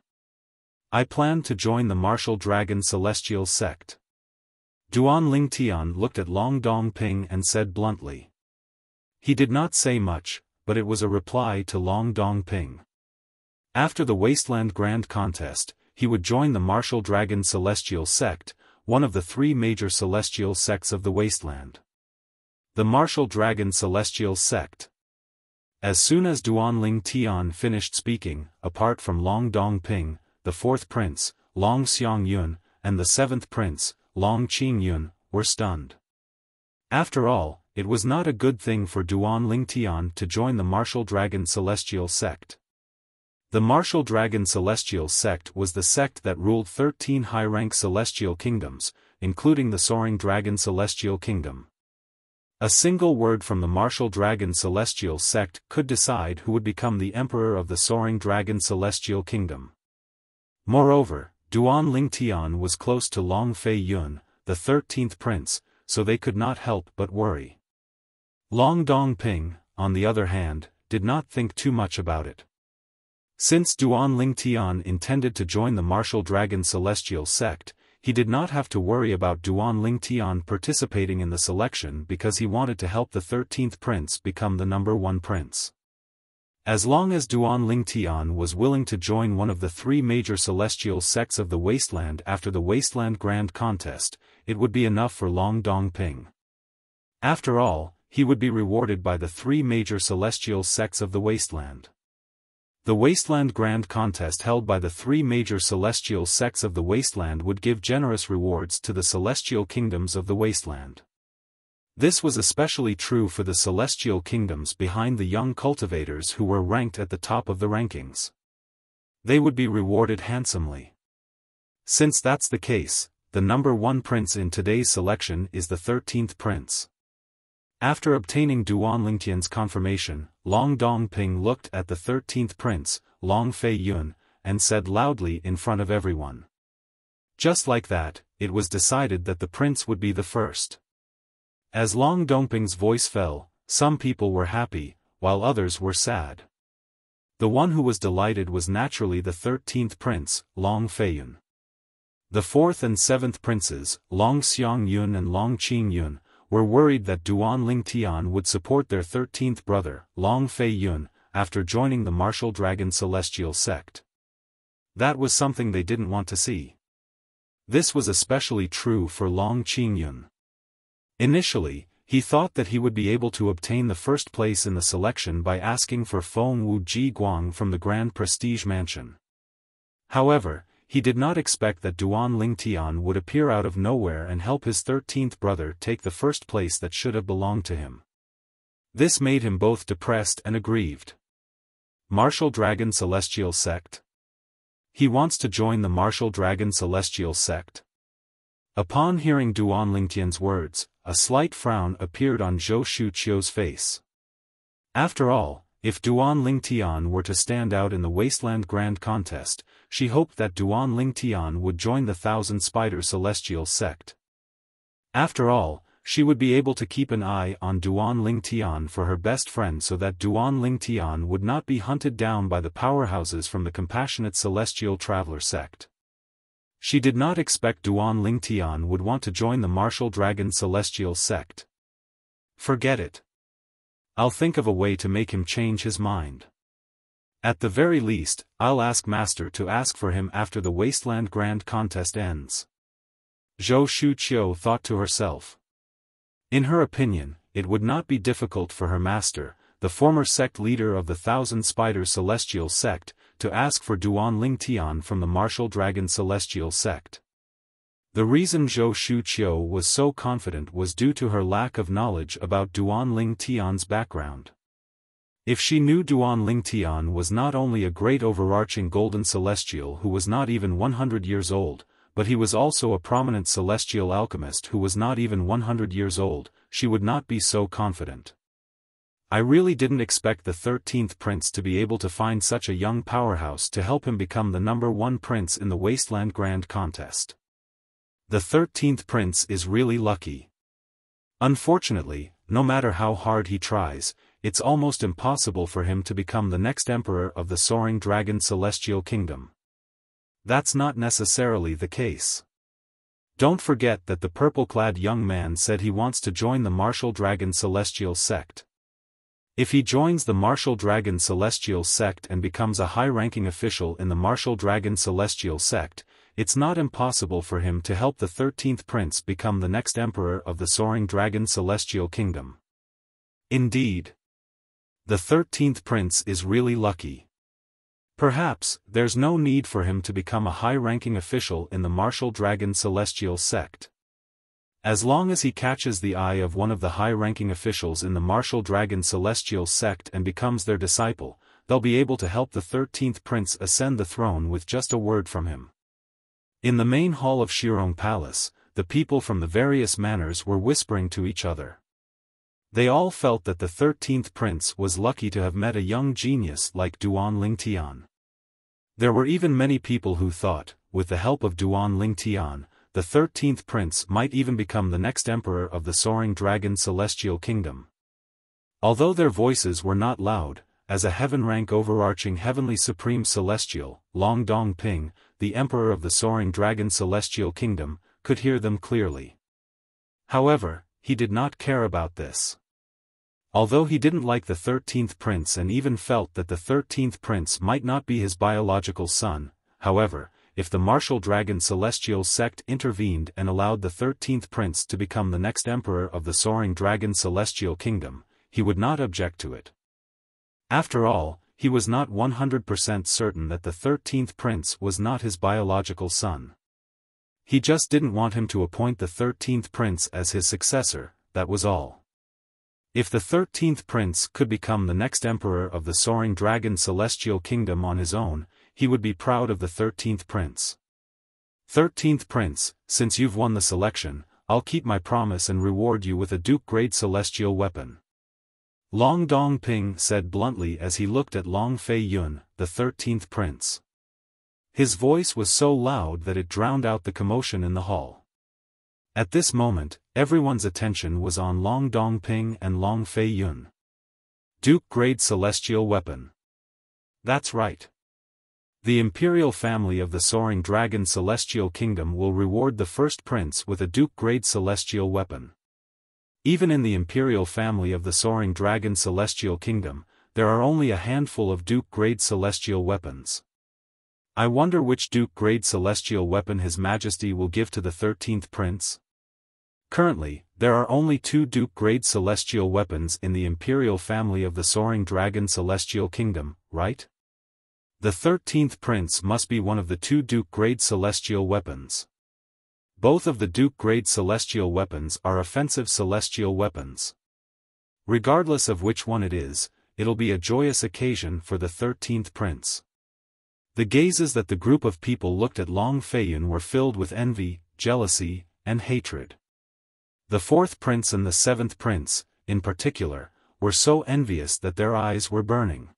I plan to join the Martial Dragon Celestial Sect. Duan Lingtian looked at Long Dongping and said bluntly. He did not say much, but it was a reply to Long Dongping. After the Wasteland Grand Contest, he would join the Martial Dragon Celestial Sect, one of the three major celestial sects of the Wasteland. The Martial Dragon Celestial Sect. As soon as Duan Lingtian finished speaking, apart from Long Dongping, the fourth prince, Long Xiangyun, and the seventh prince, Long Qingyun, were stunned. After all, it was not a good thing for Duan Lingtian to join the Martial Dragon Celestial Sect. The Martial Dragon Celestial Sect was the sect that ruled 13 high-rank celestial kingdoms, including the Soaring Dragon Celestial Kingdom. A single word from the Martial Dragon Celestial Sect could decide who would become the Emperor of the Soaring Dragon Celestial Kingdom. Moreover, Duan Lingtian was close to Long Fei Yun, the 13th prince, so they could not help but worry. Long Dongping, on the other hand, did not think too much about it. Since Duan Lingtian intended to join the Martial Dragon Celestial Sect, he did not have to worry about Duan Lingtian participating in the selection because he wanted to help the 13th prince become the number 1 prince. As long as Duan Lingtian was willing to join one of the 3 major celestial sects of the Wasteland after the Wasteland Grand Contest, it would be enough for Long Dongping. After all, he would be rewarded by the 3 major celestial sects of the Wasteland. The Wasteland Grand Contest held by the 3 major celestial sects of the Wasteland would give generous rewards to the celestial kingdoms of the Wasteland. This was especially true for the celestial kingdoms behind the young cultivators who were ranked at the top of the rankings. They would be rewarded handsomely. Since that's the case, the number 1 prince in today's selection is the 13th prince. After obtaining Duan Lingtian's confirmation, Long Dongping looked at the 13th prince, Long Fei Yun, and said loudly in front of everyone. Just like that, it was decided that the prince would be the first. As Long Dongping's voice fell, some people were happy, while others were sad. The one who was delighted was naturally the 13th prince, Long Fei Yun. The 4th and 7th princes, Long Xiang Yun and Long Qing Yun, were worried that Duan Lingtian would support their 13th brother, Long Fei Yun, after joining the Martial Dragon Celestial Sect. That was something they didn't want to see. This was especially true for Long Qing Yun. Initially, he thought that he would be able to obtain the first place in the selection by asking for Feng Wu Ji Guang from the Grand Prestige Mansion. However, he did not expect that Duan Lingtian would appear out of nowhere and help his 13th brother take the first place that should have belonged to him. This made him both depressed and aggrieved. Martial Dragon Celestial Sect? He wants to join the Martial Dragon Celestial Sect? Upon hearing Duan Lingtian's words, a slight frown appeared on Zhou Shuqiu's face. After all, if Duan Lingtian were to stand out in the Wasteland Grand Contest, she hoped that Duan Lingtian would join the Thousand Spider Celestial Sect. After all, she would be able to keep an eye on Duan Lingtian for her best friend so that Duan Lingtian would not be hunted down by the powerhouses from the Compassionate Celestial Traveler Sect. She did not expect Duan Lingtian would want to join the Martial Dragon Celestial Sect. Forget it. I'll think of a way to make him change his mind. At the very least, I'll ask Master to ask for him after the Wasteland Grand Contest ends. Zhou Shuqiu thought to herself. In her opinion, it would not be difficult for her master, the former sect leader of the Thousand Spider Celestial Sect, to ask for Duan Lingtian from the Martial Dragon Celestial Sect. The reason Zhou Shuqiu was so confident was due to her lack of knowledge about Duan Lingtian's background. If she knew Duan Lingtian was not only a great overarching golden celestial who was not even 100 years old, but he was also a prominent celestial alchemist who was not even 100 years old, she would not be so confident. I really didn't expect the 13th prince to be able to find such a young powerhouse to help him become the number 1 prince in the Wasteland Grand Contest. The 13th prince is really lucky. Unfortunately, no matter how hard he tries, it's almost impossible for him to become the next emperor of the Soaring Dragon Celestial Kingdom. That's not necessarily the case. Don't forget that the purple-clad young man said he wants to join the Martial Dragon Celestial Sect. If he joins the Martial Dragon Celestial Sect and becomes a high-ranking official in the Martial Dragon Celestial Sect, it's not impossible for him to help the 13th prince become the next emperor of the Soaring Dragon Celestial Kingdom. Indeed. The 13th prince is really lucky. Perhaps, there's no need for him to become a high-ranking official in the Martial Dragon Celestial Sect. As long as he catches the eye of one of the high-ranking officials in the martial dragon celestial sect and becomes their disciple, they'll be able to help the 13th prince ascend the throne with just a word from him. In the main hall of Soaring Palace, the people from the various manors were whispering to each other. They all felt that the 13th prince was lucky to have met a young genius like Duan Lingtian. There were even many people who thought, with the help of Duan Lingtian, the 13th prince might even become the next emperor of the Soaring Dragon Celestial Kingdom. Although their voices were not loud, as a heaven-rank overarching heavenly supreme celestial, Long Dong Ping, the emperor of the Soaring Dragon Celestial Kingdom, could hear them clearly. However, he did not care about this. Although he didn't like the 13th prince and even felt that the 13th prince might not be his biological son, however, if the martial dragon celestial sect intervened and allowed the 13th prince to become the next emperor of the Soaring Dragon Celestial Kingdom, he would not object to it. After all, he was not 100% certain that the 13th prince was not his biological son. He just didn't want him to appoint the 13th prince as his successor, that was all. If the 13th prince could become the next emperor of the Soaring Dragon Celestial Kingdom on his own, he would be proud of the 13th prince. 13th prince, since you've won the selection, I'll keep my promise and reward you with a Duke-grade celestial weapon. Long Dong Ping said bluntly as he looked at Long Fei Yun, the 13th prince. His voice was so loud that it drowned out the commotion in the hall. At this moment, everyone's attention was on Long Dong Ping and Long Fei Yun. Duke-grade celestial weapon. That's right. The imperial family of the Soaring Dragon Celestial Kingdom will reward the first prince with a Duke-grade celestial weapon. Even in the imperial family of the Soaring Dragon Celestial Kingdom, there are only a handful of Duke-grade celestial weapons. I wonder which Duke-grade celestial weapon His Majesty will give to the 13th prince? Currently, there are only 2 Duke-grade celestial weapons in the imperial family of the Soaring Dragon Celestial Kingdom, right? The 13th prince must be one of the 2 Duke-grade celestial weapons. Both of the Duke-grade celestial weapons are offensive celestial weapons. Regardless of which one it is, it'll be a joyous occasion for the 13th prince. The gazes that the group of people looked at Long Fei Yun were filled with envy, jealousy, and hatred. The 4th prince and the 7th prince, in particular, were so envious that their eyes were burning.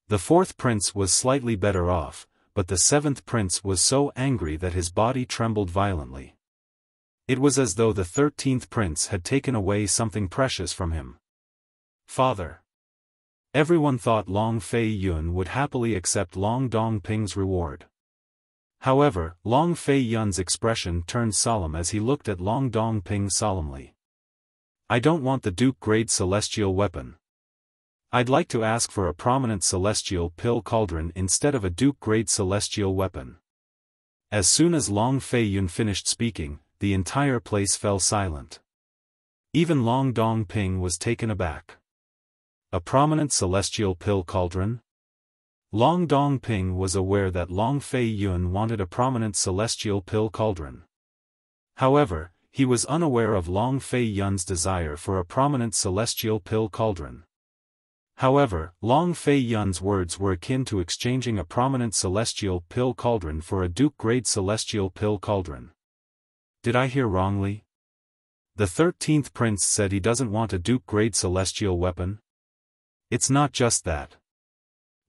The 4th prince was slightly better off, but the 7th prince was so angry that his body trembled violently. It was as though the 13th prince had taken away something precious from him. Father. Everyone thought Long Fei Yun would happily accept Long Dong Ping's reward. However, Long Fei Yun's expression turned solemn as he looked at Long Dong Ping solemnly. I don't want the Duke-grade celestial weapon. I'd like to ask for a prominent celestial pill cauldron instead of a Duke-grade celestial weapon. As soon as Long Fei Yun finished speaking, the entire place fell silent. Even Long Dong Ping was taken aback. A prominent celestial pill cauldron? Long Dong Ping was aware that Long Fei Yun wanted a prominent celestial pill cauldron. However, he was unaware of Long Fei Yun's desire for a prominent celestial pill cauldron. However, Long Fei Yun's words were akin to exchanging a prominent celestial pill cauldron for a Duke-grade celestial pill cauldron. Did I hear wrongly? The 13th prince said he doesn't want a Duke-grade celestial weapon? It's not just that.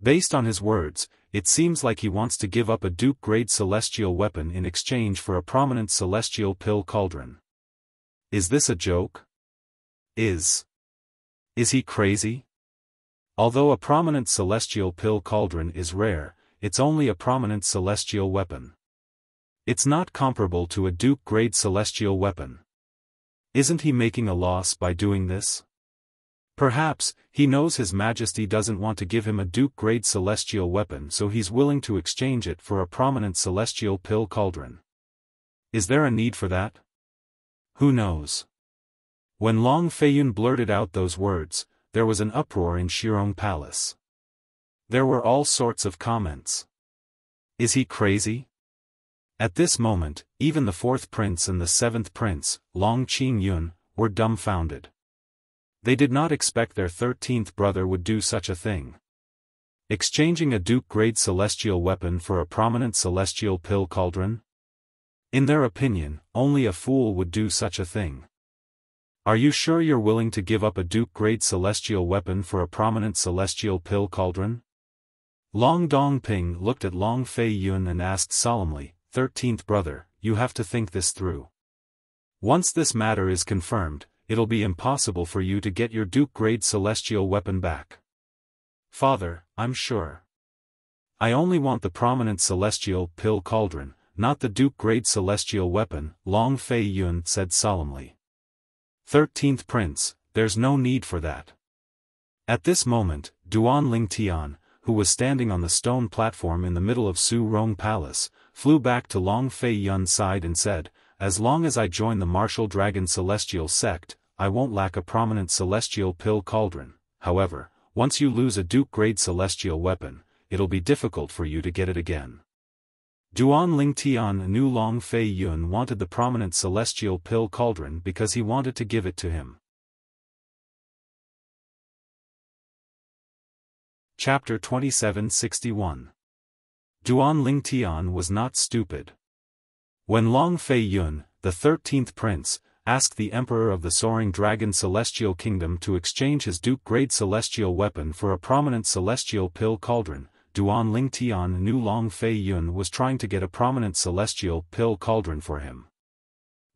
Based on his words, it seems like he wants to give up a Duke-grade celestial weapon in exchange for a prominent celestial pill cauldron. Is this a joke? Is he crazy? Although a prominent celestial pill cauldron is rare, it's only a prominent celestial weapon. It's not comparable to a Duke-grade celestial weapon. Isn't he making a loss by doing this? Perhaps, he knows His Majesty doesn't want to give him a Duke-grade celestial weapon, so he's willing to exchange it for a prominent celestial pill cauldron. Is there a need for that? Who knows? When Long Fei Yun blurted out those words, there was an uproar in Soaring Palace. There were all sorts of comments. Is he crazy? At this moment, even the fourth prince and the seventh prince, Long Qing Yun, were dumbfounded. They did not expect their 13th brother would do such a thing. Exchanging a Duke-grade celestial weapon for a prominent celestial pill cauldron? In their opinion, only a fool would do such a thing. Are you sure you're willing to give up a Duke-grade celestial weapon for a prominent celestial pill cauldron? Long Dongping looked at Long Fei Yun and asked solemnly, 13th brother, you have to think this through. Once this matter is confirmed, it'll be impossible for you to get your Duke-grade celestial weapon back. Father, I'm sure. I only want the prominent celestial pill cauldron, not the Duke-grade celestial weapon, Long Fei Yun said solemnly. 13th prince, there's no need for that. At this moment, Duan Lingtian, who was standing on the stone platform in the middle of Su Rong Palace, flew back to Long Fei Yun's side and said, as long as I join the Martial Dragon Celestial Sect, I won't lack a prominent celestial pill cauldron. However, once you lose a Duke-grade celestial weapon, it'll be difficult for you to get it again. Duan Lingtian knew Long Fei Yun wanted the prominent celestial pill cauldron because he wanted to give it to him. Chapter 2761. Duan Lingtian was not stupid. When Long Fei Yun, the 13th prince, asked the emperor of the Soaring Dragon Celestial Kingdom to exchange his Duke-grade celestial weapon for a prominent celestial pill cauldron, Duan Lingtian knew Long Fei Yun was trying to get a prominent celestial pill cauldron for him.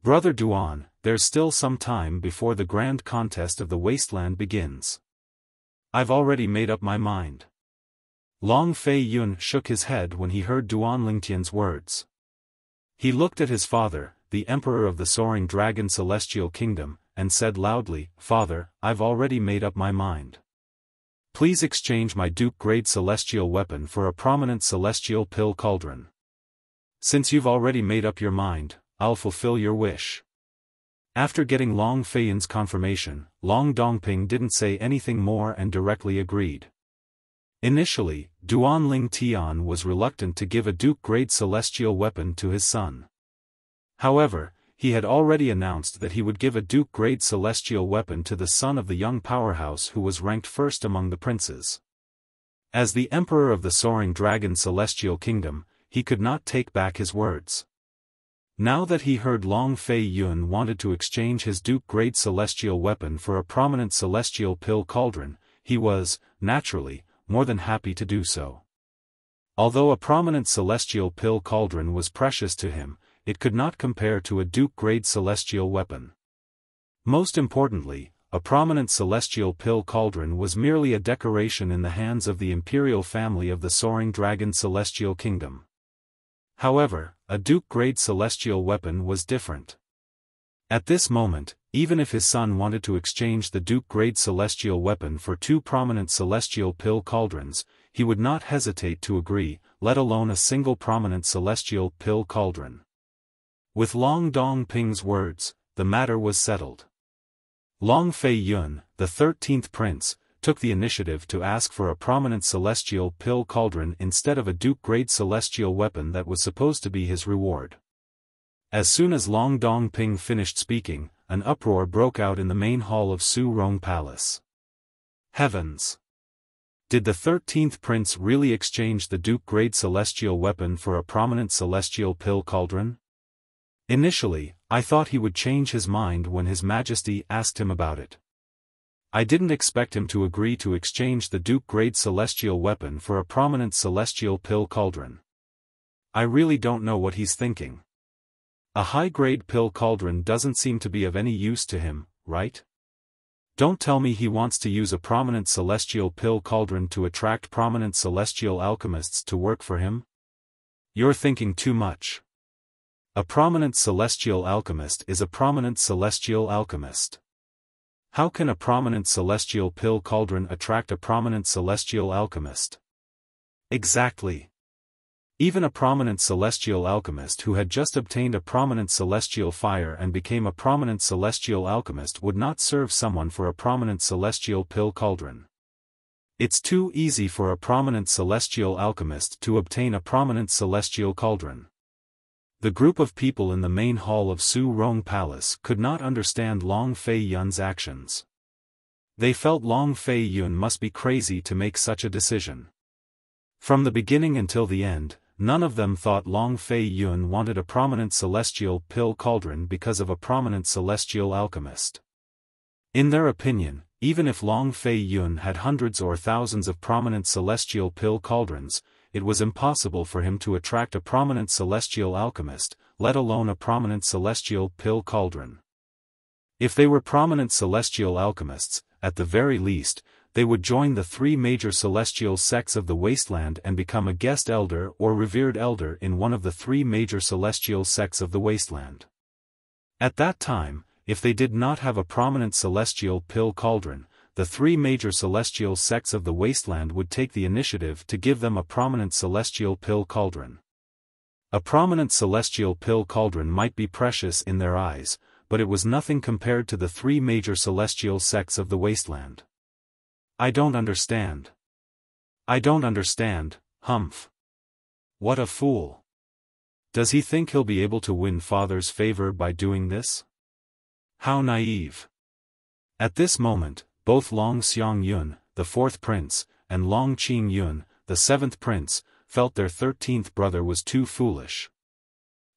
Brother Duan, there's still some time before the grand contest of the wasteland begins. I've already made up my mind. Long Fei Yun shook his head when he heard Duan Lingtian's words. He looked at his father, the emperor of the Soaring Dragon Celestial Kingdom, and said loudly, Father, I've already made up my mind. Please exchange my Duke-grade celestial weapon for a prominent celestial pill cauldron. Since you've already made up your mind, I'll fulfill your wish. After getting Long Fei Yun's confirmation, Long Dongping didn't say anything more and directly agreed. Initially, Duan Lingtian was reluctant to give a Duke-grade celestial weapon to his son. However, he had already announced that he would give a Duke-grade celestial weapon to the son of the young powerhouse who was ranked first among the princes. As the emperor of the Soaring Dragon Celestial Kingdom, he could not take back his words. Now that he heard Long Fei Yun wanted to exchange his Duke-grade celestial weapon for a prominent celestial pill cauldron, he was, naturally, more than happy to do so. Although a prominent celestial pill cauldron was precious to him, it could not compare to a Duke-grade celestial weapon. Most importantly, a prominent celestial pill cauldron was merely a decoration in the hands of the imperial family of the Soaring Dragon Celestial Kingdom. However, a Duke-grade celestial weapon was different. At this moment, even if his son wanted to exchange the Duke-grade celestial weapon for two prominent celestial pill cauldrons, he would not hesitate to agree, let alone a single prominent celestial pill cauldron. With Long Dongping's words, the matter was settled. Long Fei Yun, the 13th prince, took the initiative to ask for a prominent celestial pill cauldron instead of a Duke-grade celestial weapon that was supposed to be his reward. As soon as Long Dongping finished speaking, an uproar broke out in the main hall of Su Rong Palace. Heavens! Did the 13th prince really exchange the Duke-grade celestial weapon for a prominent celestial pill cauldron? Initially, I thought he would change his mind when His Majesty asked him about it. I didn't expect him to agree to exchange the Duke-grade celestial weapon for a prominent celestial pill cauldron. I really don't know what he's thinking. A high-grade pill cauldron doesn't seem to be of any use to him, right? Don't tell me he wants to use a prominent celestial pill cauldron to attract prominent celestial alchemists to work for him? You're thinking too much. A prominent celestial alchemist is a prominent celestial alchemist. How can a prominent celestial pill cauldron attract a prominent celestial alchemist? Exactly. Even a prominent celestial alchemist who had just obtained a prominent celestial fire and became a prominent celestial alchemist would not serve someone for a prominent celestial pill cauldron. It's too easy for a prominent celestial alchemist to obtain a prominent celestial cauldron. The group of people in the main hall of Su Rong Palace could not understand Long Fei Yun's actions. They felt Long Fei Yun must be crazy to make such a decision. From the beginning until the end, none of them thought Long Fei Yun wanted a prominent celestial pill cauldron because of a prominent celestial alchemist. In their opinion, even if Long Fei Yun had hundreds or thousands of prominent celestial pill cauldrons, it was impossible for him to attract a prominent celestial alchemist, let alone a prominent celestial pill cauldron. If they were prominent celestial alchemists, at the very least, they would join the three major celestial sects of the wasteland and become a guest elder or revered elder in one of the three major celestial sects of the wasteland. At that time, if they did not have a prominent celestial pill cauldron, the three major celestial sects of the wasteland would take the initiative to give them a prominent celestial pill cauldron. A prominent celestial pill cauldron might be precious in their eyes, but it was nothing compared to the three major celestial sects of the wasteland. I don't understand. I don't understand, Humph. What a fool. Does he think he'll be able to win father's favor by doing this? How naive. At this moment, both Long Xiong Yun, the fourth prince, and Long Qing Yun, the seventh prince, felt their 13th brother was too foolish.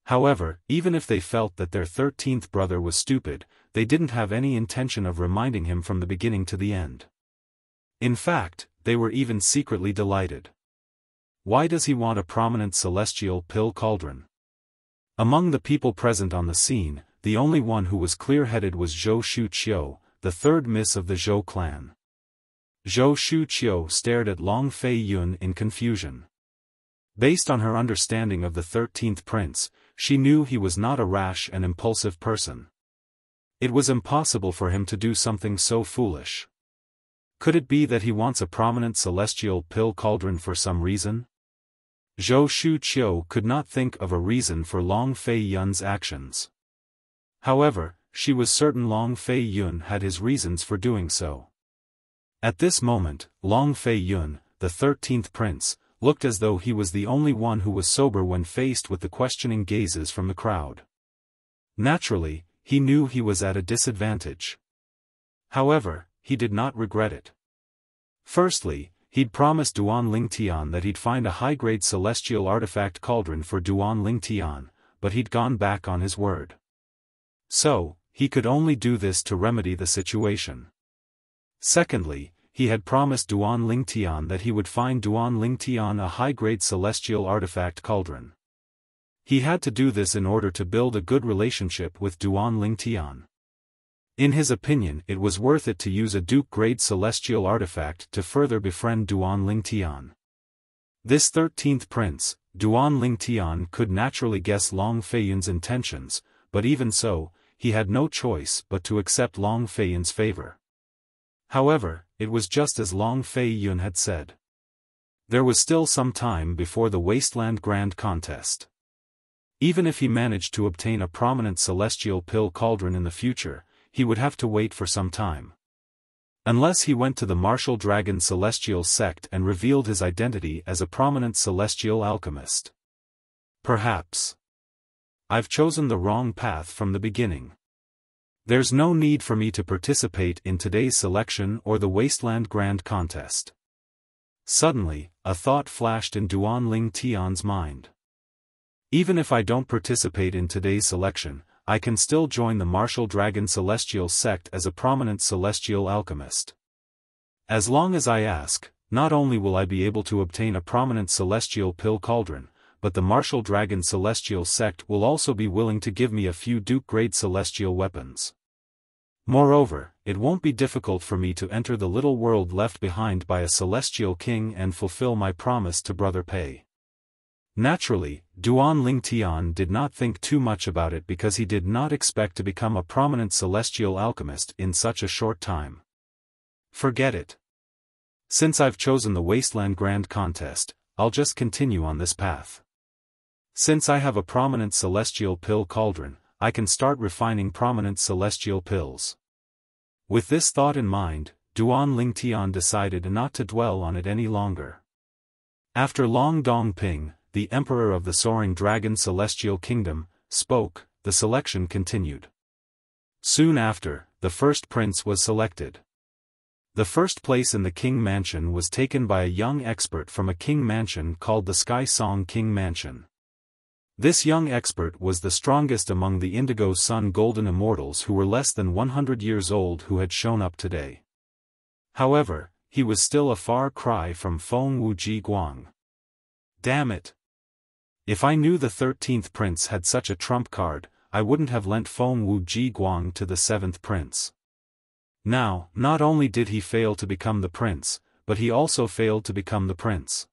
However, even if they felt that their 13th brother was stupid, they didn't have any intention of reminding him from the beginning to the end. In fact, they were even secretly delighted. Why does he want a prominent celestial pill cauldron? Among the people present on the scene, the only one who was clear-headed was Zhou Shuqiu, the third miss of the Zhou clan. Zhou Shuqiu stared at Long Fei Yun in confusion. Based on her understanding of the 13th prince, she knew he was not a rash and impulsive person. It was impossible for him to do something so foolish. Could it be that he wants a prominent celestial pill cauldron for some reason? Zhou Shuqiu could not think of a reason for Long Fei Yun's actions. However, she was certain Long Fei Yun had his reasons for doing so. At this moment, Long Fei Yun, the 13th prince, looked as though he was the only one who was sober when faced with the questioning gazes from the crowd. Naturally, he knew he was at a disadvantage. However, he did not regret it. Firstly, he'd promised Duan Lingtian that he'd find a high-grade celestial artifact cauldron for Duan Lingtian, but he'd gone back on his word. So, he could only do this to remedy the situation. Secondly, he had promised Duan Lingtian that he would find Duan Lingtian a high-grade celestial artifact cauldron. He had to do this in order to build a good relationship with Duan Lingtian. In his opinion, it was worth it to use a Duke-grade celestial artifact to further befriend Duan Lingtian. This 13th prince, Duan Lingtian, could naturally guess Long Fei Yun's intentions, but even so, he had no choice but to accept Long Fei Yun's favor. However, it was just as Long Fei Yun had said. There was still some time before the Wasteland Grand Contest. Even if he managed to obtain a prominent celestial pill cauldron in the future, he would have to wait for some time. Unless he went to the Martial Dragon Celestial Sect and revealed his identity as a prominent celestial alchemist. Perhaps. I've chosen the wrong path from the beginning. There's no need for me to participate in today's selection or the Wasteland Grand Contest. Suddenly, a thought flashed in Duan Lingtian's mind. Even if I don't participate in today's selection, I can still join the Martial Dragon Celestial Sect as a prominent celestial alchemist. As long as I ask, not only will I be able to obtain a prominent celestial pill cauldron, but the Martial Dragon Celestial Sect will also be willing to give me a few Duke-grade celestial weapons. Moreover, it won't be difficult for me to enter the little world left behind by a celestial king and fulfill my promise to Brother Pei. Naturally, Duan Lingtian did not think too much about it because he did not expect to become a prominent celestial alchemist in such a short time. Forget it. Since I've chosen the Wasteland Grand Contest, I'll just continue on this path. Since I have a prominent celestial pill cauldron, I can start refining prominent celestial pills. With this thought in mind, Duan Lingtian decided not to dwell on it any longer. After Long Dong Ping, the emperor of the Soaring Dragon Celestial Kingdom, spoke. The selection continued. Soon after, the first prince was selected. The first place in the King Mansion was taken by a young expert from a king mansion called the Sky Song King Mansion. This young expert was the strongest among the Indigo Sun Golden Immortals who were less than 100 years old who had shown up today. However, he was still a far cry from Feng Wuji Guang. Damn it! If I knew the 13th prince had such a trump card, I wouldn't have lent Feng Wuji Guang to the 7th prince. Now, not only did he fail to become the prince, but he also failed to become the prince.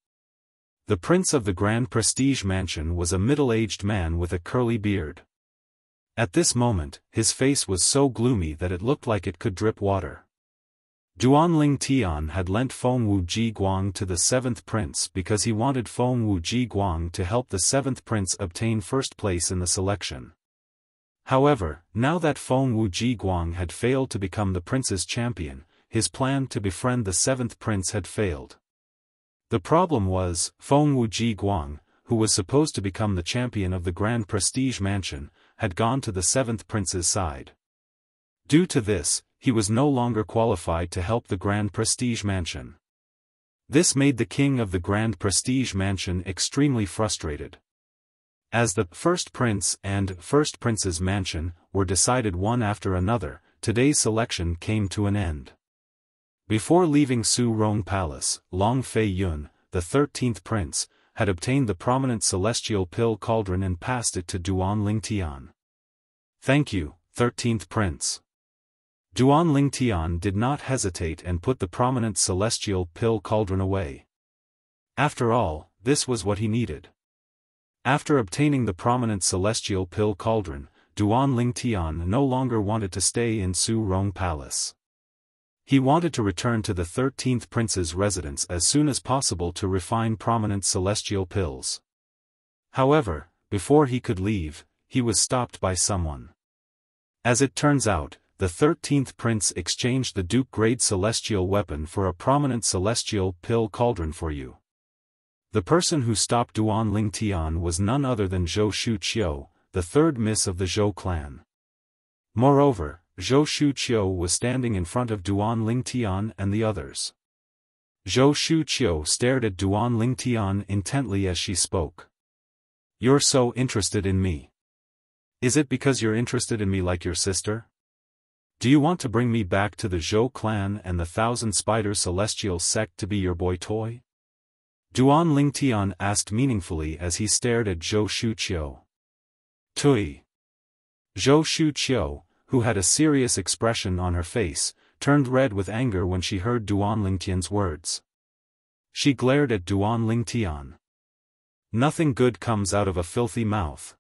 The prince of the Grand Prestige Mansion was a middle-aged man with a curly beard. At this moment, his face was so gloomy that it looked like it could drip water. Duanling Tian had lent Feng Wuji Guang to the 7th prince because he wanted Feng Wuji Guang to help the 7th prince obtain first place in the selection. However, now that Feng Wuji Guang had failed to become the prince's champion, his plan to befriend the 7th prince had failed. The problem was, Feng Wuji Guang, who was supposed to become the champion of the Grand Prestige Mansion, had gone to the 7th prince's side. Due to this, he was no longer qualified to help the Grand Prestige Mansion. This made the king of the Grand Prestige Mansion extremely frustrated. As the first prince and first prince's mansion were decided one after another, today's selection came to an end. Before leaving Su Rong Palace, Long Fei Yun, the 13th prince, had obtained the prominent celestial pill cauldron and passed it to Duanling Tian. Thank you, 13th prince. Duanling Tian did not hesitate and put the prominent celestial pill cauldron away. After all, this was what he needed. After obtaining the prominent celestial pill cauldron, Duanling Tian no longer wanted to stay in Su Rong Palace. He wanted to return to the 13th prince's residence as soon as possible to refine prominent celestial pills. However, before he could leave, he was stopped by someone. As it turns out, the 13th prince exchanged the Duke-grade celestial weapon for a prominent celestial pill cauldron for you. The person who stopped Duanling Tian was none other than Zhou Shuqiu, the third miss of the Zhou clan. Moreover, Zhou Shuqiu was standing in front of Duanling Tian and the others. Zhou Shuqiu stared at Duanling Tian intently as she spoke. "You're so interested in me. Is it because you're interested in me like your sister? Do you want to bring me back to the Zhou clan and the Thousand Spider Celestial sect to be your boy toy?" Duanling Tian asked meaningfully as he stared at Zhou Shuqiu. Tui. Zhou Shuqiu, who had a serious expression on her face, turned red with anger when she heard Duanling Tian's words. She glared at Duanling Tian. Nothing good comes out of a filthy mouth.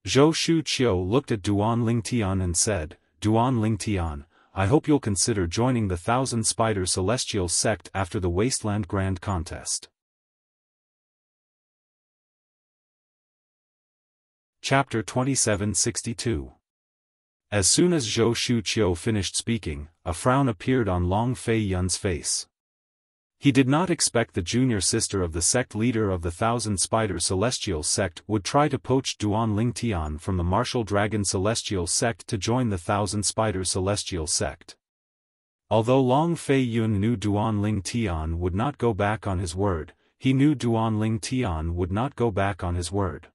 Zhou Shuqiu looked at Duanling Tian and said, "Duanling Tian, I hope you'll consider joining the Thousand Spider Celestial sect after the Wasteland Grand Contest." Chapter 2762. As soon as Zhou Shuqiu finished speaking, a frown appeared on Long Fei Yun's face. He did not expect the junior sister of the sect leader of the Thousand Spider Celestial sect would try to poach Duanling Tian from the Martial Dragon Celestial sect to join the Thousand Spider Celestial sect. Although Long Fei Yun knew Duanling Tian would not go back on his word, he knew Duanling Tian would not go back on his word.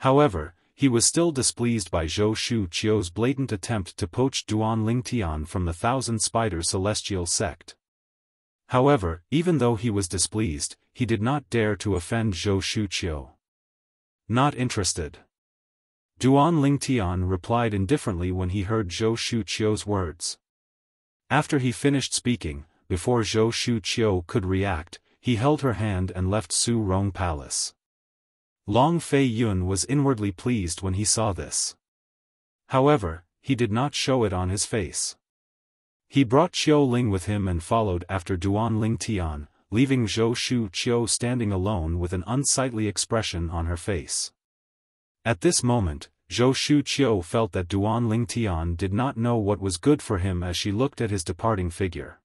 However, he was still displeased by Zhou Shuqiu's blatant attempt to poach Duanling Tian from the Thousand Spider Celestial sect. However, even though he was displeased, he did not dare to offend Zhou Shuqiu. Not interested. Duanling Tian replied indifferently when he heard Zhou Shuqiu's words. After he finished speaking, before Zhou Shuqiu could react, he held her hand and left Su Rong Palace. Long Fei Yun was inwardly pleased when he saw this. However, he did not show it on his face. He brought Xiao Ling with him and followed after Duanling Tian, leaving Zhou Shuqiu standing alone with an unsightly expression on her face. At this moment, Zhou Shuqiu felt that Duanling Tian did not know what was good for him as she looked at his departing figure.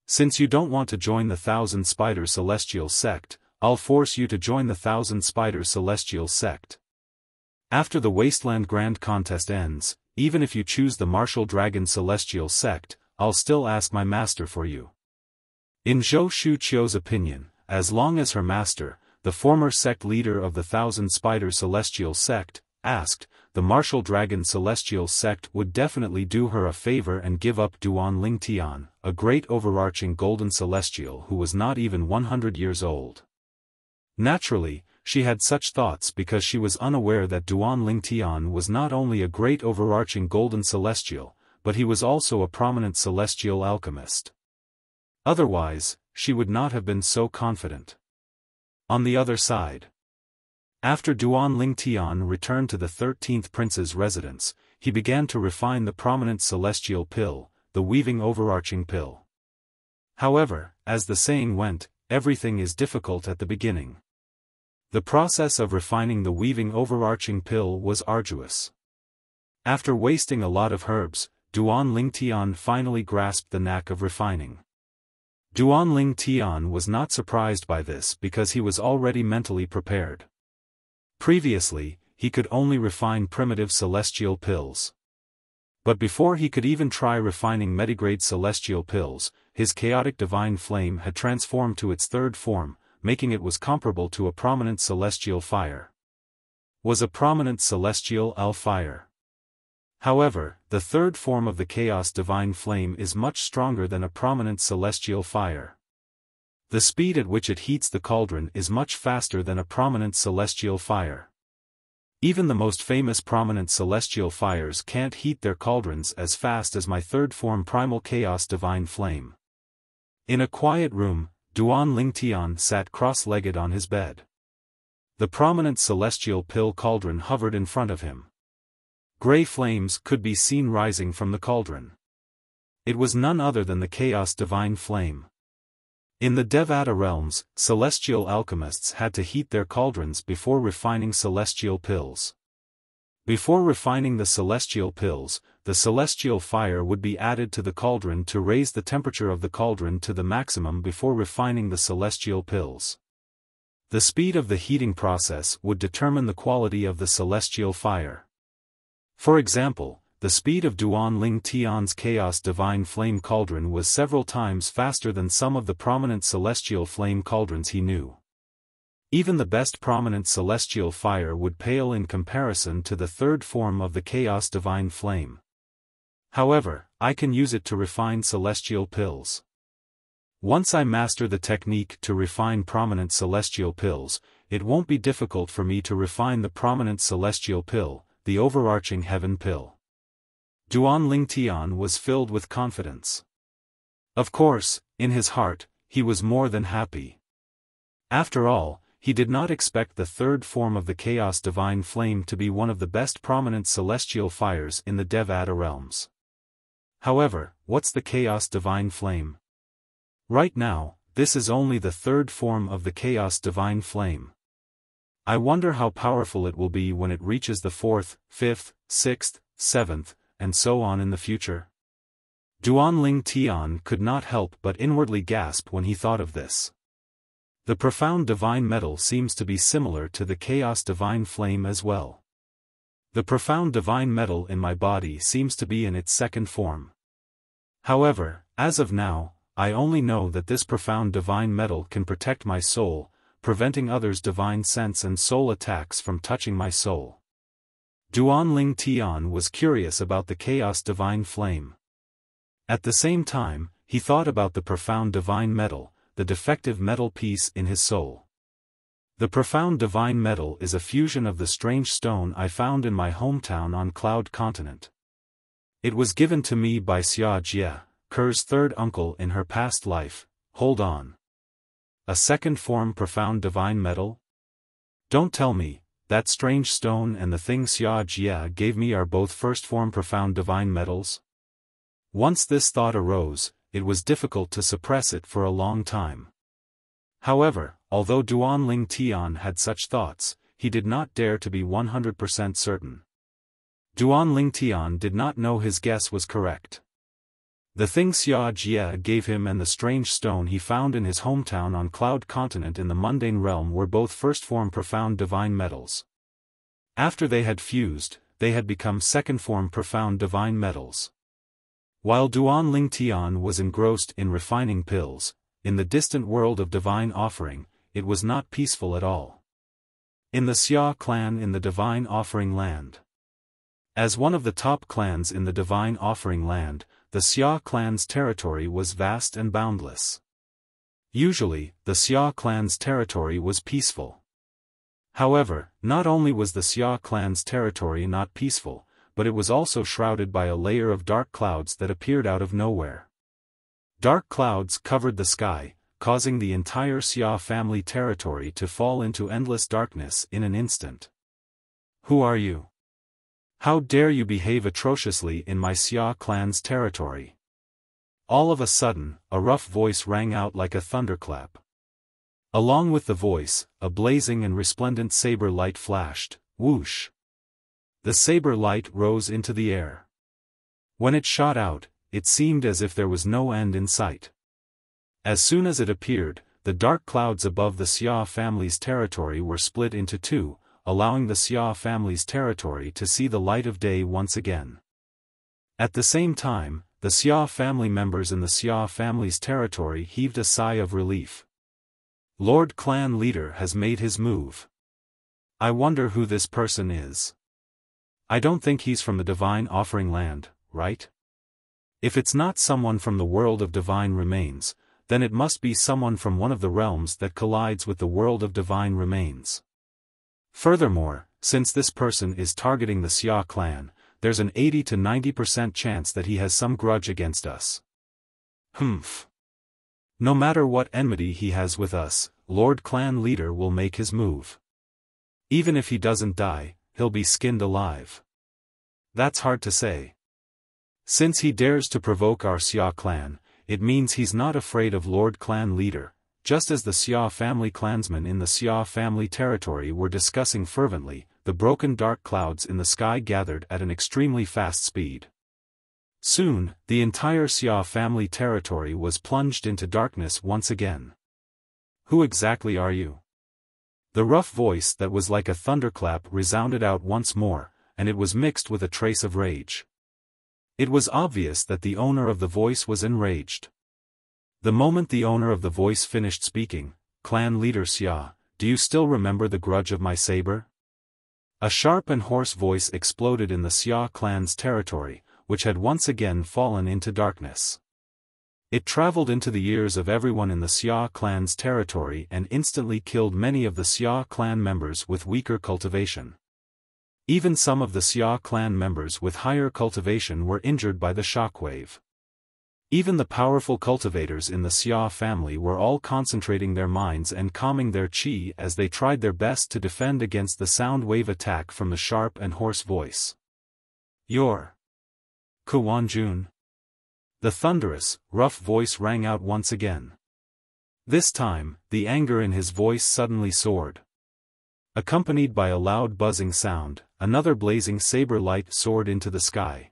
"Since you don't want to join the Thousand Spider Celestial sect, I'll force you to join the Thousand Spiders Celestial Sect. After the Wasteland Grand Contest ends, even if you choose the Martial Dragon Celestial Sect, I'll still ask my master for you. In Zhou Shuqiu's opinion, as long as her master, the former sect leader of the Thousand Spiders Celestial Sect, asked, the Martial Dragon Celestial Sect would definitely do her a favor and give up Duan Ling Tian, a great overarching golden celestial who was not even 100 years old. Naturally, she had such thoughts because she was unaware that Duan Ling Tian was not only a great overarching golden celestial, but he was also a prominent celestial alchemist. Otherwise, she would not have been so confident. On the other side, after Duan Ling Tian returned to the 13th prince's residence, he began to refine the prominent celestial pill, the weaving overarching pill. However, as the saying went, everything is difficult at the beginning. The process of refining the weaving overarching pill was arduous. After wasting a lot of herbs, Duan Ling Tian finally grasped the knack of refining. Duan Ling Tian was not surprised by this because he was already mentally prepared. Previously, he could only refine primitive celestial pills. But before he could even try refining metagrade celestial pills, his chaotic divine flame had transformed to its third form, making it was comparable to a prominent celestial fire. Was a prominent celestial fire. However, the third form of the chaos divine flame is much stronger than a prominent celestial fire. The speed at which it heats the cauldron is much faster than a prominent celestial fire. Even the most famous prominent celestial fires can't heat their cauldrons as fast as my third form primal chaos divine flame. In a quiet room, Duan Ling Tian sat cross-legged on his bed. The prominent celestial pill cauldron hovered in front of him. Gray flames could be seen rising from the cauldron. It was none other than the chaos divine flame. In the Devata realms, celestial alchemists had to heat their cauldrons before refining celestial pills. Before refining the celestial pills, the celestial fire would be added to the cauldron to raise the temperature of the cauldron to the maximum before refining the celestial pills. The speed of the heating process would determine the quality of the celestial fire. For example, the speed of Duan Ling Tian's chaos divine flame cauldron was several times faster than some of the prominent celestial flame cauldrons he knew. Even the best prominent celestial fire would pale in comparison to the third form of the chaos divine flame. However, I can use it to refine celestial pills. Once I master the technique to refine prominent celestial pills, it won't be difficult for me to refine the prominent celestial pill, the overarching heaven pill. Duan Ling Tian was filled with confidence. Of course, in his heart, he was more than happy. After all, he did not expect the third form of the chaos divine flame to be one of the best prominent celestial fires in the Devata realms. However, what's the chaos divine flame? Right now, this is only the third form of the chaos divine flame. I wonder how powerful it will be when it reaches the fourth, fifth, sixth, seventh, and so on in the future. Duan Ling Tian could not help but inwardly gasp when he thought of this. The profound divine metal seems to be similar to the chaos divine flame as well. The profound divine metal in my body seems to be in its second form. However, as of now, I only know that this profound divine metal can protect my soul, preventing others' divine sense and soul attacks from touching my soul. Duan Ling Tian was curious about the chaos divine flame. At the same time, he thought about the profound divine metal, the defective metal piece in his soul. The profound divine metal is a fusion of the strange stone I found in my hometown on Cloud Continent. It was given to me by Xia Jie, Ker's third uncle in her past life. Hold on. A second form profound divine metal? Don't tell me, that strange stone and the thing Xia Jie gave me are both first form profound divine metals? Once this thought arose, it was difficult to suppress it for a long time. However, although Duan Ling Tian had such thoughts, he did not dare to be 100% certain. Duan Ling Tian did not know his guess was correct. The thing Xia Jie gave him and the strange stone he found in his hometown on Cloud Continent in the mundane realm were both first-form profound divine metals. After they had fused, they had become second-form profound divine metals. While Duan Ling Tian was engrossed in refining pills, in the distant world of divine offering, it was not peaceful at all. In the Xia clan in the divine offering land. As one of the top clans in the divine offering land, the Xia clan's territory was vast and boundless. Usually, the Xia clan's territory was peaceful. However, not only was the Xia clan's territory not peaceful, but it was also shrouded by a layer of dark clouds that appeared out of nowhere. Dark clouds covered the sky, causing the entire Xia family territory to fall into endless darkness in an instant. Who are you? How dare you behave atrociously in my Xia clan's territory? All of a sudden, a rough voice rang out like a thunderclap. Along with the voice, a blazing and resplendent saber light flashed, whoosh. The saber light rose into the air. When it shot out, it seemed as if there was no end in sight. As soon as it appeared, the dark clouds above the Xia family's territory were split into two, allowing the Xia family's territory to see the light of day once again. At the same time, the Xia family members in the Xia family's territory heaved a sigh of relief. Lord Clan Leader has made his move. I wonder who this person is. I don't think he's from the divine offering land, right? If it's not someone from the world of divine remains, then it must be someone from one of the realms that collides with the world of divine remains. Furthermore, since this person is targeting the Xia clan, there's an 80 to 90% chance that he has some grudge against us. Humph. No matter what enmity he has with us, Lord Clan Leader will make his move. Even if he doesn't die, he'll be skinned alive. That's hard to say. Since he dares to provoke our Xia clan, it means he's not afraid of Lord Clan Leader. Just as the Xia family clansmen in the Xia family territory were discussing fervently, the broken dark clouds in the sky gathered at an extremely fast speed. Soon, the entire Xia family territory was plunged into darkness once again. Who exactly are you? The rough voice that was like a thunderclap resounded out once more, and it was mixed with a trace of rage. It was obvious that the owner of the voice was enraged. The moment the owner of the voice finished speaking, Clan Leader Xia, do you still remember the grudge of my saber? A sharp and hoarse voice exploded in the Xia clan's territory, which had once again fallen into darkness. It traveled into the ears of everyone in the Xia clan's territory and instantly killed many of the Xia clan members with weaker cultivation. Even some of the Xia clan members with higher cultivation were injured by the shockwave. Even the powerful cultivators in the Xia family were all concentrating their minds and calming their qi as they tried their best to defend against the sound wave attack from the sharp and hoarse voice. You're Kuwanjun. The thunderous, rough voice rang out once again. This time, the anger in his voice suddenly soared. Accompanied by a loud buzzing sound, another blazing saber light soared into the sky.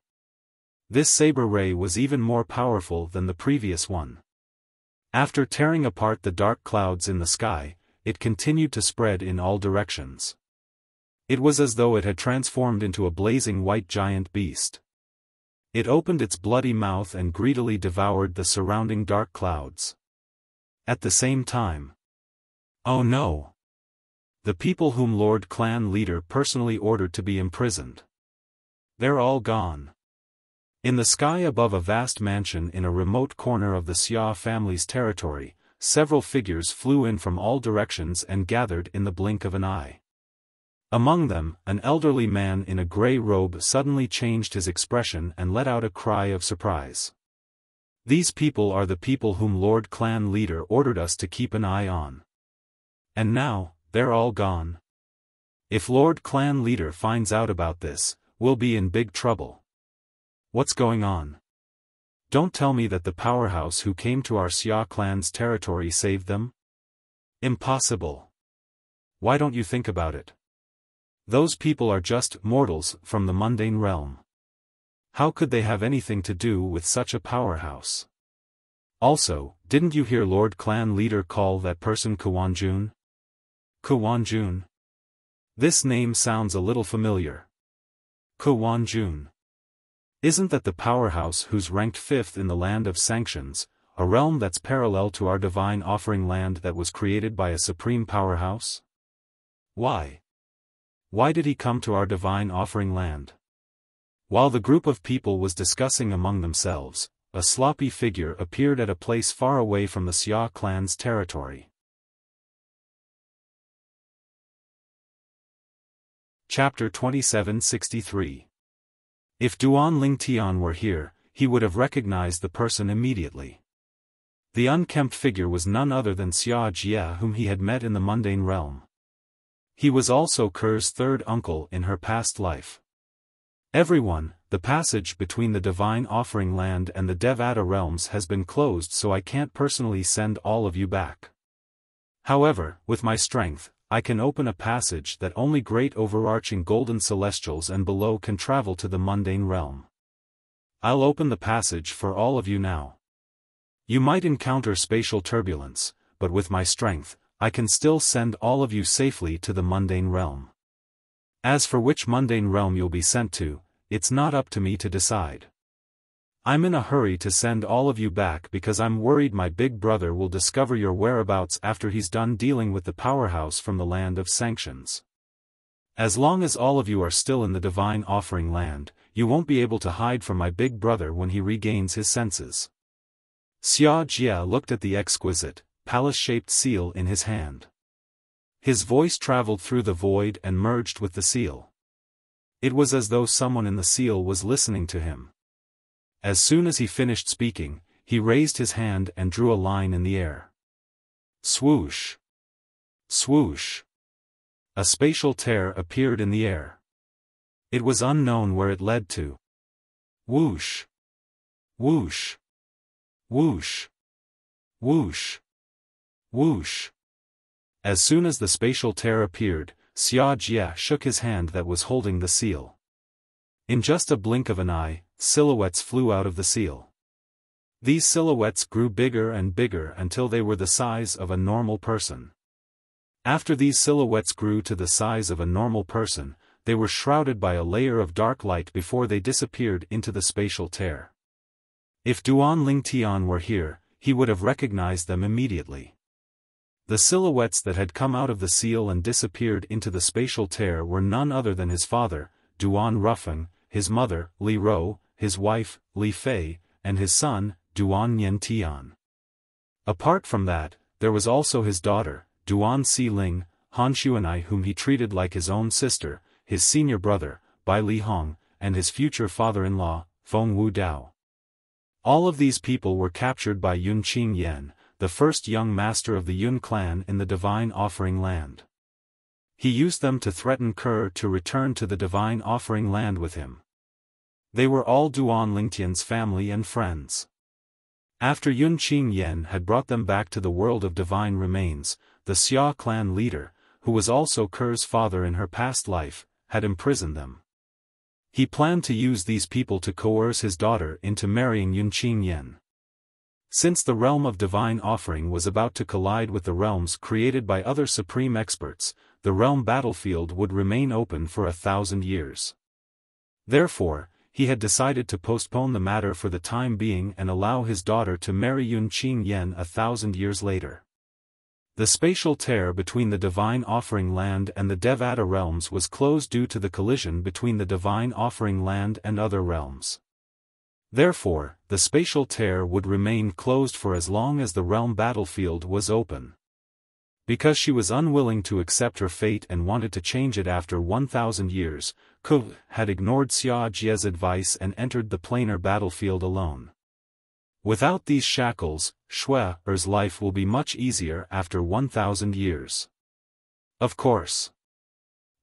This saber ray was even more powerful than the previous one. After tearing apart the dark clouds in the sky, it continued to spread in all directions. It was as though it had transformed into a blazing white giant beast. It opened its bloody mouth and greedily devoured the surrounding dark clouds. At the same time. Oh no! The people whom Lord Clan Leader personally ordered to be imprisoned. They're all gone. In the sky above a vast mansion in a remote corner of the Xia family's territory, several figures flew in from all directions and gathered in the blink of an eye. Among them, an elderly man in a grey robe suddenly changed his expression and let out a cry of surprise. These people are the people whom Lord Clan Leader ordered us to keep an eye on. And now, they're all gone. If Lord Clan Leader finds out about this, we'll be in big trouble. What's going on? Don't tell me that the powerhouse who came to our Xia clan's territory saved them? Impossible. Why don't you think about it? Those people are just mortals from the mundane realm. How could they have anything to do with such a powerhouse? Also, didn't you hear Lord Clan Leader call that person Kuwanjun? Kuwanjun? This name sounds a little familiar. Kuwanjun. Isn't that the powerhouse who's ranked 5th in the land of sanctions, a realm that's parallel to our divine offering land that was created by a supreme powerhouse? Why? Why did he come to our divine offering land? While the group of people was discussing among themselves, a sloppy figure appeared at a place far away from the Xia clan's territory. Chapter 2763. If Duan Lingtian were here, he would have recognized the person immediately. The unkempt figure was none other than Xia Jia, whom he had met in the mundane realm. He was also Ker's third uncle in her past life. Everyone, the passage between the divine offering land and the Devata realms has been closed, so I can't personally send all of you back. However, with my strength, I can open a passage that only great overarching golden celestials and below can travel to the mundane realm. I'll open the passage for all of you now. You might encounter spatial turbulence, but with my strength, I can still send all of you safely to the mundane realm. As for which mundane realm you'll be sent to, it's not up to me to decide. I'm in a hurry to send all of you back because I'm worried my big brother will discover your whereabouts after he's done dealing with the powerhouse from the land of sanctions. As long as all of you are still in the divine offering land, you won't be able to hide from my big brother when he regains his senses. Xia Jia looked at the exquisite, palace-shaped seal in his hand. His voice traveled through the void and merged with the seal. It was as though someone in the seal was listening to him. As soon as he finished speaking, he raised his hand and drew a line in the air. Swoosh! Swoosh! A spatial tear appeared in the air. It was unknown where it led to. Whoosh! Whoosh! Whoosh! Whoosh! Whoosh! As soon as the spatial tear appeared, Xia Jia shook his hand that was holding the seal. In just a blink of an eye, silhouettes flew out of the seal. These silhouettes grew bigger and bigger until they were the size of a normal person. After these silhouettes grew to the size of a normal person, they were shrouded by a layer of dark light before they disappeared into the spatial tear. If Duan Lingtian were here, he would have recognized them immediately. The silhouettes that had come out of the seal and disappeared into the spatial tear were none other than his father, Duan Rufeng, his mother, Li Ro, his wife, Li Fei, and his son, Duan Niantian. Apart from that, there was also his daughter, Duan Si Ling, Han Xuanai, whom he treated like his own sister, his senior brother, Bai Li Hong, and his future father-in-law, Feng Wu Dao. All of these people were captured by Yun Qing Yan, the first young master of the Yun clan in the divine offering land. He used them to threaten Ker to return to the divine offering land with him. They were all Duan Lingtian's family and friends. After Yun Qing Yan had brought them back to the world of divine remains, the Xia clan leader, who was also Ker's father in her past life, had imprisoned them. He planned to use these people to coerce his daughter into marrying Yun Qing Yan. Since the realm of divine offering was about to collide with the realms created by other supreme experts, the realm battlefield would remain open for 1,000 years. Therefore, he had decided to postpone the matter for the time being and allow his daughter to marry Yun Qing Yan 1,000 years later. The spatial tear between the divine offering land and the Devata realms was closed due to the collision between the divine offering land and other realms. Therefore, the spatial tear would remain closed for as long as the realm battlefield was open. Because she was unwilling to accept her fate and wanted to change it after 1,000 years, Ke had ignored Xia Jia's advice and entered the planar battlefield alone. Without these shackles, Shue's life will be much easier after 1,000 years. Of course.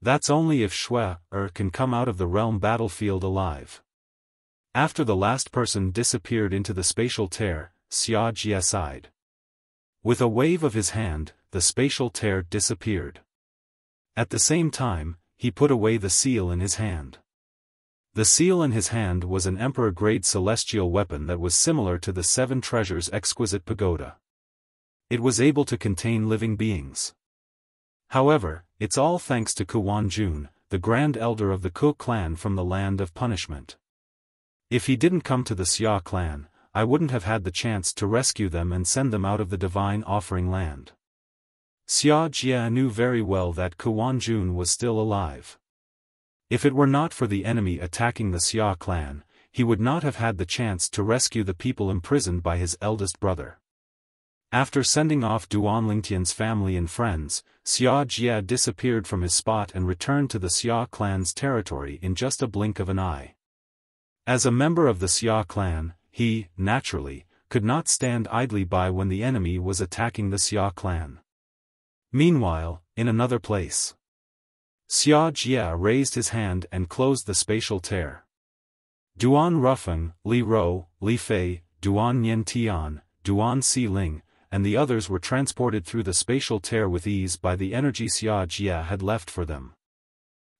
That's only if Shui can come out of the realm battlefield alive. After the last person disappeared into the spatial tear, Xia Jia sighed. With a wave of his hand, the spatial tear disappeared. At the same time, he put away the seal in his hand. The seal in his hand was an emperor-grade celestial weapon that was similar to the Seven Treasures' exquisite pagoda. It was able to contain living beings. However, it's all thanks to Kuan Jun, the Grand Elder of the Ku clan from the Land of Punishment. If he didn't come to the Xia clan, I wouldn't have had the chance to rescue them and send them out of the Divine Offering Land. Xia Jia knew very well that Kuan Jun was still alive. If it were not for the enemy attacking the Xia clan, he would not have had the chance to rescue the people imprisoned by his eldest brother. After sending off Duan Lingtian's family and friends, Xia Jia disappeared from his spot and returned to the Xia clan's territory in just a blink of an eye. As a member of the Xia clan, he, naturally, could not stand idly by when the enemy was attacking the Xia clan. Meanwhile, in another place, Xia Jia raised his hand and closed the spatial tear. Duan Rufeng, Li Rou, Li Fei, Duan Yan Tian, Duan Si Ling, and the others were transported through the spatial tear with ease by the energy Xia Jia had left for them.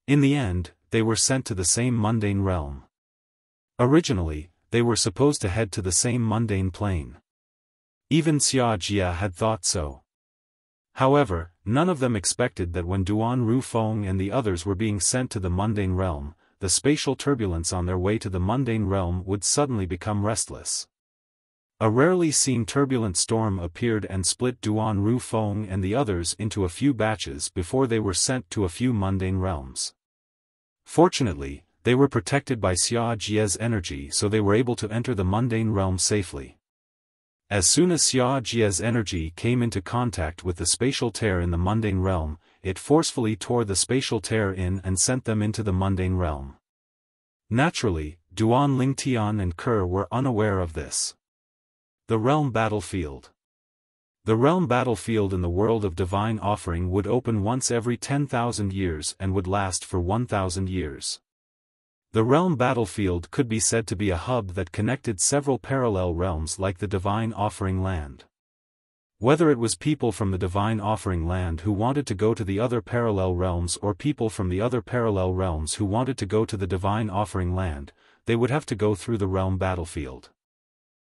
In the end, they were sent to the same mundane realm. Originally, they were supposed to head to the same mundane plane. Even Xia Jia had thought so. However, none of them expected that when Duan Rufeng and the others were being sent to the mundane realm, the spatial turbulence on their way to the mundane realm would suddenly become restless. A rarely seen turbulent storm appeared and split Duan Rufeng and the others into a few batches before they were sent to a few mundane realms. Fortunately, they were protected by Xia Jia's energy, so they were able to enter the mundane realm safely. As soon as Xia Jia's energy came into contact with the spatial tear in the mundane realm, it forcefully tore the spatial tear in and sent them into the mundane realm. Naturally, Duan Lingtian and Ke were unaware of this. The Realm Battlefield. The Realm Battlefield in the world of Divine Offering would open once every 10,000 years and would last for 1,000 years. The Realm Battlefield could be said to be a hub that connected several parallel realms like the Divine Offering Land. Whether it was people from the Divine Offering Land who wanted to go to the other parallel realms or people from the other parallel realms who wanted to go to the Divine Offering Land, they would have to go through the Realm Battlefield.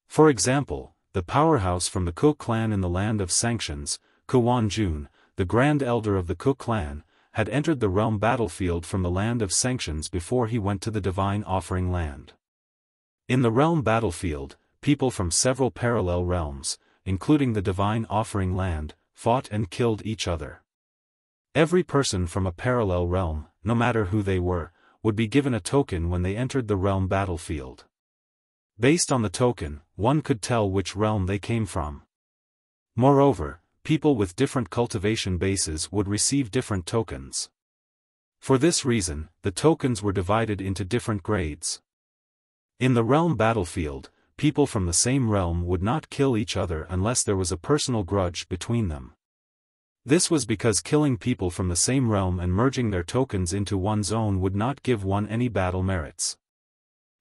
For example, the powerhouse from the Ku clan in the Land of Sanctions, Kuan Jun, the Grand Elder of the Ku clan, had entered the Realm Battlefield from the Land of Sanctions before he went to the Divine Offering Land. In the Realm Battlefield, people from several parallel realms, including the Divine Offering Land, fought and killed each other. Every person from a parallel realm, no matter who they were, would be given a token when they entered the Realm Battlefield. Based on the token, one could tell which realm they came from. Moreover, people with different cultivation bases would receive different tokens. For this reason, the tokens were divided into different grades. In the Realm Battlefield, people from the same realm would not kill each other unless there was a personal grudge between them. This was because killing people from the same realm and merging their tokens into one's own would not give one any battle merits.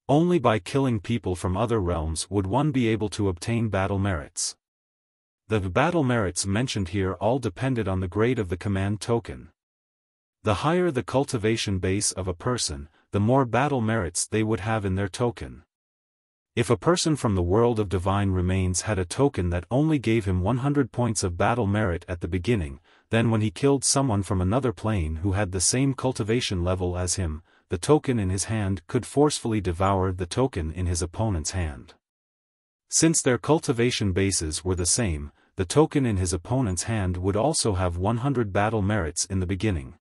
Only by killing people from other realms would one be able to obtain battle merits. The battle merits mentioned here all depended on the grade of the command token. The higher the cultivation base of a person, the more battle merits they would have in their token. If a person from the world of divine remains had a token that only gave him 100 points of battle merit at the beginning, then when he killed someone from another plane who had the same cultivation level as him, the token in his hand could forcefully devour the token in his opponent's hand. Since their cultivation bases were the same, the token in his opponent's hand would also have 100 battle merits in the beginning.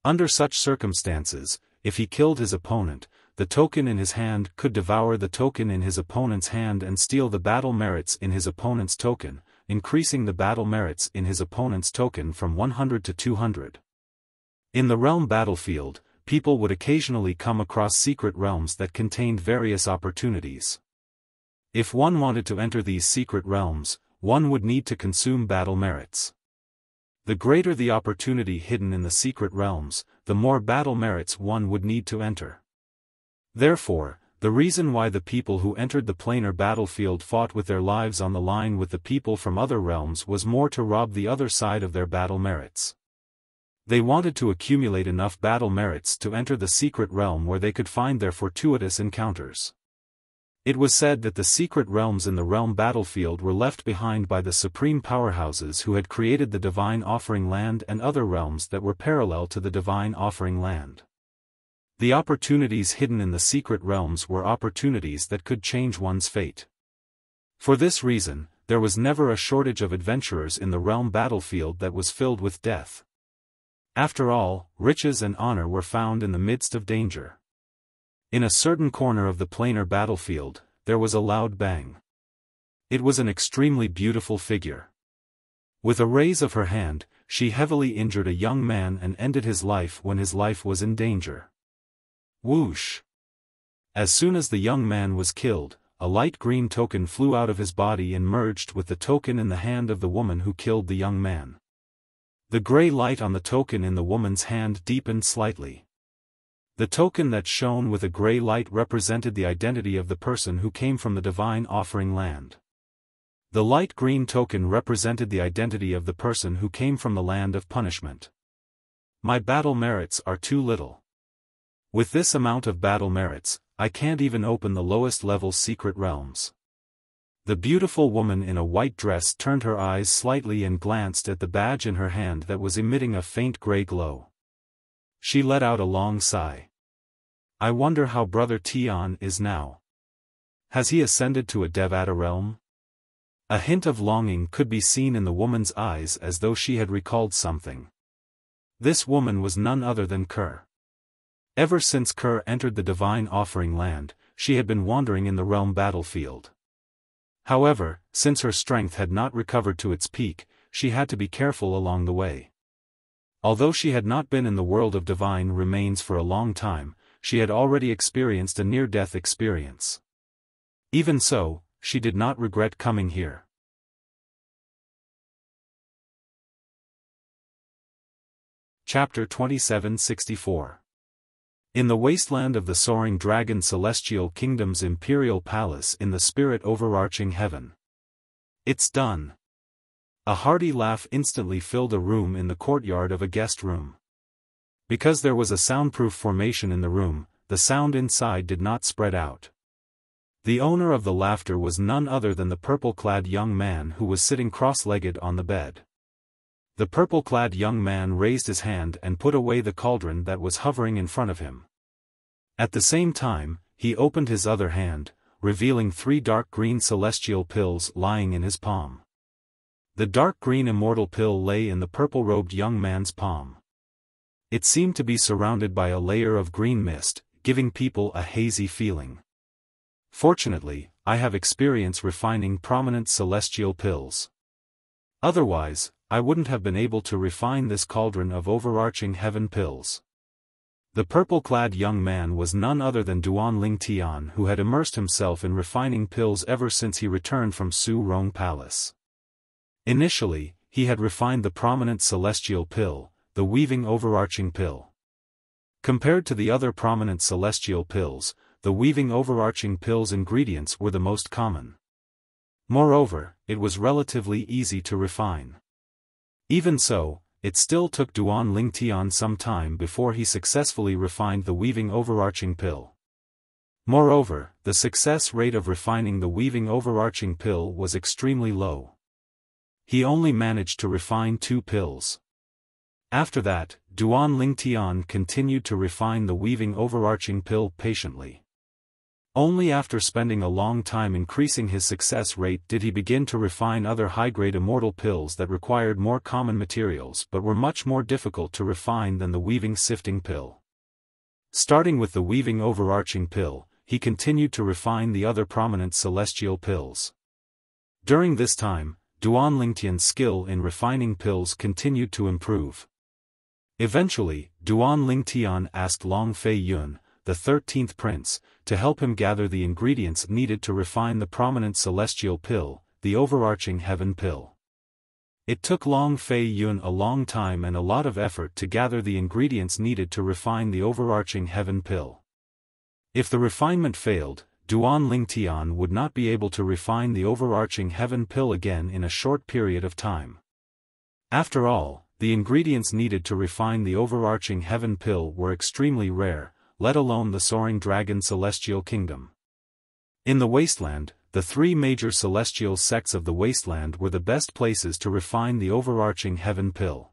Under such circumstances, if he killed his opponent, the token in his hand could devour the token in his opponent's hand and steal the battle merits in his opponent's token, increasing the battle merits in his opponent's token from 100 to 200. In the Realm Battlefield, people would occasionally come across secret realms that contained various opportunities. If one wanted to enter these secret realms, one would need to consume battle merits. The greater the opportunity hidden in the secret realms, the more battle merits one would need to enter. Therefore, the reason why the people who entered the planar battlefield fought with their lives on the line with the people from other realms was more to rob the other side of their battle merits. They wanted to accumulate enough battle merits to enter the secret realm where they could find their fortuitous encounters. It was said that the secret realms in the realm battlefield were left behind by the supreme powerhouses who had created the Divine Offering Land and other realms that were parallel to the Divine Offering Land. The opportunities hidden in the secret realms were opportunities that could change one's fate. For this reason, there was never a shortage of adventurers in the realm battlefield that was filled with death. After all, riches and honor were found in the midst of danger. In a certain corner of the planar battlefield, there was a loud bang. It was an extremely beautiful figure. With a raise of her hand, she heavily injured a young man and ended his life when his life was in danger. Whoosh! As soon as the young man was killed, a light green token flew out of his body and merged with the token in the hand of the woman who killed the young man. The gray light on the token in the woman's hand deepened slightly. The token that shone with a gray light represented the identity of the person who came from the Divine Offering Land. The light green token represented the identity of the person who came from the Land of Punishment. My battle merits are too little. With this amount of battle merits, I can't even open the lowest level secret realms. The beautiful woman in a white dress turned her eyes slightly and glanced at the badge in her hand that was emitting a faint gray glow. She let out a long sigh. I wonder how Brother Tian is now. Has he ascended to a Devata realm? A hint of longing could be seen in the woman's eyes as though she had recalled something. This woman was none other than Kerr. Ever since Kerr entered the Divine Offering Land, she had been wandering in the realm battlefield. However, since her strength had not recovered to its peak, she had to be careful along the way. Although she had not been in the world of divine remains for a long time, she had already experienced a near-death experience. Even so, she did not regret coming here. Chapter 2764. In the wasteland of the Soaring Dragon Celestial Kingdom's Imperial Palace in the spirit overarching heaven. It's done. A hearty laugh instantly filled a room in the courtyard of a guest room. Because there was a soundproof formation in the room, the sound inside did not spread out. The owner of the laughter was none other than the purple-clad young man who was sitting cross-legged on the bed. The purple-clad young man raised his hand and put away the cauldron that was hovering in front of him. At the same time, he opened his other hand, revealing 3 dark green celestial pills lying in his palm. The dark green immortal pill lay in the purple-robed young man's palm. It seemed to be surrounded by a layer of green mist, giving people a hazy feeling. Fortunately, I have experience refining prominent celestial pills. Otherwise, I wouldn't have been able to refine this cauldron of overarching heaven pills. The purple-clad young man was none other than Duan Ling Tian, who had immersed himself in refining pills ever since he returned from Su Rong Palace. Initially, he had refined the prominent celestial pill, the weaving overarching pill. Compared to the other prominent celestial pills, the weaving overarching pill's ingredients were the most common. Moreover, it was relatively easy to refine. Even so, it still took Duan Ling Tian some time before he successfully refined the weaving overarching pill. Moreover, the success rate of refining the weaving overarching pill was extremely low. He only managed to refine 2 pills. After that, Duan Ling Tian continued to refine the weaving overarching pill patiently. Only after spending a long time increasing his success rate did he begin to refine other high-grade immortal pills that required more common materials but were much more difficult to refine than the weaving sifting pill. Starting with the weaving overarching pill, he continued to refine the other prominent celestial pills. During this time, Duan Lingtian's skill in refining pills continued to improve. Eventually, Duan Ling Tian asked Long Fei Yun, the 13th prince, to help him gather the ingredients needed to refine the prominent celestial pill, the overarching heaven pill. It took Long Fei Yun a long time and a lot of effort to gather the ingredients needed to refine the overarching heaven pill. If the refinement failed, Duan Ling Tian would not be able to refine the overarching heaven pill again in a short period of time. After all, the ingredients needed to refine the overarching heaven pill were extremely rare, let alone the soaring dragon celestial kingdom. In the wasteland, the three major celestial sects of the wasteland were the best places to refine the overarching heaven pill.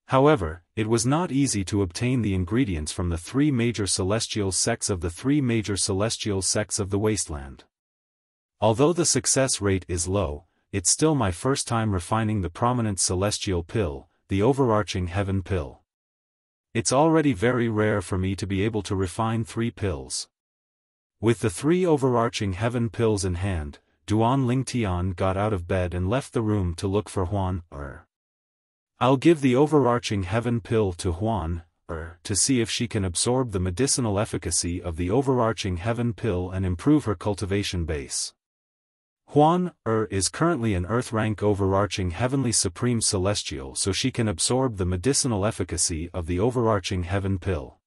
However, it was not easy to obtain the ingredients from the three major celestial sects of the three major celestial sects of the wasteland. Although the success rate is low, it's still my first time refining the prominent celestial pill, the overarching heaven pill. It's already very rare for me to be able to refine 3 pills. With the 3 overarching heaven pills in hand, Duan Lingtian got out of bed and left the room to look for Huan Er. I'll give the overarching heaven pill to Huan Er to see if she can absorb the medicinal efficacy of the overarching heaven pill and improve her cultivation base. Huan Er is currently an Earth rank overarching heavenly supreme celestial, so she can absorb the medicinal efficacy of the overarching heaven pill.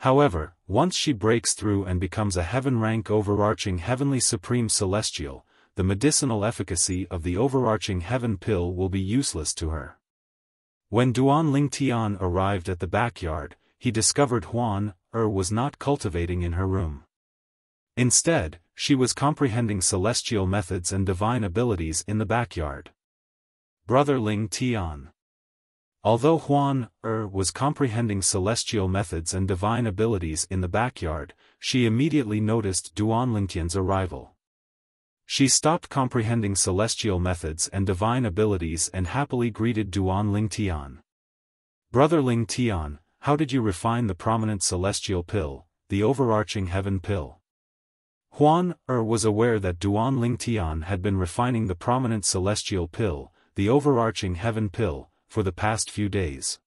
However, once she breaks through and becomes a heaven rank overarching heavenly supreme celestial, the medicinal efficacy of the overarching heaven pill will be useless to her. When Duan Lingtian arrived at the backyard, he discovered Huan Er was not cultivating in her room. Instead, she was comprehending celestial methods and divine abilities in the backyard. Brother Lingtian. Although Huan Er was comprehending celestial methods and divine abilities in the backyard, she immediately noticed Duan Lingtian's arrival. She stopped comprehending celestial methods and divine abilities and happily greeted Duan Lingtian. Brother Lingtian, how did you refine the prominent celestial pill, the overarching heaven pill? Huan Er was aware that Duan Lingtian had been refining the prominent celestial pill, the overarching heaven pill, for the past few days.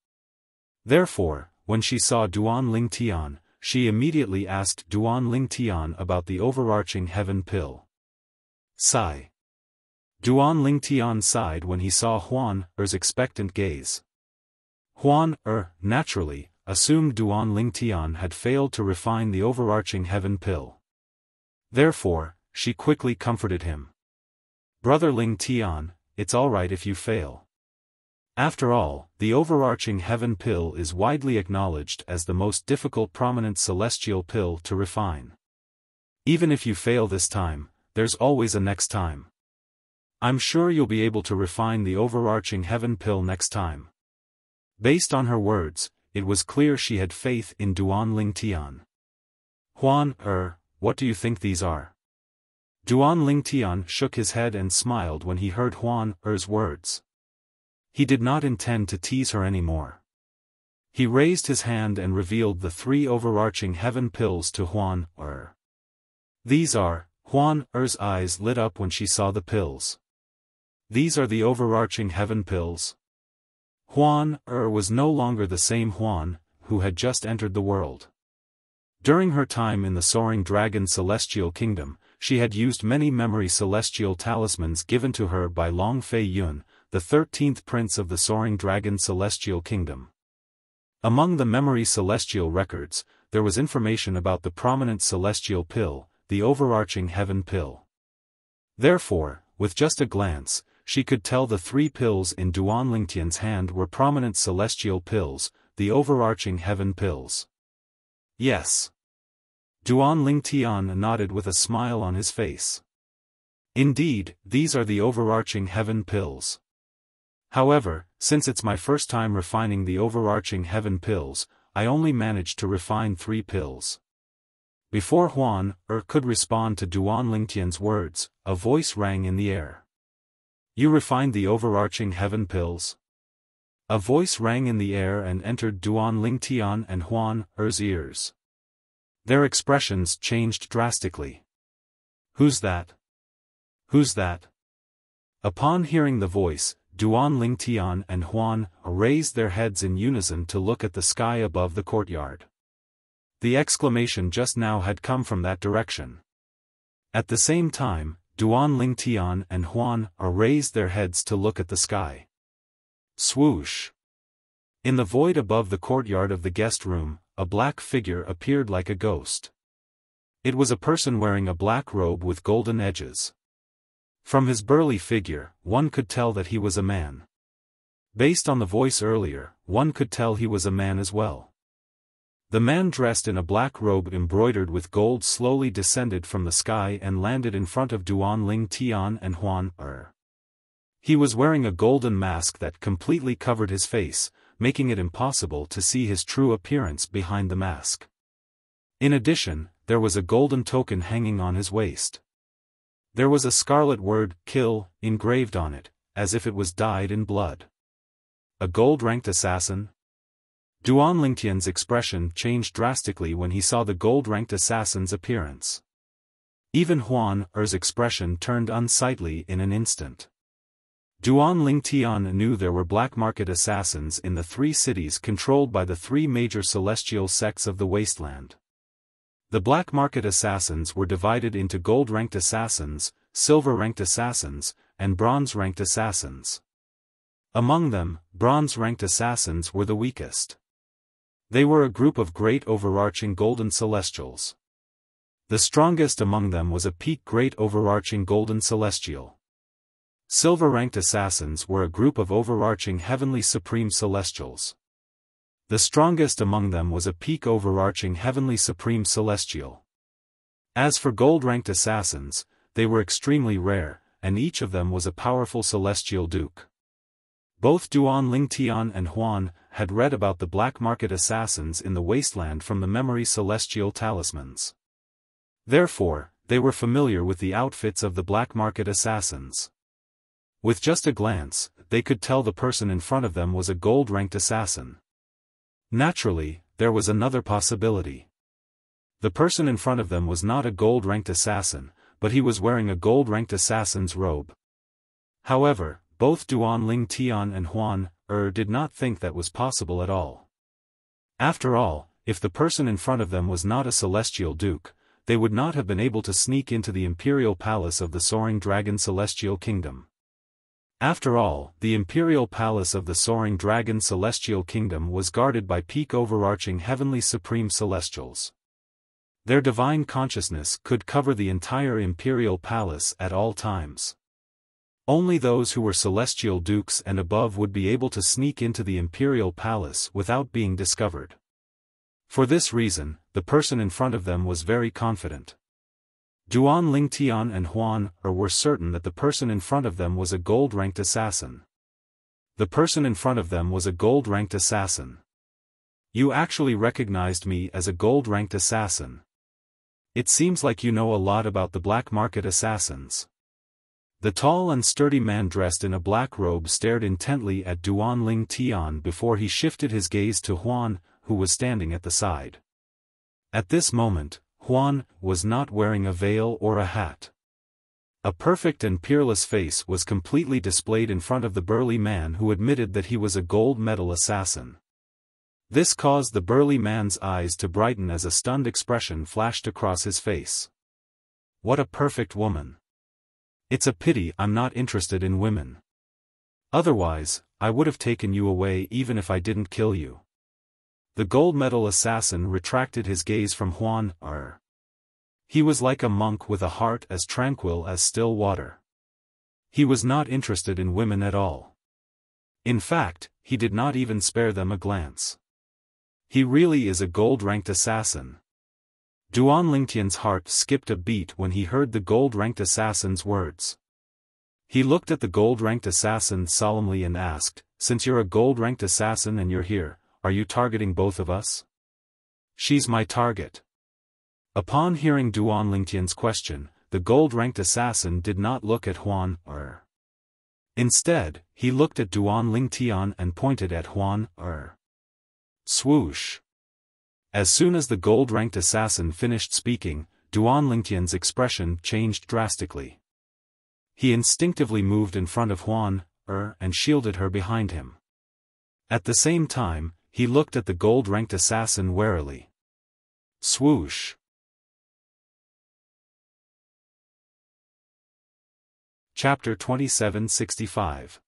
Therefore, when she saw Duan Lingtian, she immediately asked Duan Lingtian about the overarching heaven pill. Sigh. Duan Lingtian sighed when he saw Huan Er's expectant gaze. Huan Er, naturally, assumed Duan Lingtian had failed to refine the overarching heaven pill. Therefore, she quickly comforted him. Brother Lingtian, it's alright if you fail. After all, the overarching heaven pill is widely acknowledged as the most difficult prominent celestial pill to refine. Even if you fail this time, there's always a next time. I'm sure you'll be able to refine the overarching heaven pill next time. Based on her words, it was clear she had faith in Duan Lingtian. Huan Er, what do you think these are? Duan Lingtian shook his head and smiled when he heard Huan Er's words. He did not intend to tease her anymore. He raised his hand and revealed the 3 overarching heaven pills to Huan Er. These are. Huan Er's eyes lit up when she saw the pills. These are the overarching heaven pills. Huan Er was no longer the same Huan who had just entered the world. During her time in the Soaring Dragon Celestial Kingdom, she had used many memory celestial talismans given to her by Long Fei Yun, the 13th prince of the Soaring Dragon Celestial Kingdom. Among the memory celestial records, there was information about the prominent celestial pill, the overarching heaven pill. Therefore, with just a glance, she could tell the 3 pills in Duan Lingtian's hand were prominent celestial pills, the overarching heaven pills. Yes. Duan Lingtian nodded with a smile on his face. Indeed, these are the overarching heaven pills. However, since it's my first time refining the overarching heaven pills, I only managed to refine 3 pills. Before Huan Er could respond to Duan Lingtian's words, a voice rang in the air. You refined the overarching heaven pills? A voice rang in the air and entered Duan Lingtian and Huan Er's ears. Their expressions changed drastically. Who's that? Who's that? Upon hearing the voice, Duan Lingtian and Huan Er raised their heads in unison to look at the sky above the courtyard. The exclamation just now had come from that direction. At the same time, Duan Lingtian and Huan Er raised their heads to look at the sky. Swoosh! In the void above the courtyard of the guest room, a black figure appeared like a ghost. It was a person wearing a black robe with golden edges. From his burly figure, one could tell that he was a man. Based on the voice earlier, one could tell he was a man as well. The man dressed in a black robe embroidered with gold slowly descended from the sky and landed in front of Duan Ling Tian and Huan Er. He was wearing a golden mask that completely covered his face, making it impossible to see his true appearance behind the mask. In addition, there was a golden token hanging on his waist. There was a scarlet word, "Kill," engraved on it, as if it was dyed in blood. A gold-ranked assassin? Duan Lingtian's expression changed drastically when he saw the gold-ranked assassin's appearance. Even Huan Er's expression turned unsightly in an instant. Duan Lingtian knew there were black market assassins in the 3 cities controlled by the 3 major celestial sects of the wasteland. The black market assassins were divided into gold-ranked assassins, silver-ranked assassins, and bronze-ranked assassins. Among them, bronze-ranked assassins were the weakest. They were a group of great overarching golden celestials. The strongest among them was a peak great overarching golden celestial. Silver-ranked assassins were a group of overarching heavenly supreme celestials. The strongest among them was a peak overarching heavenly supreme celestial. As for gold-ranked assassins, they were extremely rare, and each of them was a powerful celestial duke. Both Duan Lingtian and Huan had read about the black market assassins in the wasteland from the memory celestial talismans. Therefore, they were familiar with the outfits of the black market assassins. With just a glance, they could tell the person in front of them was a gold-ranked assassin. Naturally, there was another possibility. The person in front of them was not a gold-ranked assassin, but he was wearing a gold-ranked assassin's robe. However, both Duan Lingtian and Huan Er did not think that was possible at all. After all, if the person in front of them was not a celestial duke, they would not have been able to sneak into the imperial palace of the Soaring Dragon Celestial Kingdom. After all, the imperial palace of the Soaring Dragon Celestial Kingdom was guarded by peak overarching heavenly supreme celestials. Their divine consciousness could cover the entire imperial palace at all times. Only those who were celestial dukes and above would be able to sneak into the imperial palace without being discovered. For this reason, the person in front of them was very confident. Duan Lingtian and Huan Er were certain that the person in front of them was a gold-ranked assassin. The person in front of them was a gold-ranked assassin. You actually recognized me as a gold-ranked assassin. It seems like you know a lot about the black market assassins. The tall and sturdy man dressed in a black robe stared intently at Duan Lingtian before he shifted his gaze to Huan, who was standing at the side. At this moment, Huan was not wearing a veil or a hat. A perfect and peerless face was completely displayed in front of the burly man who admitted that he was a gold medal assassin. This caused the burly man's eyes to brighten as a stunned expression flashed across his face. What a perfect woman! It's a pity I'm not interested in women. Otherwise, I would have taken you away even if I didn't kill you. The gold medal assassin retracted his gaze from Huan Er. He was like a monk with a heart as tranquil as still water. He was not interested in women at all. In fact, he did not even spare them a glance. He really is a gold-ranked assassin. Duan Lingtian's heart skipped a beat when he heard the gold-ranked assassin's words. He looked at the gold-ranked assassin solemnly and asked, "Since you're a gold-ranked assassin and you're here, are you targeting both of us?" "She's my target." Upon hearing Duan Lingtian's question, the gold-ranked assassin did not look at Huan Er. Instead, he looked at Duan Lingtian and pointed at Huan Er. Swoosh! As soon as the gold-ranked assassin finished speaking, Duan Lingtian's expression changed drastically. He instinctively moved in front of Huan Er and shielded her behind him. At the same time, he looked at the gold-ranked assassin warily. Swoosh! Chapter 2765.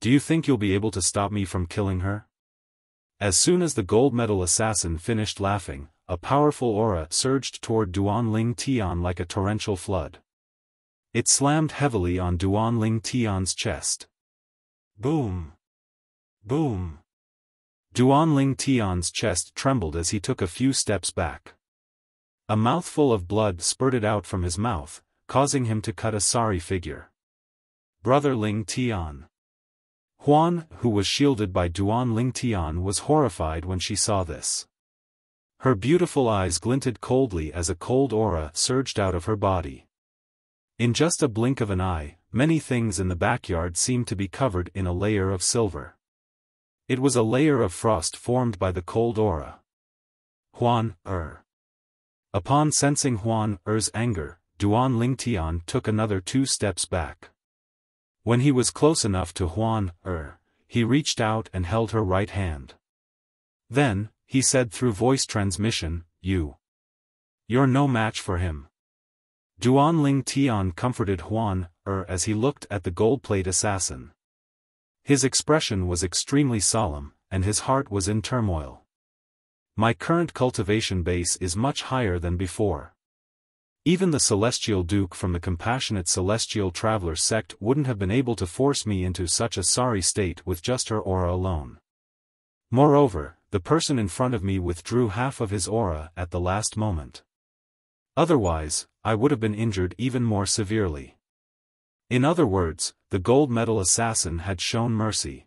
Do you think you'll be able to stop me from killing her? As soon as the gold medal assassin finished laughing, a powerful aura surged toward Duan Lingtian like a torrential flood. It slammed heavily on Duan Lingtian's chest. Boom! Boom! Duan Tian's chest trembled as he took a few steps back. A mouthful of blood spurted out from his mouth, causing him to cut a sorry figure. Brother Ling Tian. Huan, who was shielded by Duan Tian, was horrified when she saw this. Her beautiful eyes glinted coldly as a cold aura surged out of her body. In just a blink of an eye, many things in the backyard seemed to be covered in a layer of silver. It was a layer of frost formed by the cold aura. Huan. Upon sensing Huan Er's anger, Duan Tian took another 2 steps back. When he was close enough to Huan he reached out and held her right hand. Then, he said through voice transmission, You're no match for him. Duan Tian comforted Huan as he looked at the gold-plate assassin. His expression was extremely solemn, and his heart was in turmoil. My current cultivation base is much higher than before. Even the Celestial Duke from the Compassionate Celestial Traveler sect wouldn't have been able to force me into such a sorry state with just her aura alone. Moreover, the person in front of me withdrew half of his aura at the last moment. Otherwise, I would have been injured even more severely. In other words, the gold medal assassin had shown mercy.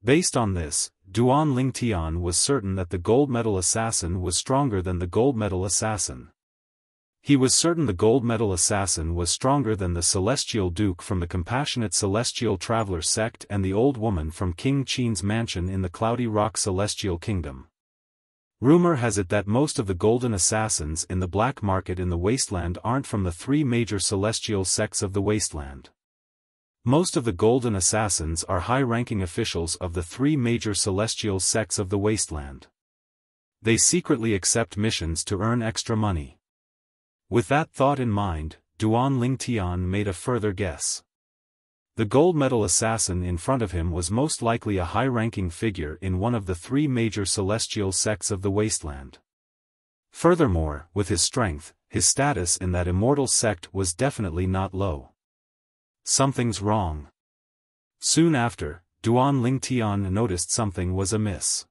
Based on this, Duan Tian was certain that the gold medal assassin was stronger than the gold medal assassin. He was certain the gold medal assassin was stronger than the Celestial Duke from the Compassionate Celestial Traveler sect and the old woman from King Qin's mansion in the Cloudy Rock Celestial Kingdom. Rumor has it that most of the golden assassins in the black market in the wasteland aren't from the 3 major celestial sects of the wasteland. Most of the golden assassins are high-ranking officials of the 3 major celestial sects of the wasteland. They secretly accept missions to earn extra money. With that thought in mind, Duan Tian made a further guess. The gold medal assassin in front of him was most likely a high-ranking figure in one of the 3 major celestial sects of the wasteland. Furthermore, with his strength, his status in that immortal sect was definitely not low. Something's wrong. Soon after, Duan Tian noticed something was amiss.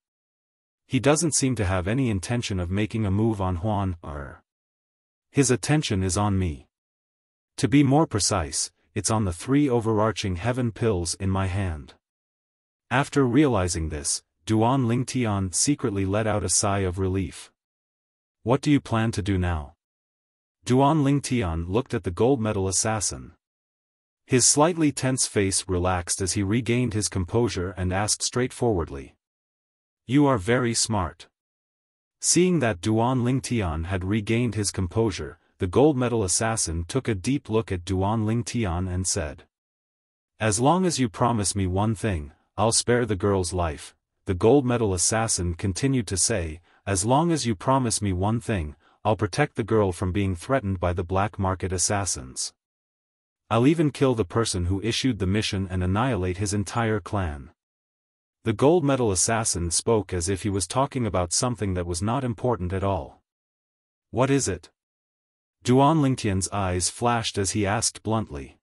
He doesn't seem to have any intention of making a move on Huan His attention is on me. To be more precise, it's on the 3 overarching heaven pills in my hand. After realizing this, Duan Tian secretly let out a sigh of relief. What do you plan to do now? Duan Tian looked at the gold medal assassin. His slightly tense face relaxed as he regained his composure and asked straightforwardly. You are very smart. Seeing that Duan Tian had regained his composure, the gold medal assassin took a deep look at Duan Tian and said. As long as you promise me one thing, I'll spare the girl's life. The gold medal assassin continued to say, as long as you promise me one thing, I'll protect the girl from being threatened by the black market assassins. I'll even kill the person who issued the mission and annihilate his entire clan. The gold medal assassin spoke as if he was talking about something that was not important at all. What is it? Duan Tian's eyes flashed as he asked bluntly.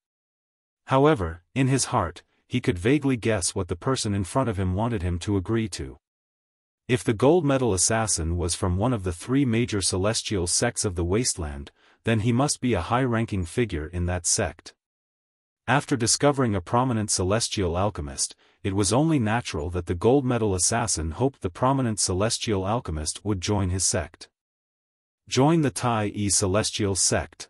However, in his heart, he could vaguely guess what the person in front of him wanted him to agree to. If the gold medal assassin was from one of the 3 major celestial sects of the wasteland, then he must be a high-ranking figure in that sect. After discovering a prominent celestial alchemist, it was only natural that the gold medal assassin hoped the prominent celestial alchemist would join his sect. Join the Tai Celestial sect.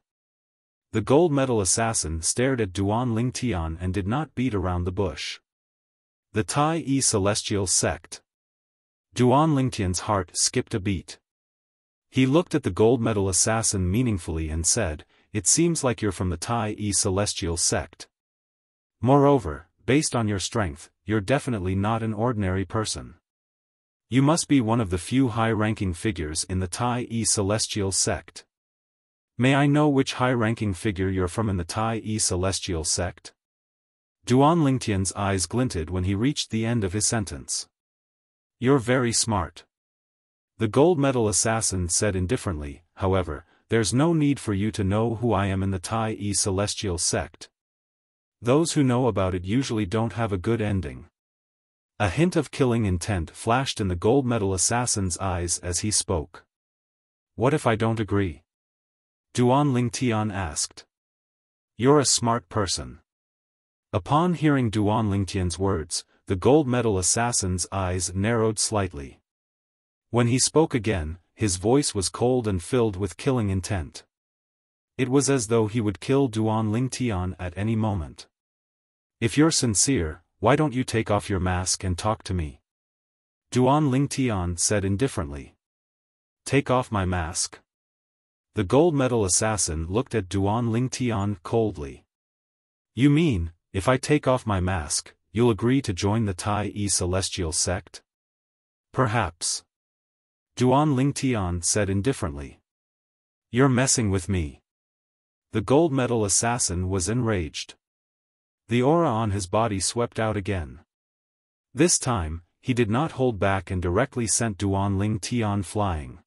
The gold medal assassin stared at Duan Tian and did not beat around the bush. The Tai Celestial sect. Duan Tian's heart skipped a beat. He looked at the gold medal assassin meaningfully and said, it seems like you're from the Tai Celestial sect. Moreover, based on your strength, you're definitely not an ordinary person. You must be one of the few high-ranking figures in the Tai Celestial sect. May I know which high-ranking figure you're from in the Tai Celestial sect? Duan Tian's eyes glinted when he reached the end of his sentence. You're very smart. The gold medal assassin said indifferently, however, there's no need for you to know who I am in the Tai Celestial sect. Those who know about it usually don't have a good ending. A hint of killing intent flashed in the gold medal assassin's eyes as he spoke. "What if I don't agree?" Duan Lingtian asked. "You're a smart person." Upon hearing Duan Lingtian's words, the gold medal assassin's eyes narrowed slightly. When he spoke again, his voice was cold and filled with killing intent. It was as though he would kill Duan Lingtian at any moment. "If you're sincere, why don't you take off your mask and talk to me?" Duan Lingtian said indifferently. "Take off my mask?" The gold medal assassin looked at Duan Lingtian coldly. "You mean, if I take off my mask, you'll agree to join the Tai-E celestial sect?" "Perhaps." Duan Lingtian said indifferently. "You're messing with me." The gold medal assassin was enraged. The aura on his body swept out again. This time, he did not hold back and directly sent Duan Lingtian flying.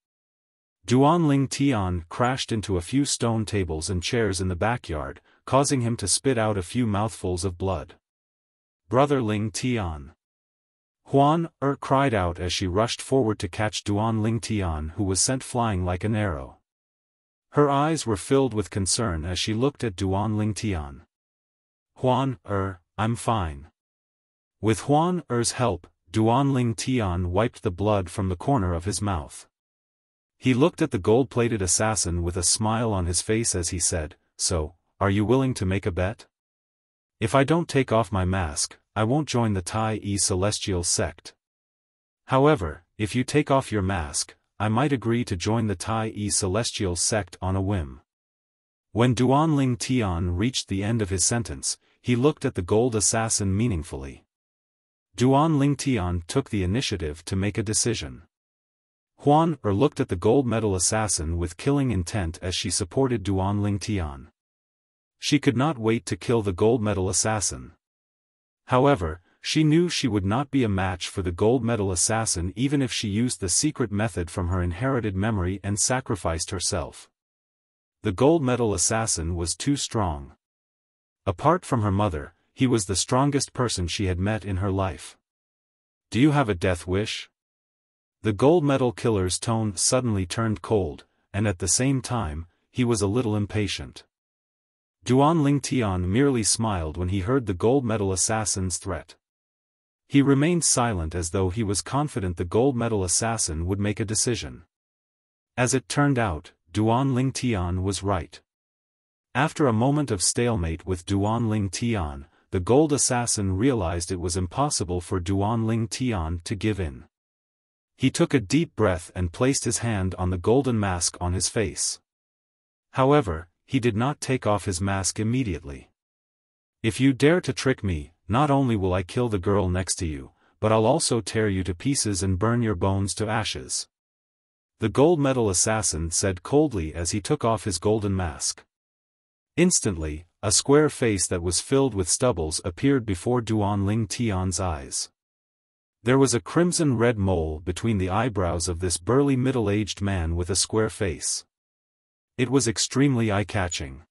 Duan Lingtian crashed into a few stone tables and chairs in the backyard, causing him to spit out a few mouthfuls of blood. "Brother Lingtian!" Huan cried out as she rushed forward to catch Duan Lingtian, who was sent flying like an arrow. Her eyes were filled with concern as she looked at Duan Lingtian. "Huan I'm fine." With Huan help, Duan Lingtian wiped the blood from the corner of his mouth. He looked at the gold-plated assassin with a smile on his face as he said, "So, are you willing to make a bet? If I don't take off my mask, I won't join the Tai-E celestial sect. However, if you take off your mask, I might agree to join the Tai-E celestial sect on a whim." When Duan Lingtian reached the end of his sentence, he looked at the gold assassin meaningfully. Duan Lingtian took the initiative to make a decision. Huan looked at the gold medal assassin with killing intent as she supported Duan Lingtian. She could not wait to kill the gold medal assassin. However, she knew she would not be a match for the gold medal assassin even if she used the secret method from her inherited memory and sacrificed herself. The gold medal assassin was too strong. Apart from her mother, he was the strongest person she had met in her life. "Do you have a death wish?" The gold medal killer's tone suddenly turned cold, and at the same time, he was a little impatient. Duan Lingtian merely smiled when he heard the gold medal assassin's threat. He remained silent as though he was confident the gold medal assassin would make a decision. As it turned out, Duan Lingtian was right. After a moment of stalemate with Duan Lingtian, the gold assassin realized it was impossible for Duan Lingtian to give in. He took a deep breath and placed his hand on the golden mask on his face. However, he did not take off his mask immediately. "If you dare to trick me, not only will I kill the girl next to you, but I'll also tear you to pieces and burn your bones to ashes," the gold medal assassin said coldly as he took off his golden mask. Instantly, a square face that was filled with stubbles appeared before Duan Lingtian's eyes. There was a crimson-red mole between the eyebrows of this burly middle-aged man with a square face. It was extremely eye-catching.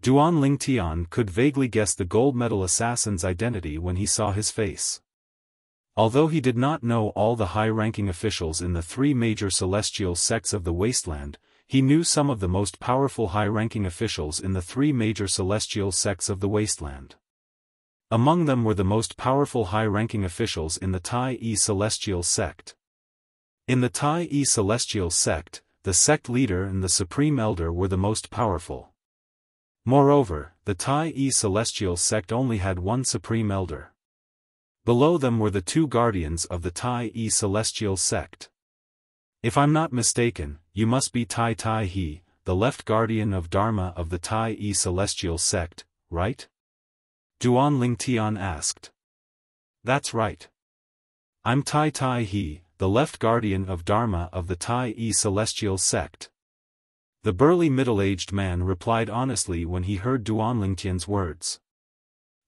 Duan Lingtian could vaguely guess the gold medal assassin's identity when he saw his face. Although he did not know all the high-ranking officials in the three major celestial sects of the wasteland, he knew some of the most powerful high-ranking officials in the three major celestial sects of the wasteland. Among them were the most powerful high-ranking officials in the Tai-E celestial sect. In the Tai-E celestial sect, the sect leader and the supreme elder were the most powerful. Moreover, the Tai-E celestial sect only had one supreme elder. Below them were the two guardians of the Tai-E celestial sect. "If I'm not mistaken, you must be Tai He, the left guardian of Dharma of the Tai-E celestial sect, right?" Duan Lingtian asked. "That's right. I'm Tai He, the left guardian of Dharma of the Tai-E celestial sect." The burly middle-aged man replied honestly when he heard Duan Lingtian's words.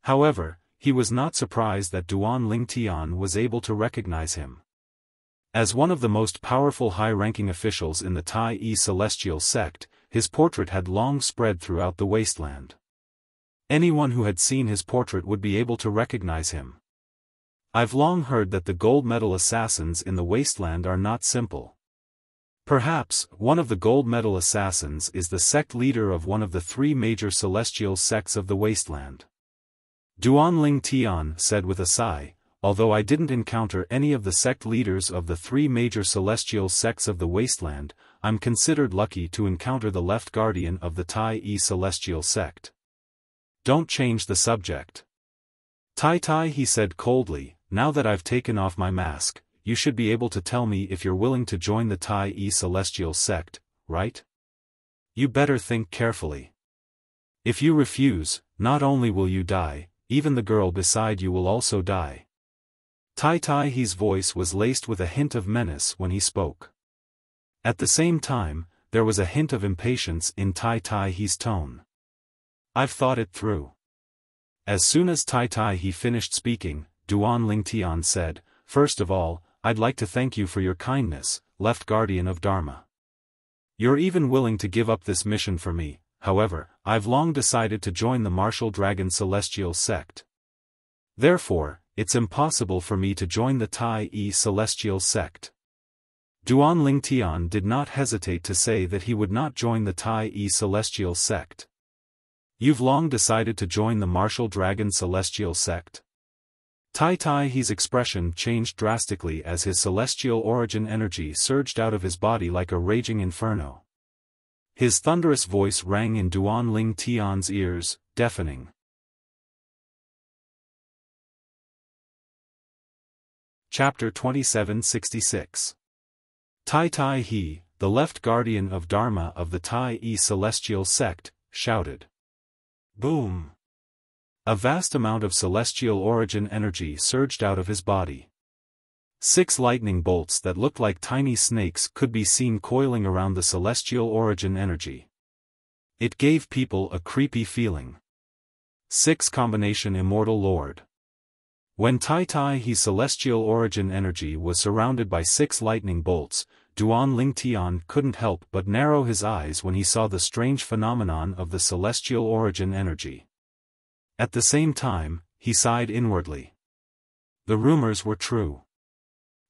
However, he was not surprised that Duan Lingtian was able to recognize him. As one of the most powerful high-ranking officials in the Tai-E celestial sect, his portrait had long spread throughout the wasteland. Anyone who had seen his portrait would be able to recognize him. I've long heard that the gold medal assassins in the wasteland are not simple. Perhaps, one of the gold medal assassins is the sect leader of one of the three major celestial sects of the wasteland. Duanling Tian said with a sigh, although I didn't encounter any of the sect leaders of the three major celestial sects of the wasteland, I'm considered lucky to encounter the left guardian of the Tai celestial sect. Don't change the subject. Tai, he said coldly, now that I've taken off my mask, you should be able to tell me if you're willing to join the Tai celestial sect, right? You better think carefully. If you refuse, not only will you die, even the girl beside you will also die. His voice was laced with a hint of menace when he spoke. At the same time, there was a hint of impatience in his tone. I've thought it through. As soon as he finished speaking, Duanling Tian said, first of all, I'd like to thank you for your kindness, left guardian of Dharma. You're even willing to give up this mission for me. However, I've long decided to join the Martial Dragon Celestial sect. Therefore, it's impossible for me to join the Tai Celestial sect. Duanling Tian did not hesitate to say that he would not join the Tai Celestial sect. You've long decided to join the Martial Dragon Celestial sect? His expression changed drastically as his celestial origin energy surged out of his body like a raging inferno. His thunderous voice rang in Duanling Tian's ears, deafening. Chapter 2766. He, the left guardian of Dharma of the Tai celestial sect, shouted. Boom! A vast amount of celestial origin energy surged out of his body. 6 lightning bolts that looked like tiny snakes could be seen coiling around the celestial origin energy. It gave people a creepy feeling. 6 combination Immortal Lord. When his celestial origin energy was surrounded by 6 lightning bolts, Duanling Tian couldn't help but narrow his eyes when he saw the strange phenomenon of the celestial origin energy. At the same time, he sighed inwardly. The rumors were true.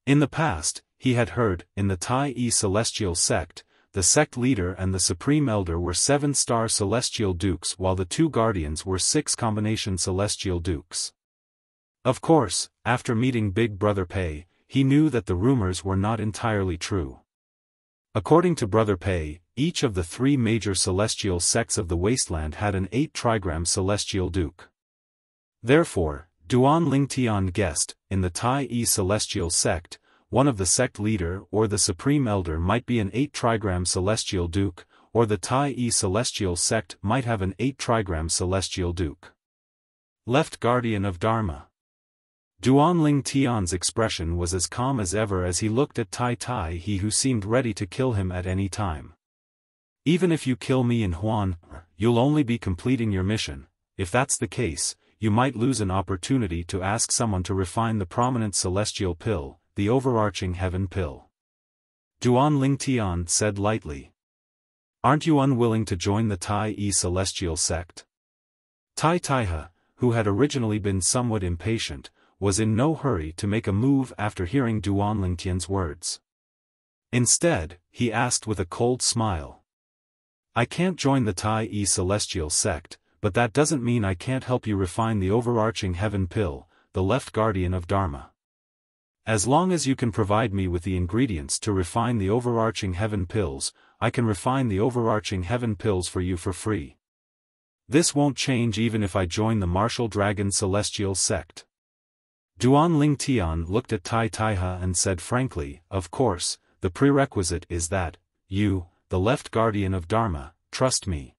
In the past, he had heard, in the Tai celestial sect, the sect leader and the supreme elder were 7-star celestial dukes while the 2 guardians were 6 combination celestial dukes. Of course, after meeting Big Brother Pei, he knew that the rumors were not entirely true. According to Brother Pei, each of the 3 major celestial sects of the wasteland had an 8-trigram celestial duke. Therefore, Duanling Tian guessed, in the Tai celestial sect, one of the sect leader or the supreme elder might be an 8-trigram celestial duke, or the Tai celestial sect might have an 8-trigram celestial duke. Left guardian of Dharma. Duanling Tian's expression was as calm as ever as he looked at he who seemed ready to kill him at any time. Even if you kill me in Huan, you'll only be completing your mission. If that's the case, you might lose an opportunity to ask someone to refine the prominent celestial pill, the overarching heaven pill. Duanling Tian said lightly. Aren't you unwilling to join the Tai celestial sect? Taiha, who had originally been somewhat impatient, was in no hurry to make a move after hearing Duanling Tian's words. Instead, he asked with a cold smile. I can't join the Tai celestial sect, but that doesn't mean I can't help you refine the overarching heaven pill, the left guardian of Dharma. As long as you can provide me with the ingredients to refine the overarching heaven pills, I can refine the overarching heaven pills for you for free. This won't change even if I join the Martial Dragon Celestial sect. Duanling Tian looked at Taiha and said frankly, of course, the prerequisite is that, you, the left guardian of Dharma, trust me.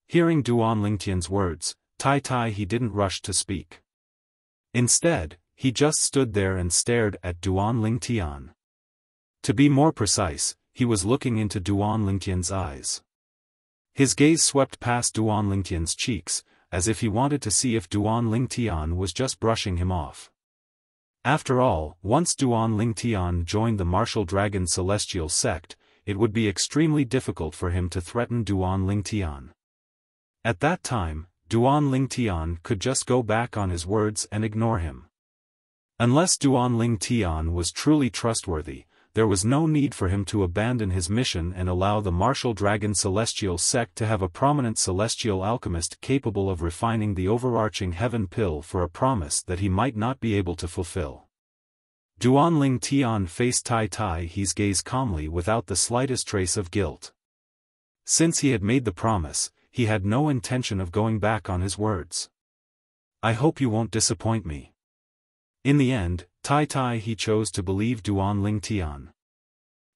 Hearing Duanling Tian's words, he didn't rush to speak. Instead, he just stood there and stared at Duanling Tian. To be more precise, he was looking into Duanling Tian's eyes. His gaze swept past Duanling Tian's cheeks, as if he wanted to see if Duanling Tian was just brushing him off. After all, once Duanling Tian joined the Martial Dragon Celestial sect, it would be extremely difficult for him to threaten Duanling Tian. At that time, Duanling Tian could just go back on his words and ignore him. Unless Duan Ling Tian was truly trustworthy, there was no need for him to abandon his mission and allow the martial dragon celestial sect to have a prominent celestial alchemist capable of refining the overarching heaven pill for a promise that he might not be able to fulfill. Duan Ling Tian faced Tai Tai He's gaze calmly without the slightest trace of guilt. Since he had made the promise, he had no intention of going back on his words. I hope you won't disappoint me. In the end, Tai Tai He chose to believe Duan Ling Tian.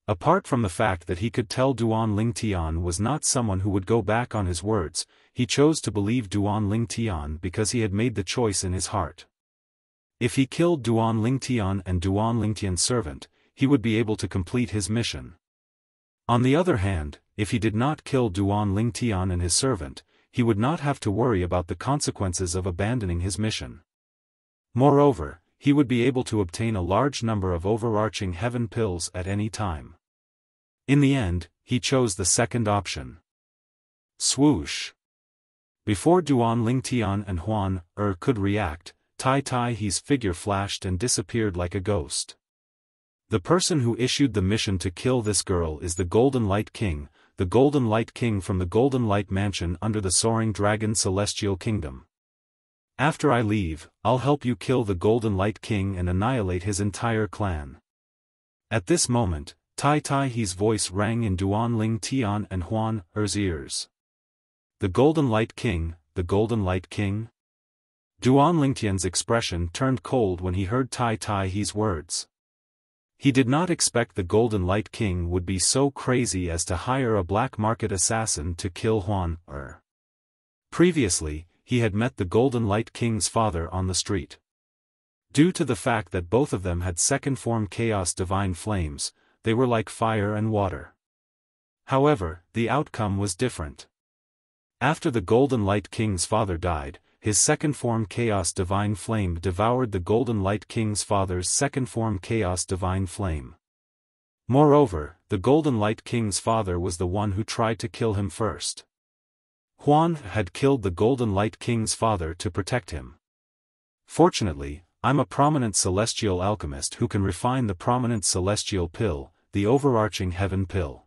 Apart from the fact that he could tell Duan Ling Tian was not someone who would go back on his words, he chose to believe Duan Ling Tian because he had made the choice in his heart. If he killed Duan Ling Tian and Duan Ling Tian's servant, he would be able to complete his mission. On the other hand, if he did not kill Duan Ling Tian and his servant, he would not have to worry about the consequences of abandoning his mission. Moreover, he would be able to obtain a large number of overarching heaven pills at any time. In the end, he chose the second option. Swoosh! Before Duan Ling Tian and Huan could react, Tai Tai He's figure flashed and disappeared like a ghost. The person who issued the mission to kill this girl is the Golden Light King from the Golden Light Mansion under the Soaring Dragon Celestial Kingdom. After I leave, I'll help you kill the Golden Light King and annihilate his entire clan. At this moment, Tai Tai He's voice rang in Duan Ling Tian and Huan ears. The Golden Light King, the Golden Light King? Duan Ling Tian's expression turned cold when he heard Tai Tai He's words. He did not expect the Golden Light King would be so crazy as to hire a black market assassin to kill Huan Previously, he had met the Golden Light King's father on the street. Due to the fact that both of them had second-form chaos divine flames, they were like fire and water. However, the outcome was different. After the Golden Light King's father died, his second-form chaos divine flame devoured the Golden Light King's father's second-form chaos divine flame. Moreover, the Golden Light King's father was the one who tried to kill him first. Huan had killed the Golden Light King's father to protect him. Fortunately, I'm a prominent celestial alchemist who can refine the prominent celestial pill, the overarching heaven pill.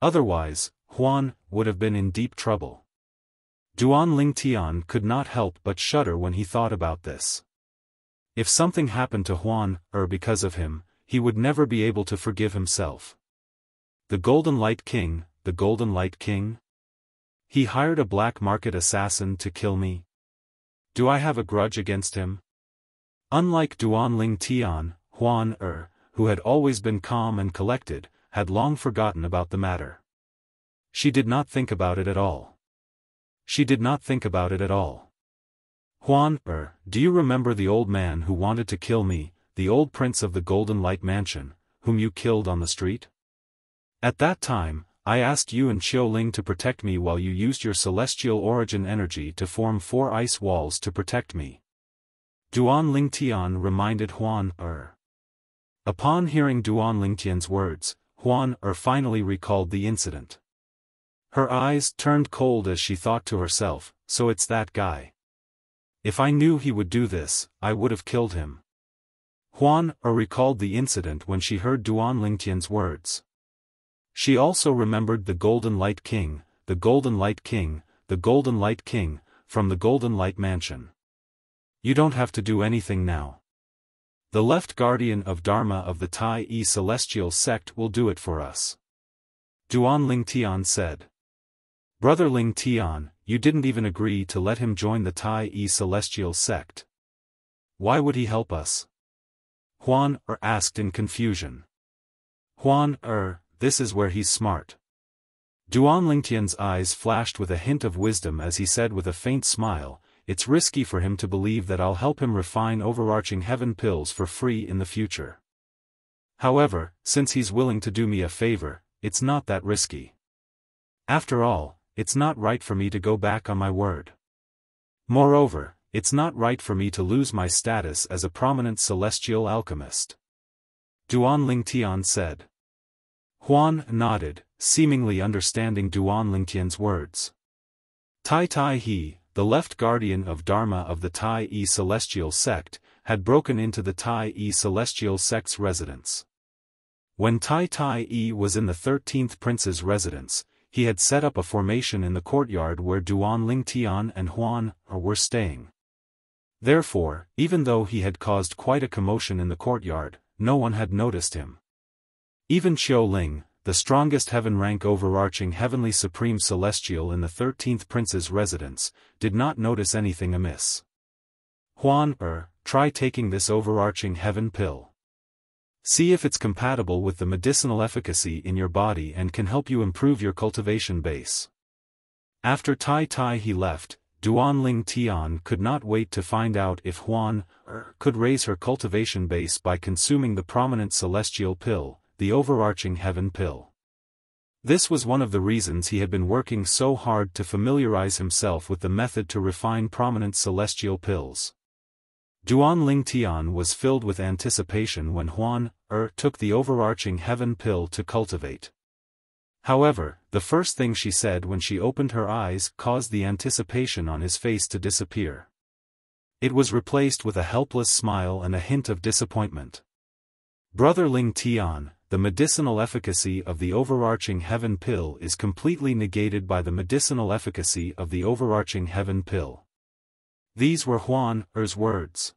Otherwise, Huan would have been in deep trouble. Duan Ling Tian could not help but shudder when he thought about this. If something happened to Huan because of him, he would never be able to forgive himself. The Golden Light King, the Golden Light King? He hired a black market assassin to kill me? Do I have a grudge against him? Unlike Duan Ling Tian, Huan who had always been calm and collected, had long forgotten about the matter. She did not think about it at all. Huan do you remember the old man who wanted to kill me, the old prince of the Golden Light Mansion, whom you killed on the street? At that time, I asked you and Xiaoling to protect me while you used your celestial origin energy to form 4 ice walls to protect me. Duan Ling Tian reminded Huan Upon hearing Duan Ling Tian's words, Huan finally recalled the incident. Her eyes turned cold as she thought to herself, so it's that guy. If I knew he would do this, I would have killed him. Huan recalled the incident when she heard Duan Ling Tian's words. She also remembered the Golden Light King, the Golden Light King, the Golden Light King, from the Golden Light Mansion. You don't have to do anything now. The left guardian of Dharma of the Tai Celestial Sect will do it for us. Duan Ling Tian said. Brother Ling Tian, you didn't even agree to let him join the Tai Celestial Sect. Why would he help us? Huan asked in confusion. Huan this is where he's smart. Duan Ling Tian's eyes flashed with a hint of wisdom as he said with a faint smile, it's risky for him to believe that I'll help him refine overarching heaven pills for free in the future. However, since he's willing to do me a favor, it's not that risky. After all, it's not right for me to go back on my word. Moreover, it's not right for me to lose my status as a prominent celestial alchemist. Duan Ling Tian said. Huan nodded, seemingly understanding Duan Ling Tian's words. Tai Tai He, the left guardian of Dharma of the Tai Celestial Sect, had broken into the Tai celestial sect's residence. When Tai was in the 13th prince's residence, he had set up a formation in the courtyard where Duan Lingtian and Huan were staying. Therefore, even though he had caused quite a commotion in the courtyard, no one had noticed him. Even Xiao Ling, the strongest heaven-rank overarching heavenly supreme celestial in the 13th prince's residence, did not notice anything amiss. Huan, try taking this overarching heaven pill. See if it's compatible with the medicinal efficacy in your body and can help you improve your cultivation base. After Tai he left, Duan Lingtian could not wait to find out if Huan could raise her cultivation base by consuming the prominent celestial pill, the overarching heaven pill. This was one of the reasons he had been working so hard to familiarize himself with the method to refine prominent celestial pills. Duan Lingtian was filled with anticipation when Huan took the overarching heaven pill to cultivate. However, the first thing she said when she opened her eyes caused the anticipation on his face to disappear. It was replaced with a helpless smile and a hint of disappointment. Brother Lingtian, the medicinal efficacy of the overarching heaven pill is completely negated by the medicinal efficacy of the overarching heaven pill. These were Huan's words.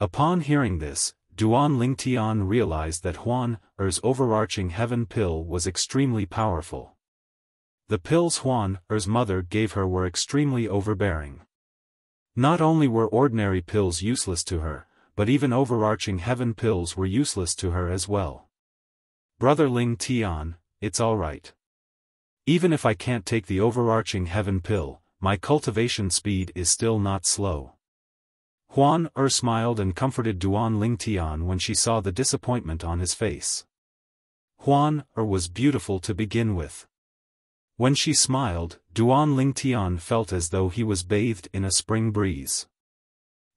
Upon hearing this, Duan Lingtian realized that Huan's overarching heaven pill was extremely powerful. The pills Huan's mother gave her were extremely overbearing. Not only were ordinary pills useless to her, but even overarching heaven pills were useless to her as well. Brother Lingtian, it's alright. Even if I can't take the overarching heaven pill, my cultivation speed is still not slow. Huan smiled and comforted Duan Lingtian when she saw the disappointment on his face. Huan was beautiful to begin with. When she smiled, Duan Lingtian felt as though he was bathed in a spring breeze.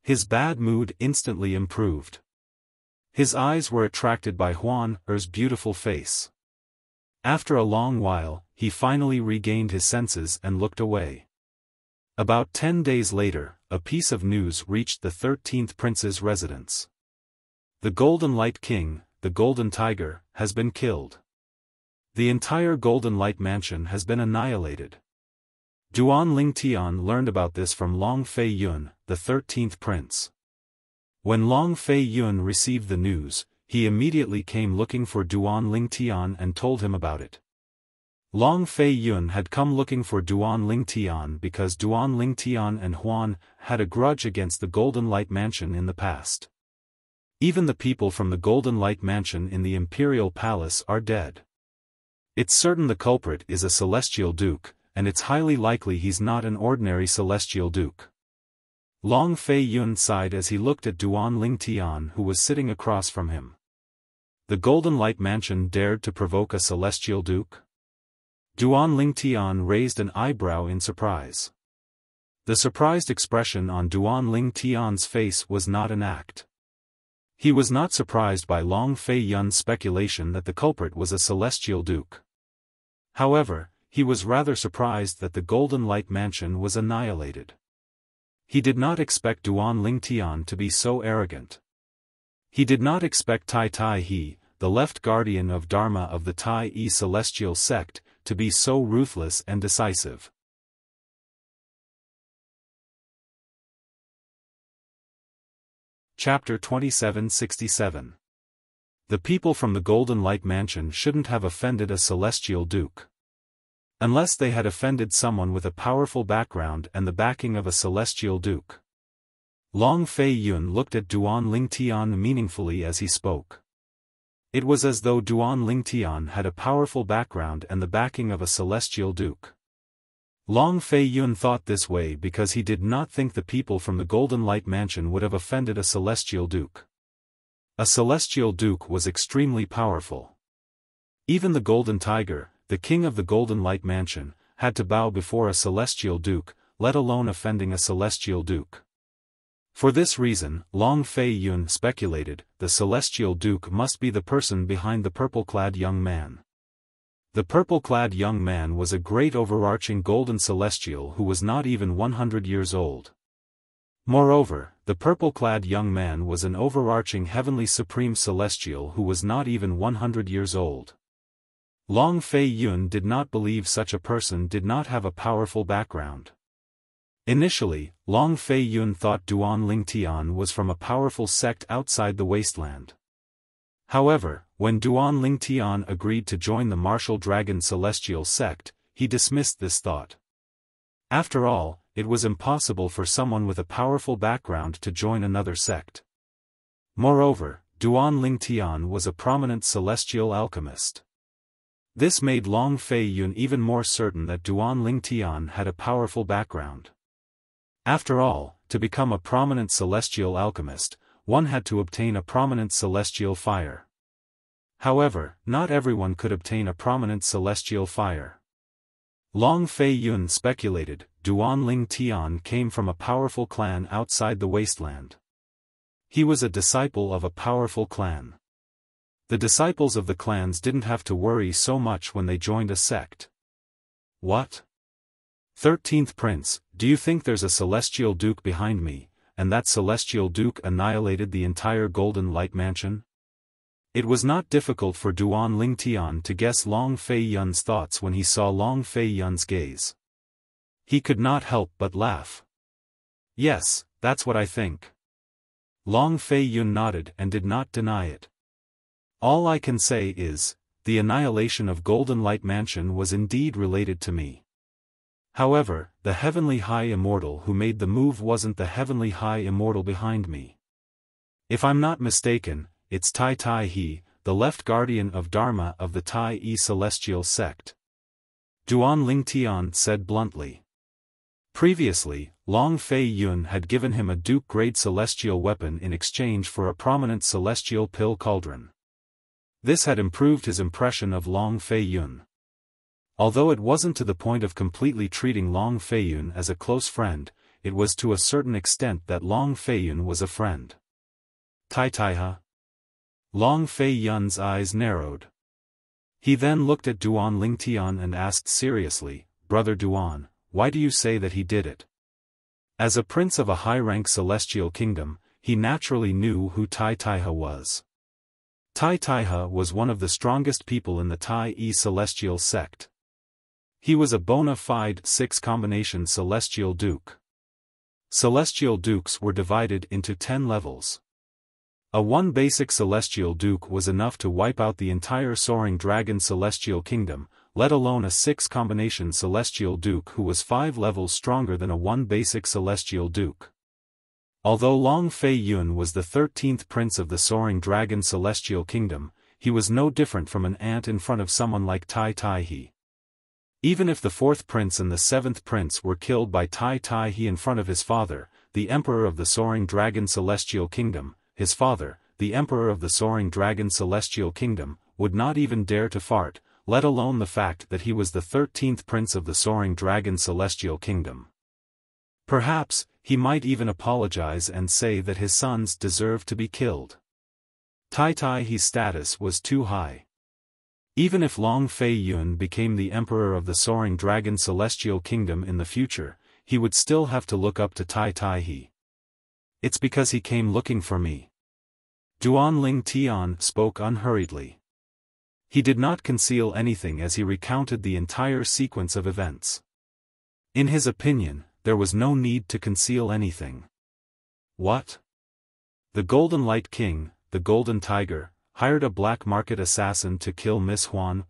His bad mood instantly improved. His eyes were attracted by Huan's beautiful face. After a long while, he finally regained his senses and looked away. About 10 days later, a piece of news reached the 13th prince's residence. The Golden Light King, the Golden Tiger, has been killed. The entire Golden Light Mansion has been annihilated. Duan Lingtian learned about this from Long Fei Yun, the 13th prince. When Long Fei Yun received the news, he immediately came looking for Duan Lingtian and told him about it. Long Fei Yun had come looking for Duan Lingtian because Duan Lingtian and Huan had a grudge against the Golden Light Mansion in the past. Even the people from the Golden Light Mansion in the Imperial Palace are dead. It's certain the culprit is a Celestial Duke, and it's highly likely he's not an ordinary Celestial Duke. Long Fei Yun sighed as he looked at Duan Lingtian who was sitting across from him. The Golden Light Mansion dared to provoke a Celestial Duke? Duan Lingtian raised an eyebrow in surprise. The surprised expression on Duan Lingtian's face was not an act. He was not surprised by Long Fei Yun's speculation that the culprit was a Celestial Duke. However, he was rather surprised that the Golden Light Mansion was annihilated. He did not expect Duan Lingtian to be so arrogant. He did not expect Tai He, the left guardian of Dharma of the Tai celestial sect, to be so ruthless and decisive. Chapter 2767. The people from the Golden Light Mansion shouldn't have offended a Celestial Duke. Unless they had offended someone with a powerful background and the backing of a Celestial Duke. Long Fei Yun looked at Duan Lingtian meaningfully as he spoke. It was as though Duan Lingtian had a powerful background and the backing of a Celestial Duke. Long Fei Yun thought this way because he did not think the people from the Golden Light Mansion would have offended a Celestial Duke. A Celestial Duke was extremely powerful. Even the Golden Tiger, the king of the Golden Light Mansion, had to bow before a Celestial Duke, let alone offending a Celestial Duke. For this reason, Long Fei Yun speculated, the Celestial Duke must be the person behind the purple-clad young man. The purple-clad young man was a great overarching golden celestial who was not even 100 years old. Moreover, the purple-clad young man was an overarching heavenly supreme celestial who was not even 100 years old. Long Fei Yun did not believe such a person did not have a powerful background. Initially, Long Fei Yun thought Duan Lingtian was from a powerful sect outside the wasteland. However, when Duan Lingtian agreed to join the martial dragon celestial sect, he dismissed this thought. After all, it was impossible for someone with a powerful background to join another sect. Moreover, Duan Lingtian was a prominent celestial alchemist. This made Long Fei Yun even more certain that Duan Lingtian had a powerful background. After all, to become a prominent celestial alchemist, one had to obtain a prominent celestial fire. However, not everyone could obtain a prominent celestial fire. Long Fei Yun speculated, Duan Lingtian came from a powerful clan outside the wasteland. He was a disciple of a powerful clan. The disciples of the clans didn't have to worry so much when they joined a sect. What? 13th Prince, do you think there's a celestial duke behind me, and that celestial duke annihilated the entire Golden Light Mansion? It was not difficult for Duan Lingtian to guess Long Fei Yun's thoughts when he saw Long Fei Yun's gaze. He could not help but laugh. Yes, that's what I think. Long Fei Yun nodded and did not deny it. All I can say is, the annihilation of Golden Light Mansion was indeed related to me. However, the Heavenly High Immortal who made the move wasn't the Heavenly High Immortal behind me. If I'm not mistaken, it's Tai Tai He, the left guardian of Dharma of the Tai Yi Celestial Sect. Duan Lingtian said bluntly. Previously, Long Fei Yun had given him a Duke-grade celestial weapon in exchange for a prominent celestial pill cauldron. This had improved his impression of Long Fei Yun. Although it wasn't to the point of completely treating Long Fei Yun as a close friend, it was to a certain extent that Long Fei Yun was a friend. Tai Tai Ha? Long Fei Yun's eyes narrowed. He then looked at Duan Lingtian and asked seriously, Brother Duan, why do you say that he did it? As a prince of a high-rank celestial kingdom, he naturally knew who Tai Tai was. Tai Tai was one of the strongest people in the Tai Yi Celestial Sect. He was a bona fide 6-combination Celestial Duke. Celestial Dukes were divided into 10 levels. A 1 basic Celestial Duke was enough to wipe out the entire Soaring Dragon Celestial Kingdom, let alone a 6-combination Celestial Duke who was 5 levels stronger than a 1 basic Celestial Duke. Although Long Fei Yun was the 13th Prince of the Soaring Dragon Celestial Kingdom, he was no different from an ant in front of someone like Tai Tai He. Even if the 4th Prince and the 7th Prince were killed by Tai Tai He in front of his father, the Emperor of the Soaring Dragon Celestial Kingdom, his father, the Emperor of the Soaring Dragon Celestial Kingdom, would not even dare to fart, let alone the fact that he was the 13th Prince of the Soaring Dragon Celestial Kingdom. Perhaps, he might even apologize and say that his sons deserved to be killed. Tai Tai He's status was too high. Even if Long Fei Yun became the Emperor of the Soaring Dragon Celestial Kingdom in the future, he would still have to look up to Tai Tai He. It's because he came looking for me. Duan Lingtian spoke unhurriedly. He did not conceal anything as he recounted the entire sequence of events. In his opinion, there was no need to conceal anything. What? The Golden Light King, the Golden Tiger, hired a black market assassin to kill Miss Huan,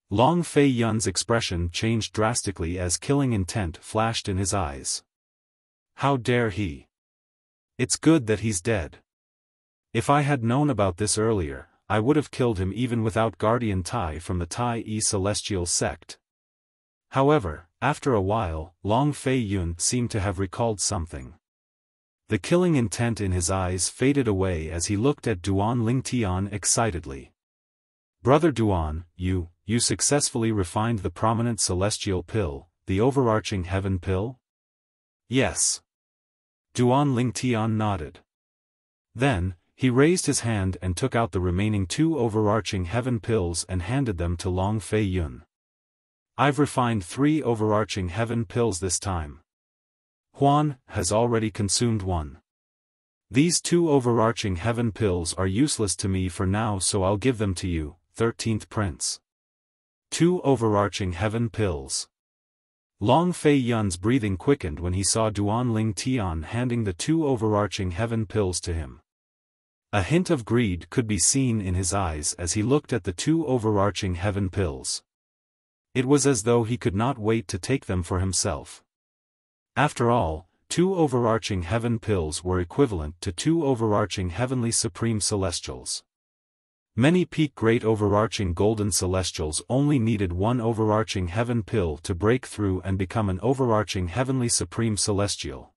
Long Fei Yun's expression changed drastically as killing intent flashed in his eyes. How dare he? It's good that he's dead. If I had known about this earlier, I would have killed him even without Guardian Tai from the Tai Yi Celestial Sect. However, after a while, Long Fei Yun seemed to have recalled something. The killing intent in his eyes faded away as he looked at Duan Lingtian excitedly. Brother Duan, you successfully refined the prominent celestial pill, the overarching heaven pill? Yes. Duan Lingtian nodded. Then, he raised his hand and took out the remaining 2 overarching heaven pills and handed them to Long Fei Yun. I've refined 3 overarching heaven pills this time. Huan has already consumed one. These 2 overarching heaven pills are useless to me for now, so I'll give them to you, 13th Prince. 2 overarching heaven pills. Long Fei Yun's breathing quickened when he saw Duan Ling Tian handing the 2 overarching heaven pills to him. A hint of greed could be seen in his eyes as he looked at the 2 overarching heaven pills. It was as though he could not wait to take them for himself. After all, 2 overarching heaven pills were equivalent to 2 overarching heavenly supreme celestials. Many peak great overarching golden celestials only needed 1 overarching heaven pill to break through and become an overarching heavenly supreme celestial.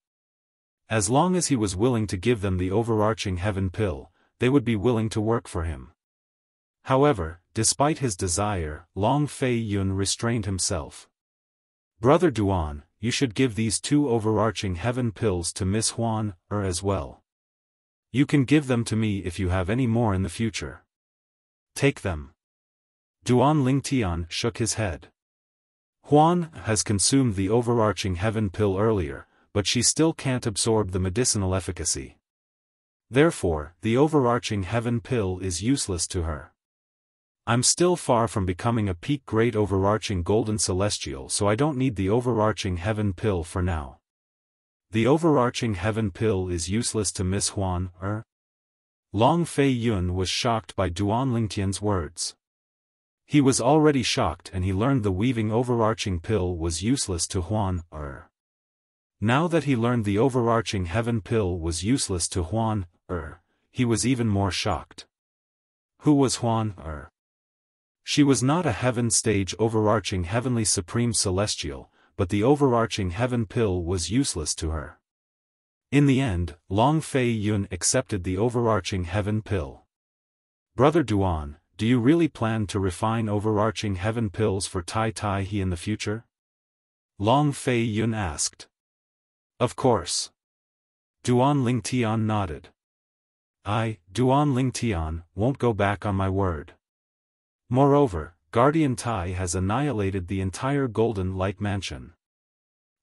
As long as he was willing to give them the overarching heaven pill, they would be willing to work for him. However, despite his desire, Long Fei Yun restrained himself. Brother Duan, you should give these 2 overarching heaven pills to Miss Huan as well. You can give them to me if you have any more in the future. Take them. Duan Lingtian shook his head. Huan has consumed the overarching heaven pill earlier, but she still can't absorb the medicinal efficacy. Therefore, the overarching heaven pill is useless to her. I'm still far from becoming a peak great overarching golden celestial, so I don't need the overarching heaven pill for now. The overarching heaven pill is useless to Miss Huan, Long Fei Yun was shocked by Duan Lingtian's words. He was already shocked and he learned the weaving overarching pill was useless to Huan, Now that he learned the overarching heaven pill was useless to Huan, he was even more shocked. Who was Huan, She was not a heaven stage overarching heavenly supreme celestial, but the overarching heaven pill was useless to her. In the end, Long Fei Yun accepted the overarching heaven pill. Brother Duan, do you really plan to refine overarching heaven pills for Tai Tai He in the future? Long Fei Yun asked. Of course. Duan Lingtian nodded. I, Duan Lingtian, won't go back on my word. Moreover, Guardian Tai has annihilated the entire Golden Light Mansion.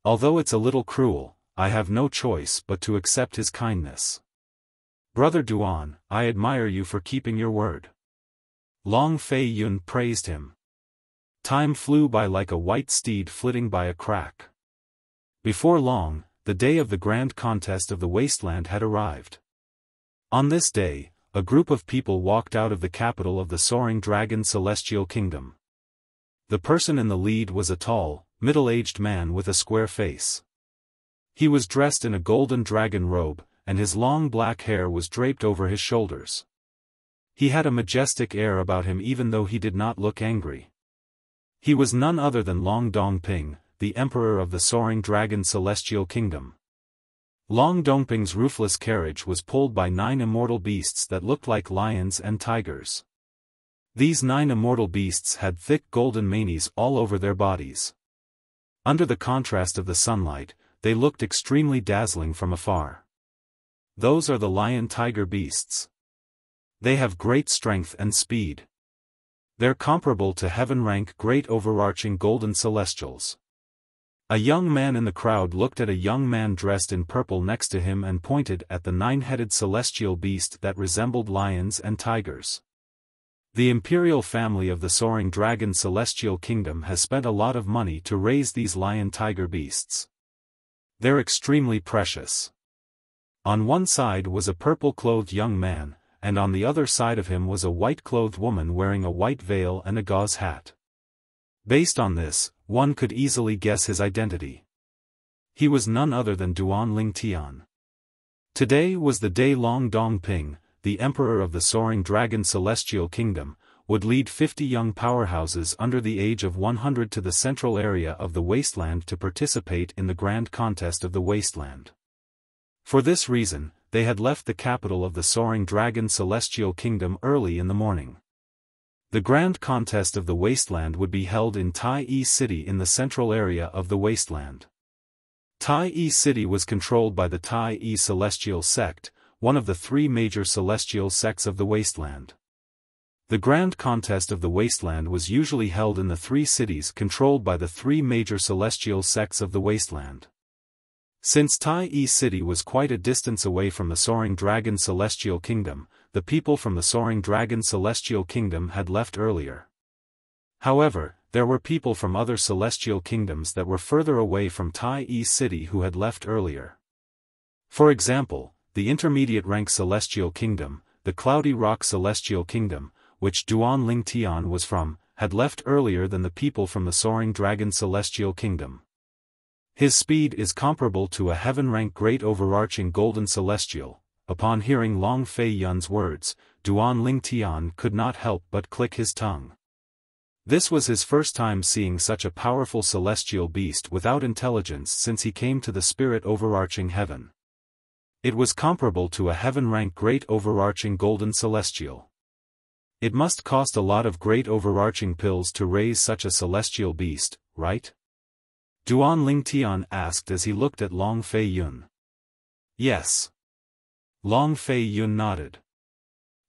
Although it's a little cruel, I have no choice but to accept his kindness. Brother Duan, I admire you for keeping your word. Long Fei Yun praised him. Time flew by like a white steed flitting by a crack. Before long, the day of the grand contest of the wasteland had arrived. On this day, a group of people walked out of the capital of the Soaring Dragon Celestial Kingdom. The person in the lead was a tall, middle-aged man with a square face. He was dressed in a golden dragon robe, and his long black hair was draped over his shoulders. He had a majestic air about him even though he did not look angry. He was none other than Long Dongping, the emperor of the Soaring Dragon Celestial Kingdom. Long Dongping's roofless carriage was pulled by 9 immortal beasts that looked like lions and tigers. These 9 immortal beasts had thick golden manes all over their bodies. Under the contrast of the sunlight, they looked extremely dazzling from afar. Those are the lion-tiger beasts. They have great strength and speed. They're comparable to heaven-rank great overarching golden celestials. A young man in the crowd looked at a young man dressed in purple next to him and pointed at the 9-headed celestial beast that resembled lions and tigers. The imperial family of the Soaring Dragon Celestial Kingdom has spent a lot of money to raise these lion-tiger beasts. They're extremely precious. On one side was a purple-clothed young man, and on the other side of him was a white-clothed woman wearing a white veil and a gauze hat. Based on this, one could easily guess his identity. He was none other than Duan Lingtian. Today was the day Long Dongping, the emperor of the Soaring Dragon Celestial Kingdom, would lead 50 young powerhouses under the age of 100 to the central area of the wasteland to participate in the grand contest of the wasteland. For this reason, they had left the capital of the Soaring Dragon Celestial Kingdom early in the morning. The grand contest of the wasteland would be held in Tai-E City in the central area of the wasteland. Tai-E City was controlled by the Tai-E Celestial Sect, one of the 3 major celestial sects of the wasteland. The grand contest of the wasteland was usually held in the 3 cities controlled by the 3 major celestial sects of the wasteland. Since Tai City was quite a distance away from the Soaring Dragon Celestial Kingdom, the people from the Soaring Dragon Celestial Kingdom had left earlier. However, there were people from other celestial kingdoms that were further away from Tai City who had left earlier. For example, the intermediate rank Celestial Kingdom, the Cloudy Rock Celestial Kingdom, which Duan Ling Tian was from, had left earlier than the people from the Soaring Dragon Celestial Kingdom. His speed is comparable to a heaven-rank great overarching golden celestial. Upon hearing Long Fei Yun's words, Duan Ling Tian could not help but click his tongue. This was his first time seeing such a powerful celestial beast without intelligence since he came to the spirit overarching heaven. It was comparable to a heaven-rank great overarching golden celestial. It must cost a lot of great overarching pills to raise such a celestial beast, right? Duan Ling Tian asked as he looked at Long Fei Yun. Yes. Long Fei Yun nodded.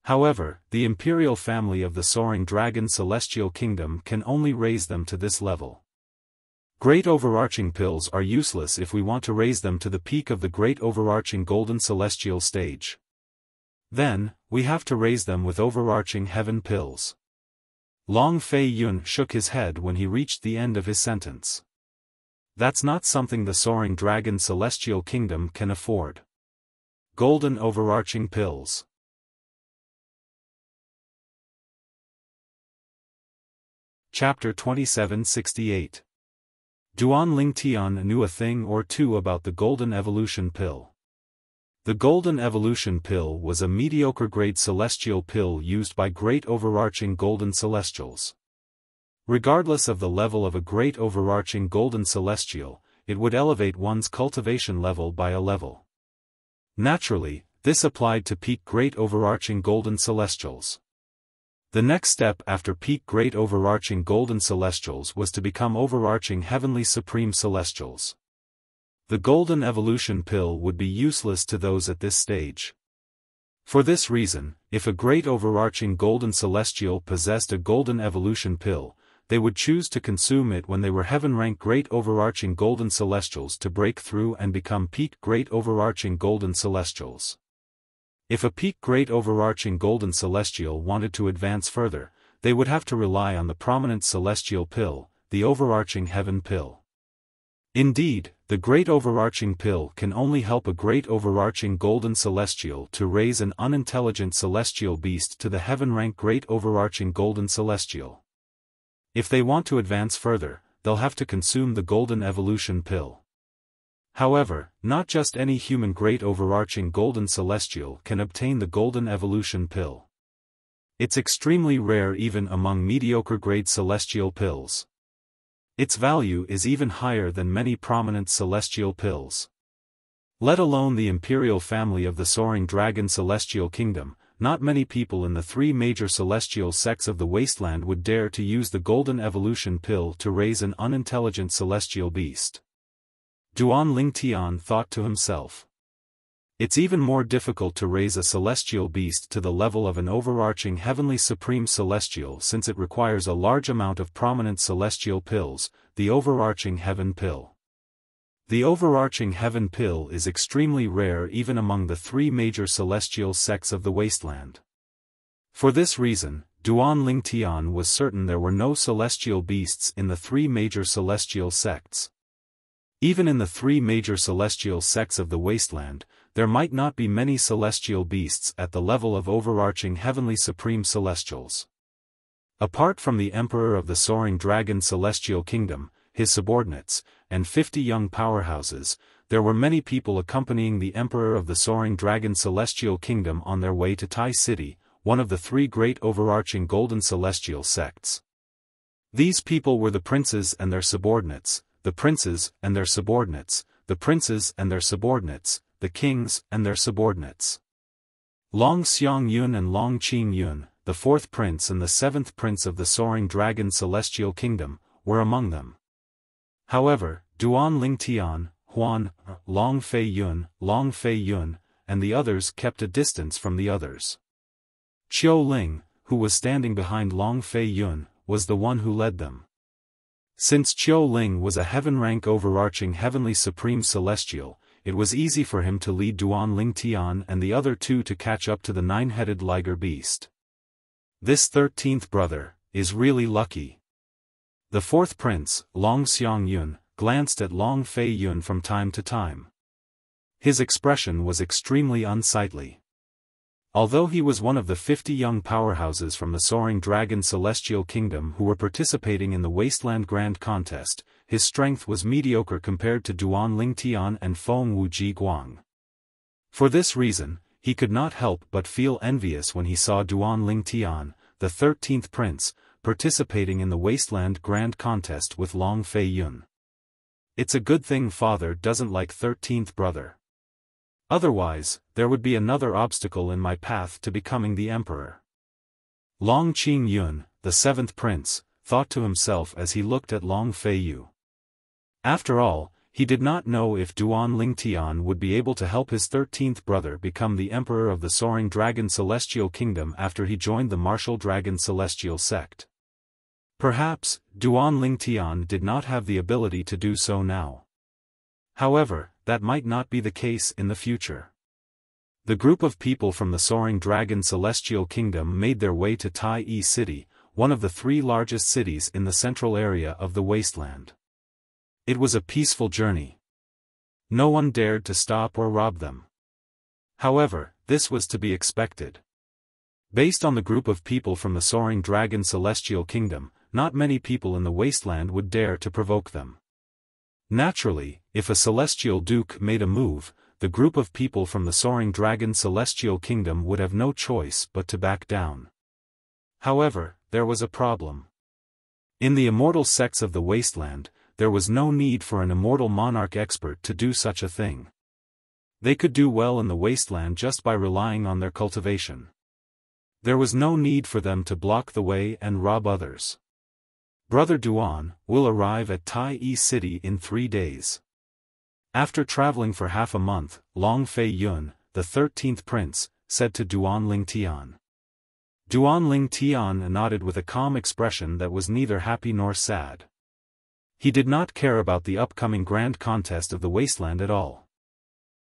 However, the imperial family of the Soaring Dragon Celestial Kingdom can only raise them to this level. Great overarching pills are useless if we want to raise them to the peak of the great overarching golden celestial stage. Then, we have to raise them with overarching heaven pills. Long Fei Yun shook his head when he reached the end of his sentence. That's not something the Soaring Dragon Celestial Kingdom can afford. Golden overarching pills. Chapter 2768. Duan Ling Tian knew a thing or two about the Golden Evolution Pill. The Golden Evolution Pill was a mediocre-grade celestial pill used by great overarching golden celestials. Regardless of the level of a great overarching golden celestial, it would elevate one's cultivation level by a level. Naturally, this applied to peak great overarching golden celestials. The next step after peak great overarching golden celestials was to become overarching heavenly supreme celestials. The Golden Evolution Pill would be useless to those at this stage. For this reason, if a great overarching golden celestial possessed a Golden Evolution Pill, they would choose to consume it when they were heaven-rank great overarching golden celestials to break through and become peak great overarching golden celestials. If a peak great overarching golden celestial wanted to advance further, they would have to rely on the prominent celestial pill, the overarching heaven pill. Indeed, the great overarching pill can only help a great overarching golden celestial to raise an unintelligent celestial beast to the heaven-rank great overarching golden celestial. If they want to advance further, they'll have to consume the Golden Evolution Pill. However, not just any human great overarching golden celestial can obtain the Golden Evolution Pill. It's extremely rare even among mediocre-grade celestial pills. Its value is even higher than many prominent celestial pills. Let alone the imperial family of the Soaring Dragon Celestial Kingdom, not many people in the three major celestial sects of the wasteland would dare to use the Golden Evolution Pill to raise an unintelligent celestial beast. Duan Ling Tian thought to himself. It's even more difficult to raise a celestial beast to the level of an overarching heavenly supreme celestial since it requires a large amount of prominent celestial pills, the overarching heaven pill. The overarching heaven pill is extremely rare even among the three major celestial sects of the wasteland. For this reason, Duan Ling Tian was certain there were no celestial beasts in the three major celestial sects. Even in the three major celestial sects of the wasteland, there might not be many celestial beasts at the level of overarching heavenly supreme celestials. Apart from the Emperor of the Soaring Dragon Celestial Kingdom, his subordinates, and 50 young powerhouses, there were many people accompanying the Emperor of the Soaring Dragon Celestial Kingdom on their way to Tai City, one of the three great overarching golden celestial sects. These people were the princes and their subordinates, the princes and their subordinates, the princes and their subordinates, the kings and their subordinates. Long Xiang Yun and Long Qing Yun, the fourth prince and the seventh prince of the Soaring Dragon Celestial Kingdom, were among them. However, Duan Ling Tian, Huan, Long Fei Yun, and the others kept a distance from the others. Qiu Ling, who was standing behind Long Fei Yun, was the one who led them. Since Qiu Ling was a heaven-rank overarching heavenly supreme celestial, it was easy for him to lead Duan Ling Tian and the other two to catch up to the nine-headed liger beast. This 13th brother is really lucky. The fourth prince, Long Xiang Yun, glanced at Long Fei Yun from time to time. His expression was extremely unsightly. Although he was one of the 50 young powerhouses from the Soaring Dragon Celestial Kingdom who were participating in the Wasteland Grand Contest, his strength was mediocre compared to Duan Ling Tian and Feng Wuji Guang. For this reason, he could not help but feel envious when he saw Duan Ling Tian, the 13th prince, participating in the Wasteland Grand Contest with Long Fei Yun. It's a good thing father doesn't like 13th brother. Otherwise, there would be another obstacle in my path to becoming the emperor. Long Qing Yun, the 7th prince, thought to himself as he looked at Long Fei Yu. After all, he did not know if Duan Ling Tian would be able to help his 13th brother become the emperor of the Soaring Dragon Celestial Kingdom after he joined the Martial Dragon Celestial sect. Perhaps, Duan Ling Tian did not have the ability to do so now. However, that might not be the case in the future. The group of people from the Soaring Dragon Celestial Kingdom made their way to Tai Yi City, one of the 3 largest cities in the central area of the wasteland. It was a peaceful journey. No one dared to stop or rob them. However, this was to be expected. Based on the group of people from the Soaring Dragon Celestial Kingdom, not many people in the wasteland would dare to provoke them. Naturally, if a Celestial Duke made a move, the group of people from the Soaring Dragon Celestial Kingdom would have no choice but to back down. However, there was a problem. In the immortal sects of the wasteland, there was no need for an immortal monarch expert to do such a thing. They could do well in the wasteland just by relying on their cultivation. There was no need for them to block the way and rob others. Brother Duan will arrive at Tai Yi City in 3 days. After traveling for half a month, Long Fei Yun, the 13th prince, said to Duan Ling Tian. Duan Ling Tian nodded with a calm expression that was neither happy nor sad. He did not care about the upcoming grand contest of the wasteland at all.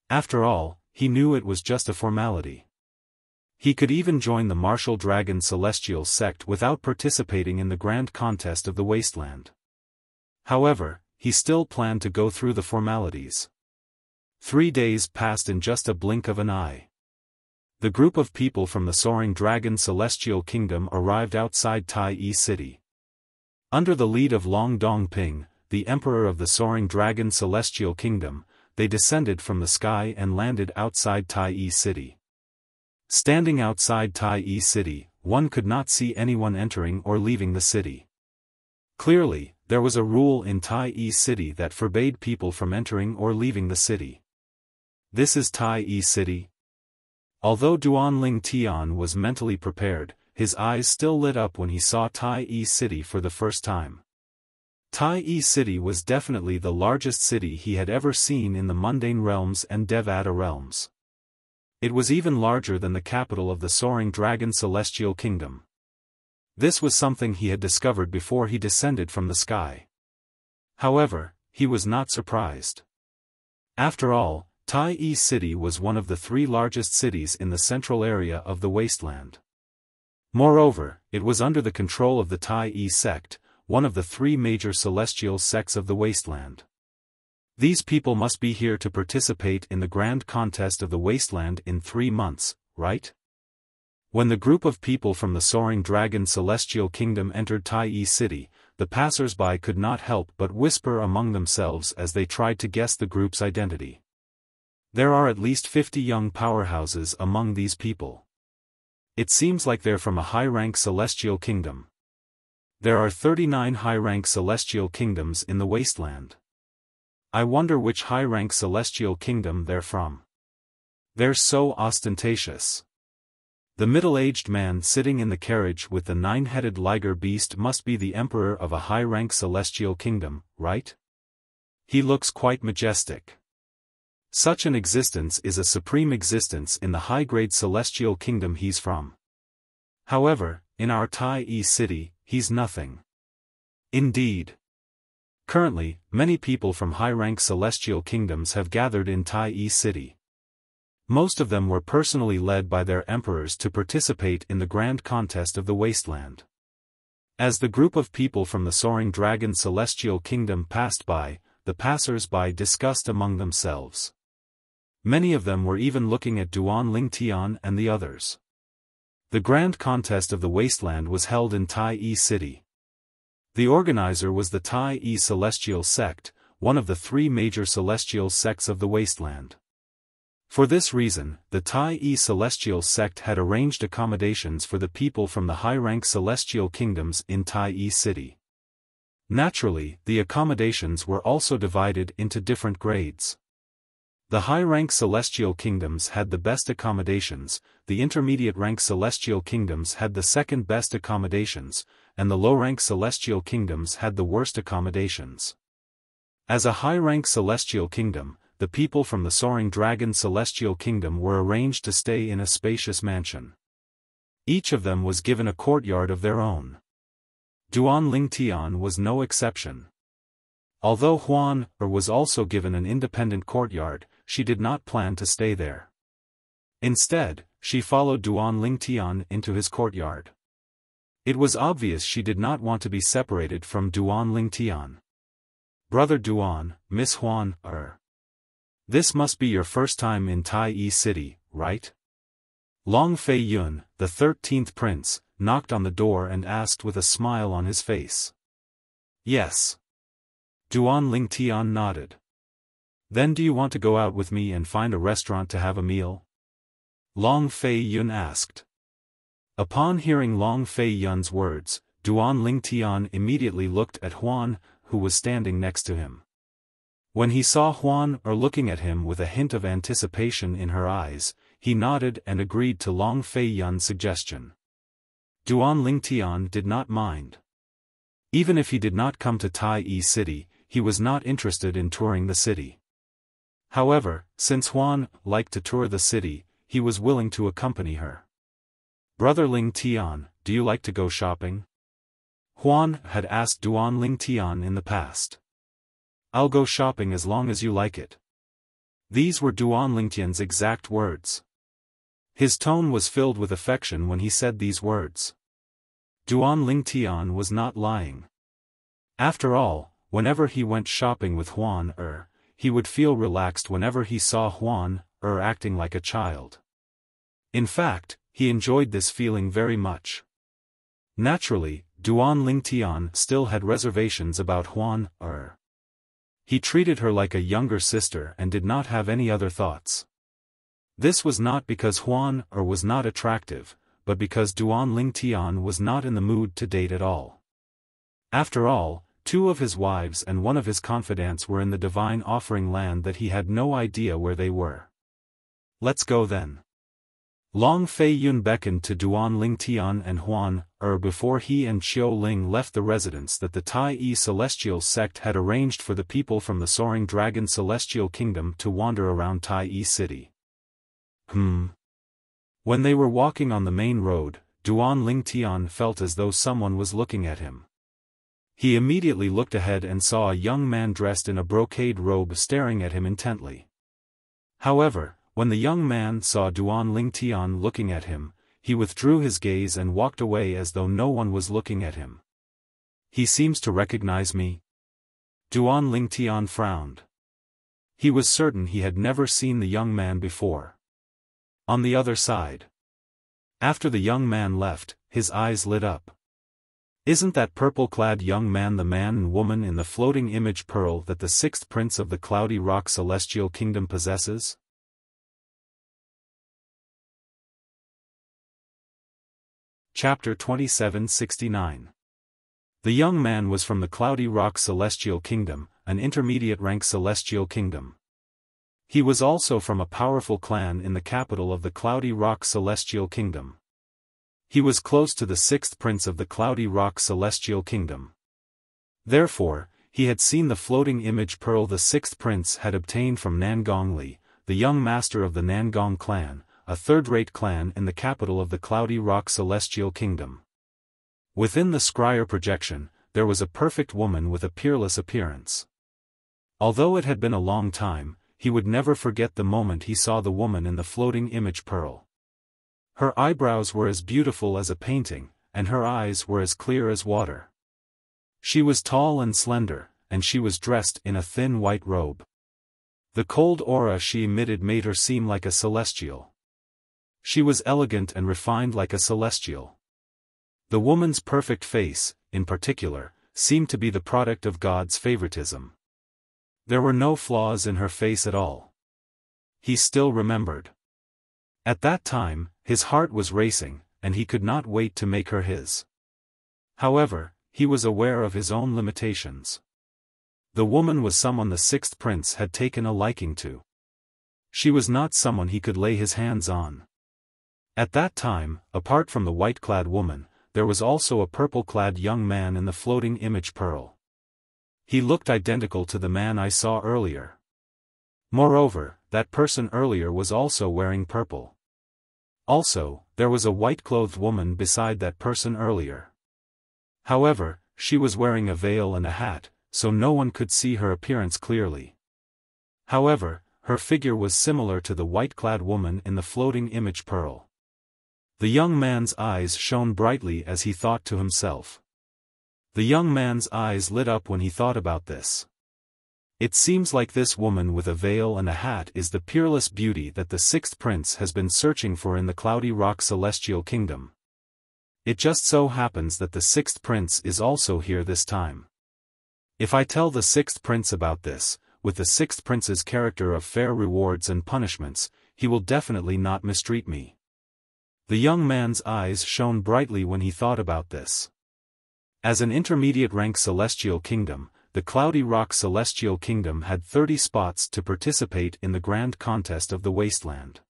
After all, he knew it was just a formality. He could even join the Martial Dragon Celestial sect without participating in the grand contest of the wasteland. However, he still planned to go through the formalities. 3 days passed in just a blink of an eye. The group of people from the Soaring Dragon Celestial Kingdom arrived outside Tai Yi City. Under the lead of Long Dongping, the emperor of the Soaring Dragon Celestial Kingdom, they descended from the sky and landed outside Tai Yi City. Standing outside Tai Yi City, one could not see anyone entering or leaving the city. Clearly, there was a rule in Tai Yi City that forbade people from entering or leaving the city. This is Tai Yi City? Although Duan Ling Tian was mentally prepared, his eyes still lit up when he saw Tai Yi City for the first time. Tai Yi City was definitely the largest city he had ever seen in the mundane realms and Devata realms. It was even larger than the capital of the Soaring Dragon Celestial Kingdom. This was something he had discovered before he descended from the sky. However, he was not surprised. After all, Tai Yi City was one of the 3 largest cities in the central area of the wasteland. Moreover, it was under the control of the Tai Yi sect, one of the 3 major celestial sects of the wasteland. These people must be here to participate in the grand contest of the wasteland in 3 months, right? When the group of people from the Soaring Dragon Celestial Kingdom entered Tai Yi City, the passers-by could not help but whisper among themselves as they tried to guess the group's identity. There are at least 50 young powerhouses among these people. It seems like they're from a high-rank celestial kingdom. There are 39 high-rank celestial kingdoms in the wasteland. I wonder which high-rank celestial kingdom they're from. They're so ostentatious. The middle-aged man sitting in the carriage with the 9-headed liger beast must be the emperor of a high-rank celestial kingdom, right? He looks quite majestic. Such an existence is a supreme existence in the high-grade celestial kingdom he's from. However, in our Tai Yi City, he's nothing. Indeed. Currently, many people from high-rank celestial kingdoms have gathered in Tai City. Most of them were personally led by their emperors to participate in the grand contest of the wasteland. As the group of people from the Soaring Dragon Celestial Kingdom passed by, the passers-by discussed among themselves. Many of them were even looking at Duan Lingtian and the others. The grand contest of the wasteland was held in Tai City. The organizer was the Tai Celestial Sect, one of the three major celestial sects of the wasteland. For this reason, the Tai Celestial Sect had arranged accommodations for the people from the high-rank celestial kingdoms in Tai City. Naturally, the accommodations were also divided into different grades. The high-rank celestial kingdoms had the best accommodations, the intermediate-rank celestial kingdoms had the second-best accommodations, and the low-rank celestial kingdoms had the worst accommodations. As a high-rank celestial kingdom, the people from the Soaring Dragon Celestial Kingdom were arranged to stay in a spacious mansion. Each of them was given a courtyard of their own. Duan Lingtian was no exception. Although Huan was also given an independent courtyard, she did not plan to stay there. Instead, she followed Duan Lingtian into his courtyard. It was obvious she did not want to be separated from Duan Lingtian. "Brother Duan, Miss Huan, this must be your first time in Tai City, right?" Long Fei Yun, the 13th prince, knocked on the door and asked with a smile on his face. "Yes." Duan Lingtian nodded. "Then do you want to go out with me and find a restaurant to have a meal?" Long Fei Yun asked. Upon hearing Long Fei Yun's words, Duan Lingtian immediately looked at Huan, who was standing next to him. When he saw Huan looking at him with a hint of anticipation in her eyes, he nodded and agreed to Long Fei Yun's suggestion. Duan Lingtian did not mind. Even if he did not come to Tai City, he was not interested in touring the city. However, since Huan liked to tour the city, he was willing to accompany her. "Brother Lingtian, do you like to go shopping?" Huan had asked Duan Lingtian in the past. "I'll go shopping as long as you like it." These were Duan Lingtian's exact words. His tone was filled with affection when he said these words. Duan Lingtian was not lying. After all, whenever he went shopping with Huan he would feel relaxed whenever he saw Huan acting like a child. In fact, he enjoyed this feeling very much. Naturally, Duan Lingtian still had reservations about Huan He treated her like a younger sister and did not have any other thoughts. This was not because Huan was not attractive, but because Duan Lingtian was not in the mood to date at all. After all, 2 of his wives and 1 of his confidants were in the divine offering land that he had no idea where they were. "Let's go then." Long Fei Yun beckoned to Duan Lingtian and Huan before he and Xiao Ling left the residence that the Tai Celestial Sect had arranged for the people from the Soaring Dragon Celestial Kingdom to wander around Tai City. When they were walking on the main road, Duan Lingtian felt as though someone was looking at him. He immediately looked ahead and saw a young man dressed in a brocade robe staring at him intently. However, when the young man saw Duan Lingtian looking at him, he withdrew his gaze and walked away as though no one was looking at him. "He seems to recognize me." Duan Lingtian frowned. He was certain he had never seen the young man before. On the other side. After the young man left, his eyes lit up. "Isn't that purple-clad young man the man and woman in the floating image pearl that the 6th prince of the Cloudy Rock Celestial Kingdom possesses?" Chapter 2769. The young man was from the Cloudy Rock Celestial Kingdom, an intermediate-rank celestial kingdom. He was also from a powerful clan in the capital of the Cloudy Rock Celestial Kingdom. He was close to the 6th prince of the Cloudy Rock Celestial Kingdom. Therefore, he had seen the floating image pearl the 6th prince had obtained from Nangong Li, the young master of the Nangong clan, a third-rate clan in the capital of the Cloudy Rock Celestial Kingdom. Within the scryer projection, there was a perfect woman with a peerless appearance. Although it had been a long time, he would never forget the moment he saw the woman in the floating image pearl. Her eyebrows were as beautiful as a painting, and her eyes were as clear as water. She was tall and slender, and she was dressed in a thin white robe. The cold aura she emitted made her seem like a celestial. She was elegant and refined like a celestial. The woman's perfect face, in particular, seemed to be the product of God's favoritism. There were no flaws in her face at all. He still remembered. At that time, his heart was racing, and he could not wait to make her his. However, he was aware of his own limitations. The woman was someone the sixth prince had taken a liking to. She was not someone he could lay his hands on. At that time, apart from the white-clad woman, there was also a purple-clad young man in the floating image pearl. He looked identical to the man I saw earlier. Moreover, that person earlier was also wearing purple. Also, there was a white-clothed woman beside that person earlier. However, she was wearing a veil and a hat, so no one could see her appearance clearly. However, her figure was similar to the white-clad woman in the floating image pearl. The young man's eyes shone brightly as he thought to himself. The young man's eyes lit up when he thought about this. It seems like this woman with a veil and a hat is the peerless beauty that the sixth prince has been searching for in the Cloudy Rock Celestial Kingdom. It just so happens that the sixth prince is also here this time. If I tell the sixth prince about this, with the sixth prince's character of fair rewards and punishments, he will definitely not mistreat me. The young man's eyes shone brightly when he thought about this. As an intermediate rank celestial kingdom, the Cloudy Rock Celestial Kingdom had 30 spots to participate in the grand contest of the wasteland.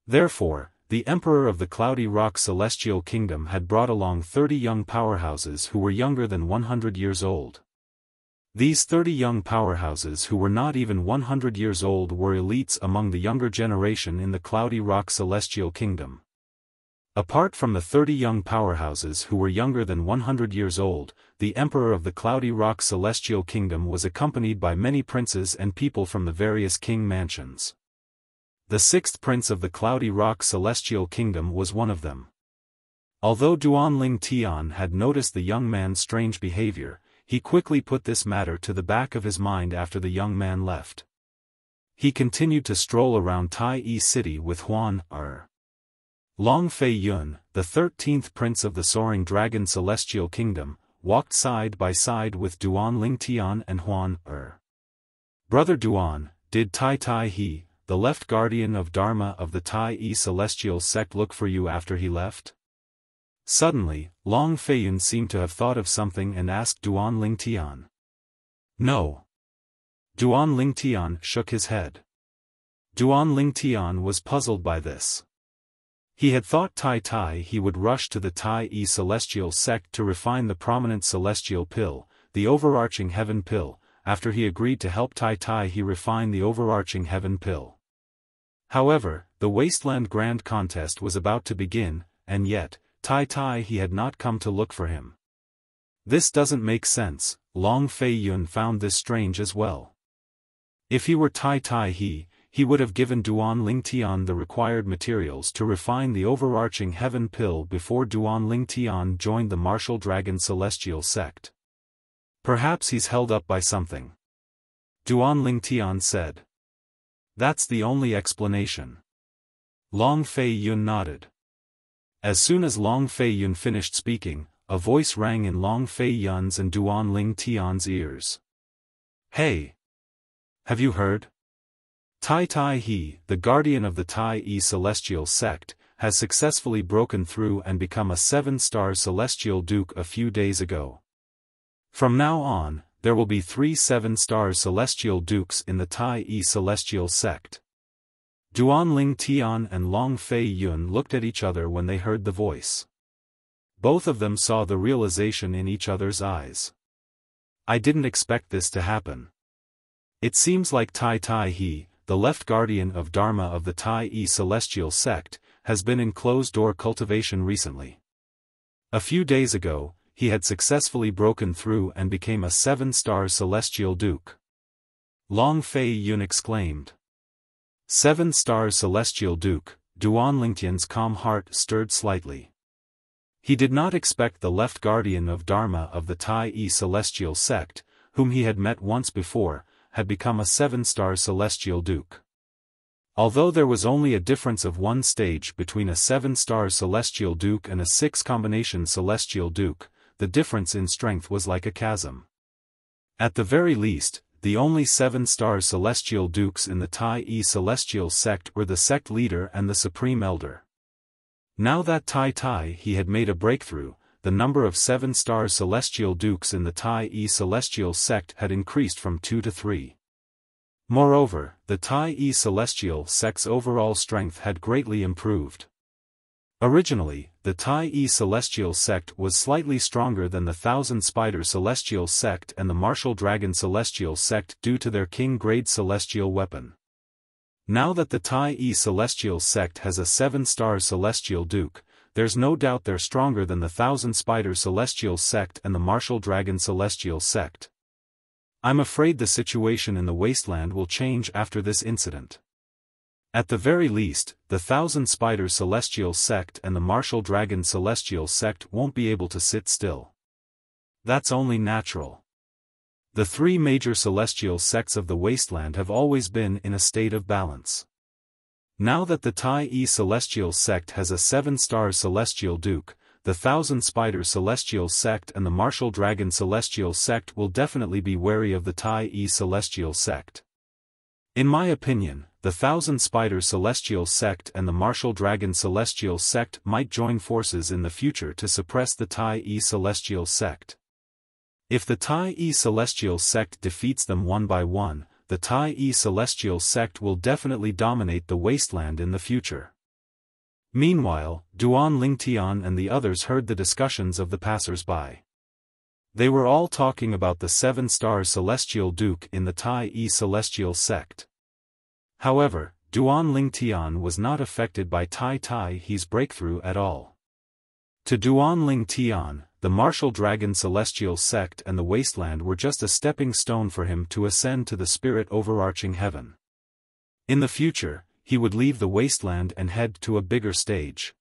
Therefore, the Emperor of the Cloudy Rock Celestial Kingdom had brought along 30 young powerhouses who were younger than 100 years old. These 30 young powerhouses who were not even 100 years old were elites among the younger generation in the Cloudy Rock Celestial Kingdom. Apart from the 30 young powerhouses who were younger than 100 years old, the Emperor of the Cloudy Rock Celestial Kingdom was accompanied by many princes and people from the various king mansions. The sixth prince of the Cloudy Rock Celestial Kingdom was one of them. Although Duanling Tian had noticed the young man's strange behavior, he quickly put this matter to the back of his mind after the young man left. He continued to stroll around Tai-E City with Huan Er. Long Fei Yun, the 13th prince of the Soaring Dragon Celestial Kingdom, walked side by side with Duanling Tian and Huan Er. Brother Duan, did Tai He, the left guardian of Dharma of the Tai-E Celestial sect, look for you after he left? Suddenly, Long Fei Yun seemed to have thought of something and asked Duanling Tian. No. Duanling Tian shook his head. Duanling Tian was puzzled by this. He had thought he would rush to the Tai-E Celestial sect to refine the prominent celestial pill, the overarching heaven pill, after he agreed to help he refine the overarching heaven pill. However, the Wasteland Grand Contest was about to begin, and yet, he had not come to look for him. This doesn't make sense. Long Fei Yun found this strange as well. If he were he would have given Duanling Tian the required materials to refine the overarching heaven pill before Duanling Tian joined the Martial Dragon Celestial sect. Perhaps he's held up by something. Duanling Tian said. That's the only explanation. Long Fei Yun nodded. As soon as Long Fei Yun finished speaking, a voice rang in Long Fei Yun's and Duanling Tian's ears. Hey! Have you heard? He, the guardian of the Tai-E Celestial sect, has successfully broken through and become a 7-star Celestial Duke a few days ago. From now on, there will be 3 7-star Celestial Dukes in the Tai-E Celestial sect. Duanling Tian and Long Fei Yun looked at each other when they heard the voice. Both of them saw the realization in each other's eyes. I didn't expect this to happen. It seems like He, the left guardian of Dharma of the Tai-E Celestial sect, has been in closed-door cultivation recently. A few days ago, he had successfully broken through and became a 7-star celestial duke. Long Fei Yun exclaimed. 7-star celestial duke. Duan Lingtian's calm heart stirred slightly. He did not expect the left guardian of Dharma of the Tai celestial sect, whom he had met once before, had become a 7-star celestial duke. Although there was only a difference of 1 stage between a 7-star celestial duke and a 6 combination celestial duke, the difference in strength was like a chasm. At the very least, the only 7-star celestial dukes in the Tai celestial sect were the sect leader and the supreme elder. Now that Tai he had made a breakthrough, the number of 7-star celestial dukes in the Tai celestial sect had increased from 2 to 3. Moreover, the Tai celestial sect's overall strength had greatly improved. Originally, the Tai celestial sect was slightly stronger than the Thousand Spider celestial sect and the Martial Dragon celestial sect due to their king-grade celestial weapon. Now that the Tai celestial sect has a 7-star celestial duke, there's no doubt they're stronger than the Thousand Spider celestial sect and the Martial Dragon celestial sect. I'm afraid the situation in the wasteland will change after this incident. At the very least, the Thousand Spider celestial sect and the Martial Dragon celestial sect won't be able to sit still. That's only natural. The 3 major celestial sects of the wasteland have always been in a state of balance. Now that the Tai celestial sect has a 7-star celestial duke, the Thousand Spider celestial sect and the Martial Dragon celestial sect will definitely be wary of the Tai celestial sect. In my opinion, the Thousand Spider celestial sect and the Martial Dragon celestial sect might join forces in the future to suppress the Tai celestial sect. If the Tai celestial sect defeats them one by one, the Tai celestial sect will definitely dominate the wasteland in the future. Meanwhile, Duan Lingtian and the others heard the discussions of the passers-by. They were all talking about the 7-star celestial duke in the Tai celestial sect. However, Duan Lingtian was not affected by Tai's breakthrough at all. To Duan Lingtian, the Martial Dragon celestial sect and the wasteland were just a stepping stone for him to ascend to the spirit overarching heaven. In the future, he would leave the wasteland and head to a bigger stage.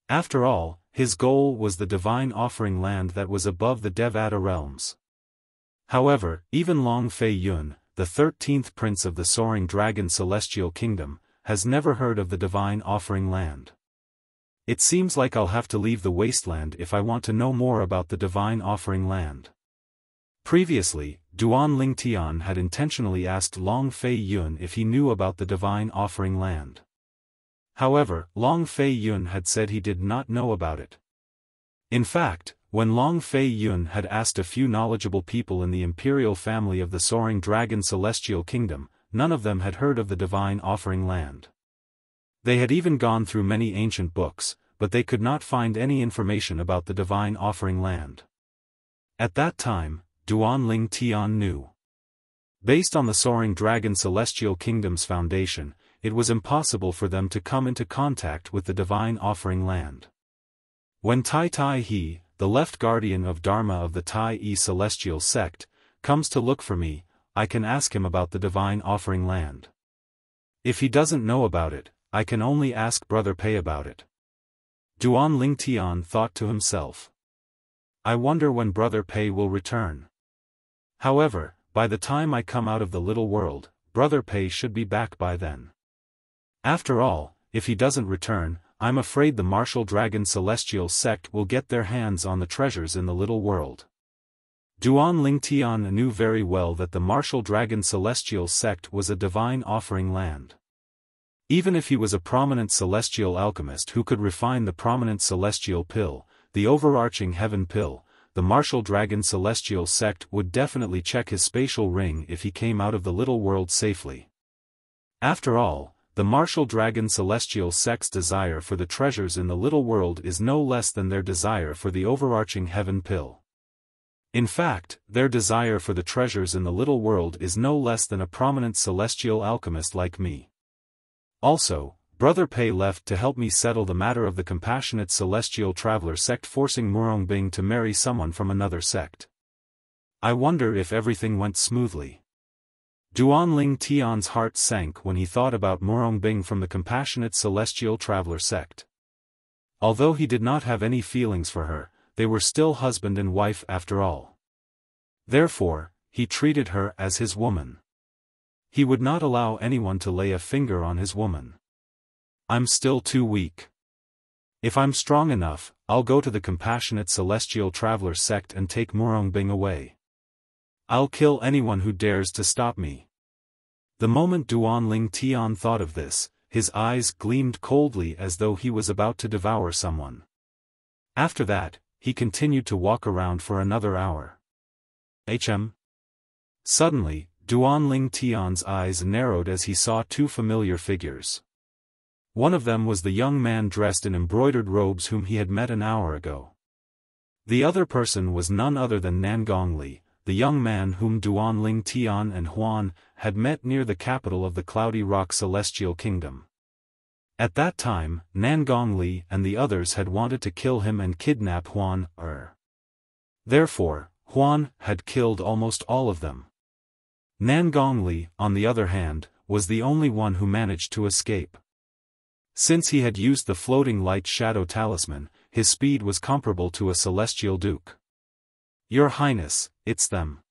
After all, his goal was the divine offering land that was above the Devata realms. However, even Long Fei Yun, the 13th prince of the Soaring Dragon celestial kingdom, has never heard of the divine offering land. It seems like I'll have to leave the wasteland if I want to know more about the divine offering land. Previously, Duan Lingtian had intentionally asked Long Fei Yun if he knew about the divine offering land. However, Long Fei Yun had said he did not know about it. In fact, when Long Fei Yun had asked a few knowledgeable people in the imperial family of the Soaring Dragon celestial kingdom, none of them had heard of the divine offering land. They had even gone through many ancient books, but they could not find any information about the divine offering land. At that time, Duan Lingtian knew. Based on the Soaring Dragon celestial kingdom's foundation, it was impossible for them to come into contact with the divine offering land. When Tai, the left guardian of Dharma of the Tai celestial sect, comes to look for me, I can ask him about the divine offering land. If he doesn't know about it, I can only ask Brother Pei about it. Duan Lingtian thought to himself. I wonder when Brother Pei will return. However, by the time I come out of the little world, Brother Pei should be back by then. After all, if he doesn't return, I'm afraid the Martial Dragon celestial sect will get their hands on the treasures in the little world. Duan Lingtian knew very well that the Martial Dragon celestial sect was a divine offering land. Even if he was a prominent celestial alchemist who could refine the prominent celestial pill, the overarching heaven pill, the Martial Dragon celestial sect would definitely check his spatial ring if he came out of the little world safely. After all, the Martial Dragon celestial sect's desire for the treasures in the little world is no less than their desire for the overarching heaven pill. In fact, their desire for the treasures in the little world is no less than a prominent celestial alchemist like me. Also, Brother Pei left to help me settle the matter of the compassionate celestial traveler sect forcing Murongbing to marry someone from another sect. I wonder if everything went smoothly. Duanling Tian's heart sank when he thought about Murongbing from the compassionate celestial traveler sect. Although he did not have any feelings for her, they were still husband and wife after all. Therefore, he treated her as his woman. He would not allow anyone to lay a finger on his woman. I'm still too weak. If I'm strong enough, I'll go to the compassionate celestial traveler sect and take Murongbing away. I'll kill anyone who dares to stop me. The moment Duanling Tian thought of this, his eyes gleamed coldly as though he was about to devour someone. After that, he continued to walk around for another hour. Suddenly, Duanling Tian's eyes narrowed as he saw two familiar figures. One of them was the young man dressed in embroidered robes whom he had met an hour ago. The other person was none other than Nangongli, the young man whom Duanling Tian and Huan had met near the capital of the Cloudy Rock Celestial Kingdom. At that time, Nangongli and the others had wanted to kill him and kidnap Huan. Therefore, Huan had killed almost all of them. Nangongli, on the other hand, was the only one who managed to escape. Since he had used the floating light shadow talisman, his speed was comparable to a celestial duke. Your Highness, it's them.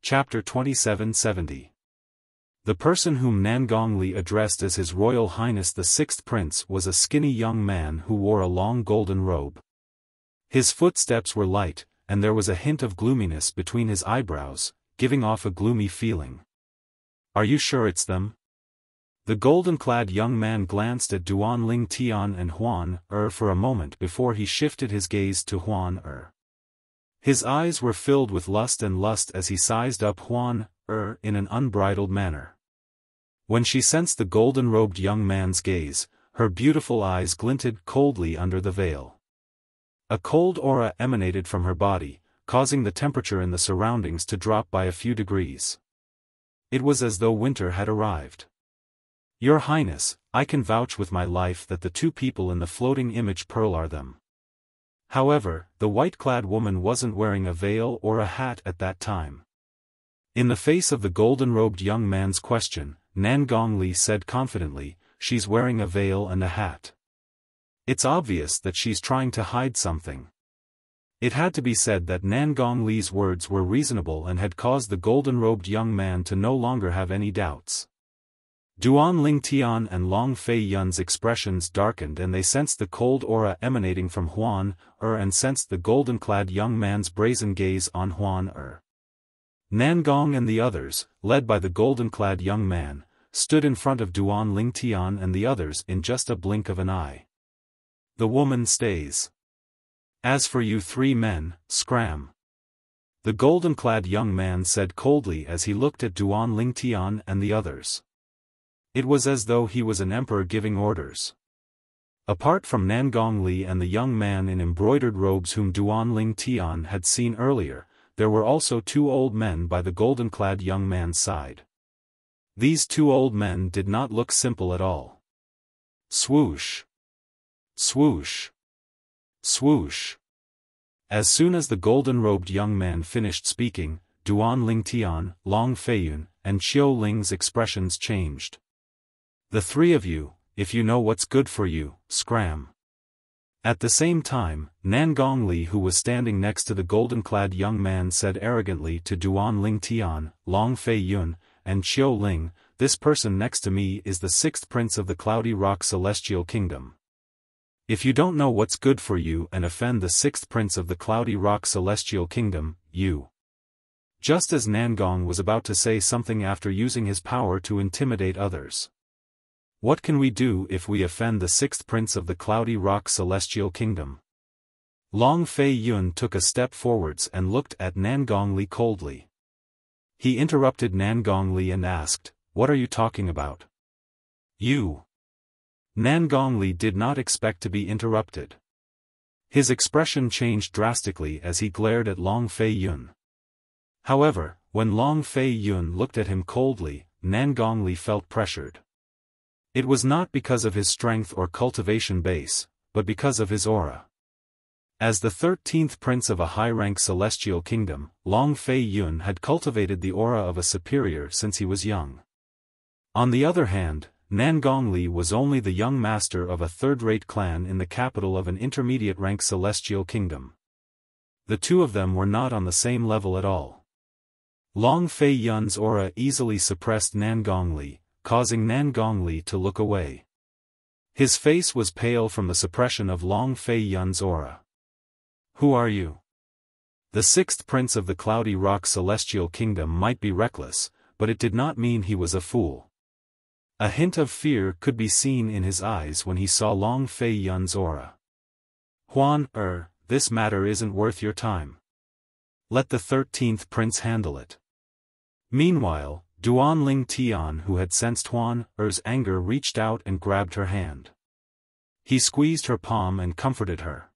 Chapter 2770. The person whom Nangongli addressed as His Royal Highness the Sixth Prince was a skinny young man who wore a long golden robe. His footsteps were light, and there was a hint of gloominess between his eyebrows, giving off a gloomy feeling. Are you sure it's them? The golden-clad young man glanced at Duanling Tian and Huan for a moment before he shifted his gaze to Huan. His eyes were filled with lust as he sized up Huan in an unbridled manner. When she sensed the golden-robed young man's gaze, her beautiful eyes glinted coldly under the veil. A cold aura emanated from her body, causing the temperature in the surroundings to drop by a few degrees. It was as though winter had arrived. Your Highness, I can vouch with my life that the two people in the floating image pearl are them. However, the white-clad woman wasn't wearing a veil or a hat at that time. In the face of the golden-robed young man's question, Nangongli said confidently, she's wearing a veil and a hat. It's obvious that she's trying to hide something. It had to be said that Nangongli's words were reasonable and had caused the golden-robed young man to no longer have any doubts. Duanling Tian and Long Fei Yun's expressions darkened and they sensed the cold aura emanating from Huan and sensed the golden-clad young man's brazen gaze on Huan. Nangong and the others, led by the golden-clad young man, stood in front of Duanling Tian and the others in just a blink of an eye. The woman stays. As for you three men, scram. The golden-clad young man said coldly as he looked at Duanling Tian and the others. It was as though he was an emperor giving orders. Apart from Nangongli and the young man in embroidered robes whom Duanling Tian had seen earlier, there were also two old men by the golden-clad young man's side. These two old men did not look simple at all. Swoosh! Swoosh! Swoosh! As soon as the golden-robed young man finished speaking, Duanling Tian, Long Feiyun, and Xiao Ling's expressions changed. The three of you, if you know what's good for you, scram. At the same time, Nangongli who was standing next to the golden-clad young man said arrogantly to Duanling Tian, Long Feiyun, and Xiao Ling, this person next to me is the sixth prince of the Cloudy Rock Celestial Kingdom. If you don't know what's good for you and offend the sixth prince of the Cloudy Rock Celestial Kingdom, you. Just as Nangong was about to say something after using his power to intimidate others. What can we do if we offend the sixth prince of the Cloudy Rock Celestial Kingdom? Long Fei Yun took a step forwards and looked at Nangongli coldly. He interrupted Nangongli and asked, "What are you talking about?" You. Nangongli did not expect to be interrupted. His expression changed drastically as he glared at Long Fei Yun. However, When Long Fei Yun looked at him coldly, Nan Gongli felt pressured. It was not because of his strength or cultivation base, but because of his aura. As the 13th prince of a high-rank celestial kingdom, Long Fei Yun had cultivated the aura of a superior since he was young. On the other hand, Nan Gongli was only the young master of a third-rate clan in the capital of an intermediate-rank celestial kingdom. The two of them were not on the same level at all. Long Fei Yun's aura easily suppressed Nan Gongli, causing Nan Gongli to look away. His face was pale from the suppression of Long Fei Yun's aura. "Who are you?" The 6th prince of the Cloudy Rock Celestial Kingdom might be reckless, but it did not mean he was a fool. A hint of fear could be seen in his eyes when he saw Long Fei Yun's aura. "Huan, this matter isn't worth your time. Let the 13th prince handle it." Meanwhile, Duan Ling Tian, who had sensed Huan Er's anger, reached out and grabbed her hand. He squeezed her palm and comforted her.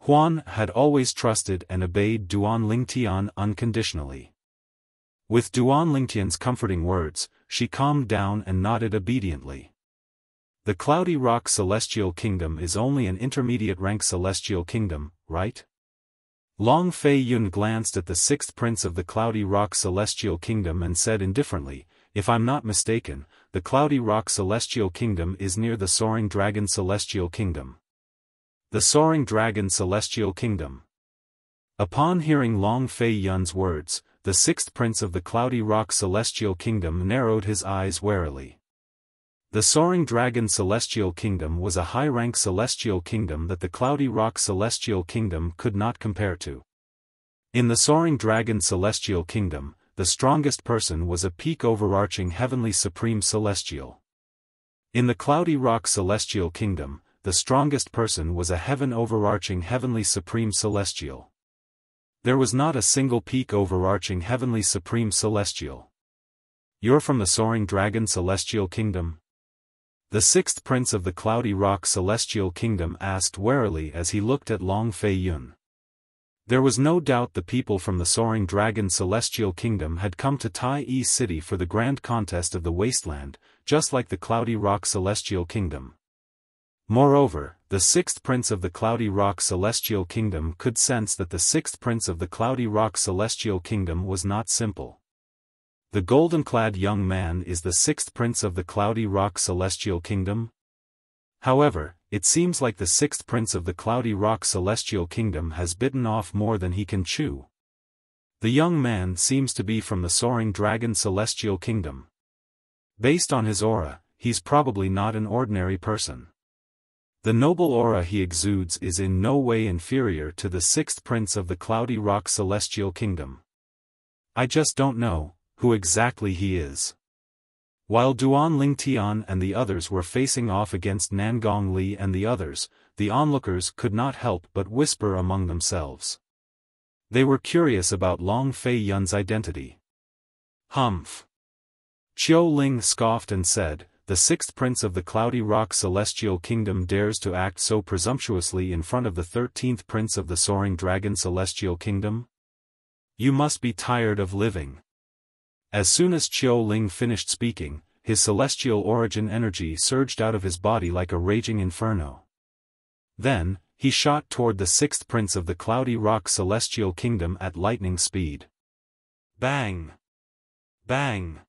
Huan had always trusted and obeyed Duan Ling Tian unconditionally. With Duan Ling Tian's comforting words, she calmed down and nodded obediently. The Cloudy Rock Celestial Kingdom is only an intermediate-rank celestial kingdom, right? Long Fei Yun glanced at the 6th prince of the Cloudy Rock Celestial Kingdom and said indifferently, "If I'm not mistaken, the Cloudy Rock Celestial Kingdom is near the Soaring Dragon Celestial Kingdom." The Soaring Dragon Celestial Kingdom. Upon hearing Long Fei Yun's words, the 6th prince of the Cloudy Rock Celestial Kingdom narrowed his eyes warily. The Soaring Dragon Celestial Kingdom was a high-rank celestial kingdom that the Cloudy Rock Celestial Kingdom could not compare to. In the Soaring Dragon Celestial Kingdom, the strongest person was a peak overarching heavenly supreme celestial. In the Cloudy Rock Celestial Kingdom, the strongest person was a heaven overarching heavenly supreme celestial. There was not a single peak overarching heavenly supreme celestial. "You're from the Soaring Dragon Celestial Kingdom?" The 6th prince of the Cloudy Rock Celestial Kingdom asked warily as he looked at Long Fei Yun. There was no doubt the people from the Soaring Dragon Celestial Kingdom had come to Tai City for the grand contest of the Wasteland, just like the Cloudy Rock Celestial Kingdom. Moreover, the 6th prince of the Cloudy Rock Celestial Kingdom could sense that the 6th prince of the Cloudy Rock Celestial Kingdom was not simple. The golden-clad young man is the 6th prince of the Cloudy Rock Celestial Kingdom? However, it seems like the 6th prince of the Cloudy Rock Celestial Kingdom has bitten off more than he can chew. The young man seems to be from the Soaring Dragon Celestial Kingdom. Based on his aura, he's probably not an ordinary person. The noble aura he exudes is in no way inferior to the 6th prince of the Cloudy Rock Celestial Kingdom. I just don't know who exactly he is. While Duan Ling Tian and the others were facing off against Nan Gongli and the others, the onlookers could not help but whisper among themselves. They were curious about Long Fei Yun's identity. "Humph." Qiu Ling scoffed and said, "The 6th prince of the Cloudy Rock Celestial Kingdom dares to act so presumptuously in front of the 13th prince of the Soaring Dragon Celestial Kingdom? You must be tired of living." As soon as Qiu Ling finished speaking, his celestial origin energy surged out of his body like a raging inferno. Then, he shot toward the 6th prince of the Cloudy Rock Celestial Kingdom at lightning speed. Bang! Bang!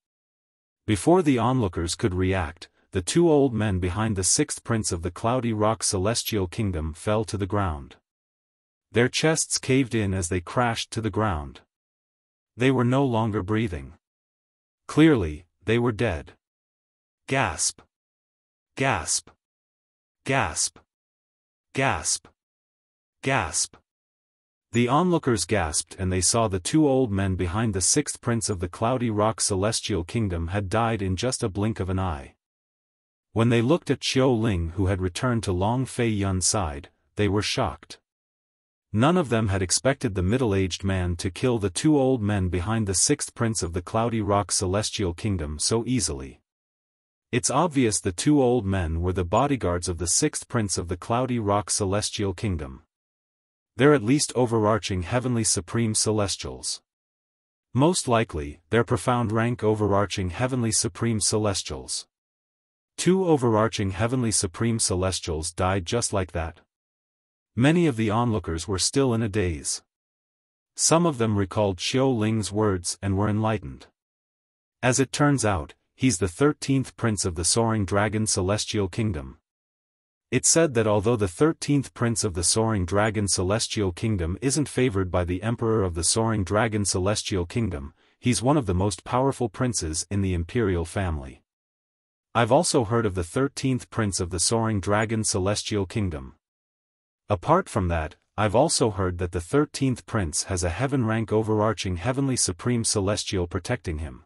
Before the onlookers could react, the two old men behind the 6th prince of the Cloudy Rock Celestial Kingdom fell to the ground. Their chests caved in as they crashed to the ground. They were no longer breathing. Clearly, they were dead. Gasp! Gasp! Gasp! Gasp! Gasp! The onlookers gasped and they saw the two old men behind the 6th prince of the Cloudy Rock Celestial Kingdom had died in just a blink of an eye. When they looked at Qiu Ling, who had returned to Long Fei Yun's side, they were shocked. None of them had expected the middle-aged man to kill the two old men behind the 6th prince of the Cloudy Rock Celestial Kingdom so easily. It's obvious the two old men were the bodyguards of the 6th prince of the Cloudy Rock Celestial Kingdom. They're at least overarching heavenly supreme celestials. Most likely, their profound rank overarching heavenly supreme celestials. 2 overarching heavenly supreme celestials died just like that. Many of the onlookers were still in a daze. Some of them recalled Xiao Ling's words and were enlightened. As it turns out, he's the 13th prince of the Soaring Dragon Celestial Kingdom. It's said that although the 13th prince of the Soaring Dragon Celestial Kingdom isn't favored by the Emperor of the Soaring Dragon Celestial Kingdom, he's one of the most powerful princes in the imperial family. I've also heard of the 13th prince of the Soaring Dragon Celestial Kingdom. Apart from that, I've also heard that the 13th prince has a heaven-rank overarching heavenly supreme celestial protecting him.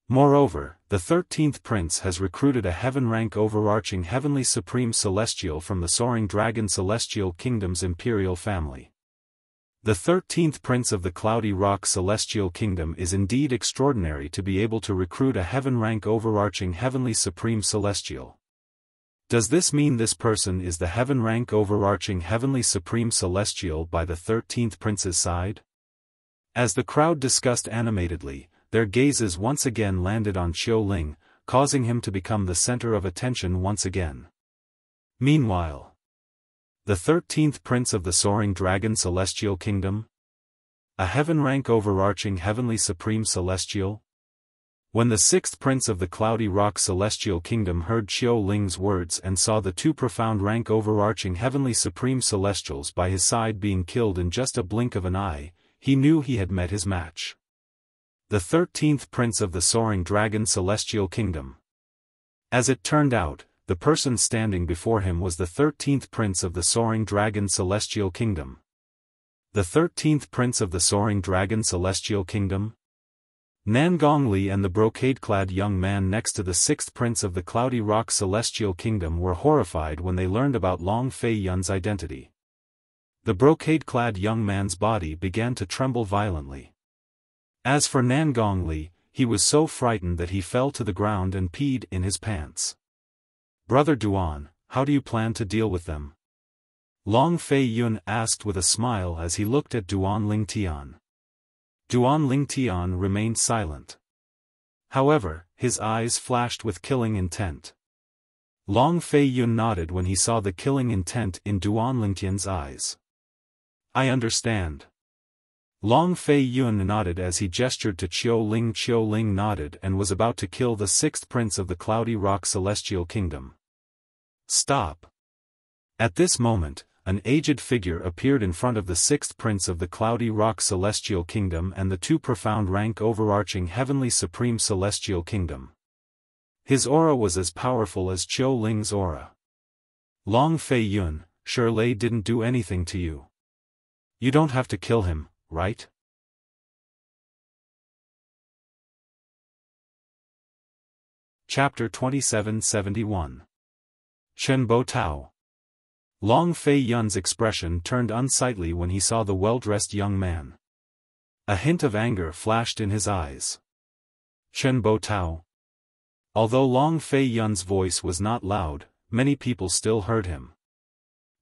Moreover, the 13th prince has recruited a heaven-rank overarching heavenly supreme celestial from the Soaring Dragon Celestial Kingdom's imperial family. The 13th prince of the Cloudy Rock Celestial Kingdom is indeed extraordinary to be able to recruit a heaven-rank overarching heavenly supreme celestial. Does this mean this person is the heaven-rank overarching heavenly supreme celestial by the 13th prince's side? As the crowd discussed animatedly, their gazes once again landed on Xiao Ling, causing him to become the center of attention once again. Meanwhile, the 13th prince of the Soaring Dragon Celestial Kingdom? A heaven-rank overarching heavenly supreme celestial? When the 6th prince of the Cloudy Rock Celestial Kingdom heard Xiao Ling's words and saw the 2 profound rank overarching heavenly supreme celestials by his side being killed in just a blink of an eye, he knew he had met his match. The 13th prince of the Soaring Dragon Celestial Kingdom. As it turned out, the person standing before him was the 13th prince of the Soaring Dragon Celestial Kingdom. The 13th prince of the Soaring Dragon Celestial Kingdom? Nangong Li and the brocade-clad young man next to the 6th prince of the Cloudy Rock Celestial Kingdom were horrified when they learned about Long Fei Yun's identity. The brocade-clad young man's body began to tremble violently. As for Nangong Li, he was so frightened that he fell to the ground and peed in his pants. "Brother Duan, how do you plan to deal with them?" Long Fei Yun asked with a smile as he looked at Duan Lingtian. Duan Lingtian remained silent. However, his eyes flashed with killing intent. Long Fei Yun nodded when he saw the killing intent in Duan Lingtian's eyes. "I understand." Long Fei Yun nodded as he gestured to Xiao Ling. Xiao Ling nodded and was about to kill the 6th prince of the Cloudy Rock Celestial Kingdom. "Stop." At this moment, an aged figure appeared in front of the 6th prince of the Cloudy Rock Celestial Kingdom and the 2 profound rank overarching heavenly supreme celestial kingdom. His aura was as powerful as Xiao Ling's aura. "Long Fei Yun, Shirley didn't do anything to you. You don't have to kill him, right?" Chapter 2771. Chen Bo Tao. Long Fei Yun's expression turned unsightly when he saw the well-dressed young man. A hint of anger flashed in his eyes. Chen Bo Tao. Although Long Fei Yun's voice was not loud, many people still heard him.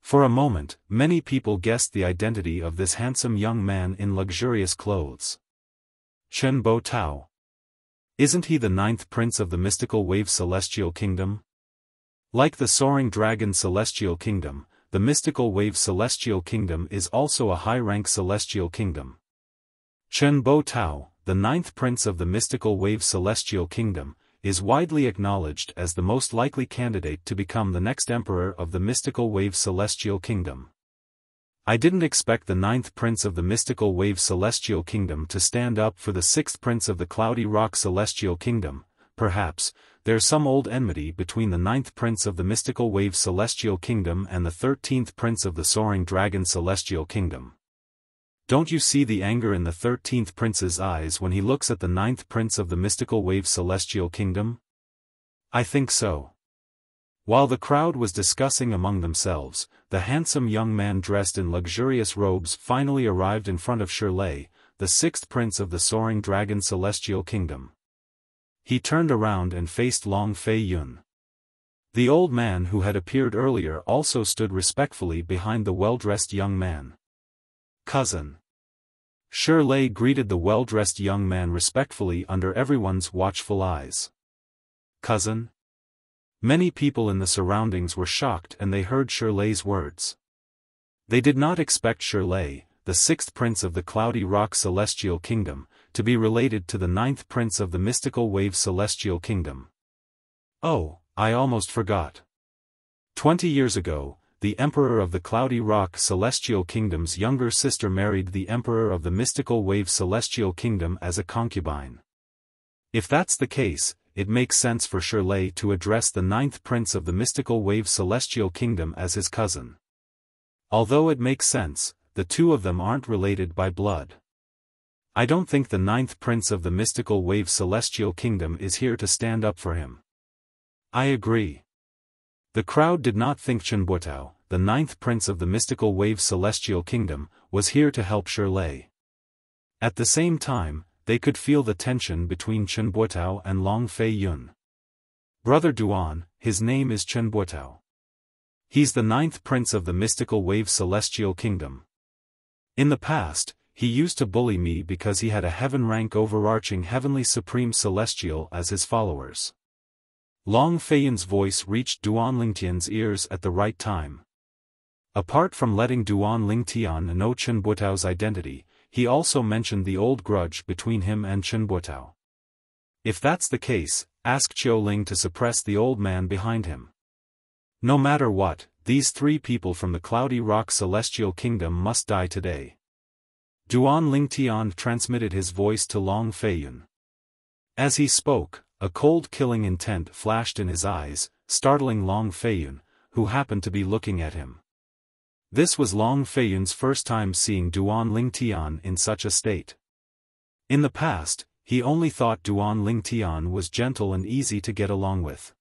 For a moment, many people guessed the identity of this handsome young man in luxurious clothes. Chen Bo Tao. Isn't he the 9th prince of the mystical wave celestial kingdom? Like the Soaring Dragon Celestial Kingdom, the mystical wave celestial kingdom is also a high-rank celestial kingdom. Chen Bo Tao, the 9th prince of the mystical wave celestial kingdom, is widely acknowledged as the most likely candidate to become the next emperor of the mystical wave celestial kingdom. I didn't expect the 9th prince of the mystical wave celestial kingdom to stand up for the 6th prince of the Cloudy Rock Celestial Kingdom. Perhaps there's some old enmity between the 9th prince of the mystical wave celestial kingdom and the 13th prince of the Soaring Dragon Celestial Kingdom. Don't you see the anger in the 13th prince's eyes when he looks at the 9th prince of the mystical wave celestial kingdom? I think so. While the crowd was discussing among themselves, the handsome young man dressed in luxurious robes finally arrived in front of Shirley, the 6th prince of the Soaring Dragon Celestial Kingdom. He turned around and faced Long Fei Yun. The old man who had appeared earlier also stood respectfully behind the well-dressed young man. "Cousin." Shirley greeted the well-dressed young man respectfully under everyone's watchful eyes. "Cousin?" Many people in the surroundings were shocked and they heard Shirley's words. They did not expect Shirley, the sixth prince of the Cloudy Rock Celestial Kingdom, to be related to the ninth prince of the Mystical Wave Celestial Kingdom. "Oh, I almost forgot. 20 years ago, the Emperor of the Cloudy Rock Celestial Kingdom's younger sister married the Emperor of the Mystical Wave Celestial Kingdom as a concubine. If that's the case, it makes sense for Shirley to address the ninth prince of the Mystical Wave Celestial Kingdom as his cousin. Although it makes sense, the two of them aren't related by blood. I don't think the ninth prince of the Mystical Wave Celestial Kingdom is here to stand up for him." "I agree." The crowd did not think Chenbuotao, the ninth prince of the Mystical Wave Celestial Kingdom, was here to help Shirley. At the same time, they could feel the tension between Chenbuotao and Long Fei Yun. "Brother Duan, his name is Chenbuotao. He's the ninth prince of the Mystical Wave Celestial Kingdom. In the past, he used to bully me because he had a heaven-rank overarching Heavenly Supreme Celestial as his followers." Long Feiyun's voice reached Duan Lingtian's ears at the right time. Apart from letting Duan Lingtian know Chenbuotao's identity, he also mentioned the old grudge between him and Chenbuotao. If that's the case, ask Qiu Ling to suppress the old man behind him. No matter what, these three people from the Cloudy Rock Celestial Kingdom must die today. Duan Lingtian transmitted his voice to Long Feiyun. As he spoke, a cold killing intent flashed in his eyes, startling Long Feiyun, who happened to be looking at him. This was Long Feiyun's first time seeing Duan Lingtian in such a state. In the past, he only thought Duan Lingtian was gentle and easy to get along with.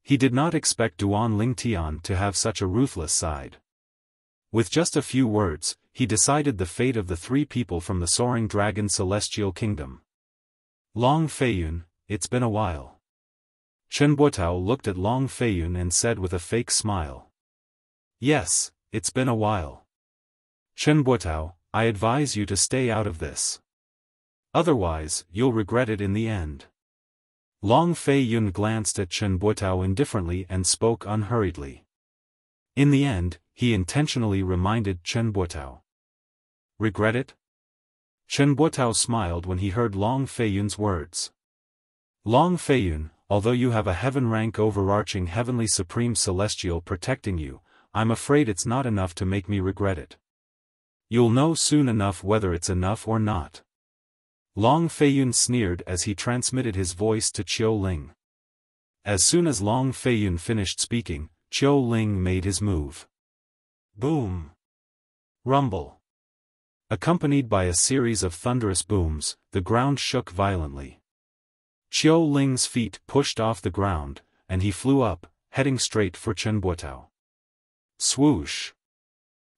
He did not expect Duan Lingtian to have such a ruthless side. With just a few words, he decided the fate of the three people from the Soaring Dragon Celestial Kingdom. "Long Feiyun, it's been a while." Chenbuotao looked at Long Feiyun and said with a fake smile. "Yes, it's been a while. Chenbuotao, I advise you to stay out of this. Otherwise, you'll regret it in the end." Long Feiyun glanced at Chenbuotao indifferently and spoke unhurriedly. In the end, he intentionally reminded Chenbuotao. "Regret it?" Chenbuotao smiled when he heard Long Feiyun's words. "Long Feiyun, although you have a heaven-rank overarching Heavenly Supreme Celestial protecting you, I'm afraid it's not enough to make me regret it. You'll know soon enough whether it's enough or not." Long Feiyun sneered as he transmitted his voice to Qiu Ling. As soon as Long Feiyun finished speaking, Qiu Ling made his move. Boom! Rumble! Accompanied by a series of thunderous booms, the ground shook violently. Qiu Ling's feet pushed off the ground, and he flew up, heading straight for Chenbuotao. Swoosh!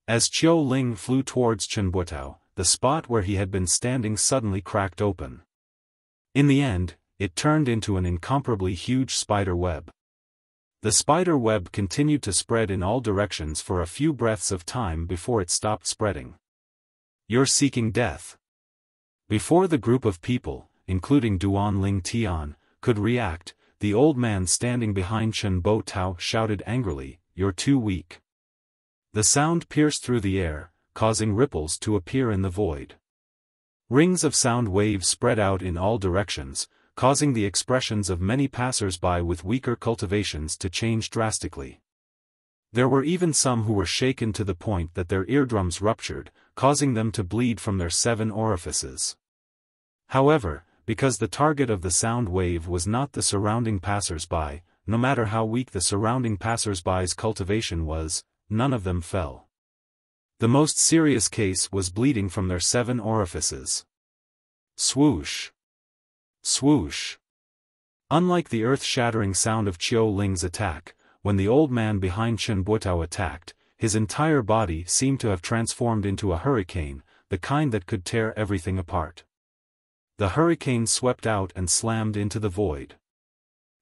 As Qiu Ling flew towards Chenbuotao, the spot where he had been standing suddenly cracked open. In the end, it turned into an incomparably huge spider web. The spider web continued to spread in all directions for a few breaths of time before it stopped spreading. "You're seeking death." Before the group of people, including Duan Lingtian, could react, the old man standing behind Chenbuotao shouted angrily, "You're too weak." The sound pierced through the air, causing ripples to appear in the void. Rings of sound waves spread out in all directions, causing the expressions of many passers-by with weaker cultivations to change drastically. There were even some who were shaken to the point that their eardrums ruptured, causing them to bleed from their 7 orifices. However, because the target of the sound wave was not the surrounding passers-by, no matter how weak the surrounding passers-by's cultivation was, none of them fell. The most serious case was bleeding from their 7 orifices. Swoosh! Swoosh! Unlike the earth-shattering sound of Qiu Ling's attack, when the old man behind Chenbuotao attacked, his entire body seemed to have transformed into a hurricane, the kind that could tear everything apart. The hurricane swept out and slammed into the void.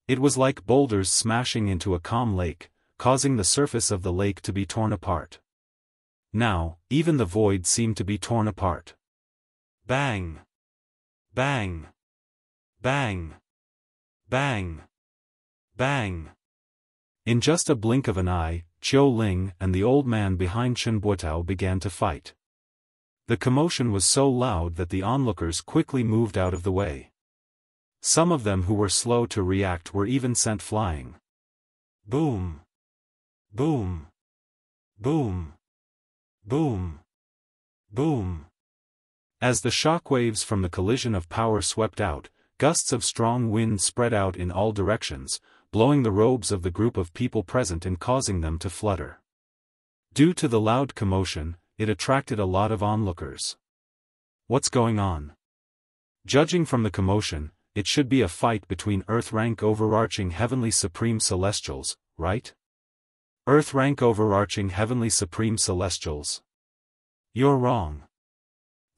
It was like boulders smashing into a calm lake, causing the surface of the lake to be torn apart. Now, even the void seemed to be torn apart. Bang! Bang! Bang! Bang! Bang! In just a blink of an eye, Qiu Ling and the old man behind Chen Buotao began to fight. The commotion was so loud that the onlookers quickly moved out of the way. Some of them who were slow to react were even sent flying. Boom! Boom! Boom! Boom! Boom! As the shockwaves from the collision of power swept out, gusts of strong wind spread out in all directions, blowing the robes of the group of people present and causing them to flutter. Due to the loud commotion, it attracted a lot of onlookers. What's going on? Judging from the commotion, it should be a fight between Earth-rank overarching heavenly supreme celestials, right? Earth-rank overarching heavenly supreme celestials? You're wrong.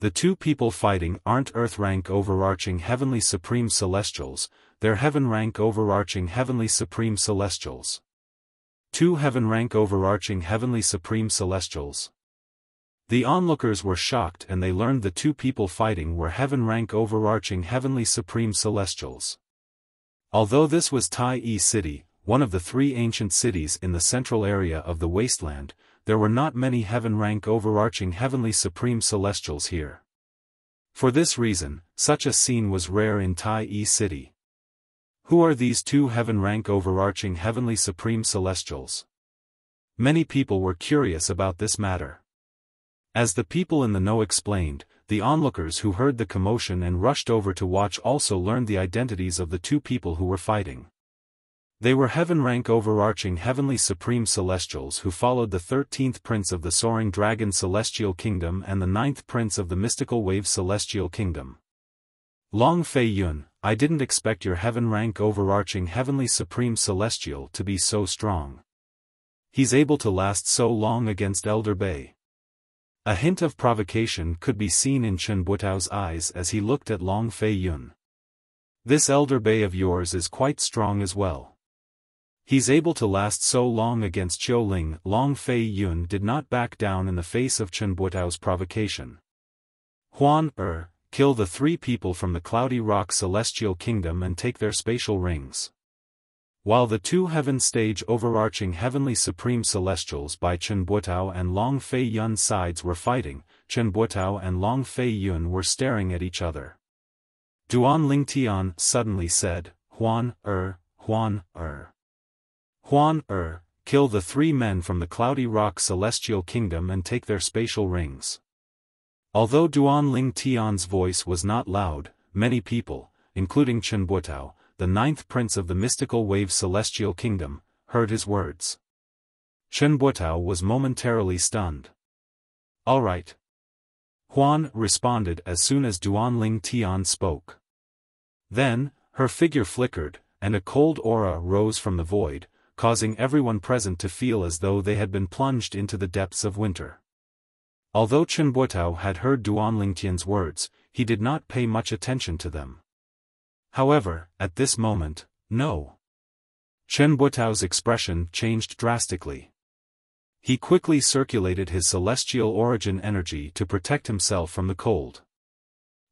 The two people fighting aren't Earth-rank overarching heavenly supreme celestials, they're Heaven-rank overarching heavenly supreme celestials. Two Heaven-rank overarching heavenly supreme celestials. The onlookers were shocked and they learned the two people fighting were Heaven-rank overarching heavenly supreme celestials. Although this was Tai-E City, one of the three ancient cities in the central area of the wasteland, there were not many Heaven-rank overarching heavenly supreme celestials here. For this reason, such a scene was rare in Tai-E City. Who are these two Heaven-rank overarching heavenly supreme celestials? Many people were curious about this matter. As the people in the know explained, the onlookers who heard the commotion and rushed over to watch also learned the identities of the two people who were fighting. They were Heaven-rank overarching heavenly supreme celestials who followed the 13th prince of the Soaring Dragon Celestial Kingdom and the 9th prince of the Mystical Wave Celestial Kingdom. Long Fei Yun, I didn't expect your Heaven-rank overarching heavenly supreme celestial to be so strong. He's able to last so long against Elder Bei. A hint of provocation could be seen in Chen Buotao's eyes as he looked at Long Fei Yun. This Elder Bei of yours is quite strong as well. He's able to last so long against Qiu Ling. Long Fei Yun did not back down in the face of Chen Buotao's provocation. Huan kill the three people from the Cloudy Rock Celestial Kingdom and take their spatial rings. While the two heaven-stage overarching heavenly supreme celestials by Chen Buotao and Long Fei Yun's sides were fighting, Chen Buotao and Long Fei Yun were staring at each other. Duan Lingtian suddenly said, Huan kill the three men from the Cloudy Rock Celestial Kingdom and take their spatial rings. Although Duan Lingtian's voice was not loud, many people, including Chen Buotao, the 9th prince of the Mystical Wave Celestial Kingdom, heard his words. Chen Buotao was momentarily stunned. All right. Huan responded as soon as Duan Lingtian spoke. Then, her figure flickered, and a cold aura rose from the void, causing everyone present to feel as though they had been plunged into the depths of winter. Although Chen Buotao had heard Duan Lingtian's words, he did not pay much attention to them. However, at this moment, no. Chen Buotao's expression changed drastically. He quickly circulated his celestial origin energy to protect himself from the cold.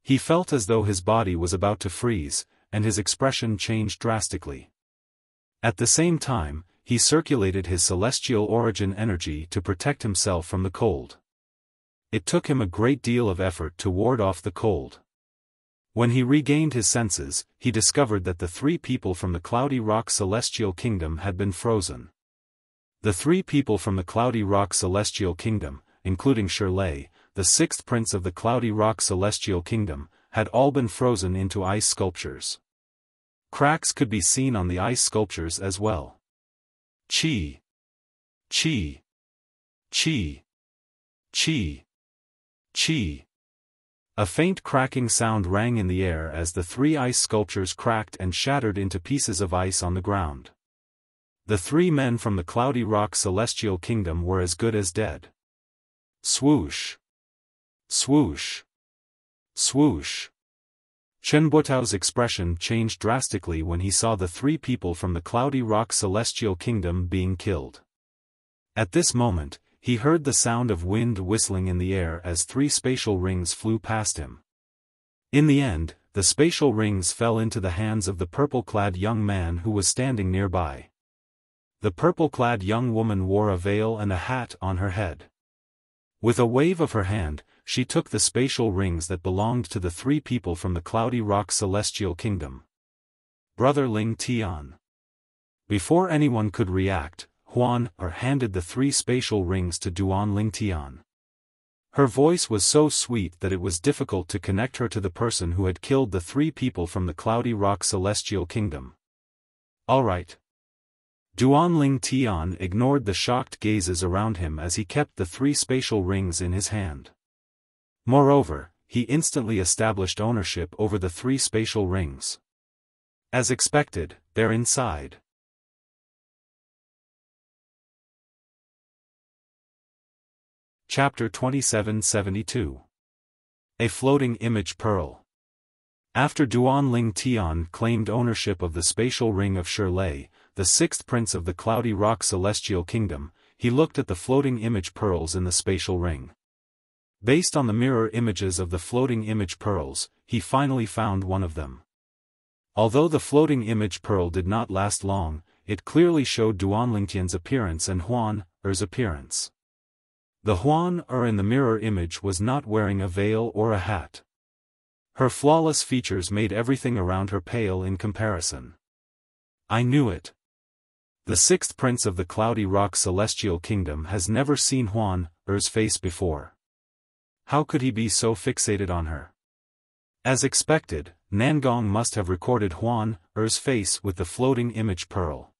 He felt as though his body was about to freeze, and his expression changed drastically. At the same time, he circulated his celestial origin energy to protect himself from the cold. It took him a great deal of effort to ward off the cold. When he regained his senses, he discovered that the three people from the Cloudy Rock Celestial Kingdom had been frozen. The three people from the Cloudy Rock Celestial Kingdom, including Shirley, the 6th prince of the Cloudy Rock Celestial Kingdom, had all been frozen into ice sculptures. Cracks could be seen on the ice sculptures as well. Chi! Chi! Chi! Chi! Chi! A faint cracking sound rang in the air as the three ice sculptures cracked and shattered into pieces of ice on the ground. The three men from the Cloudy Rock Celestial Kingdom were as good as dead. Swoosh! Swoosh! Swoosh! Chen Buotao's expression changed drastically when he saw the three people from the Cloudy Rock Celestial Kingdom being killed. At this moment, he heard the sound of wind whistling in the air as three spatial rings flew past him. In the end, the spatial rings fell into the hands of the purple-clad young man who was standing nearby. The purple-clad young woman wore a veil and a hat on her head. With a wave of her hand, she took the spatial rings that belonged to the three people from the Cloudy Rock Celestial Kingdom. Brother Ling Tian. Before anyone could react, Huan handed the three spatial rings to Duan Ling Tian. Her voice was so sweet that it was difficult to connect her to the person who had killed the three people from the Cloudy Rock Celestial Kingdom. All right. Duan Ling Tian ignored the shocked gazes around him as he kept the three spatial rings in his hand. Moreover, he instantly established ownership over the three spatial rings. As expected, they're inside. Chapter 2772. A Floating Image Pearl. After Duan Ling Tian claimed ownership of the spatial ring of Shirlei, the sixth prince of the Cloudy Rock Celestial Kingdom, he looked at the floating image pearls in the spatial ring. Based on the mirror images of the floating image pearls, he finally found one of them. Although the floating image pearl did not last long, it clearly showed Duan Ling Tian's appearance and Huan Er's appearance. The Huan Er in the mirror image was not wearing a veil or a hat. Her flawless features made everything around her pale in comparison. I knew it. The sixth prince of the Cloudy Rock Celestial Kingdom has never seen Huan Er's face before. How could he be so fixated on her? As expected, Nangong must have recorded Huan Er's face with the floating image pearl.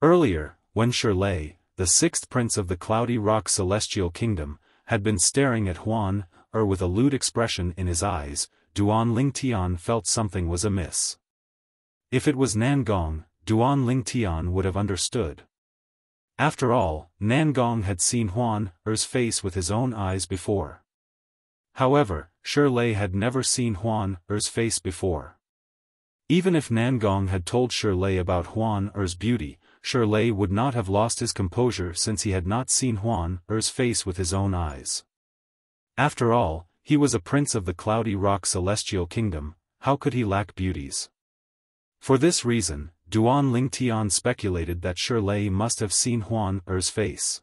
Earlier, when Shirlei, the sixth prince of the Cloudy Rock Celestial Kingdom, had been staring at Huan Er with a lewd expression in his eyes, Duan Ling Tian felt something was amiss. If it was Nangong, Duan Ling Tian would have understood. After all, Nangong had seen Huan Er's face with his own eyes before. However, Shirlei had never seen Huan Er's face before. Even if Nangong had told Shirlei about Huan Er's beauty, Shirlei would not have lost his composure since he had not seen Huan Er's face with his own eyes. After all, he was a prince of the Cloudy Rock Celestial Kingdom, how could he lack beauties? For this reason, Duan Ling Tian speculated that Shirlei must have seen Huan Er's face.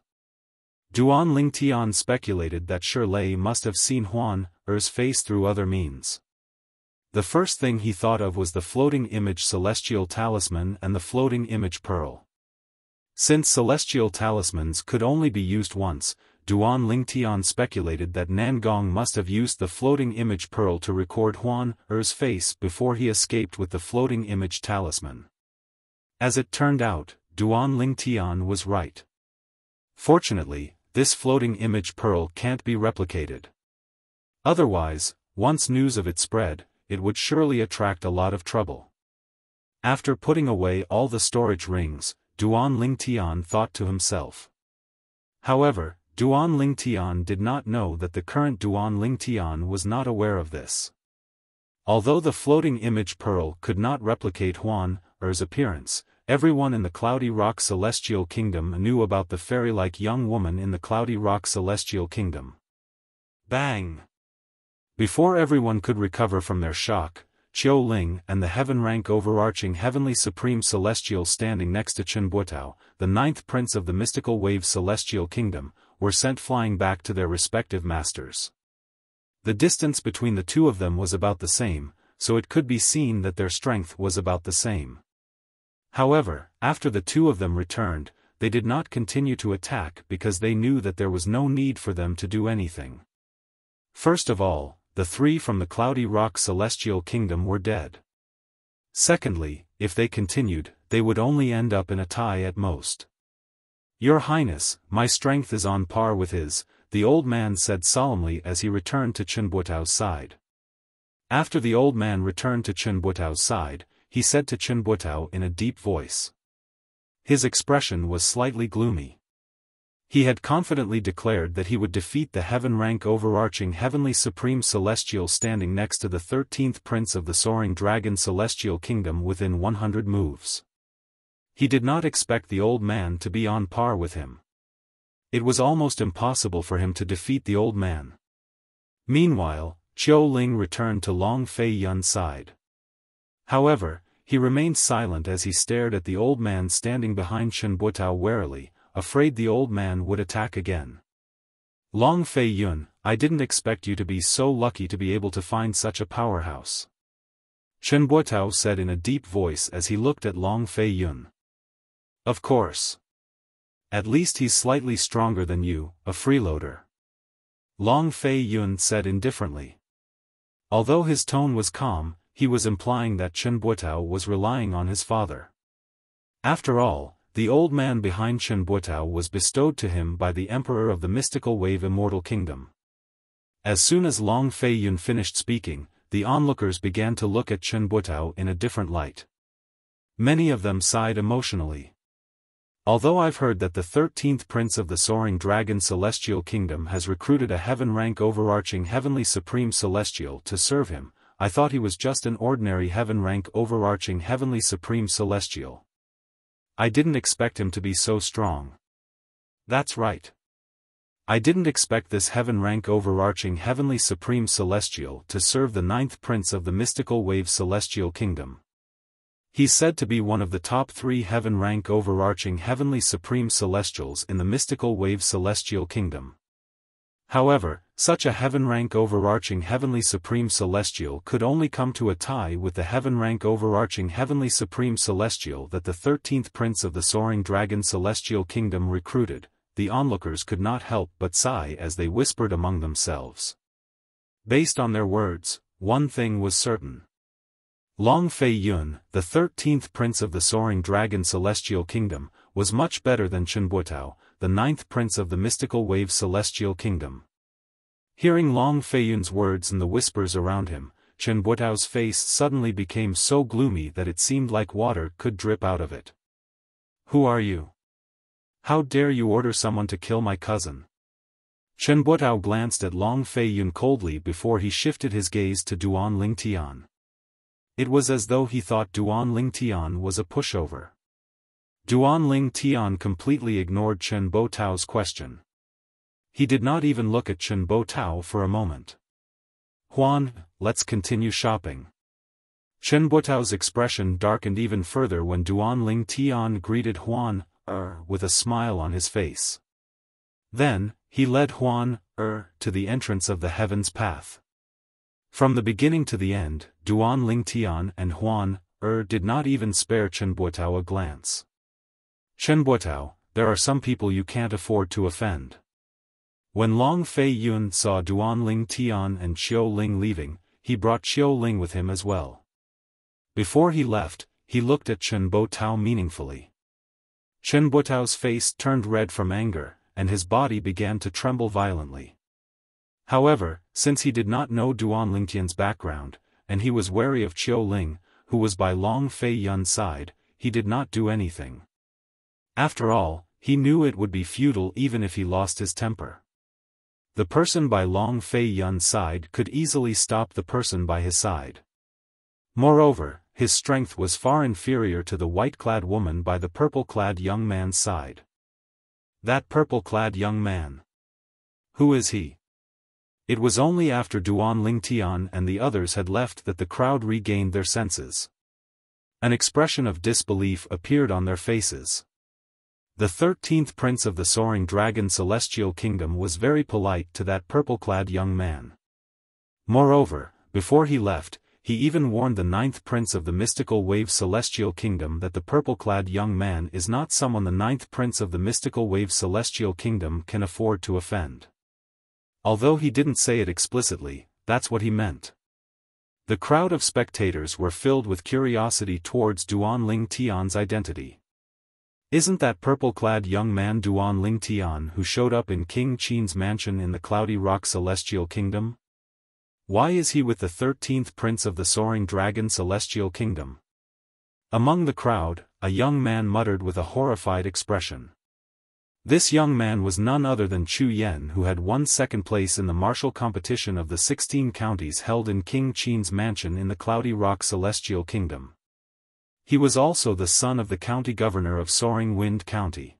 Duan Ling Tian speculated that Shirlei must have seen Huan Er's face through other means. The first thing he thought of was the floating image celestial talisman and the floating image pearl. Since celestial talismans could only be used once, Duan Ling Tian speculated that Nangong must have used the floating image pearl to record Huan Er's face before he escaped with the floating image talisman. As it turned out, Duan Ling Tian was right. Fortunately, this floating image pearl can't be replicated. Otherwise, once news of it spread, it would surely attract a lot of trouble. After putting away all the storage rings, Duan Ling Tian thought to himself. However, Duan Ling Tian did not know that the current Duan Ling Tian was not aware of this. Although the floating image pearl could not replicate Huan Er's appearance, everyone in the Cloudy Rock Celestial Kingdom knew about the fairy-like young woman in the Cloudy Rock Celestial Kingdom. Bang! Before everyone could recover from their shock, Qiu Ling and the heaven-rank overarching heavenly supreme celestial standing next to Chen Buotao, the ninth prince of the mystical wave celestial kingdom, were sent flying back to their respective masters. The distance between the two of them was about the same, so it could be seen that their strength was about the same. However, after the two of them returned, they did not continue to attack because they knew that there was no need for them to do anything. First of all, the three from the Cloudy Rock Celestial Kingdom were dead. Secondly, if they continued, they would only end up in a tie at most. Your Highness, my strength is on par with his, the old man said solemnly as he returned to Chen Buotao's side. After the old man returned to Chen Buotao's side, he said to Chen Buotao in a deep voice. His expression was slightly gloomy. He had confidently declared that he would defeat the heaven-rank overarching heavenly supreme celestial standing next to the 13th prince of the Soaring Dragon Celestial Kingdom within 100 moves. He did not expect the old man to be on par with him. It was almost impossible for him to defeat the old man. Meanwhile, Xiaofan returned to Long Fei Yun's side. However, he remained silent as he stared at the old man standing behind Chen Buotao warily, afraid the old man would attack again. Long Fei Yun, I didn't expect you to be so lucky to be able to find such a powerhouse. Chen Buotao said in a deep voice as he looked at Long Fei Yun. Of course. At least he's slightly stronger than you, a freeloader. Long Fei Yun said indifferently. Although his tone was calm, he was implying that Chen Buotao was relying on his father. After all, the old man behind Chen Buotao was bestowed to him by the Emperor of the Mystical Wave Immortal Kingdom. As soon as Long Fei Yun finished speaking, the onlookers began to look at Chen Buotao in a different light. Many of them sighed emotionally. Although I've heard that the 13th Prince of the Soaring Dragon Celestial Kingdom has recruited a heaven-rank overarching Heavenly Supreme Celestial to serve him, I thought he was just an ordinary heaven-rank overarching Heavenly Supreme Celestial. I didn't expect him to be so strong. That's right. I didn't expect this heaven-rank overarching Heavenly Supreme Celestial to serve the 9th Prince of the Mystical Wave Celestial Kingdom. He's said to be one of the top 3 heaven-rank overarching Heavenly Supreme Celestials in the Mystical Wave Celestial Kingdom. However, such a heaven-rank overarching Heavenly Supreme Celestial could only come to a tie with the heaven-rank overarching Heavenly Supreme Celestial that the 13th Prince of the Soaring Dragon Celestial Kingdom recruited. The onlookers could not help but sigh as they whispered among themselves. Based on their words, one thing was certain. Long Fei Yun, the 13th Prince of the Soaring Dragon Celestial Kingdom, was much better than Chen Buotao, the 9th Prince of the Mystical Wave Celestial Kingdom. Hearing Long Fei Yun's words and the whispers around him, Chen Buotao's face suddenly became so gloomy that it seemed like water could drip out of it. Who are you? How dare you order someone to kill my cousin? Chen Buotao glanced at Long Fei Yun coldly before he shifted his gaze to Duan Ling Tian. It was as though he thought Duan Ling Tian was a pushover. Duan Ling Tian completely ignored Chen Buotao's question. He did not even look at Chen Buotao for a moment. Huan, let's continue shopping. Chen Buotao's expression darkened even further when Duan Ling Tian greeted Huan, with a smile on his face. Then, he led Huan, to the entrance of the Heaven's Path. From the beginning to the end, Duan Ling Tian and Huan, did not even spare Chen Buotao a glance. Chen Buotao, there are some people you can't afford to offend. When Long Fei Yun saw Duan Ling Tian and Xiaofan leaving, he brought Xiaofan with him as well. Before he left, he looked at Chen Buotao meaningfully. Chen Buotao's face turned red from anger, and his body began to tremble violently. However, since he did not know Duan Ling Tian's background, and he was wary of Xiaofan, who was by Long Fei Yun's side, he did not do anything. After all, he knew it would be futile even if he lost his temper. The person by Long Fei Yun's side could easily stop the person by his side. Moreover, his strength was far inferior to the white-clad woman by the purple-clad young man's side. That purple-clad young man. Who is he? It was only after Duan Ling Tian and the others had left that the crowd regained their senses. An expression of disbelief appeared on their faces. The 13th Prince of the Soaring Dragon Celestial Kingdom was very polite to that purple-clad young man. Moreover, before he left, he even warned the 9th Prince of the Mystical Wave Celestial Kingdom that the purple-clad young man is not someone the 9th Prince of the Mystical Wave Celestial Kingdom can afford to offend. Although he didn't say it explicitly, that's what he meant. The crowd of spectators were filled with curiosity towards Duan Ling Tian's identity. Isn't that purple-clad young man Duan Ling Tian who showed up in King Qin's mansion in the Cloudy Rock Celestial Kingdom? Why is he with the 13th Prince of the Soaring Dragon Celestial Kingdom? Among the crowd, a young man muttered with a horrified expression. This young man was none other than Chu Yen, who had won second place in the martial competition of the 16 counties held in King Qin's mansion in the Cloudy Rock Celestial Kingdom. He was also the son of the county governor of Soaring Wind County.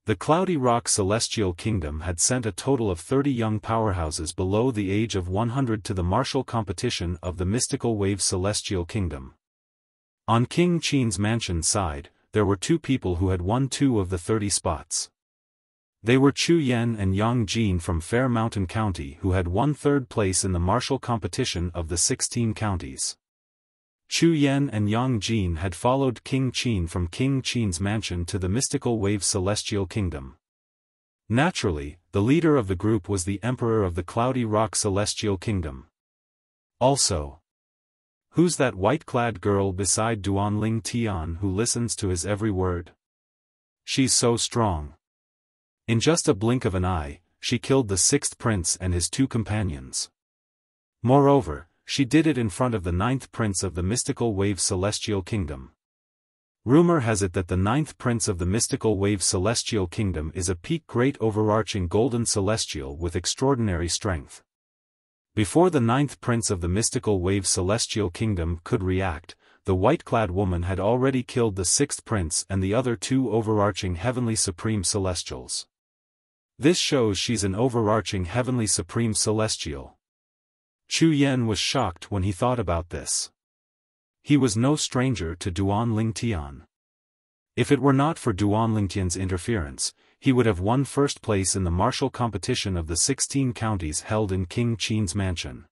The Cloudy Rock Celestial Kingdom had sent a total of 30 young powerhouses below the age of 100 to the martial competition of the Mystical Wave Celestial Kingdom. On King Qin's mansion side, there were 2 people who had won 2 of the 30 spots. They were Chu Yen and Yang Jin from Fair Mountain County, who had won 3rd place in the martial competition of the 16 counties. Chu Yen and Yang Jin had followed King Qin from King Qin's mansion to the Mystical Wave Celestial Kingdom. Naturally, the leader of the group was the Emperor of the Cloudy Rock Celestial Kingdom. Also, who's that white-clad girl beside Duanling Tian who listens to his every word? She's so strong. In just a blink of an eye, she killed the 6th prince and his 2 companions. Moreover, she did it in front of the 9th prince of the Mystical Wave Celestial Kingdom. Rumor has it that the 9th prince of the Mystical Wave Celestial Kingdom is a peak great overarching golden celestial with extraordinary strength. Before the 9th prince of the Mystical Wave Celestial Kingdom could react, the white-clad woman had already killed the 6th prince and the other 2 overarching heavenly supreme celestials. This shows she's an overarching heavenly supreme celestial. Chu Yen was shocked when he thought about this. He was no stranger to Duanling Tian. If it were not for Duanling Tian's interference, he would have won 1st place in the martial competition of the 16 counties held in King Qin's mansion.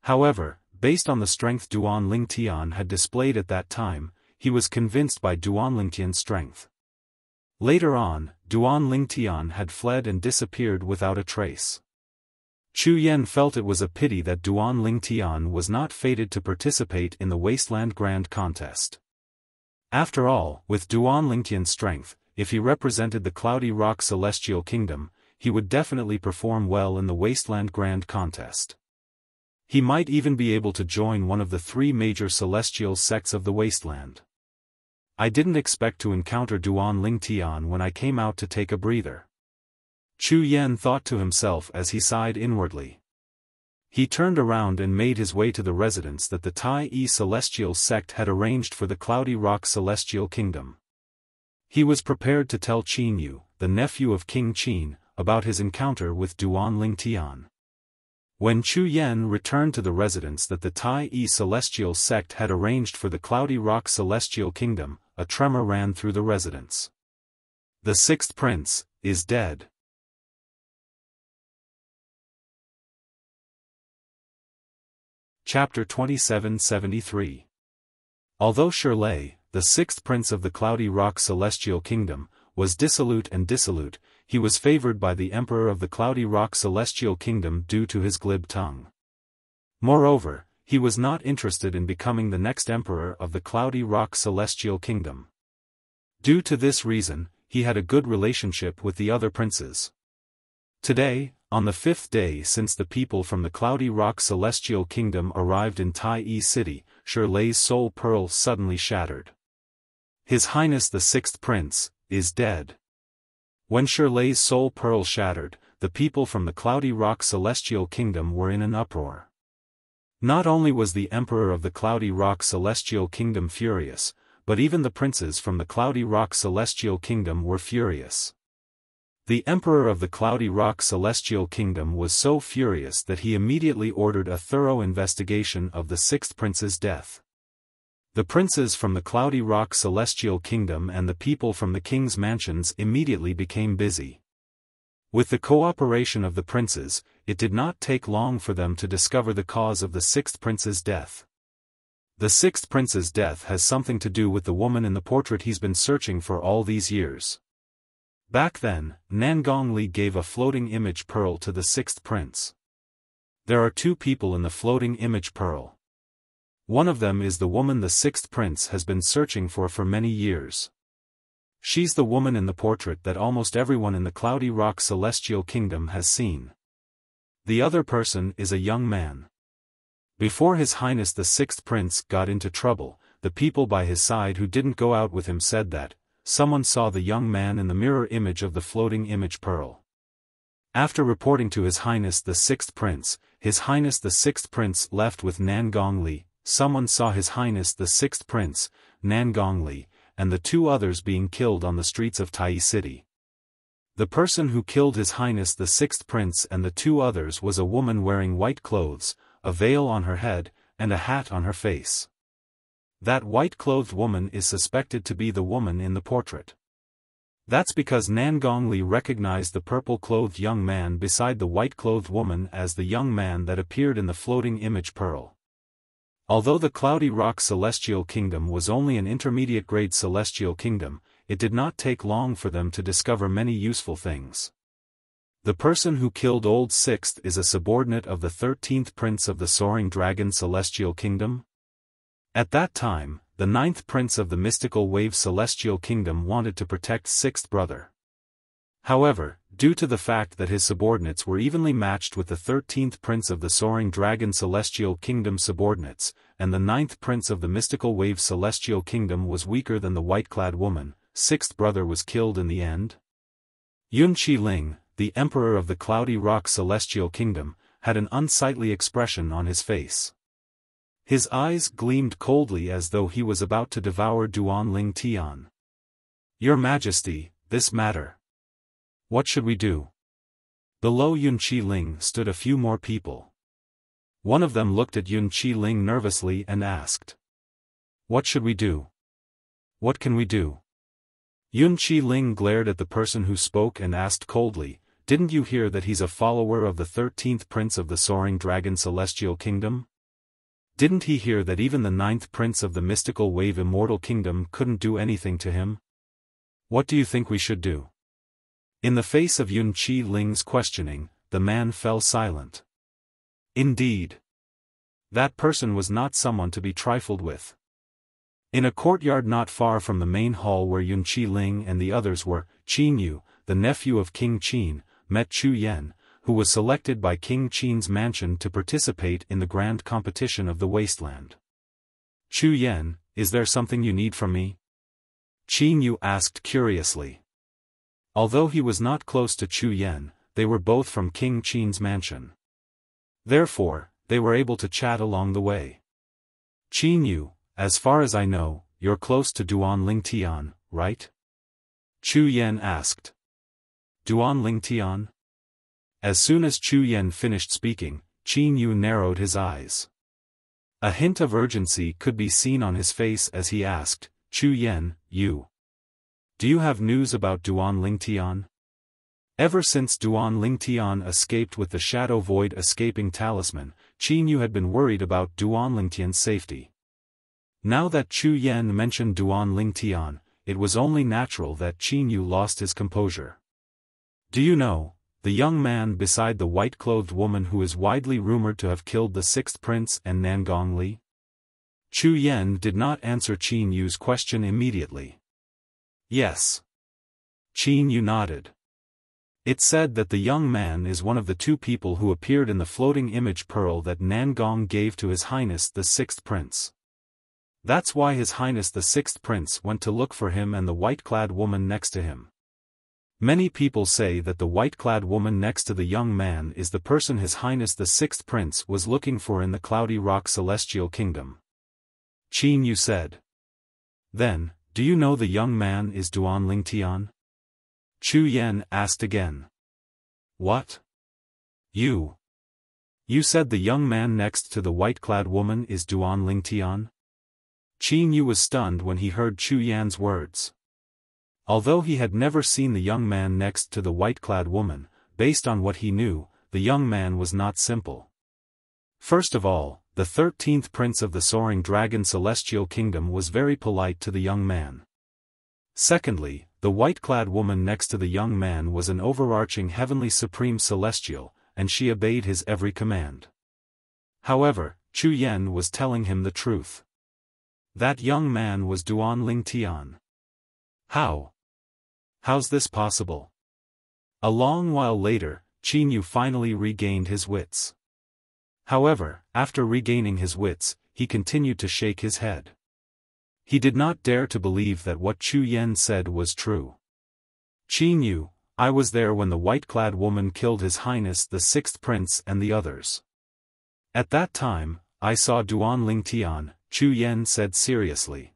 However, based on the strength Duanling Tian had displayed at that time, he was convinced by Duanling Tian's strength. Later on, Duanling Tian had fled and disappeared without a trace. Chu Yen felt it was a pity that Duanling Tian was not fated to participate in the Wasteland Grand Contest. After all, with Duanling Tian's strength, if he represented the Cloudy Rock Celestial Kingdom, he would definitely perform well in the Wasteland Grand Contest. He might even be able to join one of the 3 major celestial sects of the Wasteland. I didn't expect to encounter Duanling Tian when I came out to take a breather. Chu Yen thought to himself as he sighed inwardly. He turned around and made his way to the residence that the Tai Celestial sect had arranged for the Cloudy Rock Celestial Kingdom. He was prepared to tell Qin Yu, the nephew of King Qin, about his encounter with Duanling Tian. When Chu Yen returned to the residence that the Tai Celestial sect had arranged for the Cloudy Rock Celestial Kingdom, a tremor ran through the residence. The 6th prince is dead. Chapter 2773. Although Shirley, the 6th prince of the Cloudy Rock Celestial Kingdom, was dissolute, he was favored by the Emperor of the Cloudy Rock Celestial Kingdom due to his glib tongue. Moreover, he was not interested in becoming the next Emperor of the Cloudy Rock Celestial Kingdom. Due to this reason, he had a good relationship with the other princes. Today, on the 5th day since the people from the Cloudy Rock Celestial Kingdom arrived in Tai City, Shirley's soul pearl suddenly shattered. His Highness the 6th Prince is dead. When Shirley's soul pearl shattered, the people from the Cloudy Rock Celestial Kingdom were in an uproar. Not only was the Emperor of the Cloudy Rock Celestial Kingdom furious, but even the princes from the Cloudy Rock Celestial Kingdom were furious. The Emperor of the Cloudy Rock Celestial Kingdom was so furious that he immediately ordered a thorough investigation of the 6th prince's death. The princes from the Cloudy Rock Celestial Kingdom and the people from the king's mansions immediately became busy. With the cooperation of the princes, it did not take long for them to discover the cause of the 6th prince's death. The 6th prince's death has something to do with the woman in the portrait he's been searching for all these years. Back then, Nangong Li gave a floating image pearl to the 6th prince. There are 2 people in the floating image pearl. One of them is the woman the 6th prince has been searching for many years. She's the woman in the portrait that almost everyone in the Cloudy Rock Celestial Kingdom has seen. The other person is a young man. Before His Highness the 6th Prince got into trouble, the people by his side who didn't go out with him said that someone saw the young man in the mirror image of the floating image pearl. After reporting to His Highness the 6th Prince, His Highness the 6th Prince left with Nangong Li. Someone saw His Highness the 6th Prince, Nangong Li, and the 2 others being killed on the streets of Tai City. The person who killed His Highness the sixth prince and the two others was a woman wearing white clothes, a veil on her head, and a hat on her face. That white-clothed woman is suspected to be the woman in the portrait. That's because Nangongli recognized the purple-clothed young man beside the white-clothed woman as the young man that appeared in the floating image pearl. Although the Cloudy Rock Celestial Kingdom was only an intermediate-grade celestial kingdom, it did not take long for them to discover many useful things. The person who killed Old Sixth is a subordinate of the 13th Prince of the Soaring Dragon Celestial Kingdom. At that time, the 9th Prince of the Mystical Wave Celestial Kingdom wanted to protect Sixth Brother. However, due to the fact that his subordinates were evenly matched with the 13th Prince of the Soaring Dragon Celestial Kingdom subordinates, and the 9th Prince of the Mystical Wave Celestial Kingdom was weaker than the white-clad woman, Sixth Brother was killed in the end. Yun Qi Ling, the Emperor of the Cloudy Rock Celestial Kingdom, had an unsightly expression on his face. His eyes gleamed coldly as though he was about to devour Duan Ling Tian. "Your Majesty, this matter. What should we do?" Below Yun Qi Ling stood a few more people. One of them looked at Yun Qi Ling nervously and asked, "What should we do? What can we do?" Yun Qi Ling glared at the person who spoke and asked coldly, "Didn't you hear that he's a follower of the 13th Prince of the Soaring Dragon Celestial Kingdom? Didn't he hear that even the 9th Prince of the Mystical Wave Immortal Kingdom couldn't do anything to him? What do you think we should do?" In the face of Yun Qi Ling's questioning, the man fell silent. Indeed, that person was not someone to be trifled with. In a courtyard not far from the main hall where Yun Qi Ling and the others were, Qin Yu, the nephew of King Qin, met Chu Yan, who was selected by King Qin's mansion to participate in the grand competition of the wasteland. "Chu Yan, is there something you need from me?" Qin Yu asked curiously. Although he was not close to Chu Yan, they were both from King Qin's mansion. Therefore, they were able to chat along the way. "Qin Yu, as far as I know, you're close to Duan Ling Tian, right?" Chu Yan asked. "Duan Ling Tian?" As soon as Chu Yan finished speaking, Qin Yu narrowed his eyes. A hint of urgency could be seen on his face as he asked, "Chu Yan, do you have news about Duan Ling Tian?" Ever since Duan Ling Tian escaped with the Shadow Void escaping talisman, Qin Yu had been worried about Duan Ling Tian's safety. Now that Chu Yan mentioned Duan Ling Tian, it was only natural that Qin Yu lost his composure. "Do you know, the young man beside the white-clothed woman who is widely rumored to have killed the sixth prince and Nangongli?" Chu Yan did not answer Qin Yu's question immediately. "Yes." Qin Yu nodded. "It said that the young man is one of the two people who appeared in the floating image pearl that Nangong gave to His Highness the sixth prince. That's why His Highness the sixth prince went to look for him and the white-clad woman next to him. Many people say that the white-clad woman next to the young man is the person His Highness the sixth prince was looking for in the Cloudy Rock Celestial Kingdom." Qin Yu said. "Then, do you know the young man is Duan Ling Tian?" Chu Yan asked again. "What? You said the young man next to the white-clad woman is Duan Ling Tian?" Qin Yu was stunned when he heard Chu Yan's words. Although he had never seen the young man next to the white-clad woman, based on what he knew, the young man was not simple. First of all, the 13th Prince of the Soaring Dragon Celestial Kingdom was very polite to the young man. Secondly, the white-clad woman next to the young man was an overarching heavenly supreme celestial, and she obeyed his every command. However, Chu Yan was telling him the truth. That young man was Duan Ling Tian. How's this possible? A long while later, Qin Yu finally regained his wits. However, after regaining his wits, he continued to shake his head. He did not dare to believe that what Chu Yan said was true. "Qin Yu, I was there when the white-clad woman killed His Highness the sixth prince and the others. At that time, I saw Duan Ling Tian," Chu Yan said seriously.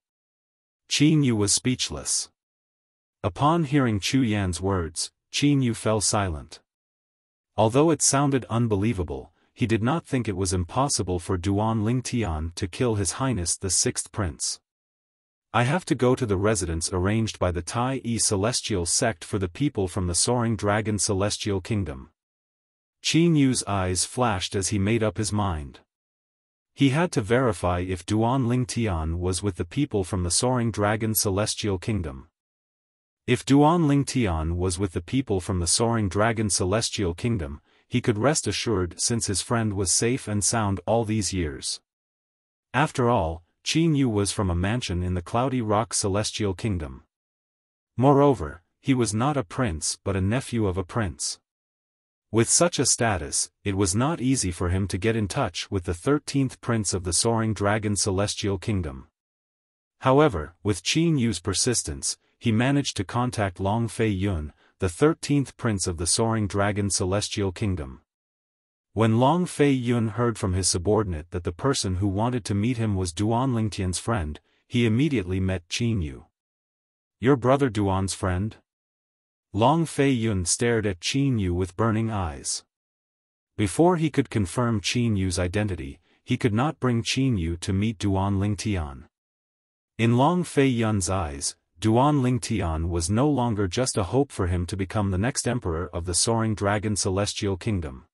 Qin Yu was speechless. Upon hearing Chu Yan's words, Qin Yu fell silent. Although it sounded unbelievable, he did not think it was impossible for Duan Lingtian to kill His Highness the Sixth Prince. I have to go to the residence arranged by the Tai Celestial Sect for the people from the Soaring Dragon Celestial Kingdom. Qin Yu's eyes flashed as he made up his mind. He had to verify if Duan Lingtian was with the people from the Soaring Dragon Celestial Kingdom. If Duan Lingtian was with the people from the Soaring Dragon Celestial Kingdom, he could rest assured since his friend was safe and sound all these years. After all, Qin Yu was from a mansion in the Cloudy Rock Celestial Kingdom. Moreover, he was not a prince but a nephew of a prince. With such a status, it was not easy for him to get in touch with the 13th Prince of the Soaring Dragon Celestial Kingdom. However, with Qin Yu's persistence, he managed to contact Long Fei Yun, the 13th Prince of the Soaring Dragon Celestial Kingdom. When Long Fei Yun heard from his subordinate that the person who wanted to meet him was Duan Lingtian's friend, he immediately met Qin Yu. "Your brother Duan's friend?" Long Fei Yun stared at Qin Yu with burning eyes. Before he could confirm Qin Yu's identity, he could not bring Qin Yu to meet Duan Lingtian. In Long Fei Yun's eyes, Duan Lingtian was no longer just a hope for him to become the next emperor of the Soaring Dragon Celestial Kingdom.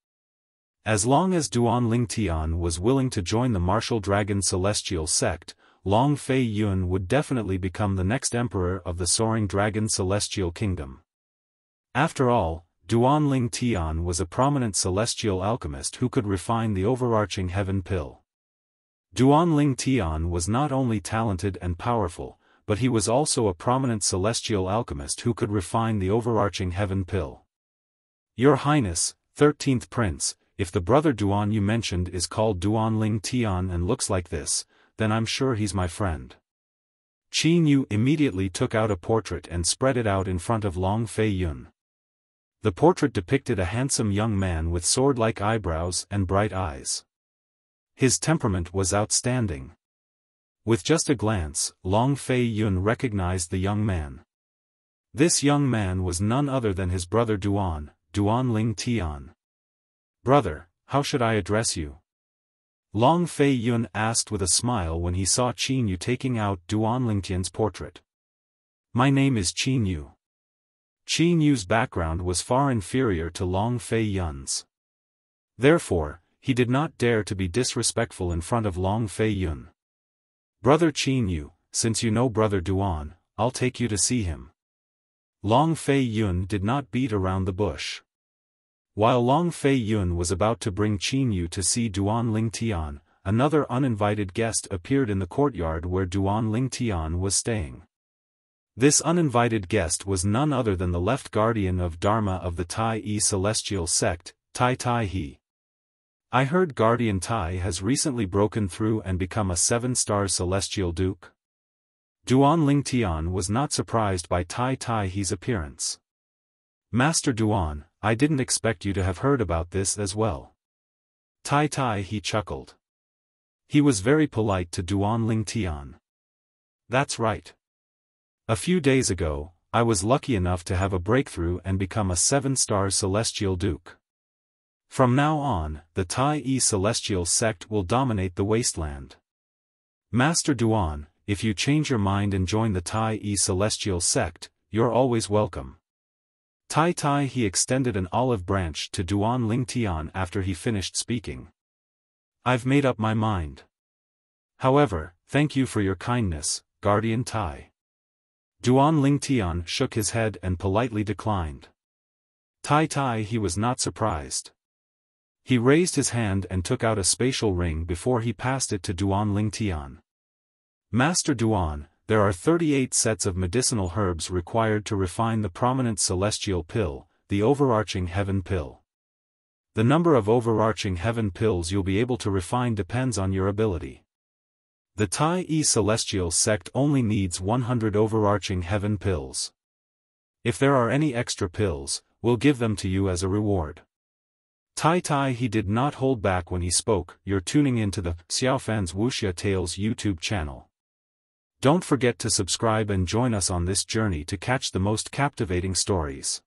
As long as Duan Lingtian was willing to join the Martial Dragon Celestial Sect, Long Fei Yun would definitely become the next emperor of the Soaring Dragon Celestial Kingdom. After all, Duan Lingtian was a prominent celestial alchemist who could refine the overarching heaven pill. Duan Lingtian was not only talented and powerful, but he was also a prominent celestial alchemist who could refine the overarching heaven pill. "Your Highness, 13th Prince, if the brother Duan you mentioned is called Duan Lingtian and looks like this, then I'm sure he's my friend." Qin Yu immediately took out a portrait and spread it out in front of Long Fei Yun. The portrait depicted a handsome young man with sword-like eyebrows and bright eyes. His temperament was outstanding. With just a glance, Long Fei Yun recognized the young man. This young man was none other than his brother Duan Lingtian. "Brother, how should I address you?" Long Fei Yun asked with a smile when he saw Qin Yu taking out Duan Lingtian's portrait. "My name is Qin Yu." Qin Yu's background was far inferior to Long Fei Yun's. Therefore, he did not dare to be disrespectful in front of Long Fei Yun. "Brother Qin Yu, since you know brother Duan, I'll take you to see him." Long Fei Yun did not beat around the bush. While Long Fei Yun was about to bring Qin Yu to see Duan Lingtian, another uninvited guest appeared in the courtyard where Duan Lingtian was staying. This uninvited guest was none other than the left guardian of Dharma of the Tai Celestial Sect, Tai He. "I heard Guardian Tai has recently broken through and become a 7-star Celestial Duke." Duan Lingtian was not surprised by Tai He's appearance. "Master Duan, I didn't expect you to have heard about this as well." Tai He chuckled. He was very polite to Duan Lingtian. "That's right. A few days ago, I was lucky enough to have a breakthrough and become a 7-star Celestial Duke. From now on, the Tai Celestial Sect will dominate the wasteland. Master Duan, if you change your mind and join the Tai Celestial Sect, you're always welcome." Tai He extended an olive branch to Duan Lingtian after he finished speaking. "I've made up my mind. However, thank you for your kindness, Guardian Tai." Duan Lingtian shook his head and politely declined. Tai He was not surprised. He raised his hand and took out a spatial ring before he passed it to Duan Lingtian. "Master Duan, there are 38 sets of medicinal herbs required to refine the prominent celestial pill, the overarching heaven pill. The number of overarching heaven pills you'll be able to refine depends on your ability. The Tai Celestial Sect only needs 100 overarching heaven pills. If there are any extra pills, we'll give them to you as a reward." Tai He did not hold back when he spoke. "You're tuning into the Xiaofan's Wuxia Tales YouTube channel. Don't forget to subscribe and join us on this journey to catch the most captivating stories.